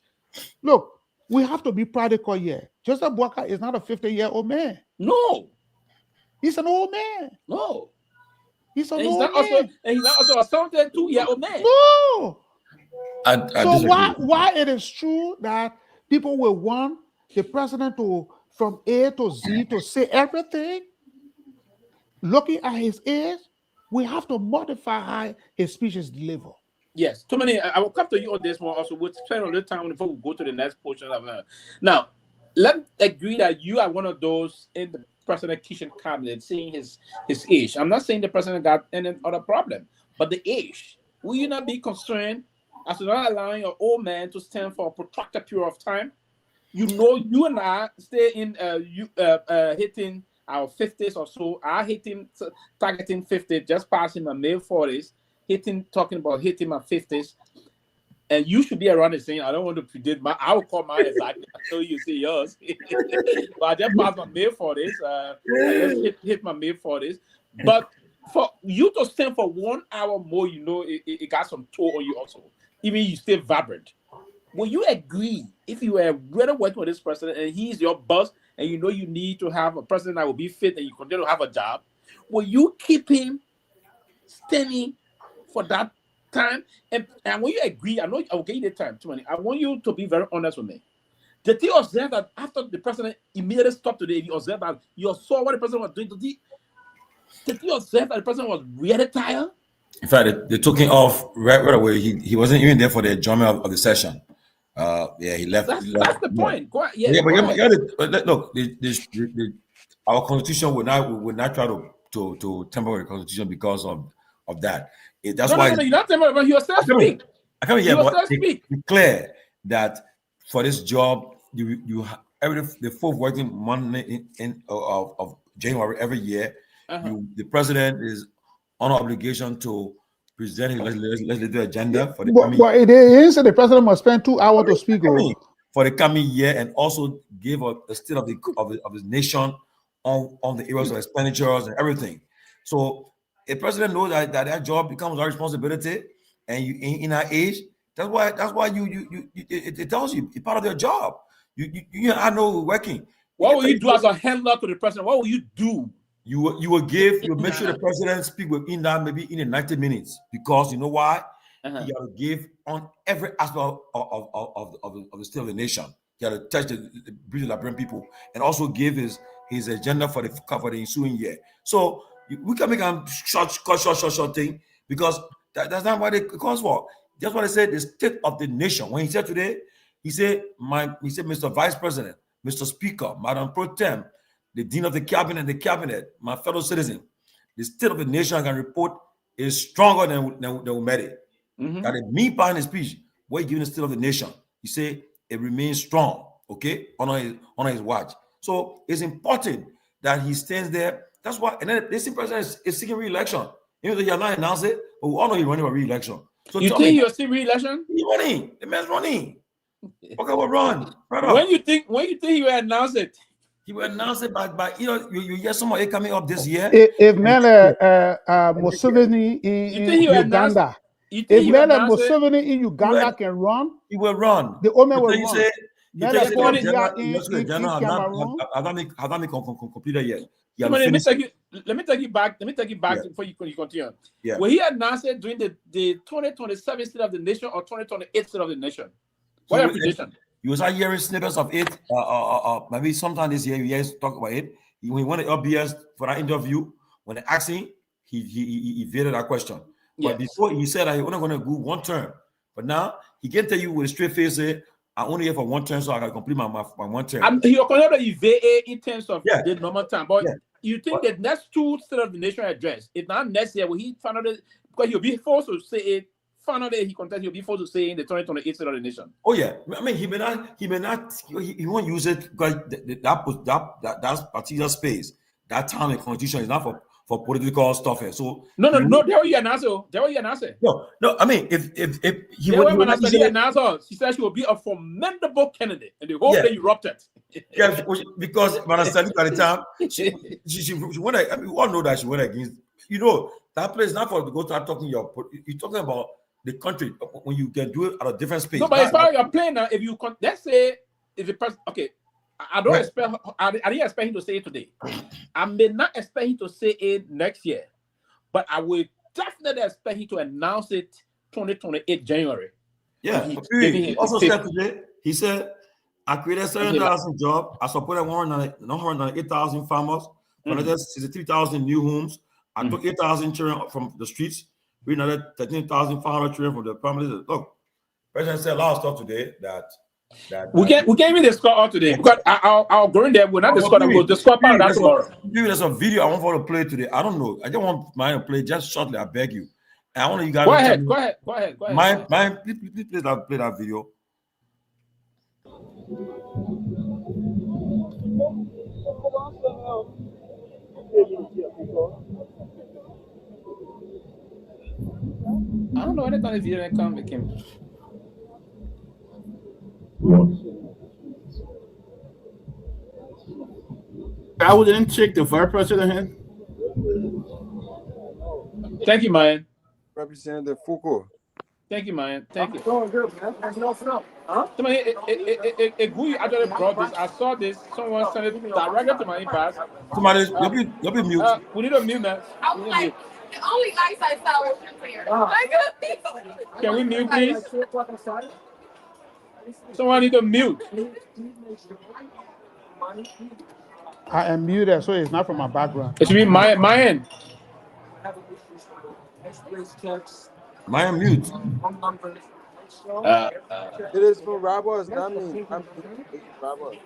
P: look, we have to be practical here. Joseph Boakai is not a 50-year-old man.
I: No.
P: He's an old man.
I: No.
P: He's an old man.
I: And he's not also a 72-year-old man.
P: No.
M: So
P: why it is true that people will want the president to, from A to Z, to say everything, looking at his age, we have to modify how his speech is delivered.
I: Yes, too many. I will come to you on this one also. We'll spend a little time before we go to the next portion of it. Now, let's agree that you are one of those in the president kitchen cabinet seeing his age. I'm not saying the president got any other problem, but the age. Will you not be concerned as to not allowing your old man to stand for a protracted period of time? You know, you and I stay in hitting our 50s or so. I hitting targeting 50, just passing my mid 40s. Talking about hitting my 50s, and you should be around the same. I don't want to predict I will call mine exactly until you see yours. But I just passed my mid 40s. I just hit my mid 40s. But for you to stand for 1 hour more, it got some toll on you also. Even you stay vibrant. Will you agree if you were really working with this president and he's your boss, and you need to have a president that will be fit and you continue to have a job? Will you keep him standing for that time? And when you agree, I know I'll give you the time, too many. I want you to be very honest with me. Did you observe that after the president immediately stopped today, you observed that you saw what the president was doing today? Did you observe that the president was really tired?
M: In fact, they took him off right away. He wasn't even there for the adjournment of the session. He left.
I: That's the point. Go ahead.
M: Look, our constitution would not try to tamper with the constitution because of that. That's why
I: you're not tamper, but you still speak.
M: I can't hear, but it's clear that for this job, the fourth working Monday of January every year, the president is on obligation to present his legislative agenda for the coming.
P: But it is the president must spend 2 hours to speak
M: for the coming year, and also give a state of his nation on the areas of expenditures and everything. So a president knows that job becomes our responsibility, and you in our age. That's why it tells you it's part of their job. I know working.
I: What will you do as a handler to the president? What will you do?
M: You will make sure the president speak within that maybe in 90 minutes, because you know why? He got to give on every aspect of the state of the nation. He got to touch the British Liberian people, and also give his agenda for the ensuing year. So we can make a short thing, because that's not what it calls for. That's what I said, the state of the nation. When he said today, he said, Mr. Vice President, Mr. Speaker, Madam Pro Tem, the Dean of the Cabinet, my fellow citizen, the state of the nation I can report is stronger than Umedi. That is me behind his speech. What he giving the state of the nation? He say it remains strong, okay, on his watch. So it's important that he stands there. That's why, and then this president is seeking re-election. Even though he has not announced it, but we all know he's running for re-election. So
I: you think he'll see re-election?
M: He's running. The man's running. Okay, we'll run. Brother.
I: When you think he will announce it?
M: He will announce it by you hear someone coming up this year.
P: If Museveni in Uganda, if Museveni in Uganda can run,
M: he will run.
P: The woman will run.
M: Let
I: me take you back before you continue.
M: Yeah.
I: Will he announce it during the 2027 State of the Nation or 2028 State of the Nation? What are your prediction?
M: You was hearing snippets of it. Maybe sometime this year you guys talk about it. When he went to LBS for that interview, when they asked him, he evaded that question. But before he said that he was only going to do one term. But now he can tell you with a straight face, say, I'm only here for one term, so I can complete my one term.
I: He'll consider evade in terms of the normal time. But you think that next two State of the Nation address, if not next year, will he find out because he'll be forced to say it? He'll be forced to say in the 2028 State of the Nation.
M: Oh yeah, I mean he won't use it because that particular space, that time and constitution is not for political stuff. So
I: no, there will be an answer.
M: No, I mean if he
I: would announce, she said she will be a formidable candidate, and the whole thing erupted.
M: Yeah, because Manasali by the time she went. I mean, we all know that she went against. You know that place not for to go start talking. You're talking about the country when you can do it at a different space.
I: No, but as far as you're playing now, if you let's say if the person, okay, I don't expect. I didn't expect him to say it today. I may not expect him to say it next year, but I will definitely expect him to announce it 2028 January.
M: Yeah, he also said today. He said, "I created 7,000 jobs. I supported 108,000 farmers, 163,000 new homes. I took 8,000 children from the streets. We another 13,500 children from the families." Look, President said a lot of stuff today that
I: we can't even discuss all today because I'll go in there. We're not discussing. We'll discuss part of that tomorrow.
M: There's a video I want for to play today. I don't know. I just want mine to play just shortly. I beg you. And I want you guys.
I: Go ahead.
M: Mine, please play that video.
I: I don't know anything if you didn't come with him.
K: I wouldn't check the vice president hand.
I: Thank you, Myean.
G: Representative Foucault.
I: Thank you, Myean. Thank you. Huh? Who actually brought this? I saw this. Someone sent it directly to my inbox.
M: Somebody, you'll be mute.
I: We need a mute, man.
O: The only lights I saw were clear.
I: Can we mute, please? Someone need to mute.
P: I am muted, so it's not from my background.
I: It should be Myean.
M: Myean mute.
G: It is for Roberts. That means Roberts.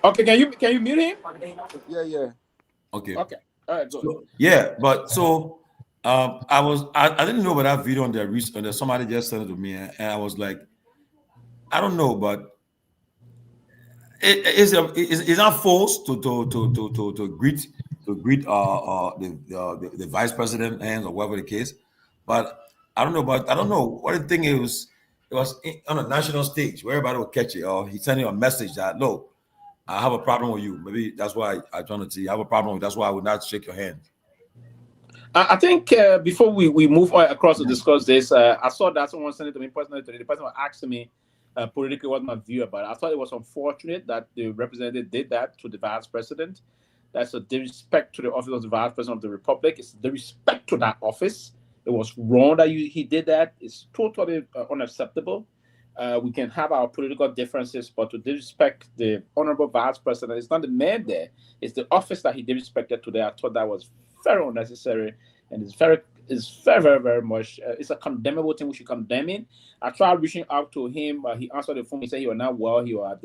I: Okay, can you mute him?
G: Yeah.
M: Okay.
I: All right, go.
M: So, yeah, but so I didn't know about that video on their somebody just sent it to me, and I was like, I don't know, but it's not forced to greet the vice president hands or whatever the case, but I don't know what the thing is. It was on a national stage where everybody would catch it, or he's sending a message that, look, I have a problem with you. Maybe that's why I trying to see. I have a problem with. That's why I would not shake your hand.
I: I think before we move on across to discuss this, I saw that someone sent it to me personally today. The person was asking me politically what my view about it. I thought it was unfortunate that the representative did that to the vice president. That's a disrespect to the office of the vice president of the republic. It's the respect to that office. It was wrong that he did that. It's totally unacceptable. We can have our political differences, but to disrespect the honorable vice president, it's not the man there. It's the office that he disrespected today. I thought that was very unnecessary, and it's very much. It's a condemnable thing. We should condemn it. I tried reaching out to him. He answered the phone. He said he was not well. He was at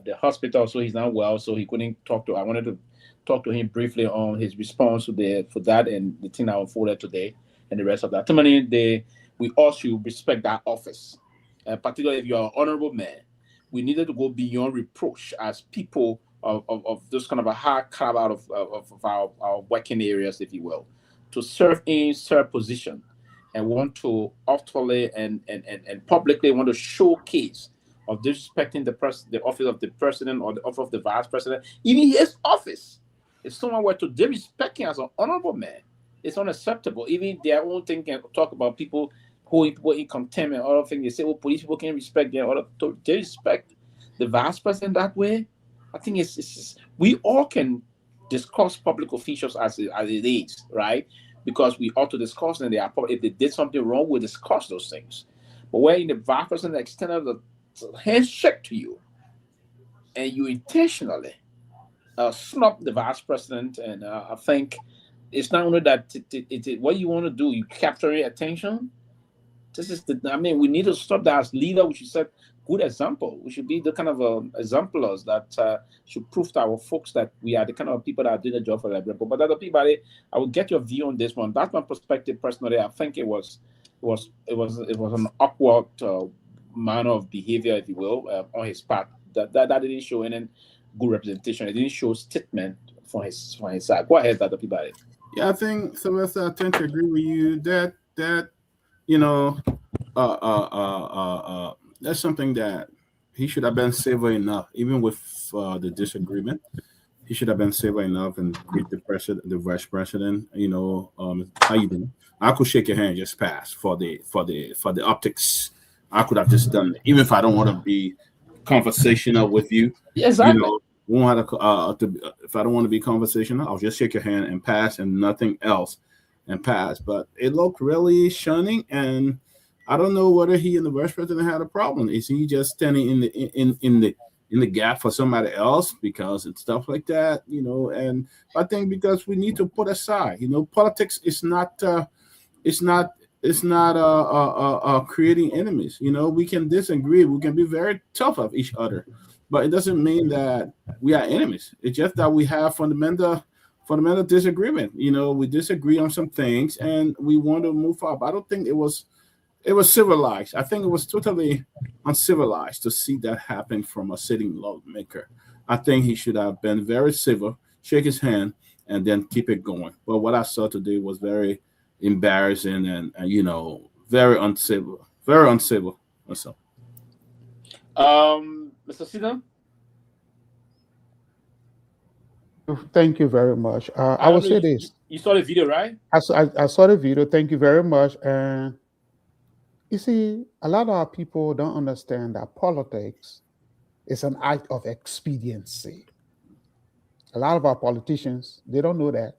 I: the hospital, so he's not well. So he couldn't talk to. I wanted to talk to him briefly on his response to for that and the thing that unfolded today and the rest of that. Ultimately, we all should respect that office, particularly if you're an honorable man. We needed to go beyond reproach as people of this kind of a high caliber of our working areas, if you will, to serve position and want to utterly and publicly want to showcase of disrespecting the office of the president or the office of the vice president, even his office. If someone were to disrespect him as an honorable man, it's unacceptable. Even their own thing can talk about people who in contempt and other things. They say, well, police people can respect them. Or to disrespect the vice president that way, I think it's we all can discuss public officials as it is, right? Because we ought to discuss them. If they did something wrong, we'll discuss those things. But when the vice president extended the handshake to you, and you intentionally snub the vice president, and I think it's not only that what you want to do, you capture your attention. We need to stop that as leader. We should set good example. We should be the kind of exemplars that should prove to our folks that we are the kind of people that are doing the job for Liberia. But other people, I will get your view on this one. That's my perspective personally. I think it was an awkward manner of behavior, if you will, on his part. That didn't show any good representation. It didn't show statement from his side. Go ahead, other people.
K: Yeah, I think Sylvester, I tend to agree with you that that's something that he should have been civil enough, even with the disagreement. He should have been civil enough and greet the president, the vice president. How you doing? I could shake your hand, just pass for the optics. I could have just done it, even if I don't want to be conversational with you.
I: Exactly.
K: If I don't want to be conversational, I'll just shake your hand and pass, and nothing else, and pass. But it looked really shunning, and I don't know whether he and the vice president had a problem. Is he just standing in the gap for somebody else because it's stuff like that, And I think because we need to put aside, politics is not creating enemies. We can disagree, we can be very tough of each other, but it doesn't mean that we are enemies. It's just that we have fundamental disagreement. We disagree on some things and we want to move up. I don't think it was civilized. I think it was totally uncivilized to see that happen from a sitting lawmaker. I think he should have been very civil, shake his hand, and then keep it going. But what I saw today was very embarrassing and very uncivil. Very uncivil. So.
I: Mr. Sidon?
P: Thank you very much. I will say this.
I: You saw the video, right?
P: I saw the video. Thank you very much. And you see, a lot of our people don't understand that politics is an act of expediency. A lot of our politicians, they don't know that.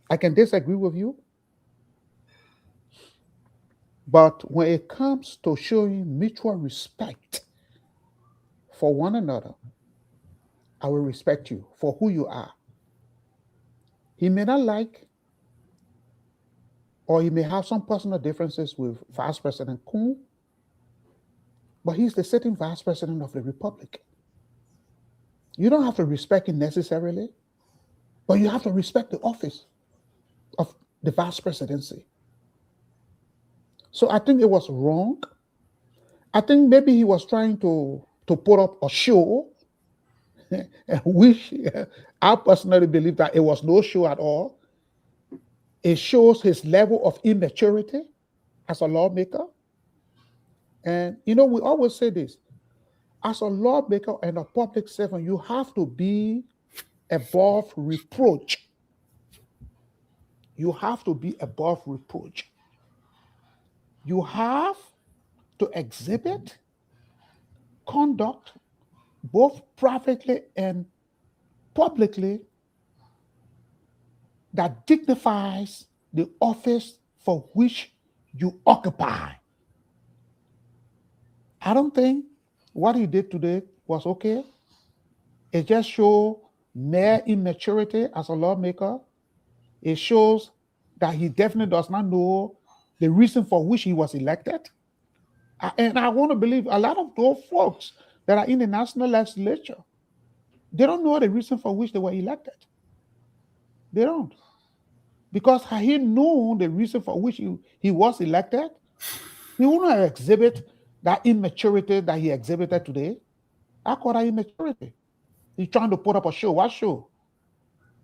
P: I can disagree with you, but when it comes to showing mutual respect for one another, I will respect you for who you are. He may not like, or he may have some personal differences with Vice President Kuhn, but he's the sitting Vice President of the Republic. You don't have to respect him necessarily, but you have to respect the office of the Vice Presidency. So I think it was wrong. I think maybe he was trying to to put up a show, which I personally believe that it was no show at all. It shows his level of immaturity as a lawmaker. And, we always say this. As a lawmaker and a public servant, you have to be above reproach. You have to be above reproach. You have to exhibit conduct, both privately and publicly, that dignifies the office for which you occupy. I don't think what he did today was okay. It just shows mere immaturity as a lawmaker. It shows that he definitely does not know the reason for which he was elected. And I want to believe a lot of those folks that are in the national legislature, they don't know the reason for which they were elected. They don't. Because had he known the reason for which he was elected, he wouldn't exhibit that immaturity that he exhibited today. I call that immaturity. He's trying to put up a show. What show?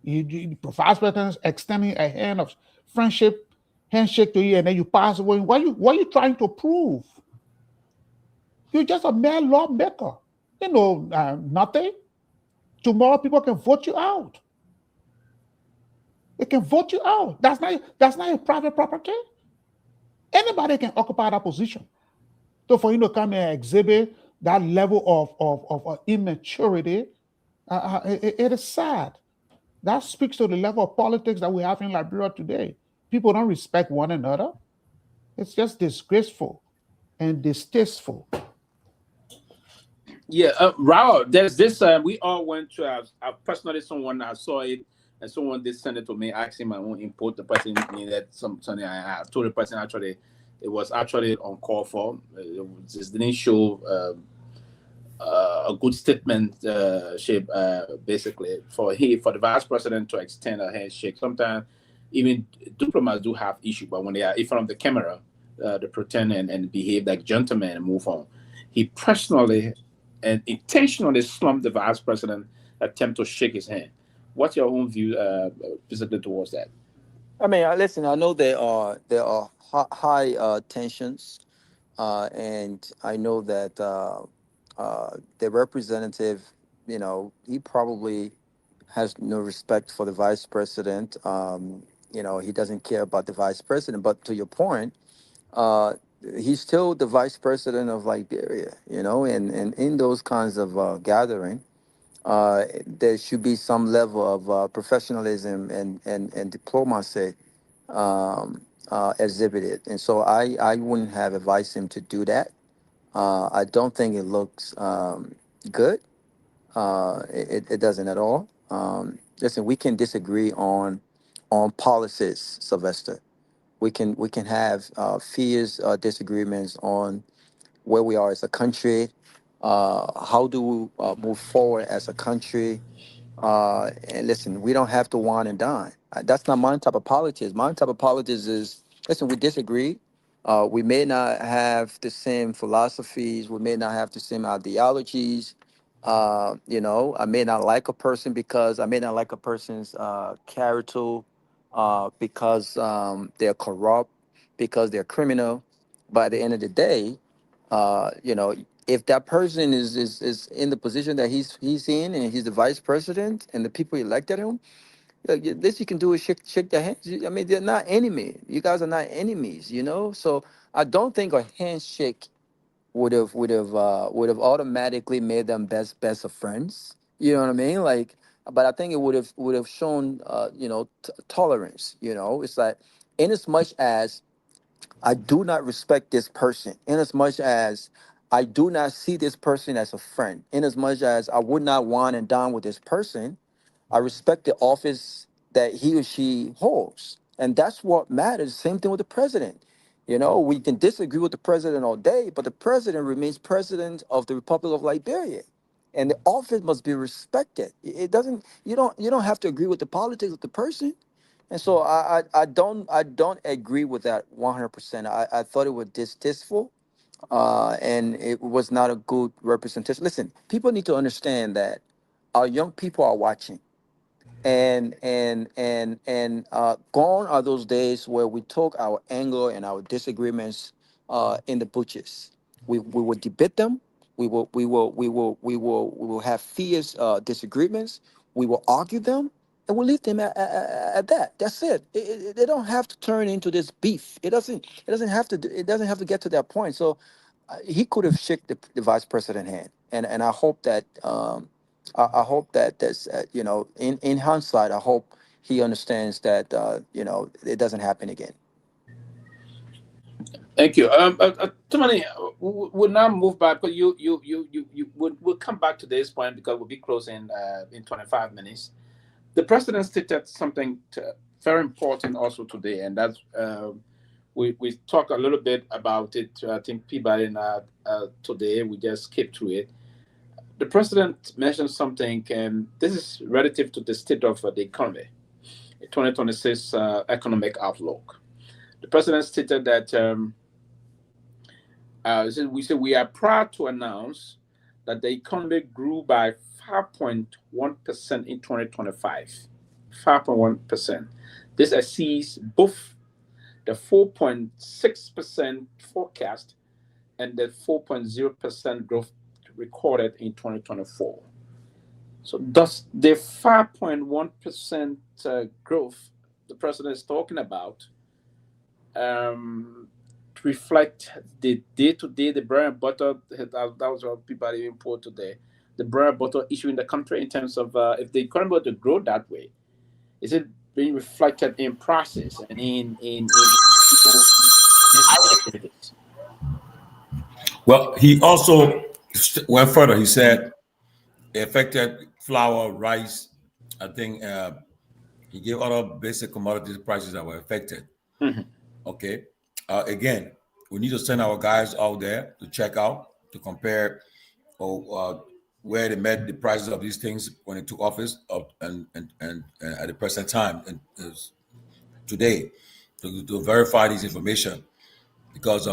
P: The vice president extending a hand of friendship, handshake to you, and then you pass away. What are you trying to prove? You're just a mere lawmaker. Nothing. Tomorrow people can vote you out. They can vote you out. That's not your private property. Anybody can occupy that position. So for you to come and exhibit that level of immaturity, it is sad. That speaks to the level of politics that we have in Liberia today. People don't respect one another. It's just disgraceful and distasteful.
I: Yeah, Raul, there's this. We all went to. I personally, someone I saw it, and someone did send it to me, asking my own input. The person needed something. I told the person actually, it was actually uncalled for. It didn't show a good statement shape, basically for the vice president to extend a handshake. Sometimes even diplomats do have issue, but when they are in front of the camera, they pretend and behave like gentlemen and move on. He personally and intentionally slumped the vice president, attempt to shake his hand. What's your own view, basically, towards that?
Q: I mean, listen. I know there are high tensions, and I know that the representative, he probably has no respect for the vice president. He doesn't care about the vice president. But to your point, he's still the vice president of Liberia, and in those kinds of gathering, there should be some level of professionalism and diplomacy exhibited. And so I wouldn't have advised him to do that. I don't think it looks good. It doesn't at all. Listen, we can disagree on policies, Sylvester. We can have fierce disagreements on where we are as a country. How do we move forward as a country? And listen, we don't have to wine and dine. That's not my type of politics. My type of politics is, listen, we disagree. We may not have the same philosophies. We may not have the same ideologies. I may not like a person because I may not like a person's character, because they're corrupt, because they're criminal. But at the end of the day, if that person is in the position that he's in, and he's the vice president, and the people elected him, least you can do is shake their hands. I mean, they're not enemy. You guys are not enemies, So I don't think a handshake would have automatically made them best of friends. You know what I mean? But I think it would have shown tolerance. It's like, in as much as I do not respect this person, in as much as I do not see this person as a friend, in as much as I would not wine and dine with this person, I respect the office that he or she holds. And that's what matters. Same thing with the president. We can disagree with the president all day, but the president remains president of the Republic of Liberia. And the office must be respected. It doesn't, you don't have to agree with the politics of the person. And so I don't agree with that 100%. I thought it was distasteful. and it was not a good representation. Listen, people need to understand that our young people are watching, and gone are those days where we took our anger and our disagreements in the butches. We will debate them. We will have fierce disagreements. We will argue them, and we'll leave them at that. That's it. They don't have to turn into this beef. It doesn't have to get to that point. So he could have shook the vice president hand, and I hope that I hope that there's in hindsight, I hope he understands that it doesn't happen again.
I: Thank you. Tomalin, we'll now move back, but we'll come back to this point because we'll be closing in 25 minutes. The president stated something very important also today, and that's we talked a little bit about it. I think Peabody and today we just skipped through it. The president mentioned something, and this is relative to the state of the economy, 2026 economic outlook. The president stated that we are proud to announce that the economy grew by 5.1% in 2025. 5.1%. This exceeds both the 4.6% forecast and the 4.0% growth recorded in 2024. So does the 5.1% growth the president is talking about reflect the day-to-day, the bread and butter, that was what people even put today, the bread and butter issue in the country in terms of if the economy were to grow that way, is it being reflected in process and in people?
M: Well, he also went further. He said it affected flour, rice. I think he gave other basic commodities prices that were affected.
I: Mm-hmm.
M: Okay. Again, we need to send our guys out there to check out, to compare where they met the prices of these things when they took office and at the present time and today to verify this information, because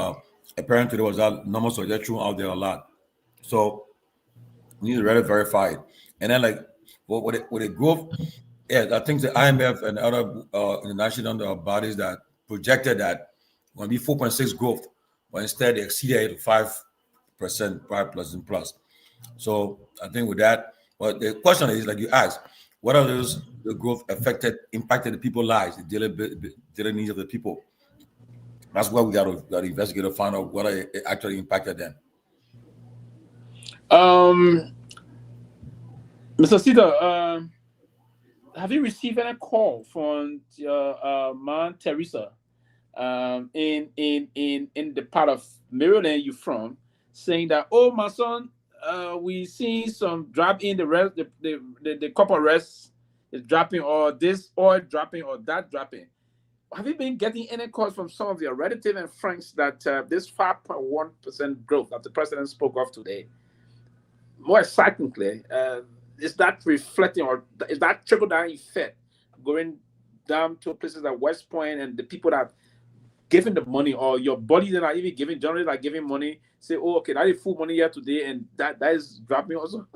M: apparently there was that numbers were just thrown out there a lot. So we need to really verify it. And then with the growth, I think the IMF and other international bodies that projected that going to be 4.6 growth, but instead they exceeded it to 5%, 5+ and plus. So I think with that, but the question is, like you asked, what are those the growth impacted the people's lives, the daily needs of the people? That's why we got to investigate to find out what it actually impacted them.
I: Mr. Cedar, have you received any call from Mount Teresa in the part of Maryland you're from, saying that, oh, my son, we see some drop in the copper rest is dropping, or this oil dropping, or that dropping? Have you been getting any calls from some of your relatives and friends that this 5.1% growth that the president spoke of today, more excitingly, is that reflecting, or is that trickle-down effect going down to places like West Point and the people that giving the money, or your body that are even giving, generally like giving money, say, oh, okay, that is full money here today, and that is dropping also?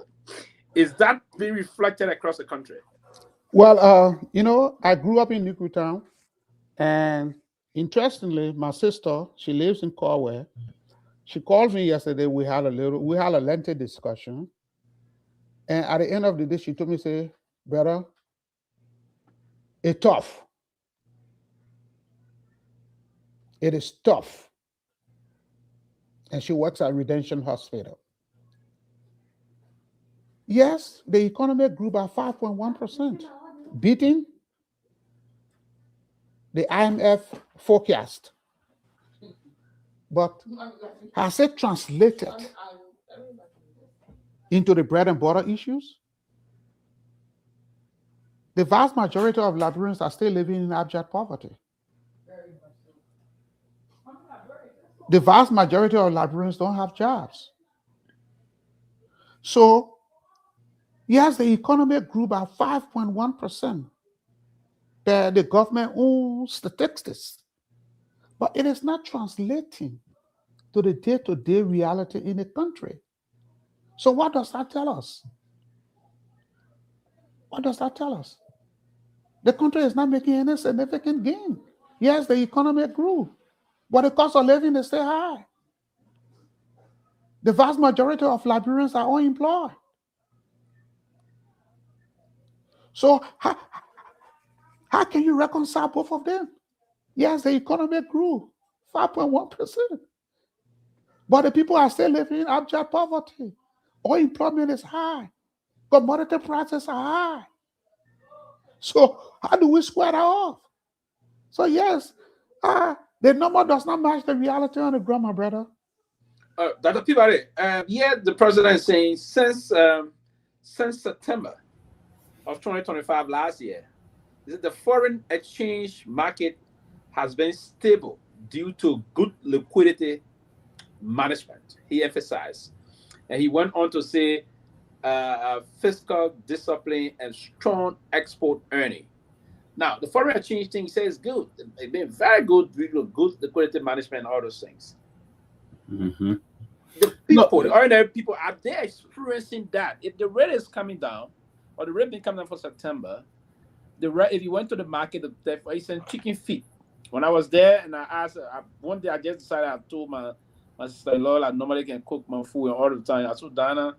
I: Is that being reflected across the country?
P: Well, I grew up in Newtown, and interestingly, my sister, she lives in Garguah. She called me yesterday. We had a lengthy discussion, and at the end of the day, she told me, "Say, brother, it's tough. It is tough." And she works at Redemption Hospital. Yes, the economy grew by 5.1%, beating the IMF forecast. But has it translated into the bread and butter issues? The vast majority of Liberians are still living in abject poverty. The vast majority of Liberians don't have jobs. So, yes, the economy grew by 5.1%. The government owns statistics, but it is not translating to the day-to-day reality in the country. So what does that tell us? What does that tell us? The country is not making any significant gain. Yes, the economy grew, but the cost of living is still high. The vast majority of Liberians are unemployed. So how can you reconcile both of them? Yes, the economy grew 5.1%, but the people are still living in abject poverty. Unemployment is high. Commodity prices are high. So how do we square that off? So yes, the number does not match the reality on the ground, my brother.
I: Dr. Peabody, the president is saying since September of 2025 last year, the foreign exchange market has been stable due to good liquidity management, he emphasized. And he went on to say fiscal discipline and strong export earning. Now, the foreign exchange thing he says good. It's been very good due to good liquidity management and all those things.
K: Mm-hmm.
I: The people, the ordinary people, are they experiencing that? If the rate is coming down, or the rate been coming down for September, if you went to the market, for instance, chicken feet. When I was there and I asked, one day I just decided, I told my sister-in-law I normally can cook my food and all the time. I told Dana,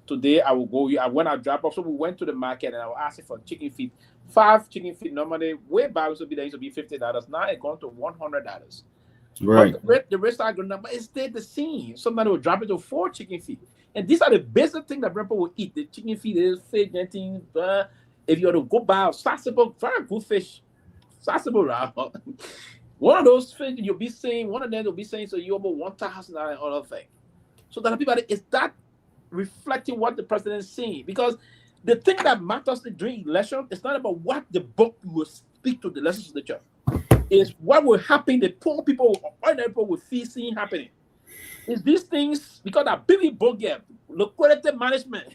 I: today I will go. When I drop off, so we went to the market and I was asking for chicken feet. 5 chicken feet normally, way back used to be $50. Now it's gone to $100.
K: Right.
I: But the rest are going up, but it stayed the same. Somebody will drop it to 4 chicken feet. And these are the basic things that people will eat. The chicken feet is fish, anything. If you were to go buy a sausable, very good fish, sausable round. One of those fish you'll be saying, one of them will be saying, so you over $1,000 and other thing. So that people, is that reflecting what the president is saying? Because the thing that matters during election is not about what the book will speak to the legislature. Is what will happen, the poor people, ordinary people will feel seeing happening. Is these things, because that Billy Bogia, liquidity management,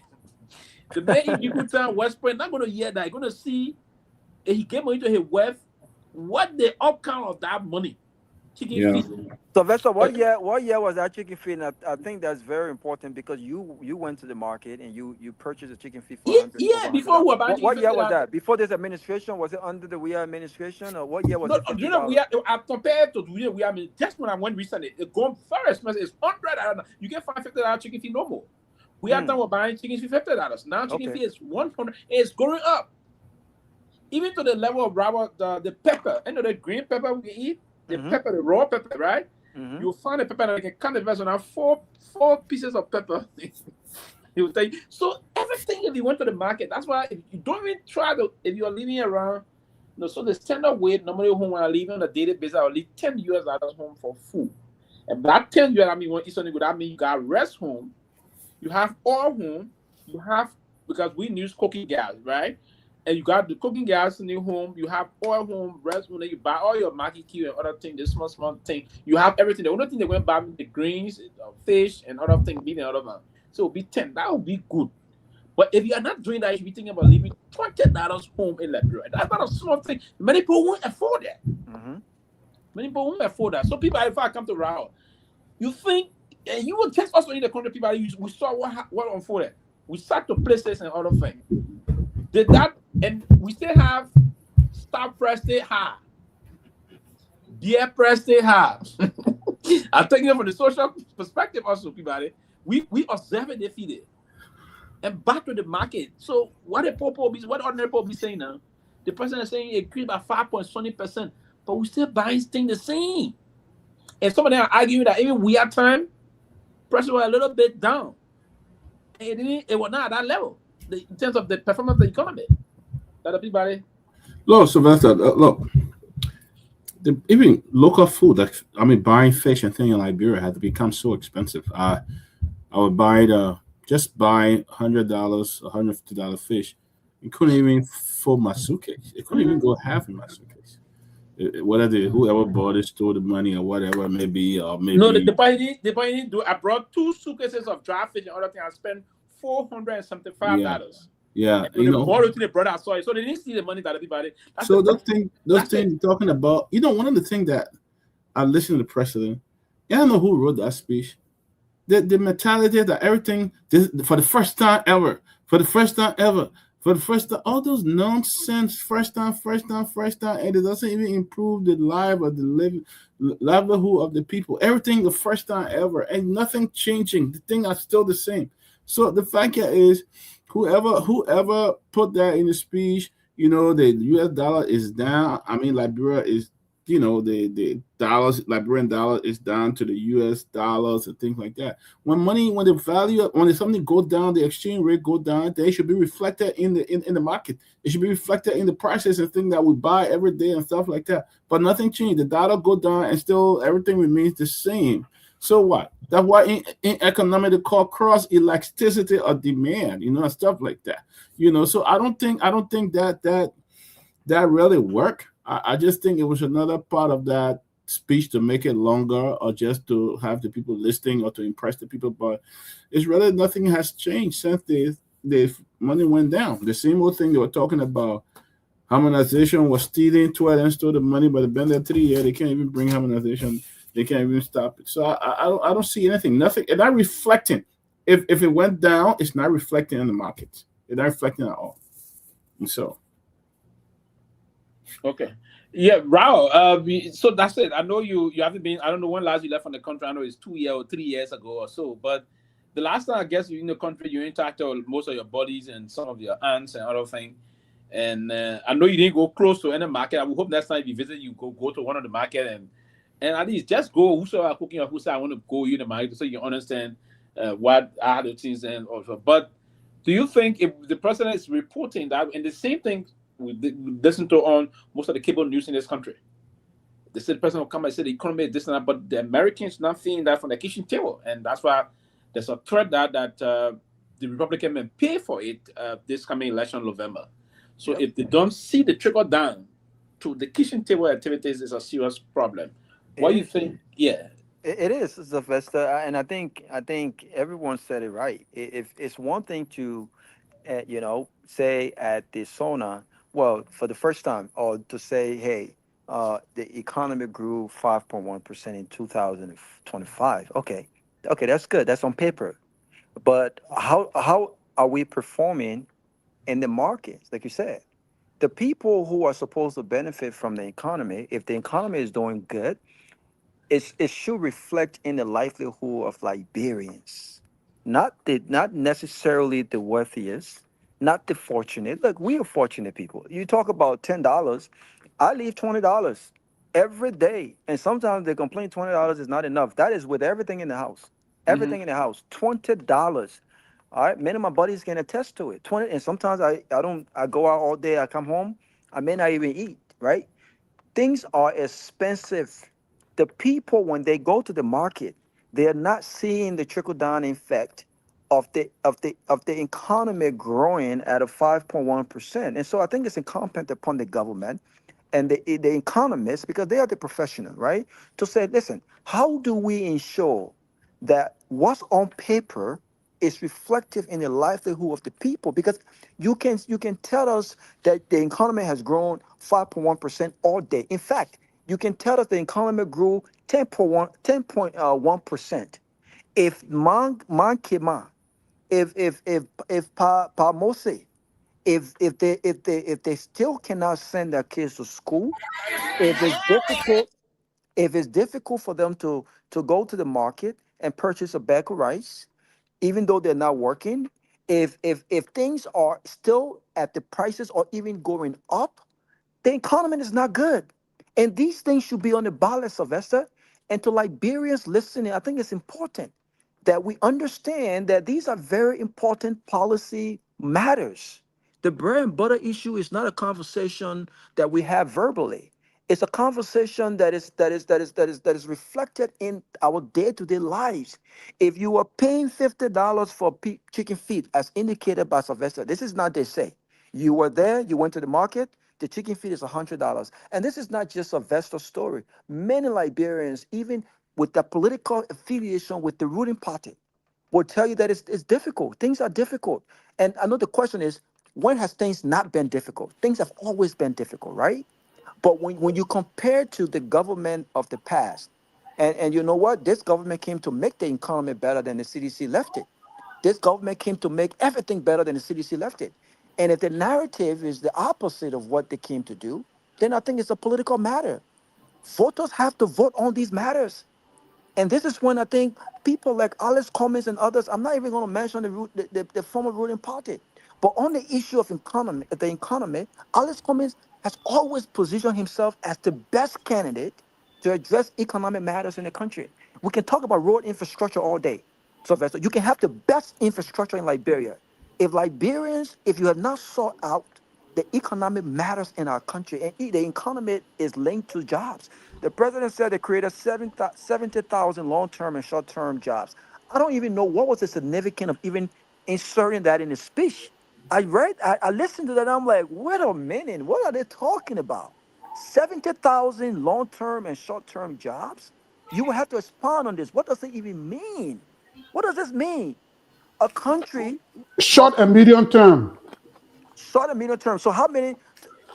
I: the man in Yucatan, West Point, not going to hear that. They're going to see, if he came into his wealth, what the outcome of that money. Chicken feet.
Q: So, Vesta, what year was that chicken feet? And I think that's very important because you went to the market and you purchased a chicken feet for
I: before we were buying
Q: what year was that? Before this administration? Was it under the Weah administration or what year was it?
I: You know, I compared to the Weah, just when I went recently, it gone very expensive. It's $100. You can find $50 chicken feet no more. We are done with buying chicken feet $50. Now chicken feet is $100. It's going up. Even to the level of the pepper, the green pepper we eat, the pepper, the raw pepper, right? You'll find a pepper that can cut the vessel now, four pieces of pepper. He will tell you. So everything, if you went to the market, that's why if you don't even try to, if you're living around, so the standard weight, normally home when I leave on a daily basis, I'll leave $10 home for food. And that $10, I mean, when it's only good, I mean, you got rest home, you have oil home, you have, because we use cooking gas, right? And you got the cooking gas in your home, you have oil home, rest home, then you buy all your market key and other things, this small thing. You have everything. The only thing they went buy the greens, fish, and other things, meat and other things. So it'll be 10. That would be good. But if you are not doing that, you should be thinking about leaving $20 home in Liberia. That's not a small thing. Many people won't afford that. Many people won't afford that. So people, if I come to Rahul, you think, and you will test also in the country, people, we saw what unfolded. We start to places and other things. Did that, and we still have stock price stay high. Beer price stay high. I'm taking it from the social perspective also, people. We observe it, they feed it. And back to the market. So what ordinary people be saying now? The president is saying it increased by 5.20%, but we still buying things the same. And some of them are arguing that even we are time, prices were a little bit down. It was not at that level in terms of the performance of the economy. That everybody.
K: Look, Sylvester, look. Even local food, buying fish and things in Liberia had to become so expensive. I would buy just buy $100, $150 fish. It couldn't even fill my suitcase. It couldn't even go half in my suitcase. Whoever bought it stole the money or whatever it may be, or maybe.
I: No, the point do. I brought 2 suitcases of dry fish and other things. I spent $475.
K: Yeah,
I: they brought out soy, so they didn't see the money that everybody.
K: So those things you're talking about, one of the things that I listened to the president, I don't know who wrote that speech. The mentality that everything for the first time ever, for the first time ever, for the first time, all those nonsense, first time, and it doesn't even improve the life or the livelihood of the people. Everything the first time ever, and nothing changing. The thing are still the same. So the fact here is, whoever put that in the speech, the U.S. dollar is down. I mean, Liberia is, the dollars, Liberian dollar is down to the U.S. dollars and things like that. When the value, when something goes down, the exchange rate go down, they should be reflected in the market. It should be reflected in the prices and things that we buy every day and stuff like that. But nothing changed. The dollar go down and still everything remains the same. So what? That's why in economics they call cross elasticity of demand, and stuff like that. So I don't think that really worked. I just think it was another part of that speech to make it longer or just to have the people listening or to impress the people. But it's really nothing has changed since the money went down. The same old thing they were talking about. Harmonization was stealing, Twitter and stole the money, but it's been there 3 years. They can't even bring harmonization. They can't even stop it. So I don't see anything. Nothing. It's not reflecting. If it went down, it's not reflecting in the market. It's not reflecting at all. And so.
I: Okay. Yeah, Raul. So that's it. I know you haven't been. I don't know when last you left from the country. I know it's 2 years or 3 years ago or so. But the last time I guess you're in the country, you interacted with most of your buddies and some of your aunts and other things. And I know you didn't go close to any market. I would hope next time you visit, you go to one of the market and at least just go. Whosoever cooking or who say I want to go you in the market so you understand what are the things and also. But do you think if the president is reporting that, and the same thing we listen to on most of the cable news in this country, they said the president will come and say the economy is this and that, but the Americans not seeing that from the kitchen table, and that's why there's a threat that the Republican may pay for it this coming election November. So if they don't see the trickle down to the kitchen table activities, is a serious problem. What do you think? Yeah.
Q: It is, Sylvester, and I think everyone said it right. If it's one thing to, say at the SONA, well, for the first time, or to say, hey, the economy grew 5.1% in 2025. Okay, that's good. That's on paper. But how are we performing in the markets? Like you said, the people who are supposed to benefit from the economy, if the economy is doing good, it should reflect in the livelihood of Liberians, not necessarily the wealthiest, not the fortunate. Look, we are fortunate people. You talk about $10, I leave $20 every day, and sometimes they complain $20 is not enough. That is with everything in the house, everything in the house, $20. All right, many of my buddies can attest to it. 20, and sometimes I go out all day. I come home, I may not even eat. Right, things are expensive. The people, when they go to the market, they are not seeing the trickle down effect of the economy growing at a 5.1%. And so I think it's incumbent upon the government and the economists, because they are the professional, right, to say, listen, how do we ensure that what's on paper is reflective in the livelihood of the people? Because you can tell us that the economy has grown 5.1% all day. In fact, you can tell us the economy grew 10.1%. If Kema, if Pa Mose, if they still cannot send their kids to school, if it's difficult for them to go to the market and purchase a bag of rice, even though they're not working, if things are still at the prices or even going up, the economy is not good. And these things should be on the ballot, Sylvester. And to Liberians listening, I think it's important that we understand that these are very important policy matters. The bread and butter issue is not a conversation that we have verbally. It's a conversation that is reflected in our day-to-day lives. If you are paying $50 for chicken feet, as indicated by Sylvester, this is not they say. You were there, you went to the market, the chicken feet is $100. And this is not just a Sylvester story. Many Liberians, even with the political affiliation with the ruling party, will tell you that it's difficult. Things are difficult. And I know the question is, when has things not been difficult? Things have always been difficult, right? But when you compare to the government of the past, And you know what? This government came to make the economy better than the CDC left it. This government came to make everything better than the CDC left it. And if the narrative is the opposite of what they came to do, then I think it's a political matter. Voters have to vote on these matters. And this is when I think people like Alice Cummings and others, I'm not even going to mention the former ruling party, but on the issue of the economy, Alice Cummings has always positioned himself as the best candidate to address economic matters in the country. We can talk about road infrastructure all day. So you can have the best infrastructure in Liberia. If you have not sought out the economic matters in our country, and the economy is linked to jobs. The president said they created 70,000 long-term and short-term jobs. I don't even know what was the significance of even inserting that in his speech. I listened to that, and I'm like, wait a minute, what are they talking about? 70,000 long-term and short-term jobs? You will have to expand on this. What does it even mean? What does this mean? A country
P: Short and medium term.
Q: short and medium term. So how many?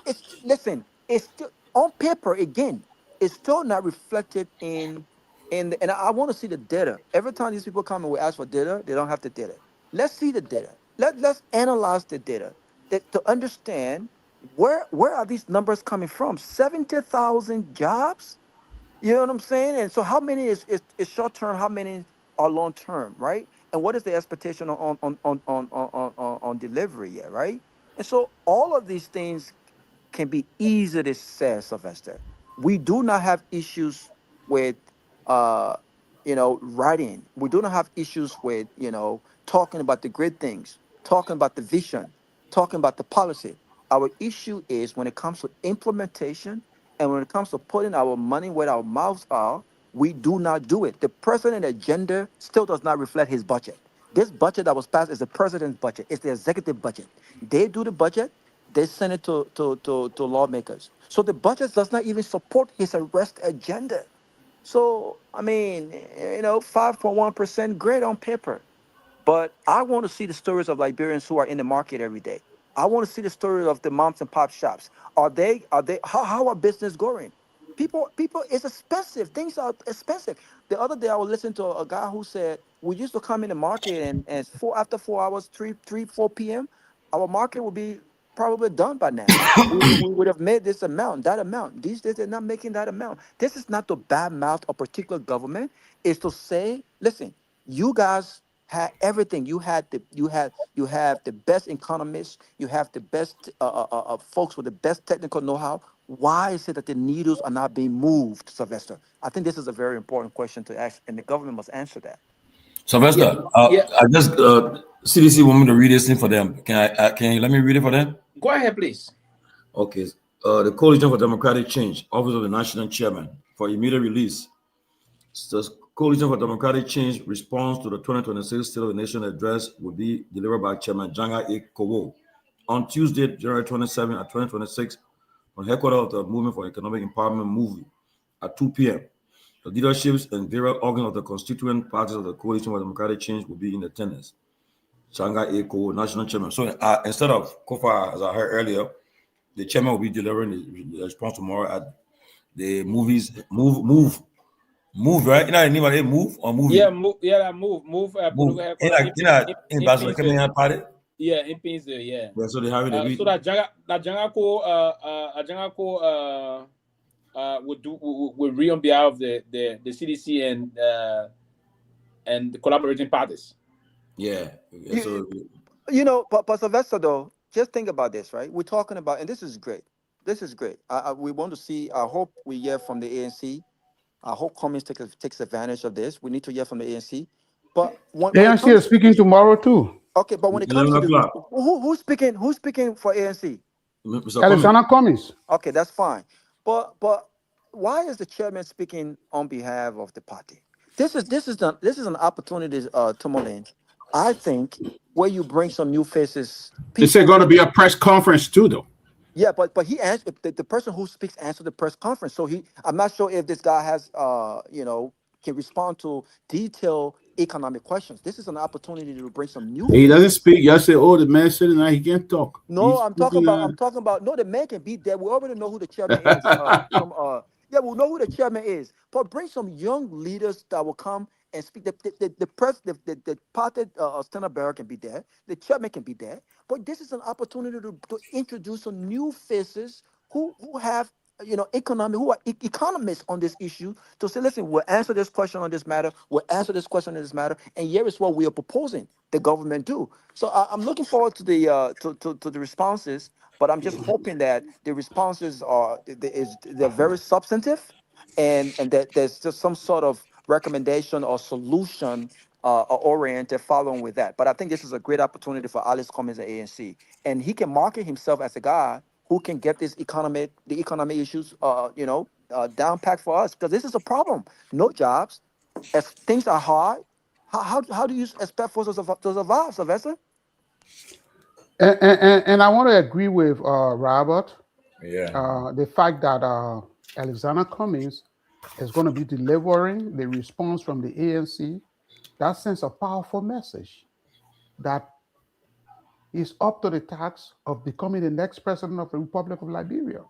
Q: It's still on paper again. It's still not reflected and I want to see the data. Every time these people come and we ask for data, they don't have the data. Let's see the data. Let's analyze the data to understand where are these numbers coming from? 70,000 jobs. You know what I'm saying? And so how many is short term? How many are long term, right? And what is the expectation on delivery, yeah, right? And so all of these things can be easily said, Sylvester. We do not have issues with uh writing. We do not have issues with, talking about the great things, talking about the vision, talking about the policy. Our issue is when it comes to implementation and when it comes to putting our money where our mouths are, we do not do it. The president's agenda still does not reflect his budget. This budget that was passed is the president's budget. It's the executive budget. They do the budget, they send it to lawmakers. So the budget does not even support his arrest agenda. So, I mean, 5.1%, great on paper. But I want to see the stories of Liberians who are in the market every day. I want to see the story of the moms and pop shops. How are business going? People, it's expensive. Things are expensive. The other day I was listening to a guy who said we used to come in the market and after 4 hours, 4 p.m., our market would be probably done by now. We would have made this amount, that amount. These days they're not making that amount. This is not to badmouth a particular government. It's to say, listen, you guys had everything. You have the best economists. You have the best folks with the best technical know-how. Why is it that the needles are not being moved, Sylvester? I think this is a very important question to ask, and the government must answer that.
M: Sylvester, I just CDC want me to read this thing for them. Can you let me read it for them?
I: Go ahead, please.
M: Okay. The Coalition for Democratic Change, Office of the National Chairman, for immediate release. The Coalition for Democratic Change response to the 2026 State of the Nation address will be delivered by Chairman Kehleboe on Tuesday, January 27 at 2026, on headquarters of the Movement for Economic Empowerment movie at 2 p.m. The leaderships and various organs of the constituent parties of the Coalition for Democratic Change will be in attendance. Kehleboe, National Chairman. So instead of Kofa, as I heard earlier, the chairman will be delivering the response tomorrow at the movies. Move, right? You know anybody move or movie?
I: Yeah, move.
M: In Barcelona, party.
I: Yeah, in Pinzo, yeah.
M: So they have it.
I: So that Jangako would read on behalf of the CDC and the collaborating parties.
M: Yeah.
Q: But Sylvester, though, just think about this, right? We're talking about, and this is great. This is great. We want to see. I hope we hear from the ANC. I hope Cummings takes advantage of this. We need to hear from the ANC. But
P: ANC is speaking tomorrow too.
Q: Okay, but when it comes to who's speaking for ANC?
P: Alexander Cummings.
Q: Okay, that's fine. But why is the chairman speaking on behalf of the party? This is an opportunity, Tomalin, I think, where you bring some new faces.
K: This is going to be a press conference too, though.
Q: Yeah, but he answered, the person who speaks answered the press conference. So I'm not sure if this guy has can respond to detailed economic questions. This is an opportunity to bring some new.
K: He doesn't speak. Y'all say, "Oh, the man sitting there, he can't talk."
Q: No, I'm talking about. No, the man can be there. We already know who the chairman is. Yeah, we'll know who the chairman is. But bring some young leaders that will come and speak. The party standard bearer can be there. The chairman can be there. But this is an opportunity to introduce some new faces who have who are economists on this issue to say, listen, we'll answer this question on this matter, we'll answer this question on this matter, and here is what we are proposing the government do. So I'm looking forward to the to the responses, but I'm just hoping that the responses they're very substantive, and that there's just some sort of recommendation or solution oriented following with that. But I think this is a great opportunity for Alice Cummings at ANC, and he can market himself as a guy who can get the economic issues, down packed for us, because this is a problem. No jobs, as things are hard. How do you expect for us to survive, Sylvester?
P: And I want to agree with Robert.
R: Yeah.
P: The fact that Alexander Cummings is going to be delivering the response from the ANC, that sends a powerful message that he's up to the task of becoming the next president of the Republic of Liberia.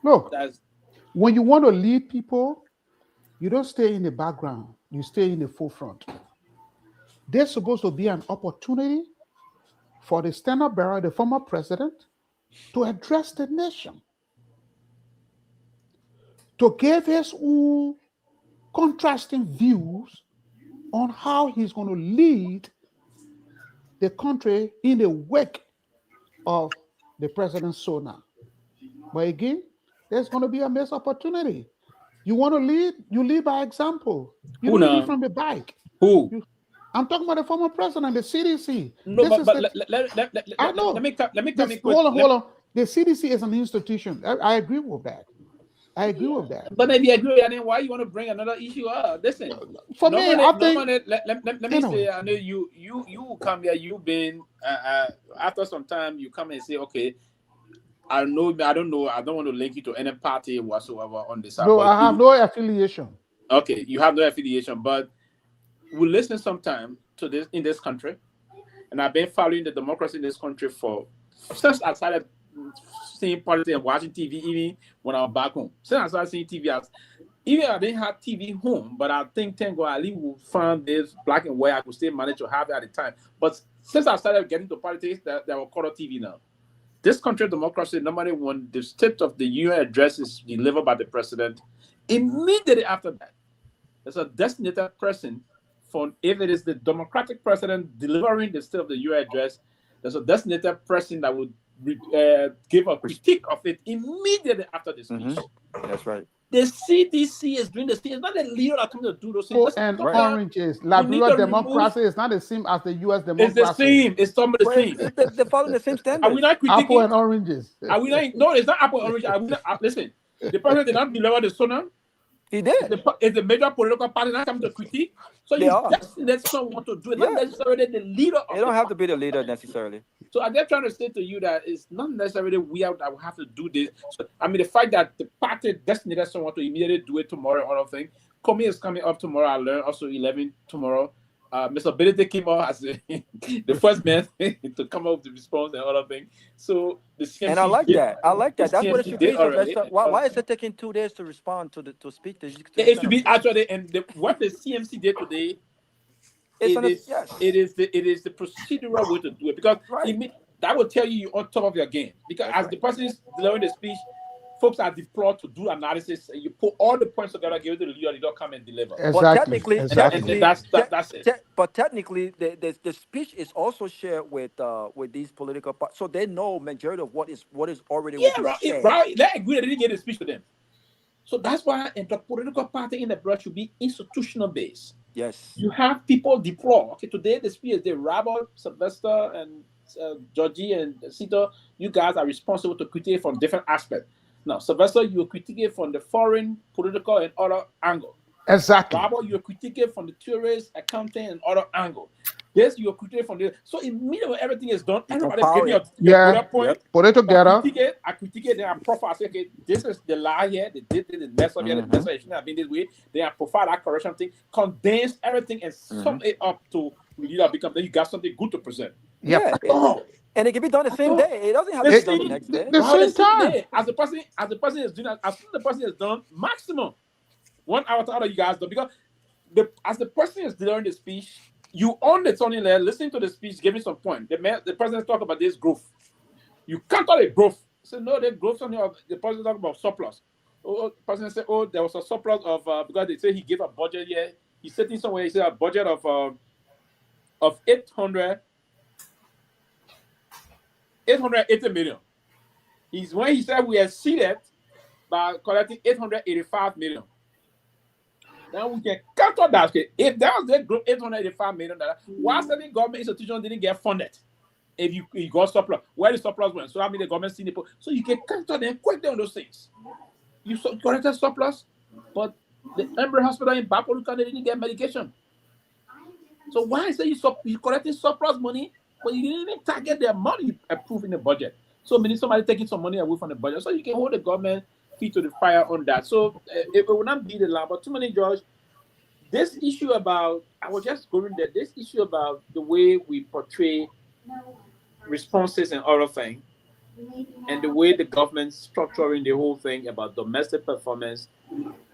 P: Look, when you want to lead people, you don't stay in the background, you stay in the forefront. There's supposed to be an opportunity for the standard bearer, the former president, to address the nation, to give his own contrasting views on how he's going to lead the country in the wake of the president's Sona. But again, there's going to be a missed opportunity. You want to lead, you lead by example. You don't lead from the back. I'm talking about the former president, the CDC.
I: No,
P: let
I: me come in quick.
P: Hold on. The CDC is an institution. I agree with that.
I: But maybe I agree. And then why you want to bring another issue up? Listen,
P: for me, I think.
I: Let me say, I know you come here. You've been after some time. You come and say, okay, I don't know. I don't want to link you to any party whatsoever on this.
P: No, I have no affiliation.
I: Okay, you have no affiliation, but we listen sometime to this in this country, and I've been following the democracy in this country since I started seeing politics and watching TV, even when I was back home. Since I started seeing TV, even I didn't have TV home, but I think thank God at least we found this black and white I could still manage to have it at the time. But since I started getting to politics, that were color TV now. This country democracy, normally when the state of the union address is delivered by the president, immediately after that, there's a designated person. If it is the Democratic president delivering the State of the Union address, there's a designated person that would give a critique of it immediately after the speech.
Q: That's right.
I: The CDC is doing the same. It's not the leader that comes to do those things.
P: And oranges. Liberia democracy is not the same as the U.S. democracy.
I: It's the same. It's some of the same.
Q: They're following the same standards.
I: Are we not critiquing?
P: Apple and oranges.
I: Are we not? No, it's not apple and oranges. Listen, the president did not deliver the Sona.
Q: He did.
I: It's the major political party that comes to critique. So that's not want to do it. Not necessarily the leader.
Q: They don't have to be the leader necessarily.
I: So I'm just trying to say to you that it's not necessarily we that will have to do this. So, I mean, the fact that the party designated someone to immediately do it tomorrow, all of things. Comey is coming up tomorrow. I learned also 11 tomorrow. Mr. Benedict came out as the first man to come up with the response and all of things. So the CMC
Q: and I like that. That's what it should be. Why is it taking 2 days to respond to speak to
I: it should be actually, and what the CMC did today, it is the procedural way to do it, because that will tell you you're on top of your game. Because as the person is delivering the speech, folks are deployed to do analysis, and you put all the points together, give it to the leader, they don't come and deliver.
P: Exactly.
I: That's it.
Q: But technically, the speech is also shared with these political parties, so they know majority of what is already.
I: Right. They agree they didn't get a speech to them. So that's why the political party in the brush should be institutional based.
Q: Yes.
I: You have people deploy. Okay, today the speech is Robert, Sylvester, and Georgie and Sito. You guys are responsible to critique from different aspects. Now, Sylvester, you're critiquing from the foreign, political, and other angle.
P: Exactly.
I: Robert, you're critiquing from the tourist, accounting, and other angle. Yes, you're critiquing from the. So immediately everything is done. Everybody's getting your point.
P: Put it together.
I: I critique it. Then I profile. I say, okay, this is the lie here. They did the mess up here. The mess up shouldn't have been this way. Then I profile that correction thing, condense everything, and sum it up to leader become. Then you got something good to present.
H: Yeah.
R: And it can be done the same day. It doesn't have to be done the next day.
H: The same time.
I: Day, as the person is doing that, as soon as the person is done, maximum 1 hour to other you guys do, because as the person is delivering the speech, you own the turning there, listening to the speech, giving some point. The president talk about this growth. You can't call it growth. So no, the growth on the president talk about surplus. The president said, oh, there was a surplus of because they say he gave a budget here. He's sitting somewhere. He said a budget of 880 million. When he said we exceeded by collecting 885 million. Now we can counter that. If that was the group $885 million, why certain government institutions didn't get funded? If you got surplus, where the surplus went? So I mean the government seen it. So you can counter them quickly on those things. You collected surplus, but the Embry Hospital in Bapoluka, they didn't get medication. So why say you collected surplus money, but you didn't even target the amount you approved in the budget? So meaning somebody taking some money away from the budget, so you can hold the government feet to the fire on that. So it will not be the line, but too many, George. This issue about, I was just going there, this issue about the way we portray responses and other things, and the way the government's structuring the whole thing about domestic performance.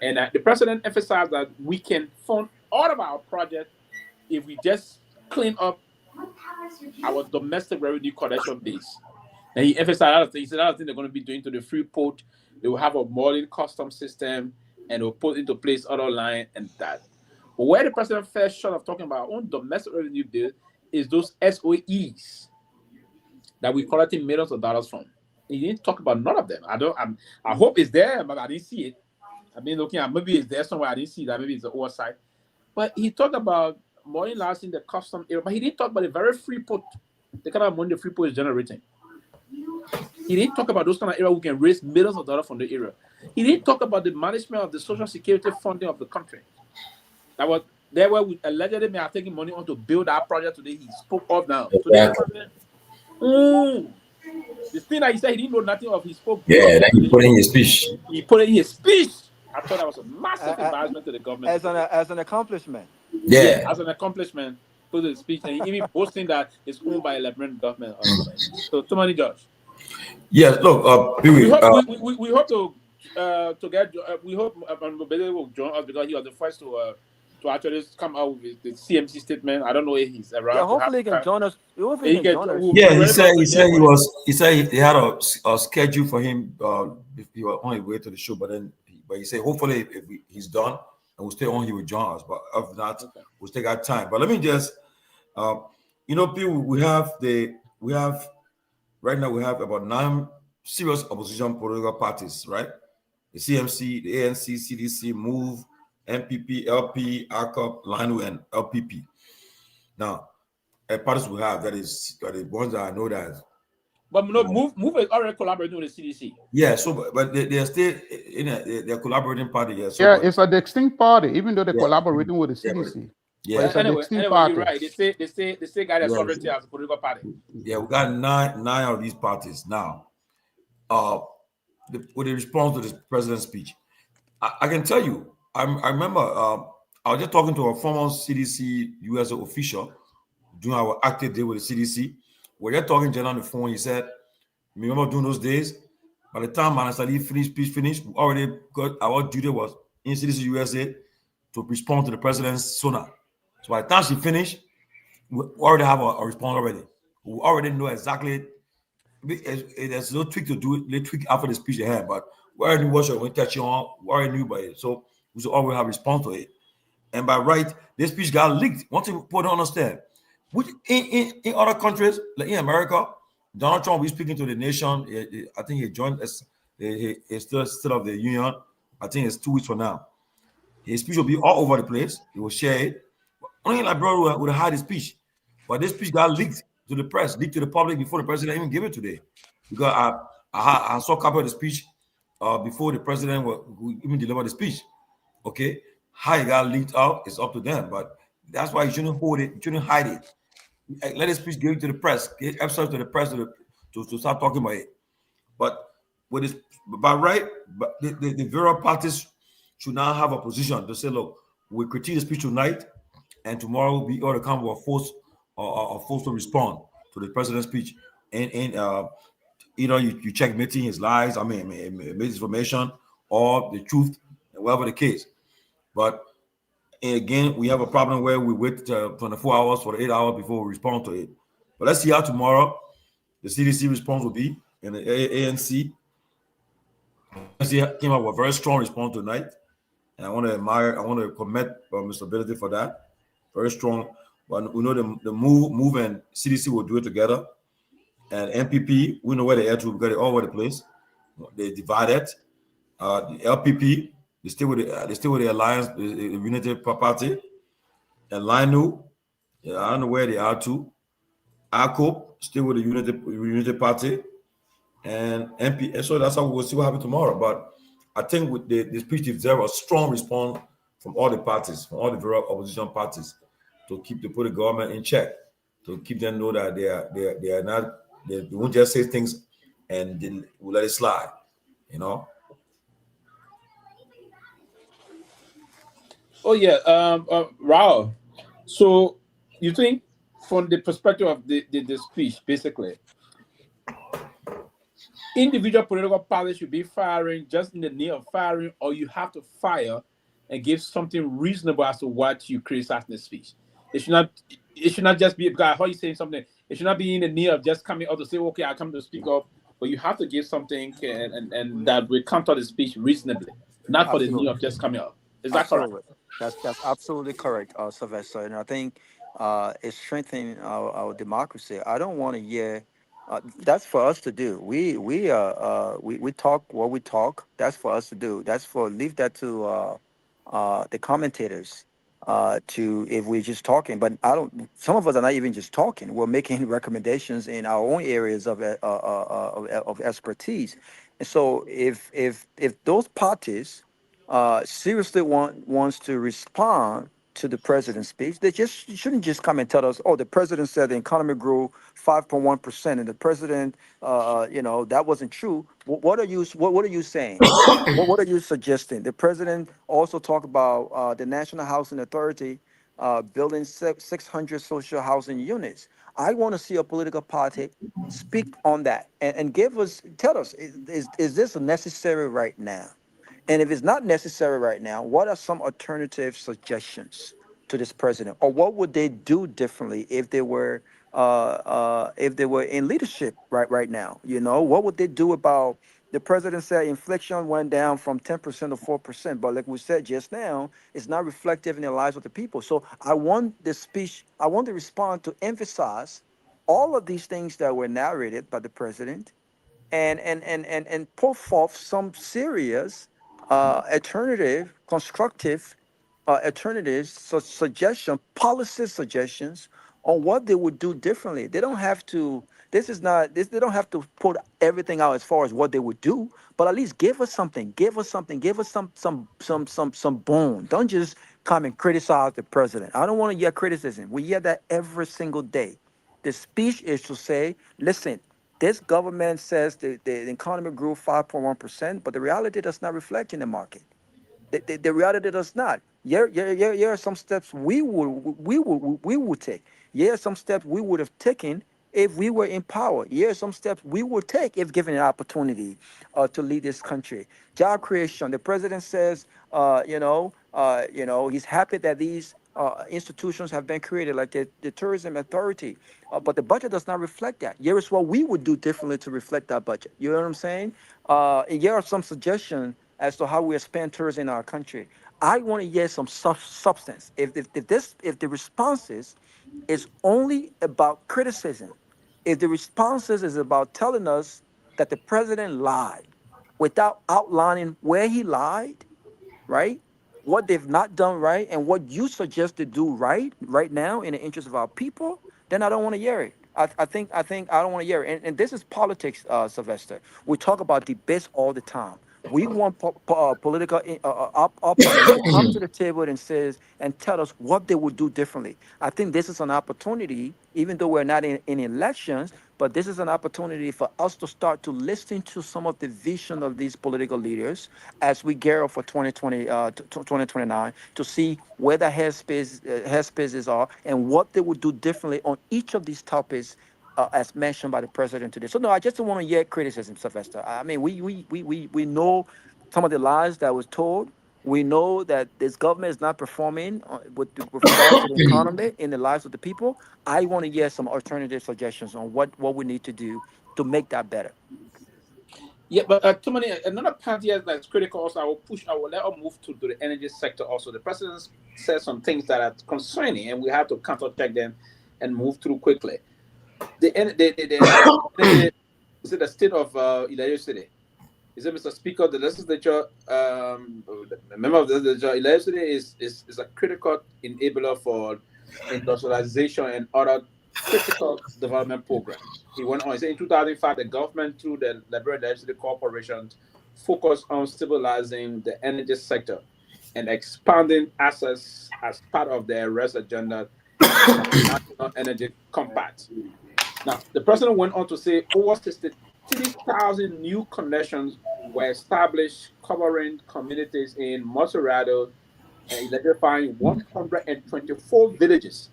I: And the president emphasized that we can fund all of our projects if we just clean up our domestic revenue collection base. And he emphasized other things. He said other thing they're going to be doing to the free port. They will have a modern custom system and they'll put into place other line and that. But where the president first short of talking about our own domestic revenue bill is those SOEs that we're collecting millions of dollars from. He didn't talk about none of them. I hope it's there, but I didn't see it. I've been looking at, maybe it's there somewhere. I didn't see that. Maybe it's an oversight. But he talked about money lost in the custom area, but he didn't talk about the very free port, the kind of money the free port is generating. He didn't talk about those kind of areas we can raise millions of dollars from the area. He didn't talk about the management of the social security funding of the country. That was there where we allegedly may have taken money on to build our project today. He spoke of now. Today, the thing that he said he didn't know nothing of, he spoke.
M: Yeah, that he put in his speech.
I: He put in his speech. I thought that was a massive embarrassment to the government.
R: As an accomplishment.
I: Yeah, as an accomplishment, put in his speech, and even boasting that it's owned by a Liberian government. So, too many, George.
M: Yes, look,
I: we hope to get. We hope Mbele will join us because he was the first to actually come out with the CMC statement. I don't know if he's around.
R: Yeah, hopefully he can join us.
M: He said he had a schedule for him. He was on his way to the show, but he said hopefully if he's done and we'll stay on, he will join us. But if not, we'll take our time. But let me just, people, we have right now we have about 9 serious opposition political parties, right? The CMC, the ANC, CDC, MOVE, MPP, LP, ARCOP, LANU, and LPP. Now, parties we have, that is the ones that I know that.
I: But no, MOVE is already collaborating with the CDC.
M: Yeah, so but they're still they're collaborating party. Yeah,
P: so it's a distinct party, even though they're collaborating with the CDC.
M: Yeah,
P: it's a distinct party.
I: You're right. They say guys are sovereignty as a political party.
M: Yeah, we got nine of these parties now. With the response to this president's speech, I can tell you. I remember I was just talking to a former CDC USA official during our active day with the CDC. We're just talking to him on the phone. He said, remember during those days, by the time Manasali finished, we already got our duty was in CDC USA to respond to the president's sonar. So by the time she finished, we already have a response already. We already know exactly. There's no tweak to do it. They tweak after the speech they had, but we already knew what you're going to touch on. We already knew about it. So we should always have response to it. And by right, this speech got leaked. One thing people don't understand, which in other countries, like in America, Donald Trump will be speaking to the nation. I think he joined us. He's still of the union. I think it's 2 weeks from now. His speech will be all over the place. He will share it. Only Liberia would hide his speech. But this speech got leaked to the press, leaked to the public before the president even gave it today. Because I saw a copy of the speech before the president would even deliver the speech. Okay, how it got leaked out is up to them, but that's why you shouldn't hold it, you shouldn't hide it. Let the speech give it to the press, get episodes to the press to start talking about it. But with this, by right, but the various parties should now have a position to say, look, we critique the speech tonight, and tomorrow we ought to come with a force to respond to the president's speech, and you checkmating his lies, misinformation, or the truth, whatever the case. But again, we have a problem where we wait 24 hours for 8 hours before we respond to it. But let's see how tomorrow the CDC response will be, and the ANC came up with a very strong response tonight, and I want to commend Mr. Benedict for that. Very strong. But we know the move and CDC will do it together. And MPP, we know where they are to because they're all over the place. They divided. The LPP, they stay with the alliance, the Unity Party. And Linu, I don't know where they are too. ACOP, still with the Unity Party. And MP. And so that's how we'll see what happens tomorrow. But I think with the speech, if there was a strong response from all the parties, from all the various opposition parties, to put the government in check, to keep them know that they are not, they won't just say things and then we'll let it slide,
I: Oh yeah, Raul. So you think, from the perspective of the speech, basically, individual political parties should be firing just in the need of firing, or you have to fire and give something reasonable as to what you criticize in the speech. It should not just be because how you saying something. It should not be in the need of just coming out to say, okay, I come to speak up, but you have to give something and that will counter the speech reasonably, not for the need of just coming out. Is that correct?
Q: That's absolutely correct, Sylvester. And I think it's strengthening our democracy. I don't want to hear. That's for us to do. We talk what we talk. That's for us to do. Leave that to the commentators. To if we're just talking, but I don't. Some of us are not even just talking. We're making recommendations in our own areas of expertise. And so if those parties seriously wants to respond to the president's speech, they just shouldn't just come and tell us, oh, the president said the economy grew 5.1%, and the president, that wasn't true. What are you saying? What are you suggesting? The president also talked about the National Housing Authority building 600 social housing units. I want to see a political party speak on that and tell us, is this necessary right now? And if it's not necessary right now, what are some alternative suggestions to this president, or what would they do differently if they were in leadership right now? What would they do about the president said inflation went down from 10% to 4%, but like we said just now, it's not reflective in the lives of the people. So I want the response to emphasize all of these things that were narrated by the president and put forth some serious alternative, constructive alternatives, policy suggestions on what they would do differently. They don't have to. This is not. They don't have to put everything out as far as what they would do, but at least give us something. Give us something. Give us some bone. Don't just come and criticize the president. I don't want to hear criticism. We hear that every single day. The speech is to say, listen, this government says the economy grew 5.1%, but the reality does not reflect in the market. The reality does not. Here are some steps we would take. Here are some steps we would have taken if we were in power. Here are some steps we would take if given an opportunity to lead this country. Job creation. The president says, he's happy that these institutions have been created, like the tourism authority, but the budget does not reflect that. Here is what we would do differently to reflect that budget. You know what I'm saying? Here are some suggestions as to how we expand tourism in our country. I want to hear some substance. If the responses is only about criticism, if the responses is about telling us that the president lied without outlining where he lied, right? What they've not done right and what you suggest to do right now in the interest of our people, then I don't want to hear it. I think I don't want to hear it. And this is politics, Sylvester. We talk about debates all the time. We want political opponents to come to the table and tell us what they would do differently. I think this is an opportunity, even though we're not in elections, but this is an opportunity for us to start to listen to some of the vision of these political leaders as we gear up for 2029 to see where the headspaces are and what they would do differently on each of these topics
R: as mentioned by the president today. So no, I just don't want to hear criticism, Sylvester. I mean, we know some of the lies that was told. We know that this government is not performing with regards to the economy in the lives of the people. I want to hear some alternative suggestions on what we need to do to make that better.
I: Yeah, but too many. Another part here that's critical also, I will let her move to the energy sector also. The president said some things that are concerning, and we have to counter check them and move through quickly. Is it the state of Liberia City? Is it Mr. Speaker? The legislature, the member of the legislature, Liberia City is a critical enabler for industrialization and other critical development programs. He went on. He said in 2005, the government through the Liberia Electricity Corporation focused on stabilizing the energy sector and expanding access as part of their REST agenda, National Energy Compact. Now, the president went on to say over 60,000 new connections were established covering communities in Montserrado and electrifying 124 villages.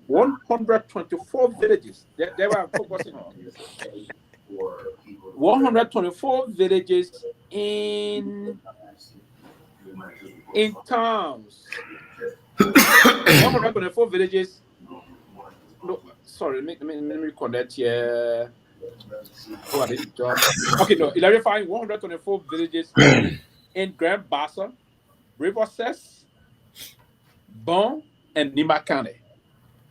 I: 124 villages. They were focusing on 124 villages in towns. 124 villages. No, sorry, let me connect here. Oh, I didn't jump. Okay, no, electrifying 124 villages in Grand Bassa, River Cess, Bon, and Nima County.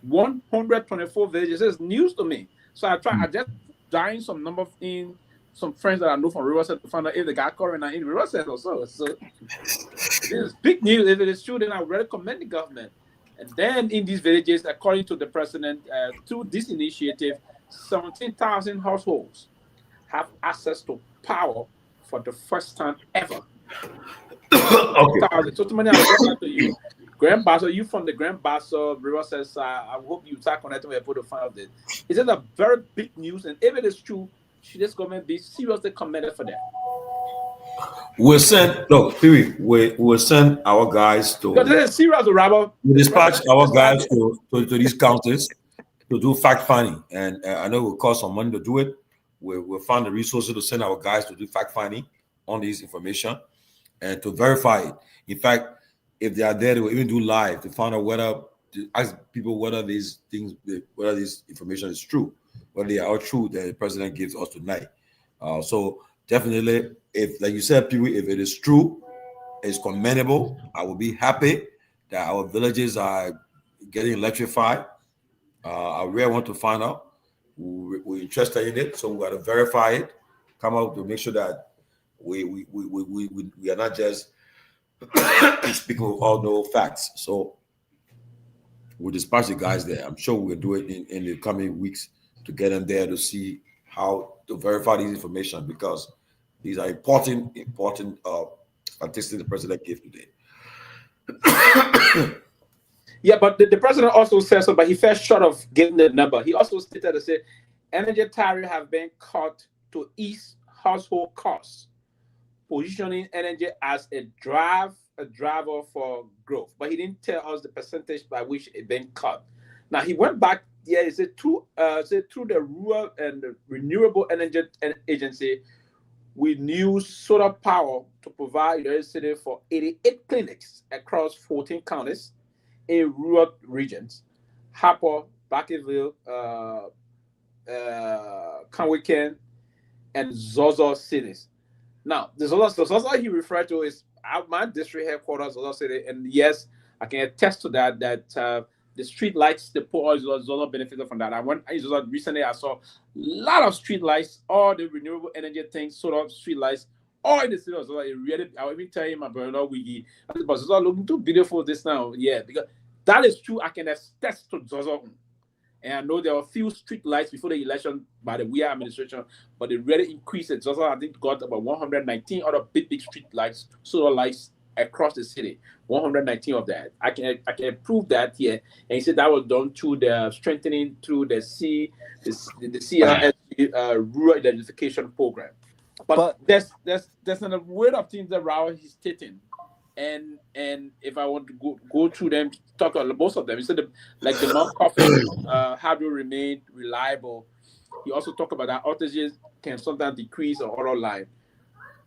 I: 124 villages. It's news to me. So I just dying some number in some friends that I know from Riverside to find out if they got corona in Riverside or so. So this is big news. If it is true, then I would recommend the government. And then in these villages, according to the president, through this initiative, 17,000 households have access to power for the first time ever. Okay. So too many. I'll to you. Grand Bassa, you from the Grand Bassa Riverside side. I hope you start connecting with people to find out this. Is it a very big news? And if it is true, should this government be seriously commended for that?
M: We'll send Pewee. We'll send our guys to.
I: Because this is serious, Robert.
M: We dispatch our guys to these counties to do fact finding, and I know it will cost some money to do it. We'll find the resources to send our guys to do fact finding on this information and to verify it. In fact, if they are there, they will even do live to find out whether to ask people whether these things, whether this information is true, whether they are all true that the president gives us tonight. So definitely, if like you said, Pewee, if it is true, it's commendable. I will be happy that our villages are getting electrified. I really want to find out. We're interested in it, so we got to verify it. Come out to make sure that we are not just speaking with all no facts. So we'll dispatch the guys there. I'm sure we'll do it in the coming weeks to get them there to see how to verify this information, because these are important statistics the president gave today.
I: Yeah, but the president also said so, but he fell short of getting the number. He also stated to say energy tariffs have been cut to ease household costs, positioning energy as a driver for growth. But he didn't tell us the percentage by which it been cut. Now he went back. Yeah, he said through the Rural and the Renewable Energy Agency, we use solar power to provide electricity for 88 clinics across 14 counties in rural regions: Harper, Buckyville, Kanwiken, and Zozo cities. Now, the Zozo he referred to is my district headquarters, Zozo City, and yes, I can attest to that. The street lights, the poor Zozo benefited from that. I went Zozo recently. I saw a lot of street lights, all the renewable energy things, solar street lights, all in the city of Zozo. It really, I will even tell you, my brother, but Zozo looking too beautiful this now. Yeah, because that is true. I can attest to Zozo. And I know there were a few street lights before the election by the Myean administration, but they really increased it. Zozo, I think, got about 119 other big street lights, solar lights across the city. 119 of that. I can prove that here. And he said that was done through the strengthening through the CLS rural identification program. But there's a word of things that Raul is stating. and if I want to go through them, talk to most of them, he said like the non-coffin, how to remain reliable. He also talked about that outages can sometimes decrease or auto line.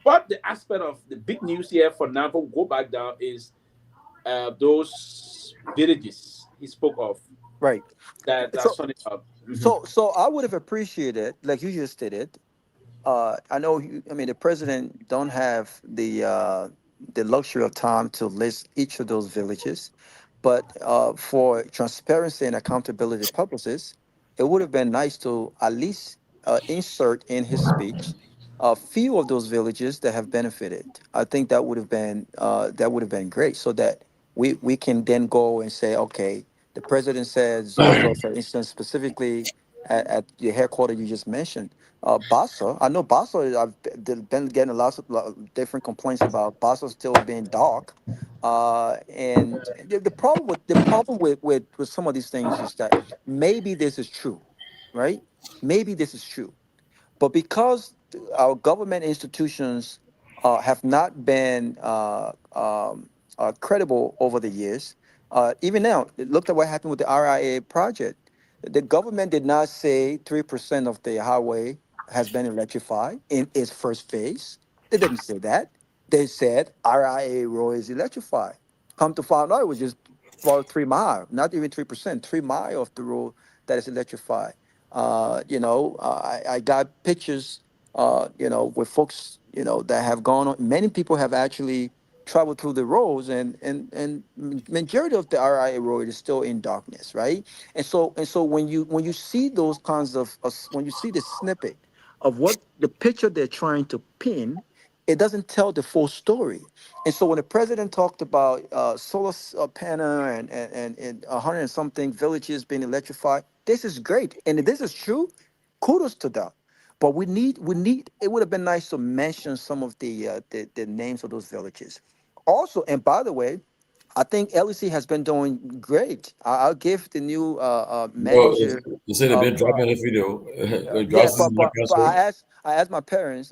I: But the aspect of the big news here for now, we'll go back down, is those villages he spoke of
R: Right.
I: that are
R: So,
I: sunning up.
R: so I would have appreciated, like you just stated. I know. I mean, the president don't have the luxury of time to list each of those villages, but for transparency and accountability purposes, it would have been nice to at least insert in his speech a few of those villages that have benefited. I think that would have been great, so that we can then go and say, okay, the president said Zozo, for instance, specifically at the headquarters you just mentioned. Bassa, I know Bassa. Been getting different complaints about Bassa still being dark, and the problem with some of these things is that maybe this is true, right? Maybe this is true, but because our government institutions have not been credible over the years, even now, look at what happened with the RIA project. The government did not say 3% of the highway has been electrified in its first phase. They didn't say that. They said RIA road is electrified. Come to find out, it was just about 3 mile, not even 3%, 3 mile of the road that is electrified. I got pictures, with folks, that have gone on. Many people have actually traveled through the roads, and majority of the RIA road is still in darkness, right? And so when you see those kinds when you see the snippet of what the picture they're trying to pin, it doesn't tell the full story. And so when the president talked about solar panel and 100 and something villages being electrified, this is great. And if this is true, kudos to that. But we need. It would have been nice to mention some of the names of those villages. Also, and by the way, I think LEC has been doing great. I'll give the new
M: Well,
R: manager
M: you said they've
R: of
M: been dropping the video.
R: yeah,
M: Glasses
R: but
M: in my
R: but but
M: castle.
R: I asked my parents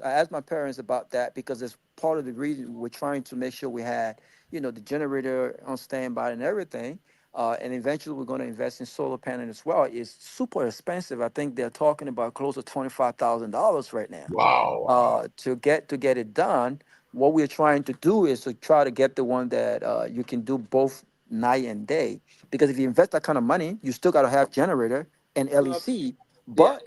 R: about that, because it's part of the reason we're trying to make sure we had, the generator on standby and everything. And eventually we're going to invest in solar panel as well. It's super expensive. I think they're talking about close to $25,000 right now.
M: Wow.
R: To get it done, what we're trying to do is to try to get the one that you can do both night and day. Because if you invest that kind of money, you still got to have generator and
I: No,
R: LEC.
I: yeah.
R: But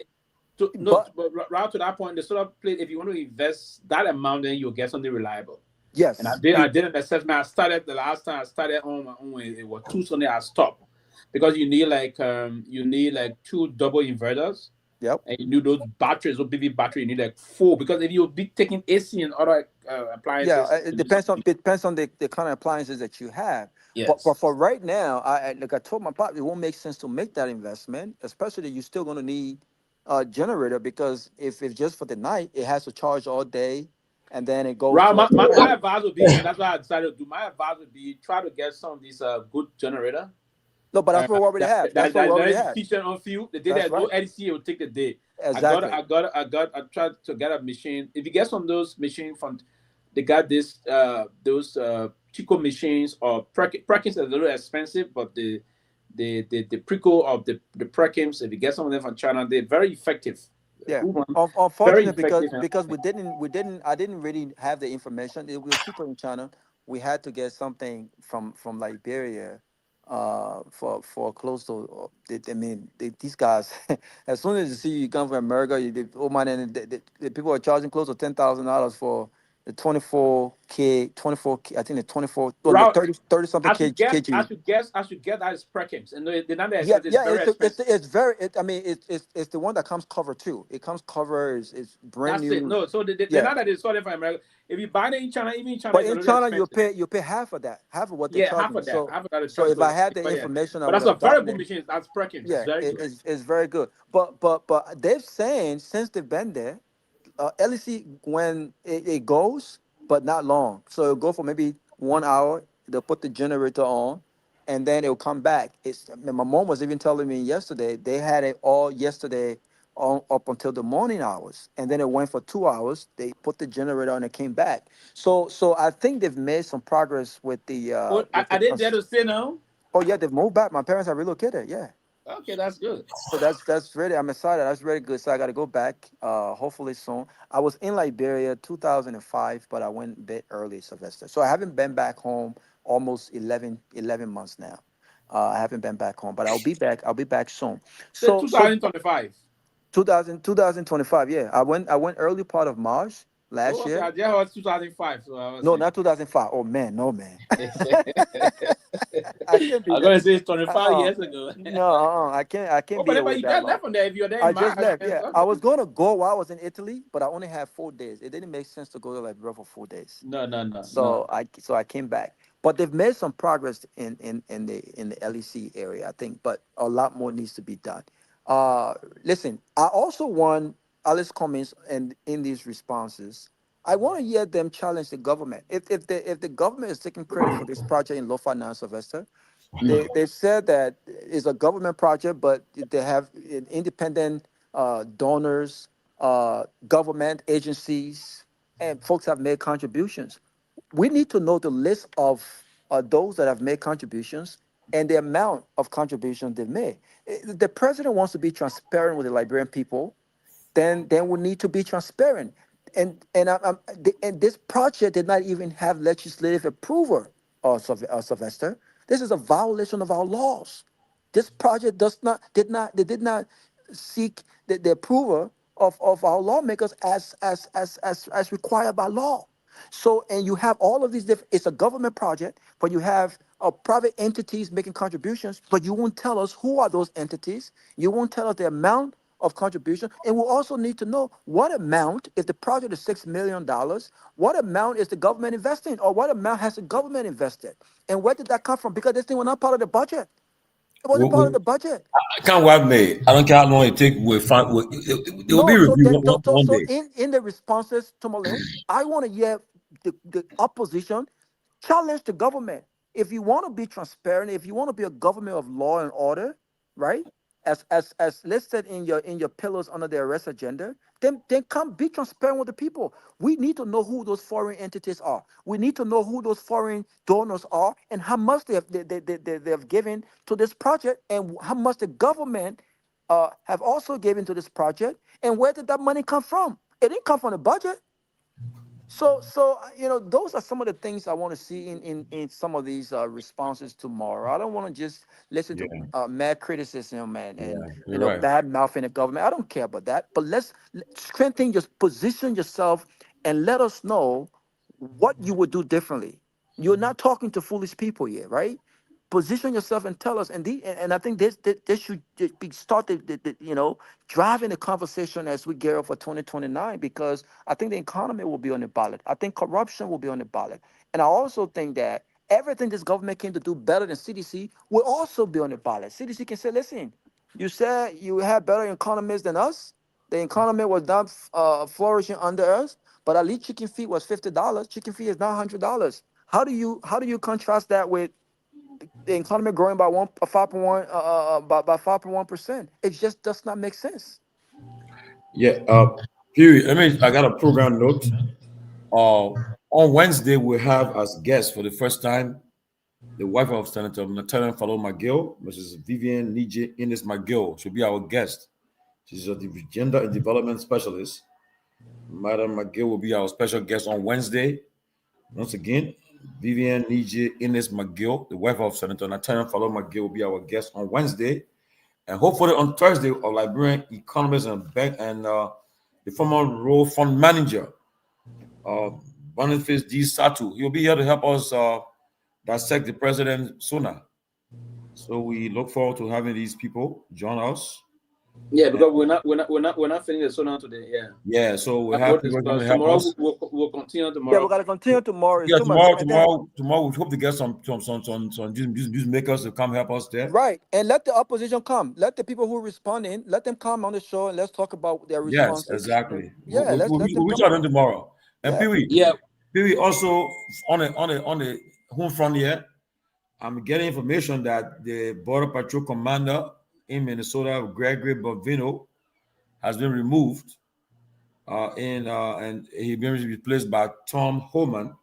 I: No,
R: but
I: but right to that point, the solar plate, if you want to invest that amount, then you'll get something reliable. And I
R: yes,
I: did I did an assessment. I started the last time I started on my own. It was two Sunday. I stopped because you need like two double inverters,
R: yep.
I: and you need those batteries, those BB battery. You need like four, because if you be taking AC and other
R: Yeah,
I: appliances,
R: it
I: you need
R: depends on
I: something.
R: the kind of appliances that you have. But
I: Yes.
R: for right now, like I told my pop, it won't make sense to make that investment, especially you're still going to need a generator, because if it's just for the night, it has to charge all day, and then it goes
I: Right,
R: to
I: my advice would be, and that's what I decided to do. My advice would be try to get some of these good generator.
R: no, but that's
I: Uh,
R: what we already
I: that,
R: have. That's
I: that,
R: what we
I: that, that
R: already
I: is
R: have.
I: efficient on fuel. The day
R: That's
I: there's no
R: right.
I: LC, it will take the day.
R: Exactly.
I: I tried to get a machine. If you get some of those machines from, they got this those Chico machines, or Perkins is a little expensive, but the Preco of the Perkins, if you get some of them from China, they're very effective.
R: Yeah.
I: Good one, very
R: Unfortunately, because
I: effective. And
R: because I didn't really have the information. It was cheaper in China. We had to get something from Liberia, for close to. I mean, these guys. As soon as you see you come from America, oh man, and the people are charging close to $10,000 for the 24K. I think the 24, well, the
I: route,
R: 30 something kg.
I: I should get that is Perkins, and they're not that
R: Yeah,
I: expensive. It's
R: yeah,
I: very expensive.
R: it's very. I mean, it's the one that comes covered too. It comes covered. It's brand
I: That's it.
R: new.
I: No, so they're
R: Yeah,
I: not that they sort of from America. If you buy it in China, even in China,
R: but
I: it's a
R: in
I: little
R: China
I: expensive.
R: you pay half of that, half of what they're
I: Yeah, half
R: charging.
I: of that,
R: So
I: half of that is
R: so
I: charged.
R: if
I: So
R: I had the
I: but yeah,
R: information, I
I: but
R: would
I: that's a
R: have
I: very
R: gotten
I: good
R: it.
I: machine. That's Perkins. It's
R: Yeah,
I: very good.
R: it's very good. But they're saying since they've been there, LEC when it goes, but not long. So it'll go for maybe 1 hour. They'll put the generator on, and then it'll come back. My mom was even telling me yesterday they had it all yesterday up until the morning hours, and then it went for 2 hours. They put the generator on and came back. So I think they've made some progress with the
I: Well, are they there to stay now?
R: Oh yeah, they've moved back. My parents have relocated. Yeah.
I: Okay, that's good.
R: So that's really, I'm excited. That's really good. So I got to go back. Hopefully soon. I was in Liberia 2005, but I went a bit early, Sylvester. So I haven't been back home almost 11 months now. I haven't been back home, but I'll be back. I'll be back soon.
I: So
R: So
I: 2025.
R: 2025. Yeah, I went early part of March last year.
I: I just was 2005. So I was
R: No, not 2005. Oh man, no man. I can't be.
I: I'm gonna say it's 25 years ago.
R: No, I can't. I can't
I: Oh,
R: be
I: but
R: away
I: you
R: that
I: just
R: long.
I: left from there. If you're there in
R: I
I: March,
R: just left.
I: then
R: Yeah,
I: something.
R: I was gonna go while I was in Italy, but I only had 4 days. It didn't make sense to go to Liberia for 4 days.
I: No.
R: So I came back, but they've made some progress in the LEC area, I think, but a lot more needs to be done. Listen, I also want Alice comments and in these responses. I want to hear them challenge the government. If the government is taking credit for this project in Fofana, Sylvester, they said that it's a government project, but they have independent donors, government agencies, and folks have made contributions. We need to know the list of those that have made contributions and the amount of contributions they've made. The president wants to be transparent with the Liberian people, then we need to be transparent. And this project did not even have legislative approval, Sylvester. This is a violation of our laws. This project did not seek the approval of our lawmakers as required by law. So, and you have all of these different, it's a government project, but you have private entities making contributions, but you won't tell us who are those entities. You won't tell us the amount of contribution. And we'll also need to know what amount, if the project is $6 million, what amount is the government investing, or what amount has the government invested? And where did that come from? Because this thing was not part of the budget. It wasn't part of the budget.
M: I can't work, mate. I don't care how long it takes. We'll find. It will be reviewed one day.
R: In the responses, Tomalin, I want to hear the opposition challenge the government. If you want to be transparent, if you want to be a government of law and order, right? As listed in your pillars under the arrest agenda, then come be transparent with the people. We need to know who those foreign entities are. We need to know who those foreign donors are and how much they have given to this project, and how much the government have also given to this project, and where did that money come from? It didn't come from the budget. So those are some of the things I want to see in some of these responses tomorrow. I don't want to just listen to mad criticism and
M: right.
R: bad mouthing the government. I don't care about that. But let's strengthen your position yourself and let us know what you would do differently. You're not talking to foolish people here, right? Position yourself and tell us. And I think this should be started, driving the conversation as we gear up for 2029, because I think the economy will be on the ballot. I think corruption will be on the ballot. And I also think that everything this government came to do better than CDC will also be on the ballot. CDC can say, listen, you said you had better economists than us. The economy was not flourishing under us, but at least chicken feet was $50. Chicken feet is now $100. How do you contrast that with the economy growing by 5.1%? It just does not make sense.
M: Yeah. Pewee, I got a program note. On Wednesday, we have as guest for the first time the wife of Senator Natalia Fallow McGill, Mrs. Vivian Nije Ines McGill. She'll be our guest. She's a gender and development specialist. Madam McGill will be our special guest on Wednesday. Once again, Vivian Nije Ines McGill, the wife of Senator Natalia Fallow McGill, will be our guest on Wednesday. And hopefully on Thursday, our Liberian economist and bank and the former role fund manager, Boniface D. Satu. He'll be here to help us dissect the president sooner. So we look forward to having these people join us.
I: Yeah, because we're not finishing the sona today. Yeah.
M: Yeah, so we have people going to help
I: tomorrow.
M: us.
I: We'll continue tomorrow.
R: Yeah, we're gonna continue tomorrow.
M: Yeah, tomorrow we hope to get some news makers to come help us there.
R: Right, and let the opposition come. Let the people who are responding, let them come on the show and let's talk about their responses.
M: Yes, exactly.
R: Yeah,
M: we'll start on tomorrow. And Pewee, Pewee also on the home front here. I'm getting information that the Border Patrol Commander in Minnesota, Gregory Bovino, has been removed, and he been replaced by Tom Homan,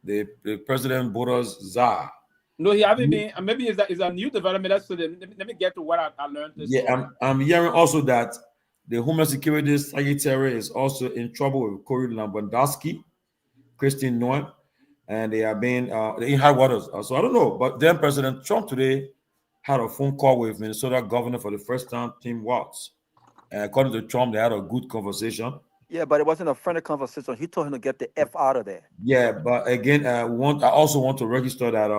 M: the president Boros Czar.
I: No, he haven't been. Maybe it's a new development. That's so. Let me get to what I learned this
M: Yeah,
I: morning.
M: I'm hearing also that the Homeland Security Secretary is also in trouble with Corey Lewandowski, Christine Nguyen, and they are being in high waters. So I don't know, but then President Trump today had a phone call with Minnesota Governor for the first time, Tim Walz. And according to Trump, they had a good conversation.
R: Yeah, but it wasn't a friendly conversation. He told him to get the F out of there.
M: Yeah, but again, I also want to register that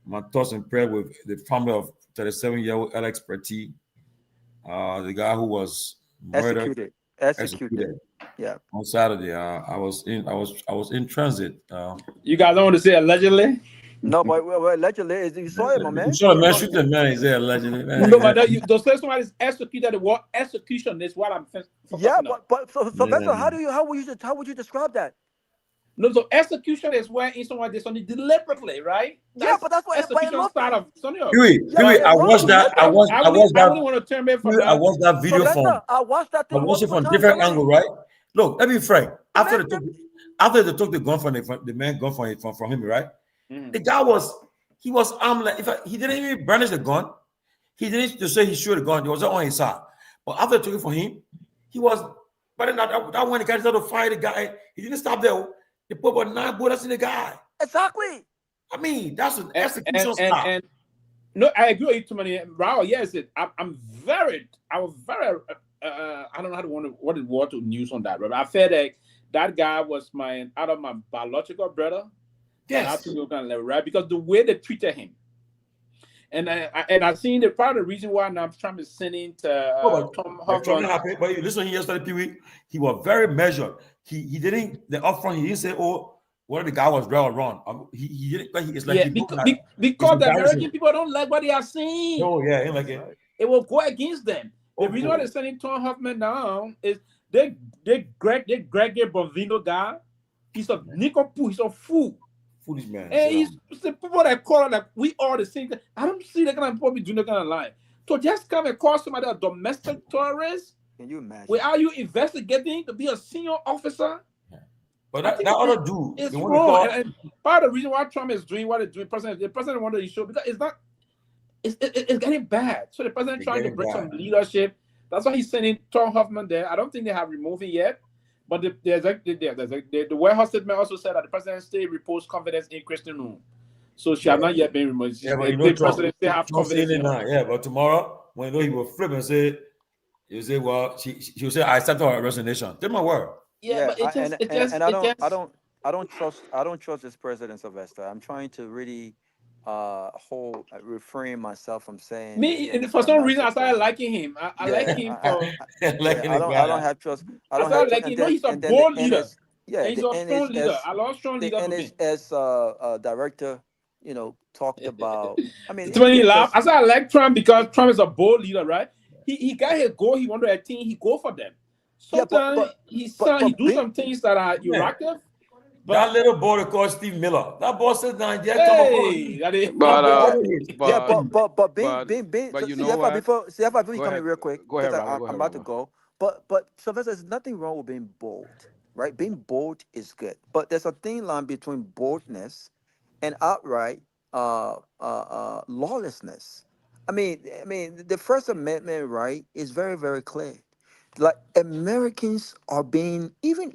M: my thoughts and prayer with the family of 37-year-old Alex Pretty, the guy who was murdered, executed.
R: Yeah.
M: On Saturday. I was in transit.
I: You guys don't want to say allegedly?
R: No, but allegedly, you saw him, my man.
M: You saw the man shoot the man. Is there allegedly?
I: No, but the first one is executed. The word execution is what I'm.
R: Yeah, but so Sylvester, how would you describe that?
I: No, so execution is where someone did something deliberately, right?
R: Yeah, but that's what
I: execution start of something.
M: Pewee, I watched that. I watched that.
I: Want to turn back from that.
M: I watched that video
R: Sylvester, I watched that thing.
M: I watched it from different angle, right? Look, let me be frank. After they took the gun from the man gun from him, right? Mm-hmm. The guy was armed like he didn't even brandish the gun. He didn't to say he shot the gun. It was on his side. But after they took it from him, he was. But then that when the guy started to fire the guy, he didn't stop there. They put about 9 bullets in the guy.
R: Exactly.
M: I mean, that's an execution style.
I: And no, I agree with you, Tomalin. Raul, yes, I was very. I don't know what the word to use on that, but I felt like that guy was out of my biological brother. Yes, right, because the way they treated him, and I seen the part of the reason why now Trump is sending to Tom Hoffman.
M: But you listen yesterday, Pewee, he was very measured. He didn't the upfront. He didn't say, "Oh, whether the guy was right or wrong." He didn't. It's like
I: because the American people don't like what they are seeing.
M: Oh yeah, ain't like it.
I: It will go against them. The reason why they're sending Tom Hoffman down is they Greg Bovino guy. He's a nickel poo. He's a fool.
M: Foolish man.
I: And he's the people that call it like we are the same thing. I don't see that kind of people be doing that kind of line. So just come and call somebody a domestic terrorist.
R: Can you imagine?
I: Without you investigating to be a senior officer?
M: Yeah. But that other dude
I: is wrong. And part of the reason why Trump is doing what he's doing, the president wanted to show because it's getting bad. So the president trying to bring some leadership. That's why he's sending Tom Hoffman there. I don't think they have removed him yet. But the White House statement also said that the president still reposed confidence in Christine Noon. So she has not yet been removed.
M: Yeah, but the president still have confidence in her. Yeah, but tomorrow, when he will flip and say, you say, well, she will say, I accept her resignation. Take my word.
R: Yeah, but I don't trust this president, Sylvester. I'm trying to really refrain myself from saying
I: for some reason I started liking him. I like him for
R: I don't have trust. I started
I: liking him. He's a bold leader.
R: Yeah,
I: he's a strong leader. I love strong leaders.
R: And as director, talked about. I mean,
I: when he laughed, I said I like Trump because Trump is a bold leader, right? He got his goal. He wanted a team. He go for them. Sometimes he do some things that are erratic.
M: That little boy called Steve Miller. That boy said, "Nah, but
R: you know what? Before you come in real quick,
S: go ahead,
R: I'm about to go. But Sylvester, there's nothing wrong with being bold, right? Being bold is good, but there's a thin line between boldness and outright lawlessness. I mean, the First Amendment, right, is very, very clear. Like Americans are being even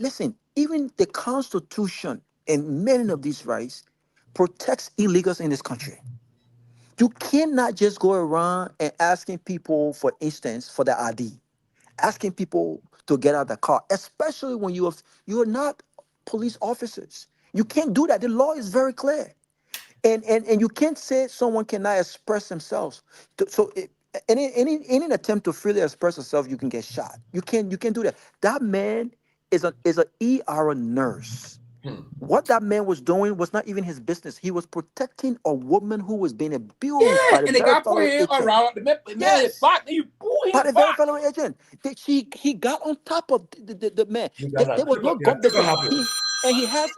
R: the Constitution and many of these rights protects illegals in this country. You cannot just go around and asking people, for instance, for their ID, asking people to get out of the car, especially when you are not police officers. You can't do that. The law is very clear, and you can't say someone cannot express themselves. So any attempt to freely express yourself, you can get shot. You can't do that. That man is an ER nurse. What that man was doing was not even his business. He was protecting a woman who was being abused by the very fellow agent. By the very fellow agent. He got on top of the man. There was no gun. And he has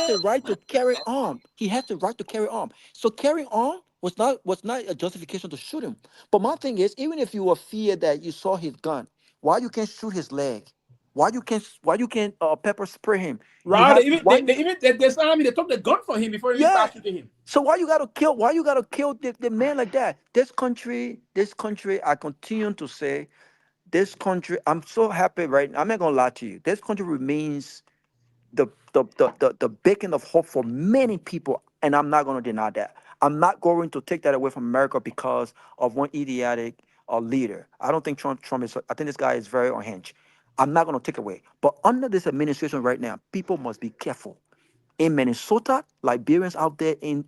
R: the right to carry arm. He has the right to carry arm. So carrying arm was not a justification to shoot him. But my thing is, even if you were feared that you saw his gun, Why you can't shoot his leg? Why you can't pepper spray him? You
I: Right?
R: have
I: They saw me. They took the gun from him before they
R: yeah.
I: start shooting him.
R: So why you gotta kill? Why you gotta kill the man like that? This country. I continue to say, this country. I'm so happy right now. I'm not gonna lie to you. This country remains the beacon of hope for many people, and I'm not going to deny that. I'm not going to take that away from America because of one idiotic leader. I don't think Trump is. I think this guy is very unhinged. I'm not going to take away. But under this administration right now, people must be careful. In Minnesota, Liberians out there in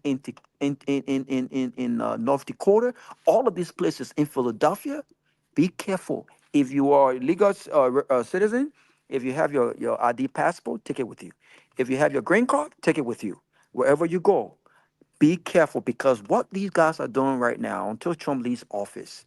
R: North Dakota, all of these places in Philadelphia, be careful. If you are a legal citizen, if you have your ID passport, take it with you. If you have your green card, take it with you. Wherever you go, be careful because what these guys are doing right now, until Trump leaves office,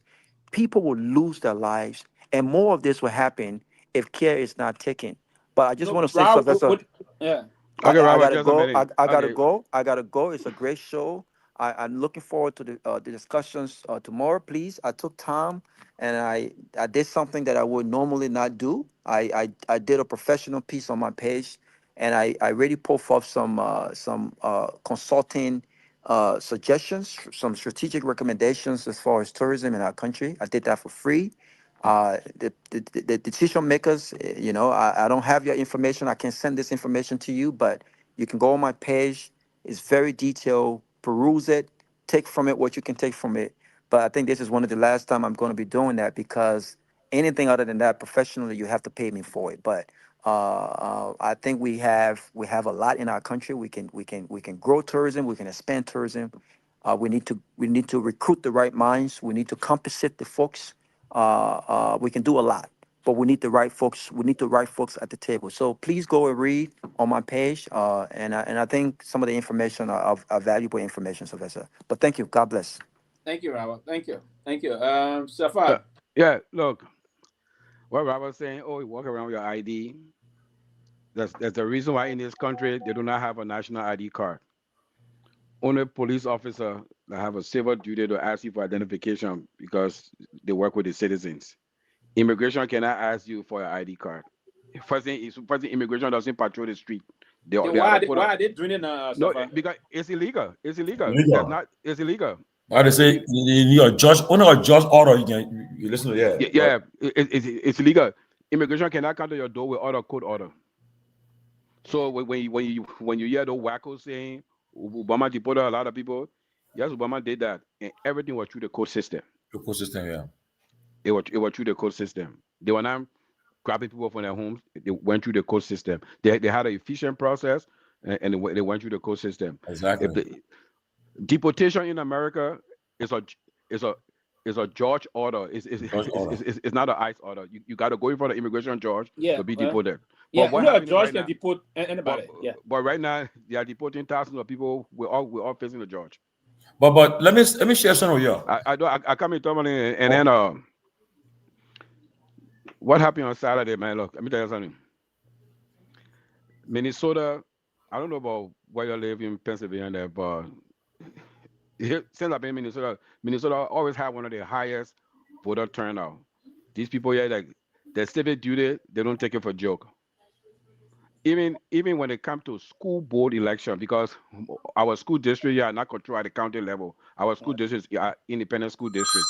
R: people will lose their lives, and more of this will happen if care is not taken. But I just want to say, Sylvester,
I: Yeah.
S: Okay,
R: I
S: Robert,
R: gotta
S: just a
R: go.
S: minute.
R: I gotta
S: Okay.
R: go. I gotta go. It's a great show. I'm looking forward to the discussions tomorrow. Please, I took time and I did something that I would normally not do. I did a professional piece on my page, and I really put forth some consulting suggestions, some strategic recommendations as far as tourism in our country. I did that for free. The decision makers, I don't have your information. I can send this information to you, but you can go on my page. It's very detailed. Peruse it. Take from it what you can take from it. But I think this is one of the last time I'm going to be doing that because anything other than that, professionally, you have to pay me for it. But I think we have a lot in our country. We can grow tourism. We can expand tourism. We need to recruit the right minds. We need to compensate the folks. We can do a lot, but we need the right folks. We need the right folks at the table. So please go and read on my page. And I think some of the information are valuable information, Sylvester. But thank you. God bless.
I: Thank you, Robert. Thank you. Safar.
S: Yeah, look, what Robert's saying, oh, you walk around with your ID. That's the reason why in this country they do not have a national ID card. Only police officer that have a civil duty to ask you for identification because they work with the citizens. Immigration cannot ask you for your ID card. First thing, immigration doesn't patrol the street.
I: Why are they doing it now?
S: No, because it's illegal. It's illegal. It's illegal.
M: Why they say you need a judge, only a judge order you listen to that.
S: Yeah, it's illegal. Immigration cannot come to your door without court order. So when you hear the wackos saying Obama deported a lot of people, yes, Obama did that, and everything was through the court system.
M: The court system, yeah.
S: It was through the court system. They were not grabbing people from their homes. They went through the court system. They had an efficient process, and they went through the court system.
M: Exactly.
S: Deportation in America is a judge order. It's not an ICE order. You got to go in front of the immigration judge to be deported.
I: Yeah,
S: but
I: a judge can deport anybody.
S: But right now they are deporting thousands of people. We're all facing the judge.
M: But let me share something with you.
S: I come in Tomalin, and then what happened on Saturday, man? Look, let me tell you something. Minnesota, I don't know about where you live in Pennsylvania, but since I've been in Minnesota always had one of the highest voter turnout. These people here, like their civic duty, they don't take it for a joke. Even when it comes to school board election, because our school district here are not controlled at the county level. Our school districts are independent school districts.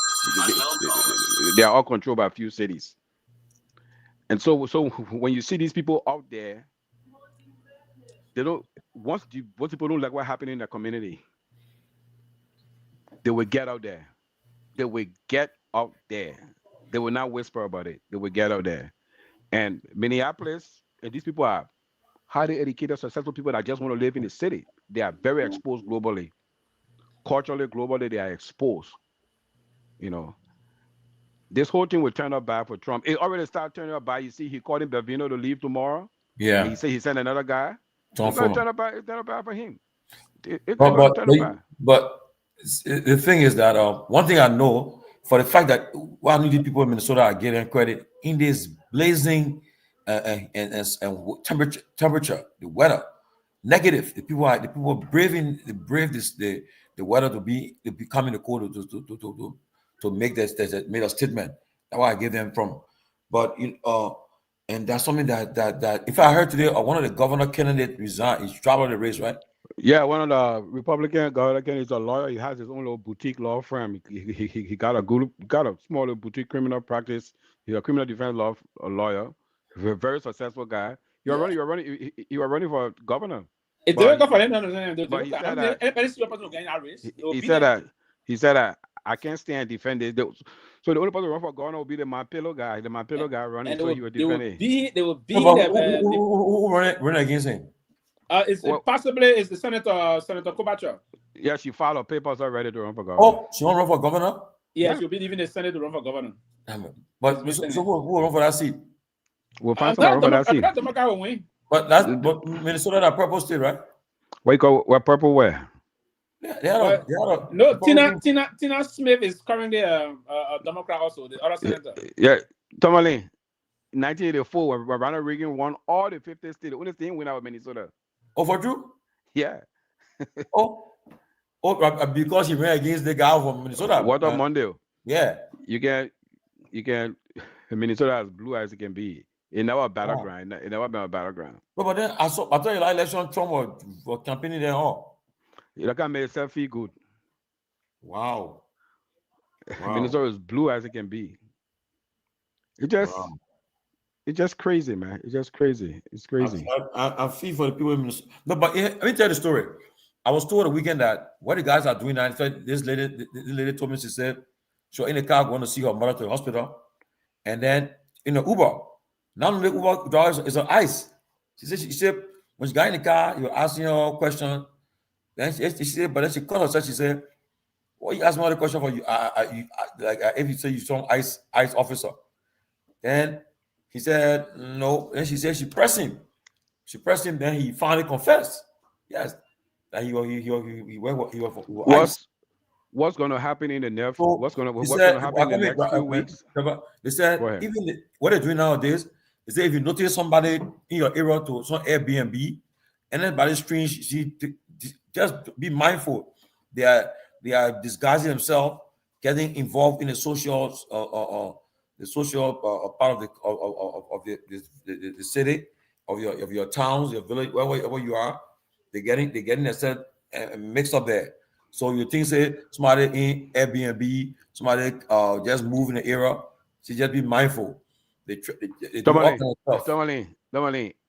S: They are all controlled by a few cities. And so when you see these people out there, they don't once people don't like what happened in the community, they will get out there. They will get out there. They will not whisper about it. They will get out there. And Minneapolis, and these people are highly educated, successful people that just want to live in the city. They are very exposed globally. Culturally, globally, they are exposed. This whole thing will turn out bad for Trump. It already started turning out bad. You see, he called in Bevino to leave tomorrow.
M: Yeah.
S: And he said he sent another guy.
M: It's
S: going to turn out bad for him.
M: But the thing is that one thing I know for the fact that why needy people in Minnesota are getting credit in this blazing and temperature, the weather, negative. The people brave the weather to be coming to court to make a statement. That's why I give them from But and that's something that if I heard today, one of the governor candidates resigned, he's dropped out of the race, right?
S: Yeah, one of the Republican governor is a lawyer. He has his own little boutique law firm. He got a small little boutique criminal practice. He's a criminal defense lawyer. Very successful guy. You were running for governor.
I: It's difficult for him to understand.
S: But he said that
I: anybody see a person getting that race.
S: he said that I can't stand defending. So the only person who run for governor will be the Manpelo guy. The Manpelo guy running,
I: and
S: so he would defend it.
I: They will be
M: who running against him?
I: Possibly it's the Senator Kobacha.
S: Yeah, she filed her papers already to run for governor.
M: Oh, she won't run for governor?
I: Yeah, she'll be leaving the Senate to run for governor.
M: But so who will run for that seat?
S: We'll find someone run for that seat.
I: Will win.
M: But Minnesota that purple state, right?
S: Where purple where?
I: No, Tina Smith is currently a Democrat also, the other senator.
S: Yeah, Tomalin. 1984, when Ronald Reagan won all the 50 states, the only thing win out of Minnesota.
M: Oh, for true?
S: Yeah.
M: Because he ran against the guy from Minnesota.
S: What on Monday?
M: Yeah.
S: You can. Minnesota as blue as it can be. It never a battleground. It never been a battleground.
M: But then I thought you like election Trump was campaigning there all.
S: You can make yourself feel good.
M: Wow.
S: Minnesota is blue as it can be. It's just crazy, man. It's just crazy. It's crazy.
M: I feel for the people in Minnesota. No, but let me tell you the story. I was told the weekend that what the guys are doing now. This lady told me, she said, she was in the car going to see her mother to the hospital. And then in the Uber, now the Uber driver is on ice. She said, when she got in the car, you were asking her a question. Then she said, but then she called herself, she said, well, you asked me another question for you. If you say you're some ICE officer. Then he said, no. Then she said she pressed him. Then he finally confessed. Yes. That he
S: what's going to happen in the next? What's going to happen in the next few weeks?
M: They said what they're doing nowadays is that if you notice somebody in your area to some Airbnb, and then by the screen, just be mindful. They are disguising themselves, getting involved in the social part of the city, of your towns, your village, wherever you are. They're getting themselves mixed up there. So you think say somebody in Airbnb, somebody just move in the area. So just be mindful.
S: Tomalin,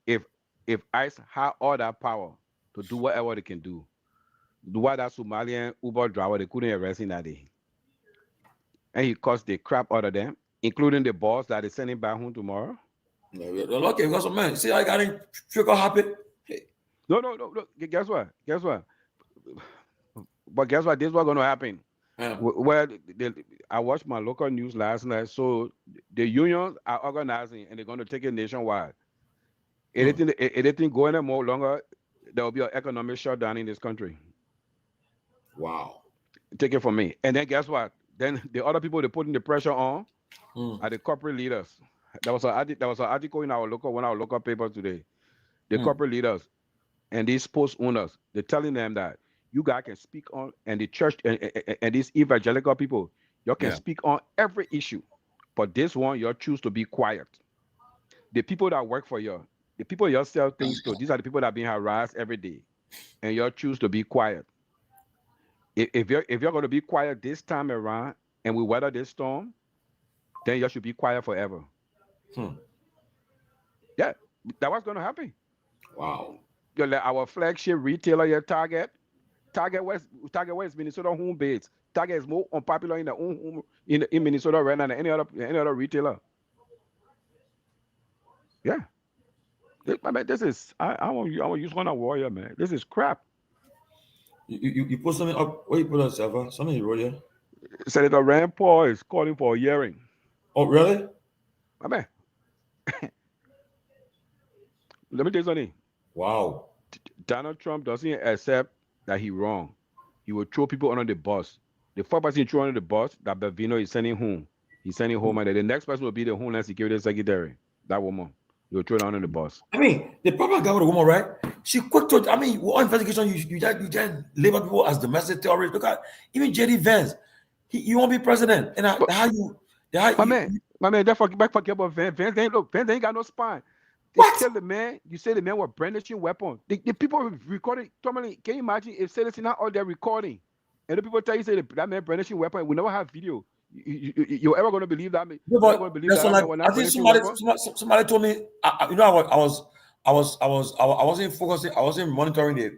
S: if ICE had all that power to do whatever they can do, why that Somalian Uber driver they couldn't arrest him that day? And he caused the crap out of them, including the boss that is sending back home tomorrow.
M: They're lucky because man, see, I got it trigger happy.
S: No. Guess what? But guess what? This is what's going to happen.
M: Yeah.
S: Well, I watched my local news last night. So the unions are organizing and they're going to take it nationwide. Anything going on more longer, there will be an economic shutdown in this country.
M: Wow.
S: Take it from me. And then guess what? Then the other people they're putting the pressure on are the corporate leaders. There was an article in one of our local papers today. The corporate leaders and these post owners, they're telling them that you guys can speak on, and the church and these evangelical people, you can speak on every issue. But this one, you choose to be quiet. The people that work for you, the people you sell things to, these are the people that are being harassed every day. And you choose to be quiet. If you're going to be quiet this time around and we weather this storm, then you should be quiet forever. Yeah, that's what's going to happen.
M: Wow.
S: You're like our flagship retailer, your Target West Minnesota home base. Target is more unpopular in Minnesota right now than any other retailer. Yeah. This is I want to use one of warrior, man. This is crap.
M: You put something up. What you put on server? Something you wrote here.
S: Senator Rand Paul is calling for a hearing.
M: Oh, really?
S: My man. Let me tell you something.
M: Wow.
S: Donald Trump doesn't accept that he's wrong. He will throw people under the bus. The first person he threw under the bus, that Bevino is sending home. He's sending home, and the next person will be the Homeland Security Secretary. That woman. He will throw down under the bus.
M: I mean, the problem got with the woman, right? She quick to. I mean, what investigation you just label people as domestic terrorists. Look at even J.D. Vance. He won't be president. And how you?
S: My man, My man, back forget about Vance. Vance ain't got no spine. They killed the man. You say the man was brandishing weapon. The people recording. Tomalin, can you imagine if citizens not out there recording, and the people tell you say that man brandishing weapon? We never have video. You're ever gonna believe that?
M: Yeah, but I think somebody told me. I wasn't focusing. I wasn't monitoring the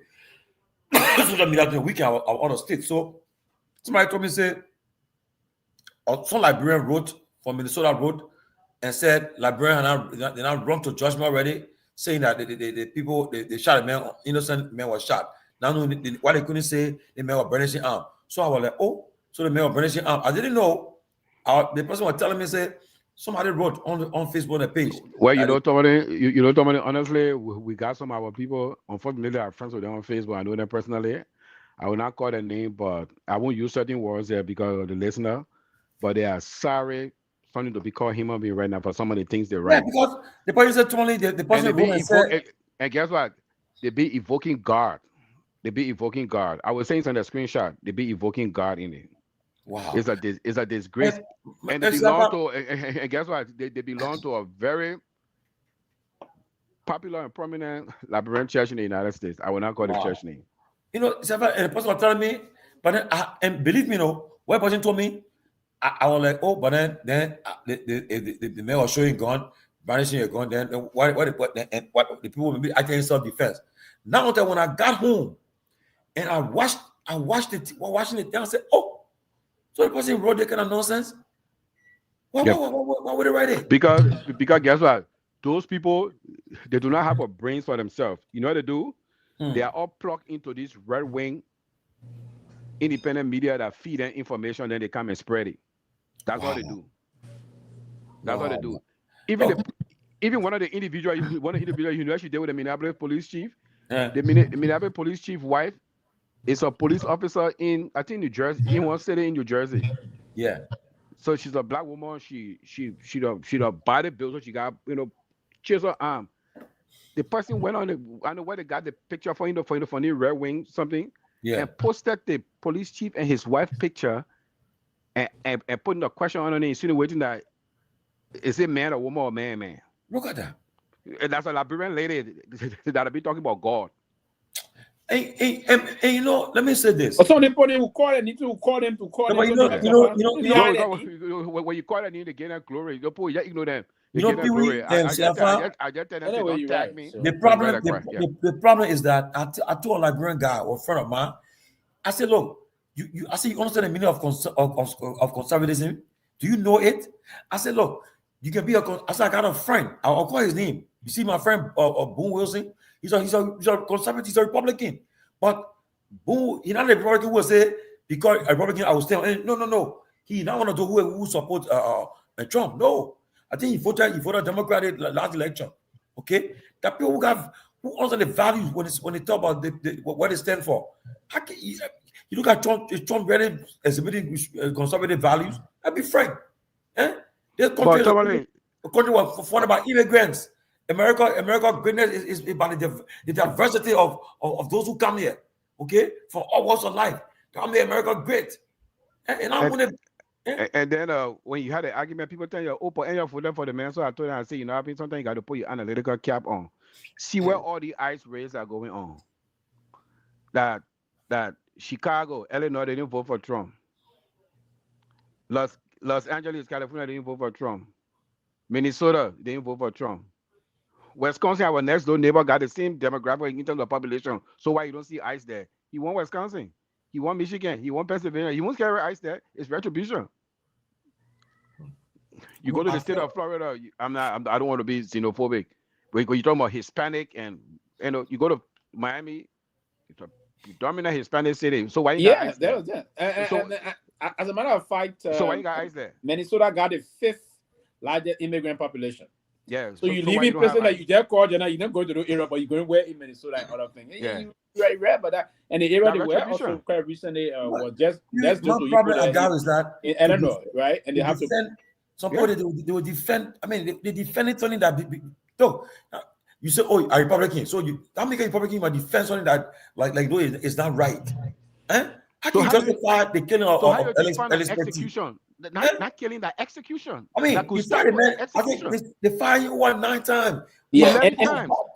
M: social media the weekend. I was out of state. So somebody told me say, some Liberian wrote from Minnesota wrote and said Liberian they now run to judgment already, saying that the people they shot a man, innocent man was shot. Now why they couldn't say the man was brandishing arm. So I was like, oh, so the man was brandishing arm. I didn't know. The person was telling me say somebody wrote on Facebook on the page.
S: Well, Tomalin, honestly, we got some of our people. Unfortunately, our friends with them on Facebook. I know them personally. I will not call their name, but I won't use certain words there because of the listener. But they are sorry, something to be called human being right now for some of the things they write.
M: Yeah, because the person said to me, the person
S: and guess what? They be evoking God. They be evoking God. I was saying on the screenshot, they be evoking God in it.
M: Wow.
S: It's a disgrace. And they belong to, and guess what? They belong to a very popular and prominent Liberian church in the United States. I will not call the church name.
M: And the person was telling me, but then, and believe me, what person told me, I was like, oh, but then the man was showing gun, brandishing a gun. Then what the people will be acting in self-defense. Now that when I got home and I watched it, watching it, then I said, oh, so the person wrote that kind of nonsense. Why would they write it?
S: Because guess what? Those people, they do not have a brain for themselves. You know what they do? They are all plugged into this right-wing independent media that feed them information, then they come and spread it. That's all they do. That's all they do. Even one of the individuals, you know, she did with the Minneapolis police chief. The Minneapolis police chief wife is a police officer in, I think, New Jersey, in one city in New Jersey.
M: Yeah.
S: So she's a black woman. She the body build, so she got, chase her arm. The person went on I know where they got the picture for the Red Wing something.
M: Yeah.
S: And posted the police chief and his wife picture and putting a question on it, insinuating that is it man or woman or man?
M: Look at that.
S: And that's a Liberian lady that'll be talking about God.
M: Hey, let me say this.
I: But some people they will call and need to call them to call them.
S: When you call them, they get that glory. You ignore them. I just tell them don't tag me.
M: The problem is that I told a Liberian guy or a friend of mine, I said, look, you understand the meaning of conservatism? Do you know it? I said, look, you can be I said, I got a friend. I'll call his name. You see my friend Boone Wilson? He's a conservative, he's a Republican. But Boone, he's not a Republican who will say, because a Republican, I will stay. No. He not want to do who support Trump. No. I think he voted Democratic last election. Okay? The people who understand the values when they talk about what they stand for. You look at Trump really exhibiting conservative values. I'd be frank. This country was funded by immigrants. America's greatness is about the diversity of those who come here. Okay? From all walks of life. That made America great. And I want to.
S: And then when you had an argument, people tell you, and you're for them for the man. So I told them, I say, I think sometimes you got to put your analytical cap on. See where all the ice raids are going on. That Chicago, Illinois, they didn't vote for Trump. Los Angeles, California, they didn't vote for Trump. Minnesota, they didn't vote for Trump. Wisconsin, our next door neighbor, got the same demographic in terms of population. So why you don't see ice there? He won Wisconsin. He won Michigan. He won Pennsylvania. He won't carry ice there. It's retribution. You go to the state of Florida. I don't want to be xenophobic. But when you talk about Hispanic and you go to Miami, it's a dominant Hispanic city. So why you got ice there?
I: As a matter of fact,
S: so why you got ice there?
I: Minnesota got the 5th largest immigrant population.
S: Yeah.
I: So you live in places that you just call, you're not going to the area, but you're going where in Minnesota and other things.
S: Yeah.
I: You're right about that. And the area they were also quite recently was just
M: my problem is that
I: in Illinois, right? And they have
M: defend,
I: to.
M: Some people they will defend. I mean, they defend something that look. You say, "Oh, a Republican." So how many Republican might defend something that like no, it's not right? How can you justify the killing of Ellis
S: execution? Not killing, the execution.
M: I mean, you fired the man. I think they fired you 9 times.
A: Yeah,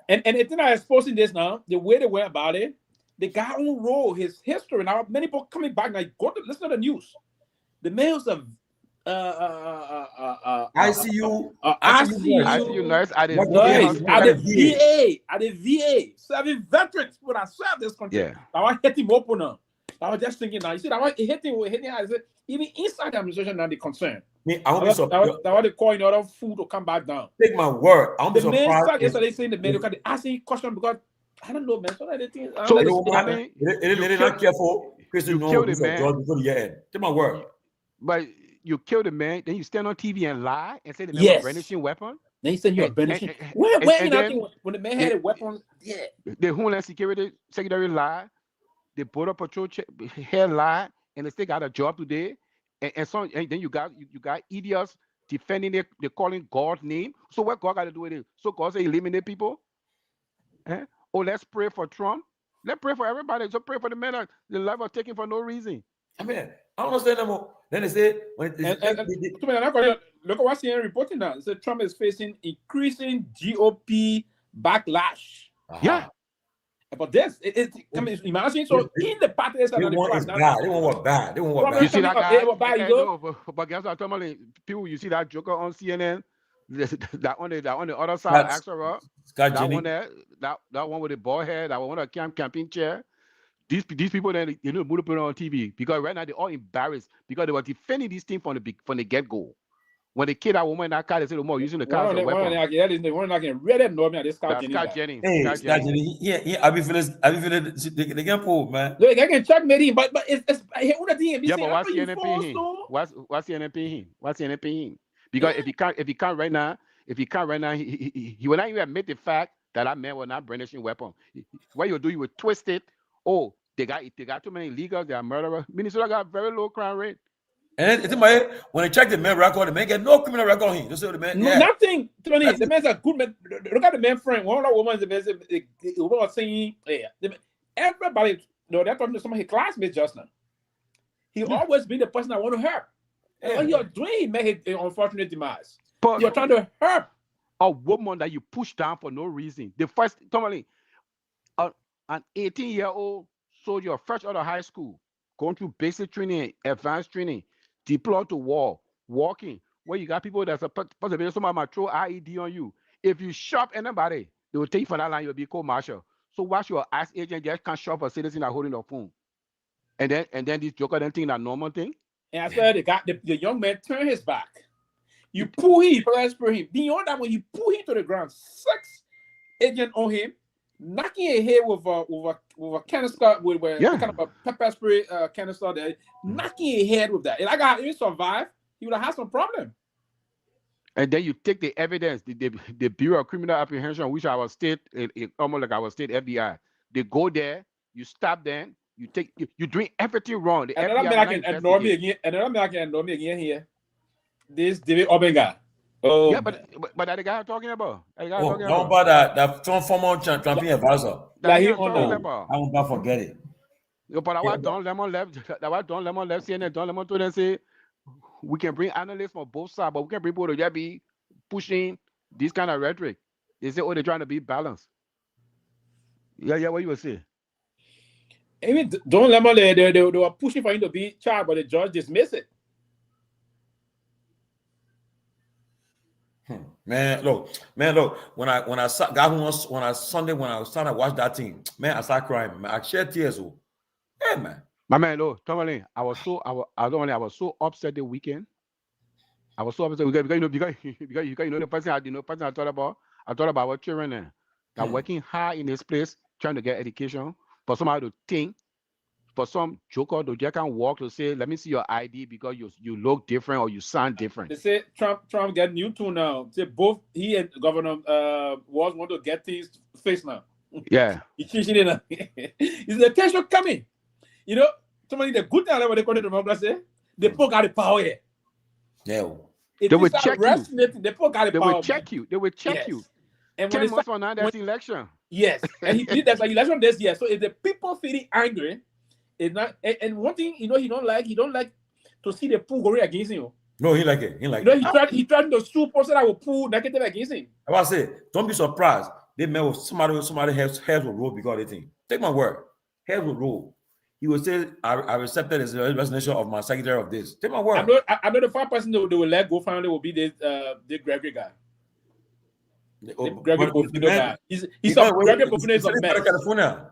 A: and the thing I exposing this now, the way they went about it, the guy on roll, his history. Now many people coming back. Like, go to listen to the news. The man was a
M: ICU
S: nurse at the
A: VA, serving veterans who have served this country.
S: Yeah.
A: I was hitting him open now. I was just thinking now. You see, I was hitting. I said, even inside the administration, now they concerned.
M: I won't be surprised.
A: That was the call in order food to come back down.
M: Take my word. I won't be surprised.
A: The man started yesterday saying the man they asking question because I don't know, man. So that they think.
M: So they're not careful.
S: You kill the man.
M: Before the end. Take my word.
S: But you kill the man, then you stand on TV and lie and say the man was brandishing weapon.
A: Then you say you're brandishing. When the man had a weapon,
S: the Homeland Security Secretary lied, the Border Patrol head lied, and they still got a job today. And then you got idiots defending it. They're calling God's name. So what God got to do with it? So God say eliminate people. Oh, let's pray for Trump. Let's pray for everybody. So pray for the men that the life was taken for no reason.
M: I mean, I don't understand no more. Then they say when
A: look at what CNN reporting now. It said Trump is facing increasing GOP backlash.
S: Yeah.
A: But this, imagine so in the party
M: they want bad. They want what bad. They want what bad.
S: You see that guy? But guess what? Tomalin, people, you see that joker on CNN? That on the other side, that one with the bald head, that one with the campaign chair. These people then put it on TV because right now they're all embarrassed because they were defending this thing from the get-go. When they killed that woman in that car, they said, "Oh, using the car as a weapon."
A: They weren't not getting ready to know me. This Scott
M: Jennings. Yeah. I be feeling they can pull, man.
A: Look, I can check me, but it's
S: yeah, but what's the NP? What's the NP? What's the NP? Because if he can't right now, he will not even admit the fact that that man was not brandishing weapon. What you do, you will twist it. Oh, they got too many illegals. They are murderers. Minnesota got very low crime rate.
M: And it's in my head, when they check the man record, the man get no criminal record on him. Just say the man,
A: nothing. The man's a good man. Look at the man friend. One of the women was saying, everybody, they're talking to some of his classmates just now. He always been the person I want to help. What you're doing, he made his unfortunate demise. But you're trying to help
S: a woman that you push down for no reason. The first, Tomalin, an 18-year-old soldier fresh out of high school, going through basic training, advanced training, deployed to war, walking, where you got people that's a possibility somebody might throw IED on you. If you shop anybody, they will take you for that line, you'll be court-martial. So watch your ass agent just can't shop a citizen that holding a phone. And then this joker then think that normal thing.
A: And I said the young man turned his back. You pull him, him. Beyond that, when you pull him to the ground, 6 agents on him, knocking his head with a canister, with kind of a pepper spray canister there, knocking his head with that. And if he survived, he would have had some problem.
S: And then you take the evidence, the Bureau of Criminal Apprehension, which our state, almost like our state FBI, they go there, you stop them, you doing everything wrong. The
A: another man I can ignore me again here. This David Obenga. Oh
S: yeah, but that the guy I'm talking about.
M: Don't about that former champion advisor.
A: Like
M: I won't not forget it.
S: But that was Don Lemon left. CNN Don Lemon told them say we can bring analysts from both sides, but we can bring people to just be pushing this kind of rhetoric. They say, oh, they're trying to be balanced. Yeah, what you were saying?
A: I mean, Don Lemon, they were pushing for him to be charged, but the judge dismissed it.
M: Man, look. When I Sunday when I was trying to watch that team, man, I started crying. Man, I shed tears. Yeah, man.
S: My man, look, Tomalin, I was so upset the weekend. I was so upset because the person I thought about our children that working hard in this place trying to get education for somebody to think. For some joker to just can't walk to say, let me see your ID because you look different or you sound different.
A: They say Trump get new tool now. Say both he and Governor Walz want to get things fixed now.
S: Yeah.
A: He's changing it now. Is the tension coming? You know, somebody the good thing about the country democracy say they put got the power here.
M: Yeah.
S: They will check you.
A: They put got the power.
S: They will check you. They will check you. And 10 months from now, that's election.
A: Yes. And he did that like election this year. So if the people feeling angry,
I: It's not. And one thing, he don't like to see the pool going against him.
M: No, he like it. He like
I: You know,
M: it.
I: he tried to sue person that will pull negative against him.
M: I was say, don't be surprised. They met with somebody heads will roll because they think. Take my word, heads will roll. He will say, I accepted his resignation of my secretary of this. Take my word.
I: I know the first person they will let go finally will be the Gregory guy. Gregory Bovino guy. He's Gregory Bovino is a mess.
M: California.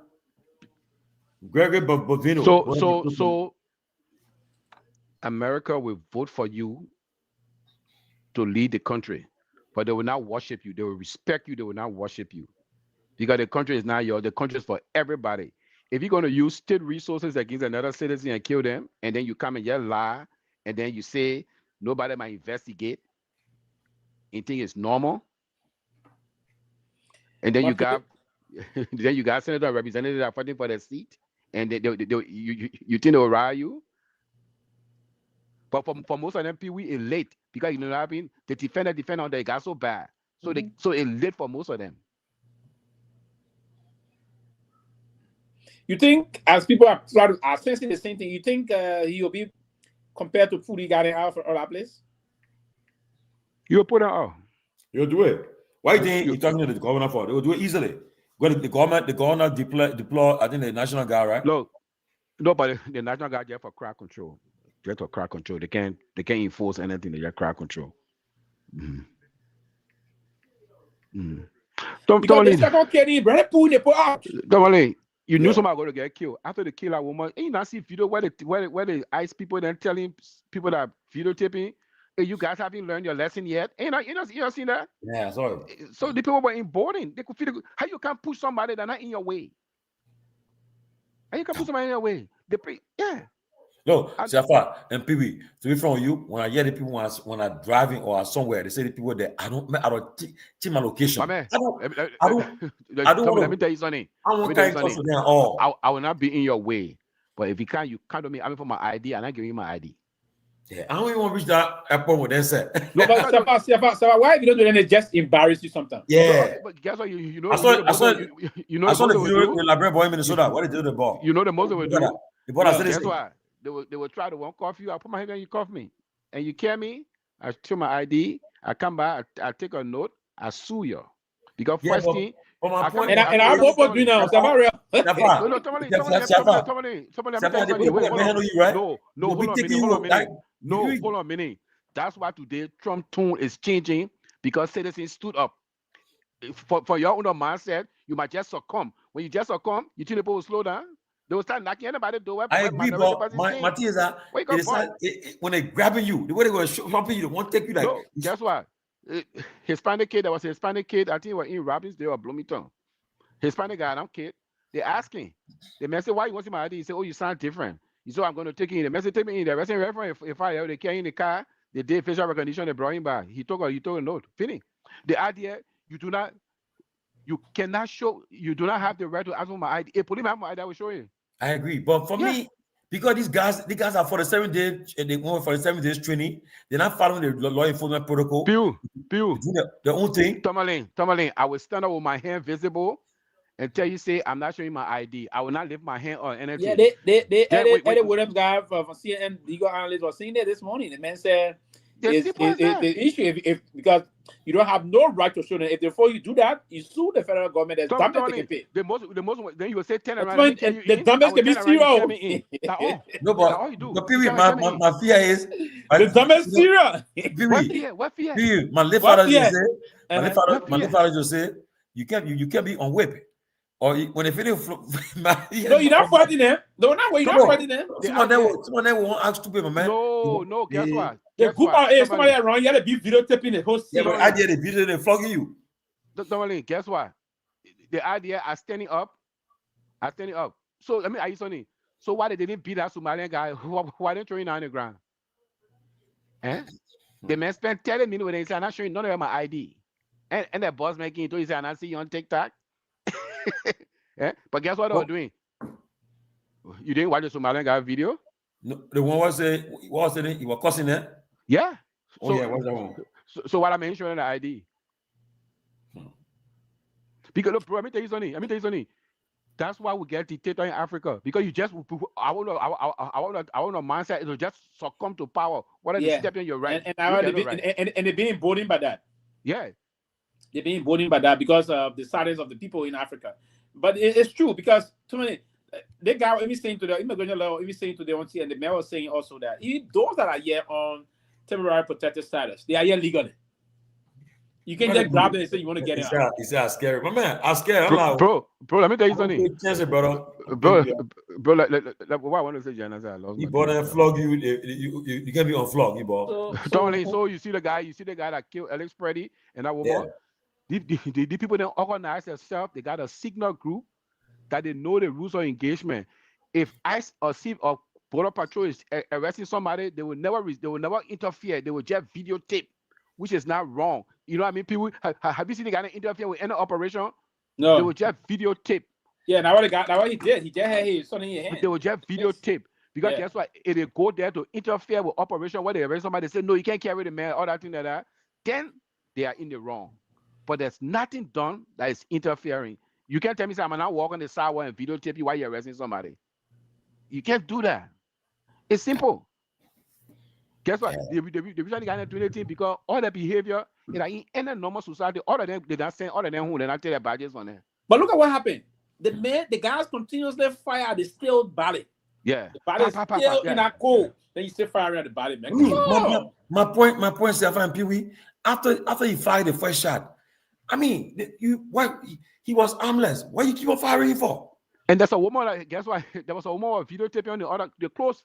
M: Gregory Bovino.
S: So America will vote for you to lead the country, but they will not worship you. They will respect you. They will not worship you, because the country is not yours. The country is for everybody. If you're going to use state resources against another citizen and kill them, and then you come and just lie, and then you say nobody might investigate, and think it's normal, and then you got senator or representative that are fighting for their seat, and you think they'll rile you? But for most of them, Pewee is late, because you know what I mean. The defender they got so bad, so it's late for most of them.
I: You think, as people are sensing the same thing, you think he will be compared to Pewee got out for other place?
S: You'll put it out.
M: You'll do it. Why do you think you're talking to the governor for? They will do it easily. The governor deploy, I think, the National Guard, right?
S: No, but the National Guard just for crowd control. Just for crowd control. They can't enforce anything. They just crowd control. Tomalin, you knew somebody going to get killed. After they kill a woman, and you not see video where the ICE people then telling people that videotaping, hey, you guys haven't learned your lesson yet. You not seen that?
M: Yeah, sorry.
S: So the people were in boarding. They could feel how you can push somebody that's not in your way. How you can push somebody in your way?
M: No, Safa and Pewee, to be from you, when I hear the people when I'm driving or somewhere, they say the people that I don't teach my location.
S: Let me tell you something. I will not be in your way. But if you can't, you come to me. I'm for my ID, and I give you my ID.
M: Yeah, I don't even want to reach that airport with them said.
I: No, but Safa, why if you don't do anything, just embarrass you sometimes?
M: Yeah.
S: But guess what? You know.
M: I saw the video in Liberia Boy, Minnesota. What they do to the ball?
S: You know the most of it.
M: Guess
S: what? They will try to one cough you. I put my hand on you, cough me, and you care me. I show my ID. I come back. I take a note. I sue you because first thing.
I: And I hope what you know. No,
S: hold on a minute. That's why today Trump tone is changing, because citizens stood up. For your own mindset, you might just succumb. When you just succumb, you think people will slow down. They will start knocking anybody door.
M: I agree, but my thing is that when they're grabbing you, the way they're going to shopping you, they won't take you like.
S: No, guess what? Hispanic kid, there was a Hispanic kid, I think it was in Robinsdale or Bloomington. Hispanic guy, I'm kid. They asking. The man said, why you want to see my ID? He said, oh, you sound different. He said, I'm going to take you in. The man said, take me in. The rest if I they carry in the car, they did facial recognition, they brought him back. He took a note. Finish. The idea, you do not have the right to ask for my ID. If police have my ID, I will show you.
M: I agree. But for me, because these guys are for the 7 days, they went for the 7 days training. They're not following the law enforcement protocol.
S: Pewee.
M: The own thing.
S: Tomalin, I will stand up with my hand visible until you say I'm not showing my ID. I will not lift my hand on anything.
I: Yeah, Eddie Williams guy from CNN legal analyst was saying that this morning. The man said the issue if because you don't have no right to show them. If before you do that, you sue the federal government. That's dumb that they can pay.
S: The most then you will say 10 around.
I: The dumbest can be zero.
M: No, but Pewee, my fear is
I: the dumbest zero.
S: What fear?
M: Pewee, my late father just say you can't be on whip. Or when they finish,
I: no, you're not fighting them. No, you're not fighting them.
M: Some of them won't ask to pay, my man.
S: No, guess what?
I: The group out here, somebody around, you had to be videotaping the whole scene.
M: Yeah, but idea the video, they're flogging you.
S: Tomalin, guess what? The idea are standing up. So let me ask you something. So why they didn't beat that Somalian guy? Why didn't throw him on the ground? The man spent 30 minutes with him. He said, I'm not showing none of my ID. And the boss making it, he said, I see you on TikTok. But guess what they were doing? You didn't watch the Somalian guy video?
M: No, the one was he was cussing there.
S: Yeah.
M: What's that one?
S: So what am I showing the ID? Because look, bro, let me tell you something. That's why we get dictator in Africa, because you just I want a mindset. It'll just succumb to power. Whether they step in your right,
T: and
S: you
T: now
S: get no right.
T: and they're being emboldened by that.
S: Yeah,
T: they're being emboldened by that because of the silence of the people in Africa. But it's true because too many. They got even saying to the immigration law, even saying to the ONT, and the mayor was saying also that even those that are here on temporary protected status, they are here legally. You can just grab them and say you want to get in.
M: He said, "I'm scared." My man, I'm scared.
S: Bro, let me tell you something.
M: Chance, brother.
S: Bro, what I want to say, Jan, I lost
M: you bought and flog you. You can't be on flog, you bought.
S: So you see the guy that killed Alex Preddy and that woman. Yeah. The people that organize themselves, they got a signal group that they know the rules of engagement. If ICE or CIV or Border Patrol is arresting somebody, they will never interfere. They will just videotape, which is not wrong. You know what I mean? People have you seen the guy that interfere with any operation?
T: No.
S: They will just videotape.
T: Yeah, now what he did. He just had his son in his hand.
S: They will just videotape. Because guess what? If they go there to interfere with operation where they arrest somebody, they say, no, you can't carry the man, all that thing like that, then they are in the wrong. But there's nothing done that is interfering. You can't tell me, I'm not walking the sidewalk and videotape you while you're arresting somebody. You can't do that. It's simple. Guess what? They recently got into 2018 because all the behavior in any normal society, all of them, they not send all of them who they not take their badges on them.
T: But look at what happened. The guys continuously fire the still body.
S: Yeah.
T: The body is still in a cold. Then you still firing at the body, man.
M: My point, Sylvester Pewee, after he fired the first shot, I mean, he was armless. Why you keep on firing for?
S: And there's a woman, guess what? There was a woman with videotaping on the close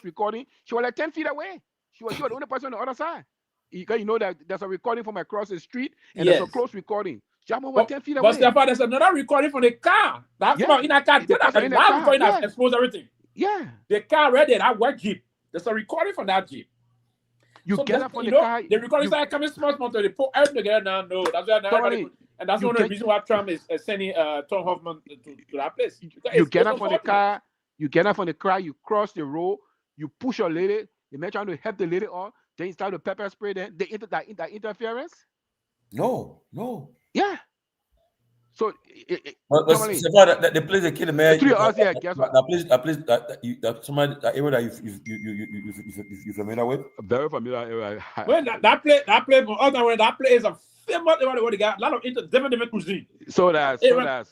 S: recording. She was like 10 feet away. She was the only person on the other side. You know that there's a recording from across the street, and there's a close recording. She was 10 feet away.
T: But there's another recording from the car. That's in a car. That's a live recording that exposed everything.
S: Yeah.
T: The car right there, that white Jeep. There's a recording from that Jeep.
S: You get up from the car.
T: The recording started coming small, so they put everything together now. No, that's why and that's one of the reasons why Trump is sending Tom Hoffman to that place.
S: You get up from the car, you cross the road, you push your lady, you may trying to help the lady on, then you start to pepper spray them. That interference?
M: No.
S: Yeah. So
M: the place they kill the man.
S: Three of us here, guess what?
M: That place that area that you familiar with?
S: Very familiar area.
T: Well, that place is a famous area where they got a lot of different cuisine.
S: So that's
T: different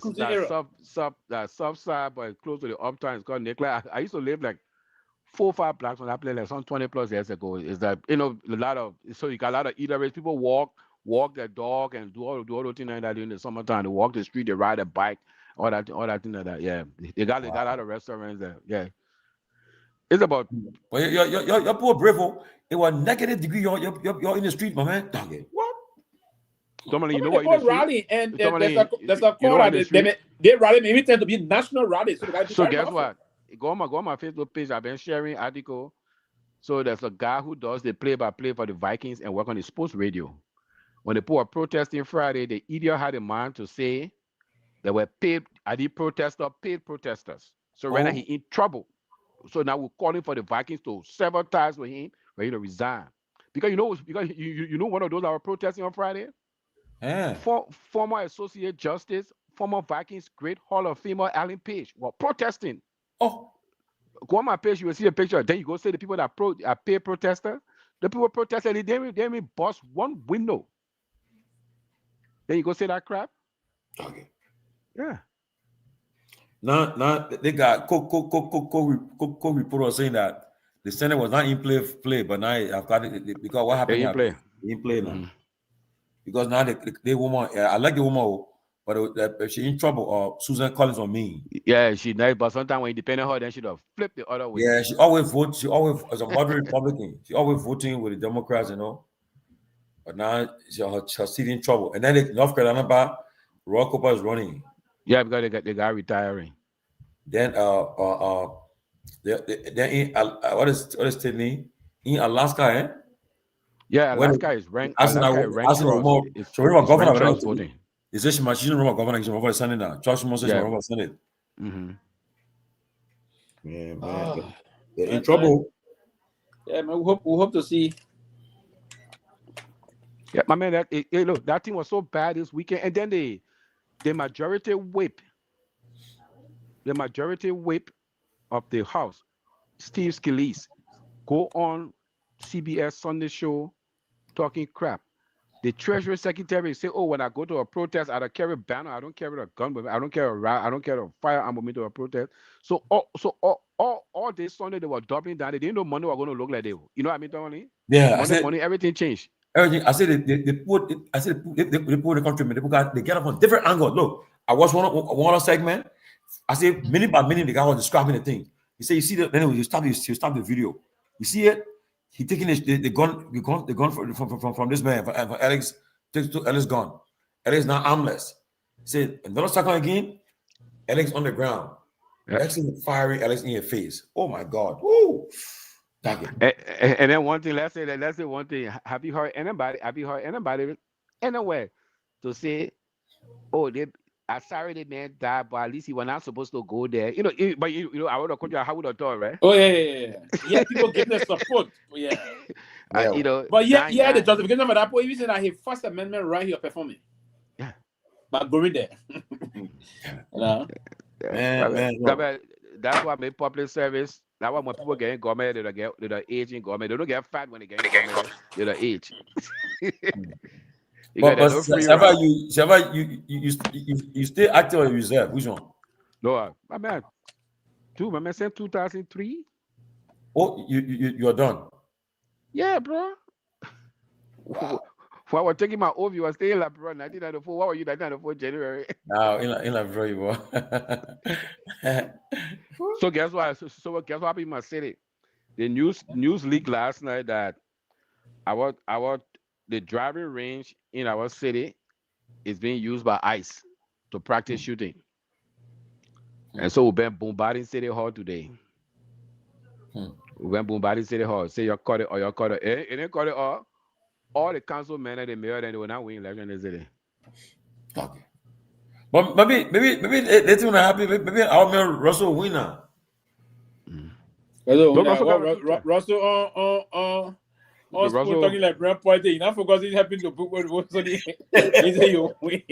T: cuisine area.
S: That soft side, but close to the uptown. It's called Nicola. I used to live like 4 or 5 blocks on that place, like some 20 plus years ago. Is that a lot of you got a lot of eateries. People walk their dog and do all the things like that during the summertime. They walk the street, they ride a bike, all that thing like that. Yeah, they got a lot of restaurants there. Yeah, it's about.
M: Well, your poor Bravo. It was negative degree. You're in the street, my man. What?
S: Tomalin, you know what?
T: Rally and there's a call that they rally maybe tend to be national rallies.
S: So guess what? Go on my Facebook page. I've been sharing article. So there's a guy who does the play-by-play for the Vikings and work on the sports radio. When the people were protesting Friday, the idiot had in mind to say they were paid protesters. So right now he's in trouble. So now we're calling for the Vikings to several ties with him, ready to resign. Because you know one of those that were protesting on Friday?
M: Yeah.
S: Former Associate Justice, former Vikings great Hall of Famer Alan Page were protesting.
M: Oh.
S: Go on my page, you will see a picture. Then you go see the people that are paid protesters. The people protesting, they didn't bust one window. Then you go say that crap.
M: Okay.
S: Yeah.
M: Now they got reporter saying that the Senate was not in play, but now I've got it because what happened? In play now. Mm-hmm. Because now they woman, I like the woman, but she in trouble. Susan Collins on me.
S: Yeah, she nice, but sometimes when you depend on her, then she'd have flipped the other way.
M: Yeah, she always votes. She always as a moderate Republican. She always voting with the Democrats, But now she's still in trouble. And then North Carolina, Roy Cooper is running.
S: Yeah, because they got retiring.
M: Then then what is the name? In Alaska,
S: Yeah, Alaska is ranked.
M: Governor. Is this she's running governor? She's running Senate now. Josh Moses is running Senate.
S: Mm-hmm.
M: Yeah, man. They're in trouble.
T: Yeah, man. We hope to see.
S: Yeah, my man. Look, that thing was so bad this weekend, and then the majority whip the majority whip of the House, Steve Scalise, go on CBS Sunday show talking crap. The Treasury Secretary say, "Oh, when I go to a protest, I don't carry a banner, I don't carry a gun, but I don't carry a rifle, I don't carry a firearm with me to a protest." So all this Sunday they were doubling down. They didn't know money was going to look like they. You know what I mean, Tony?
M: Yeah, I
S: money,
M: said
S: money, everything changed.
M: everything. I said they put. I said they put the country. They get up on different angles. Look, I watched one segment. I said minute by minute the guy was describing the thing. He said, "You see that?" Then he stop the video. You see it? He taking the gun from this man, from Alex. Takes to Alex gun. Alex now armless. He said another second again. Alex on the ground. Alex firing Alex in your face. Oh my God! Woo!
S: And then one thing, let's say one thing. Have you heard anybody anywhere to say, "Oh, sorry the man died, but at least he was not supposed to go there." You know, but you know, I would have how would have thought, right?
T: Oh yeah. People giving the support. Yeah.
S: You know,
T: but yeah, the justification for that point, even that his First Amendment right here performing.
S: Yeah.
T: But going there.
S: That's why I made public service. That's why when people get in government, they're aging government. They don't get fat when they get in government. They're age.
M: But you stay active or reserve? Which one?
S: No, my man. My man said 2003.
M: Oh, you're done.
S: Yeah, bro. While I was taking my oath, you were staying in Liberia 1994. What were you 1994 January?
M: No, in Liberia, you were.
S: So guess what? So guess what happened in my city? The news leaked last night that the driving range in our city is being used by ICE to practice shooting. And so we've been bombarding City Hall today. We went bombarding City Hall. Say you caught it or you caught it. It didn't caught it all the councilmen and the mayor, and they will not win election in the city.
M: Okay. But maybe that's when happy. Maybe our man Russell win now.
T: Russell Russell talking like brand party. Not forgetting happened to book what was he say you win.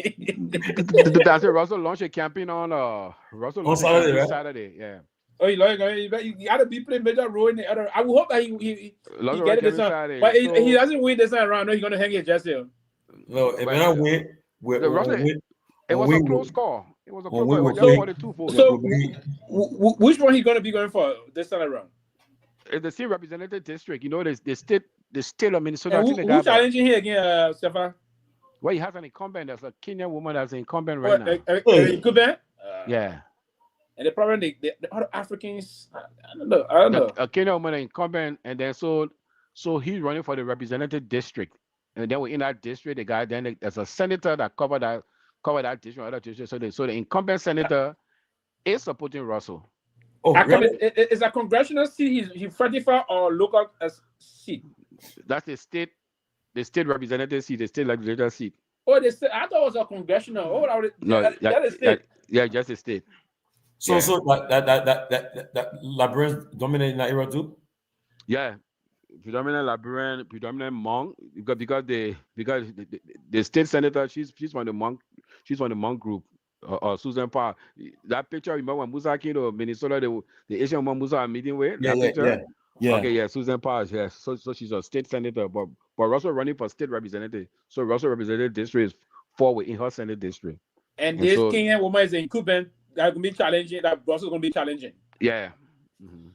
S: That's it. Russell launched a campaign on
M: Saturday, right?
S: Saturday, yeah.
T: Oh, you gotta be playing major role in the other. I will hope that he get it this time. But he doesn't win this time around. No, he's gonna hang it just here.
M: No, if I win,
S: it was a close call. It was a close call. It was just 42 votes.
T: So, which one he gonna be going for this time around?
S: It's the state representative district. You know, the state of Minnesota.
T: Who's challenging here again, Stefan?
S: Well, he has an incumbent. There's a Kenyan woman that's an incumbent right now.
T: Incumbent?
S: Yeah.
T: And the problem, the other Africans, I don't know.
S: A Kenyan woman incumbent, and then so he's running for the representative district, and then within that district, the guy there's a senator that covered that district, other district. So the incumbent senator is supporting Russell.
T: Oh, really? Is a congressional seat he fighting for or local seat?
S: That's the state representative seat, the state legislature seat.
T: Oh, I thought it was a congressional. That is state.
S: Yeah, just a state.
M: So that Liberians dominate in that era too?
S: Yeah. Predominant Liberian, predominant Hmong, because the state senator, she's from the Hmong group. Susan Parr. That picture, remember when Musa came to Minnesota, the Asian woman Musa are meeting with?
M: Yeah.
S: Okay, yeah, Susan Parr, yes. So she's a state senator, but Russell running for state representative. So Russell representative district is forward in her senate district.
T: And this Kenyan woman is an incumbent that will be challenging, that Russell's going to be challenging.
S: Yeah.
T: Mm-hmm.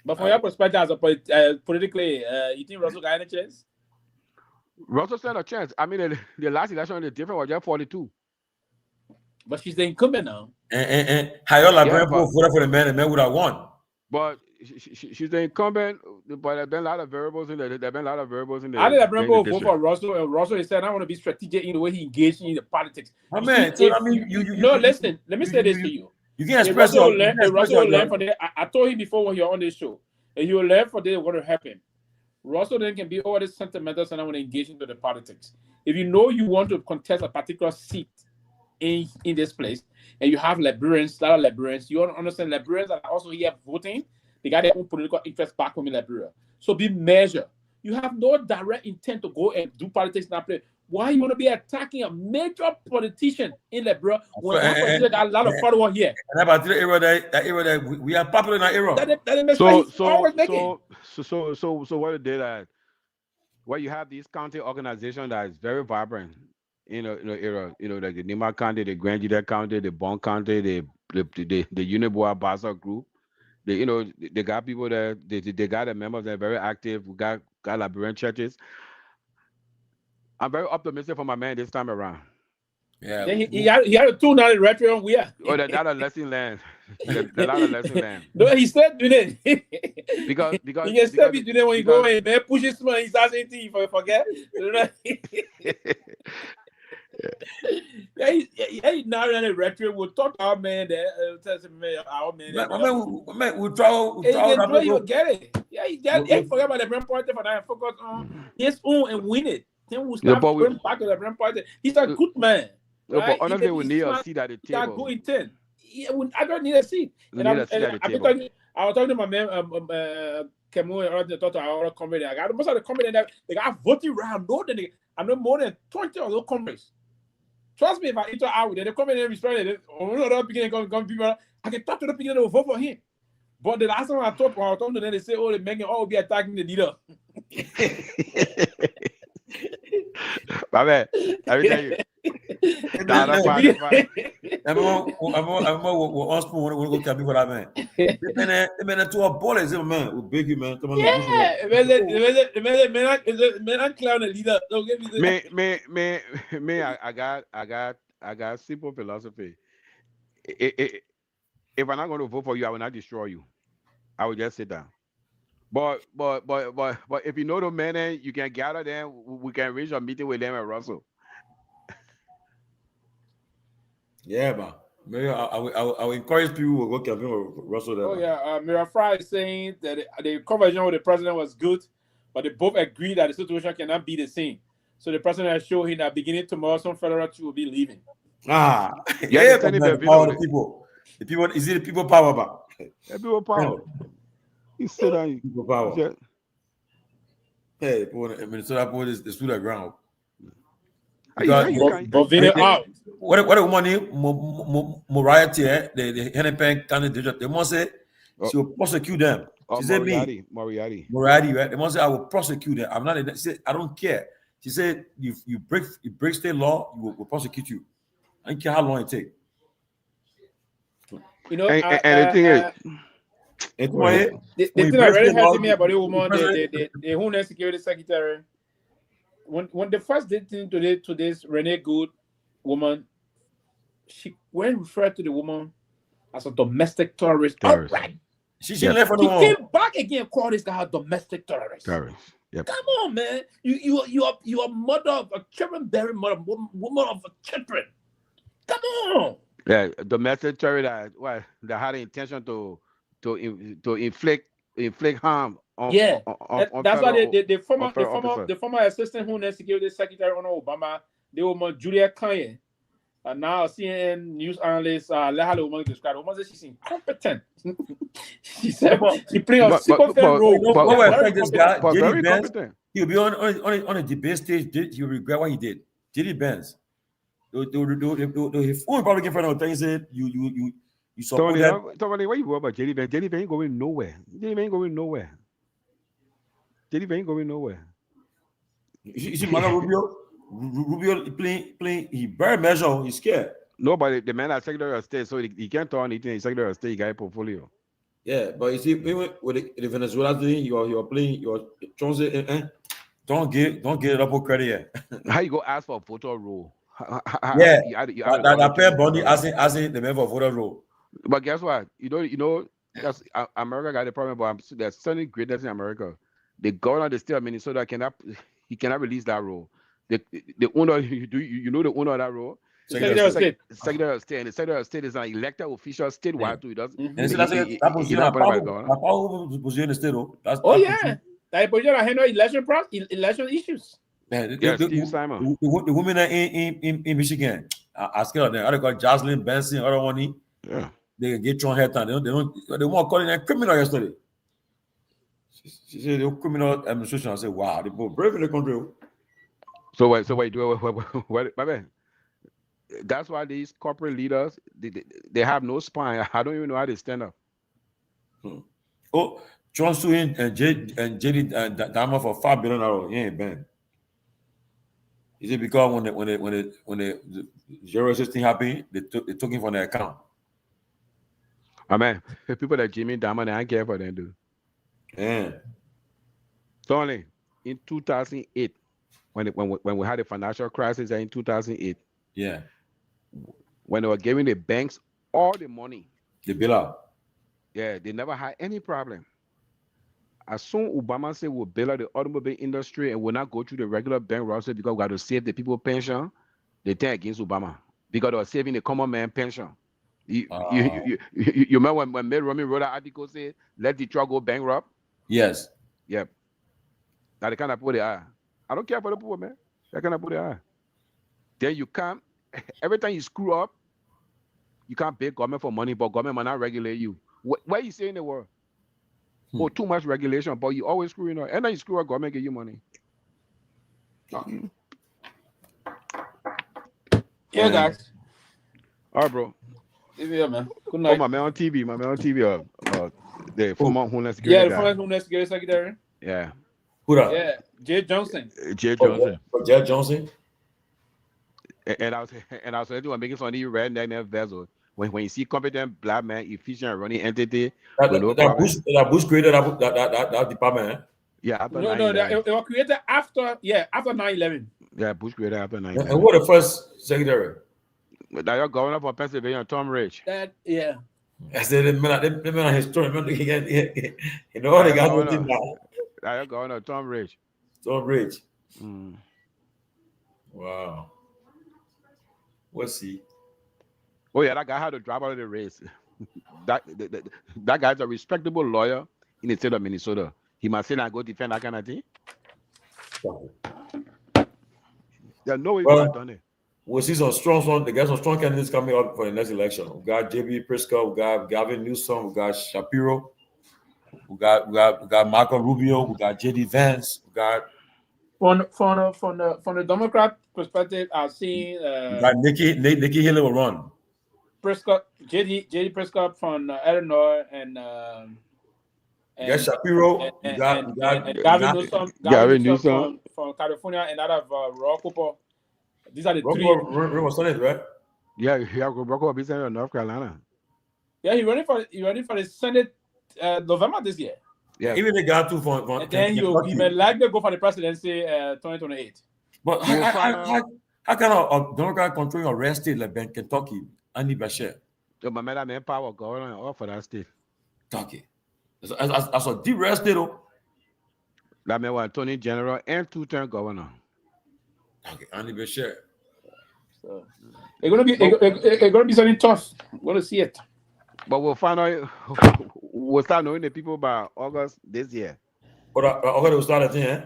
T: But from your perspective, as politically, you think Russell got any chance?
S: Russell stand a chance. I mean, the last election, the difference was just 42.
T: But she's the incumbent now.
M: And how your Liberian voted for the man would have won.
S: But she's the incumbent, but there have been a lot of variables in there. There have been a lot of variables in there.
T: I think Liberian vote for Russell, and Russell said, I want to be strategic in the way he engaged in the politics.
M: Oh, man.
T: Listen, let me say this to you.
M: You can express your...
T: Russell will learn from this. I told him before when you're on this show, and he will learn from this what will happen. Russell then can be all this sentimental and I want to engage into the politics. If you know you want to contest a particular seat in this place, and you have Liberians, a lot of Liberians, you want to understand Liberians are also here voting. They got their own political interests back home in Liberia. So be measured. You have no direct intent to go and do politics in that place. Why you want to be attacking a major politician in the bro? When that politician got a lot of followers here.
M: And about the era that we are popular in that era.
S: So what it did that? Well, you have these county organizations that is very vibrant. Era. Like the Nima County, the Grand Juda County, the Bon County, the Uniboa Basa group. They got people there. They got the members that are very active. We got Liberian churches. I'm very optimistic for my man this time around.
T: Yeah, he had a tune on the retro on weird.
S: Oh, that's not a lesson learned. That's not a lesson learned.
T: No, he still doing it.
S: because
T: he can still be doing it when you go and man pushes someone, he starts saying you forget. Yeah, now in the retro, we'll talk to our man there. Our man,
M: we travel.
T: You get it. Yeah, he forget about the brand party for that. Focus on his own and win it. Then we'll start going back to the brand party. He's a good man.
S: No, but honestly, we need a seat at the table.
T: Got good intent. I don't need a seat. I was talking to my man, Kehleboe, and talk to our comrades. I got most of the comrades that they got voting round. I know more than 20 of those comrades. Trust me, if I interact out with them, they come in and respond. People, I can talk to the people that will vote for him. But the last time I talked to them, they say, "Oh, they're making all be attacking the leader."
S: My man, let me tell you.
M: I'm going to for that man. The man to a ball is a man. We beg you, man. Come on.
T: Yeah, man, clown the leader. Don't get me.
S: I got simple philosophy. If I'm not going to vote for you, I will not destroy you. I will just sit down. But if you know the man, you can gather them. We can arrange a meeting with them at Russell.
M: Yeah, man. Maybe I will encourage people to go campaign with Russell there.
T: Oh yeah, Mira Fry is saying that the conversation with the president was good, but they both agreed that the situation cannot be the same. So the president has shown him that beginning tomorrow, some federal troops will be leaving.
M: Yeah, the power of the people. The people is it the people power back?
S: The people power. You sit down.
M: People power. Hey, Minnesota police they stood their ground. What the money morality the Hennepin candidate they must say she will prosecute them. She said
S: Moriarty,
M: right? They must say I will prosecute them. I'm not. She said I don't care. She said you break state law, we will prosecute you. I don't care how long it takes.
T: You know,
S: and the thing is.
T: The thing that really hurts me about the woman, the Homeland Security Secretary, when they first did thing to this Renee Good woman, she went referred to the woman as a domestic terrorist. Right.
M: She left
T: She came back again and called this guy a domestic terrorist.
S: Yep.
T: Come on, man. You are mother of a children bearing mother, woman of a children. Come on.
S: Yeah, domestic terrorist that had the intention to inflict harm on.
T: Yeah,
S: on
T: that's why the former assistant Homeland Security Secretary under Obama, the woman Julia Kanye, and now CNN news analyst let her the woman describe. The woman says she's incompetent. She said she playing a super role.
M: This guy, J.D. Benz, he'll be on a debate stage. He'll regret what he did. J.D. Benz. The probably in front of him said you support that.
S: Tony, what you worry about J.D. Benz? J.D. Benz ain't going nowhere. J.D. ain't going nowhere. You
M: see Marco Rubio playing. He very measure. He's scared.
S: Nobody. The man is Secretary of State, so he can't talk anything. He's Secretary of State. He got a portfolio.
M: Yeah, but you see, with the Venezuela thing, you are playing. You are trying to say, don't get it up for credit yet.
S: How you go ask for a photo roll?
M: That pair body asking the member for voter role.
S: But guess what? You know, that's America got the problem, but there's certainly greatness in America. The governor of the state of Minnesota cannot release that role. The owner, you know the owner of that role? Secretary of State. Secretary of State, and the Secretary of State is an elected official statewide too. He doesn't.
M: And that position is
T: oh yeah, that position handle election issues.
S: Steve Simon.
M: The women in Michigan, I scared of them. I call Jocelyn Benson, other one. Yeah, they get thrown head down. They won't call it a criminal yesterday. She said the criminal administration. I said, wow, they both brave in the country.
S: So wait, what, my man? That's why these corporate leaders they have no spine. I don't even know how they stand up.
M: Oh, John Suin and JD Dama for $5 billion. He ain't been. Is it because when the 016 happened, they took him from their account?
S: I mean, people like Jimmy Diamond, I care for them, dude.
M: Yeah.
S: So only in 2008, when we had a financial crisis in 2008.
M: Yeah.
S: When they were giving the banks all the money.
M: The bailout.
S: Yeah, they never had any problem. As soon Obama said we'll bail out the automobile industry and will not go through the regular bankruptcy because we got to save the people pension, they turn against Obama because they were saving the common man pension. You remember when Mitt Romney wrote an article saying, let Detroit go bankrupt?
M: Yes.
S: Yep. Now they kind of put the eye. I don't care for the poor, man. They kind of put the eye. Then you come, every time you screw up, you can't pay government for money, but government might not regulate you. Where you say in the world? Oh, too much regulation, but you always screwing up. And then you screw up, government give you money.
T: Yeah, guys.
S: All right, bro.
T: Yeah, man. Good night.
S: Oh, my man on TV. The former Homeland Security.
T: Yeah, the former Homeland Security Secretary.
S: Yeah.
M: Who that?
T: Yeah, Jay Johnson.
S: Jay Johnson.
M: Jay Johnson.
S: And I was making some of these redneck vessels. When you see competent black man, efficient running entity,
M: that Bush created that department. Eh?
S: Yeah, after
T: no, it was created after 9/11.
S: Yeah, Bush created after 9/11.
M: And what the first secretary?
S: That your governor for Pennsylvania, Tom Ridge.
T: Yeah.
M: I said they men are historian. You know they got nothing now.
S: That your governor, Tom Ridge.
M: Tom Ridge.
S: Mm.
M: Wow. We'll see.
S: Oh yeah, that guy had to drop out of the race. that guy's a respectable lawyer in the state of Minnesota. He must say that go defend that kind of thing. There's no way he would have done it.
M: We'll see some strong they got some strong candidates coming up for the next election. We got JB Pritzker, we got Gavin Newsom, we got Shapiro, we got Marco Rubio, we got JD Vance, we got
T: from the Democrat perspective, I've seen
M: we got Nikki Haley will run.
T: Prescott, JD Prescott from Illinois, and
M: Shapiro,
T: and Gavin Newsom from California, and out of Rock Cooper. These are the three.
M: Rocco Senate, right?
S: Yeah, Rocco will be Senator of North Carolina.
T: Yeah, he running for the Senate November this year.
S: Yeah,
M: even the guy too for
T: and then he may likely go for the presidency 2028.
M: But how can a Democrat control a red state like Kentucky? Andy Bashir.
S: So my man power going on all for that state.
M: Kentucky. As a deep red state, though.
S: That man was Attorney General and two-term governor.
M: Okay, Andy Bashir.
T: So it's gonna be something tough. We're gonna see it.
S: But we'll find out. We'll start knowing the people by August this year.
M: But August will start at eh?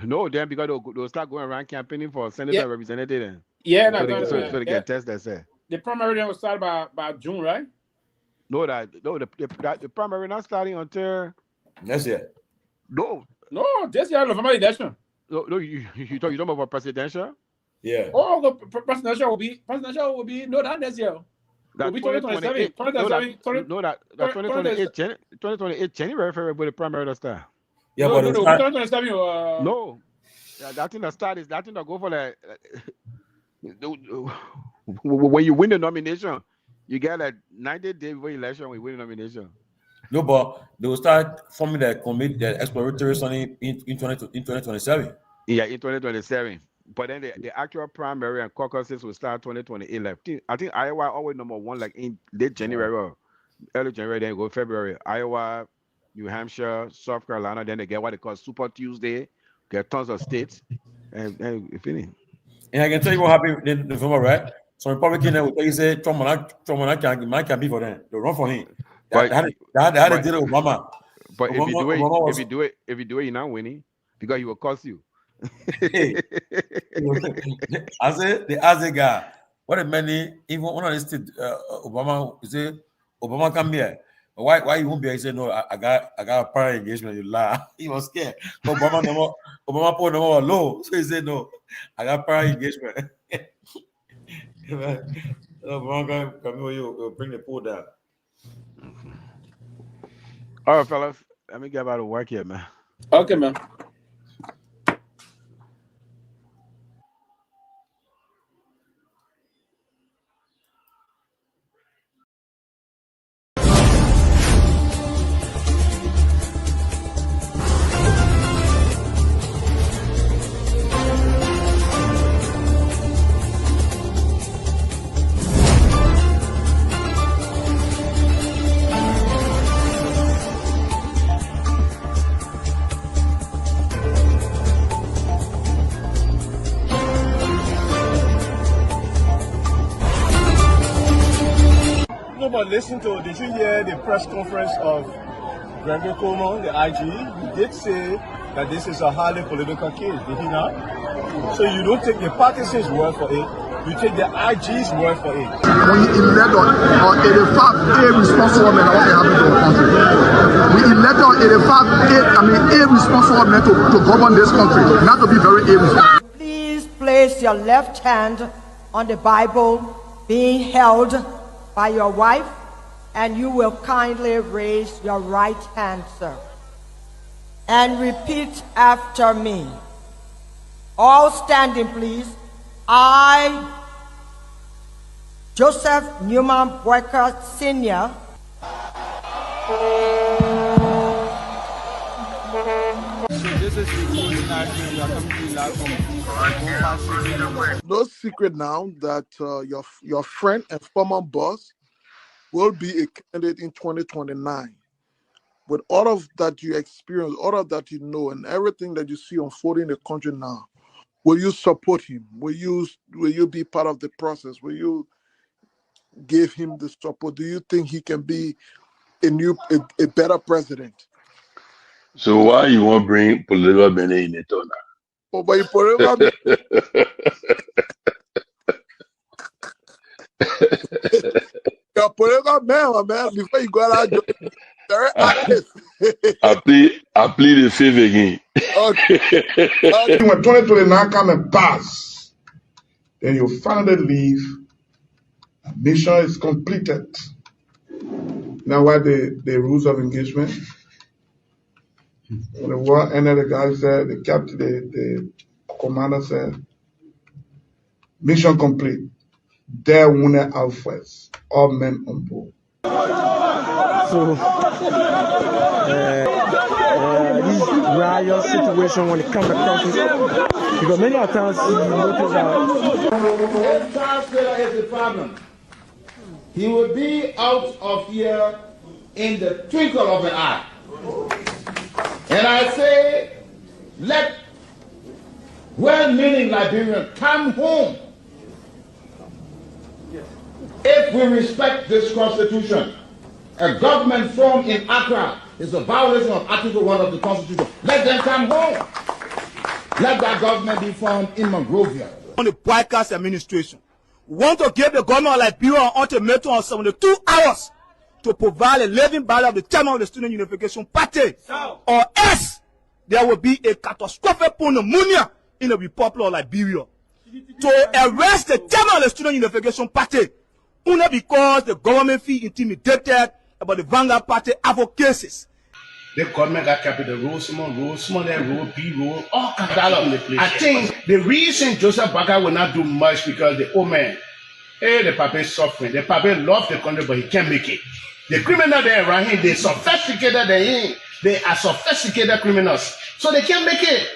S: No, then because they'll start going around campaigning for senator and representative.
T: Yeah,
S: so they can test themselves.
T: The primary then will start by June, right?
S: No, the primary not starting until
M: next year.
T: No, this year November election.
S: No, you talking about presidential?
M: Yeah.
T: Oh, the presidential will be not next year. That will be 2027.
S: 2028 January, February, but the primary will start.
M: Yeah,
T: but
S: 2027. No, that thing that start is that thing that go for like when you win the nomination, you get like 90 days before election. We win the nomination.
M: No, but they will start forming the committee, the exploratory study in 2027.
S: Yeah, in 2027. But then the actual primary and caucuses will start 2028. I think Iowa always number one, like in late January or early January, then go February. Iowa, New Hampshire, South Carolina, then they get what they call Super Tuesday, get tons of states, and finish.
M: And I can tell you what happened in November, right? Some Republican will tell you, say, Trump can be for them. They'll run for him. They had a deal with Obama.
S: But if you do it, you're not winning because he will cost you.
M: Hey. I said they asked the guy, what a many even one of the state Obama say Obama come here. Why you won't be? He said, no, I got a prior engagement. You lie. He was scared. Obama put number low. So he said, no, I got prior engagement. Obama come you bring the pool down.
S: All right, fellas. Let me get about to work here, man.
T: Okay, man.
A: But listen to, did you hear the press conference of Seleke Kromah, the IG? He did say that this is a highly political case, did he not? So you don't take the partisan's word for it, you take the IG's word for it.
B: We elect on 85 irresponsible men that happen to our country. We elect on 85 irresponsible men to govern this country, not to be very irresponsible.
C: Please place your left hand on the Bible being held by your wife, and you will kindly raise your right hand, sir, and repeat after me. All standing, please. I, Joseph Newman Boyka Sr.,
B: No secret now that your friend and former boss will be a candidate in 2029. With all of that you experience, all of that you know, and everything that you see unfolding in the country now, will you support him? Will you be part of the process? Will you give him the support? Do you think he can be a better president?
D: So why you want to bring political Ben in it or not?
B: Oh, but you political you're political man, before you go out, very active.
D: I plead the fifth again.
F: Okay. When 2029 come and pass, then you finally leave. Mission is completed. Now what the rules of engagement? When the war ended, the guy said, the captain, the commander said, mission complete. There wounded out first. All men on board.
E: So this riot situation when it comes to country, because many times you notice that
F: If Charles Taylor is the problem, he will be out of here in the twinkle of an eye. And I say, let well-meaning Liberians come home. If we respect this constitution, a government formed in Accra is a violation of Article 1 of the Constitution. Let them come home. Let that government be formed in Monrovia.
A: On the broadcast administration, we want to give the government of Liberia an ultimatum of 72 hours to provide a living ballot of the chairman of the Student Unification Party, or else there will be a catastrophic pneumonia in the Republic of Liberia. To arrest the chairman of the Student Unification Party, only because the government feel intimidated about the Vanguard Party advocacies.
F: The government got capital road, small, that road, big road, all kinds of the place. I think the reason Joseph Baga will not do much because the old man, the papa is suffering. The papa loves the country, but he can't make it. The criminal there around him, they sophisticated than him. They are sophisticated criminals, so they can't make it.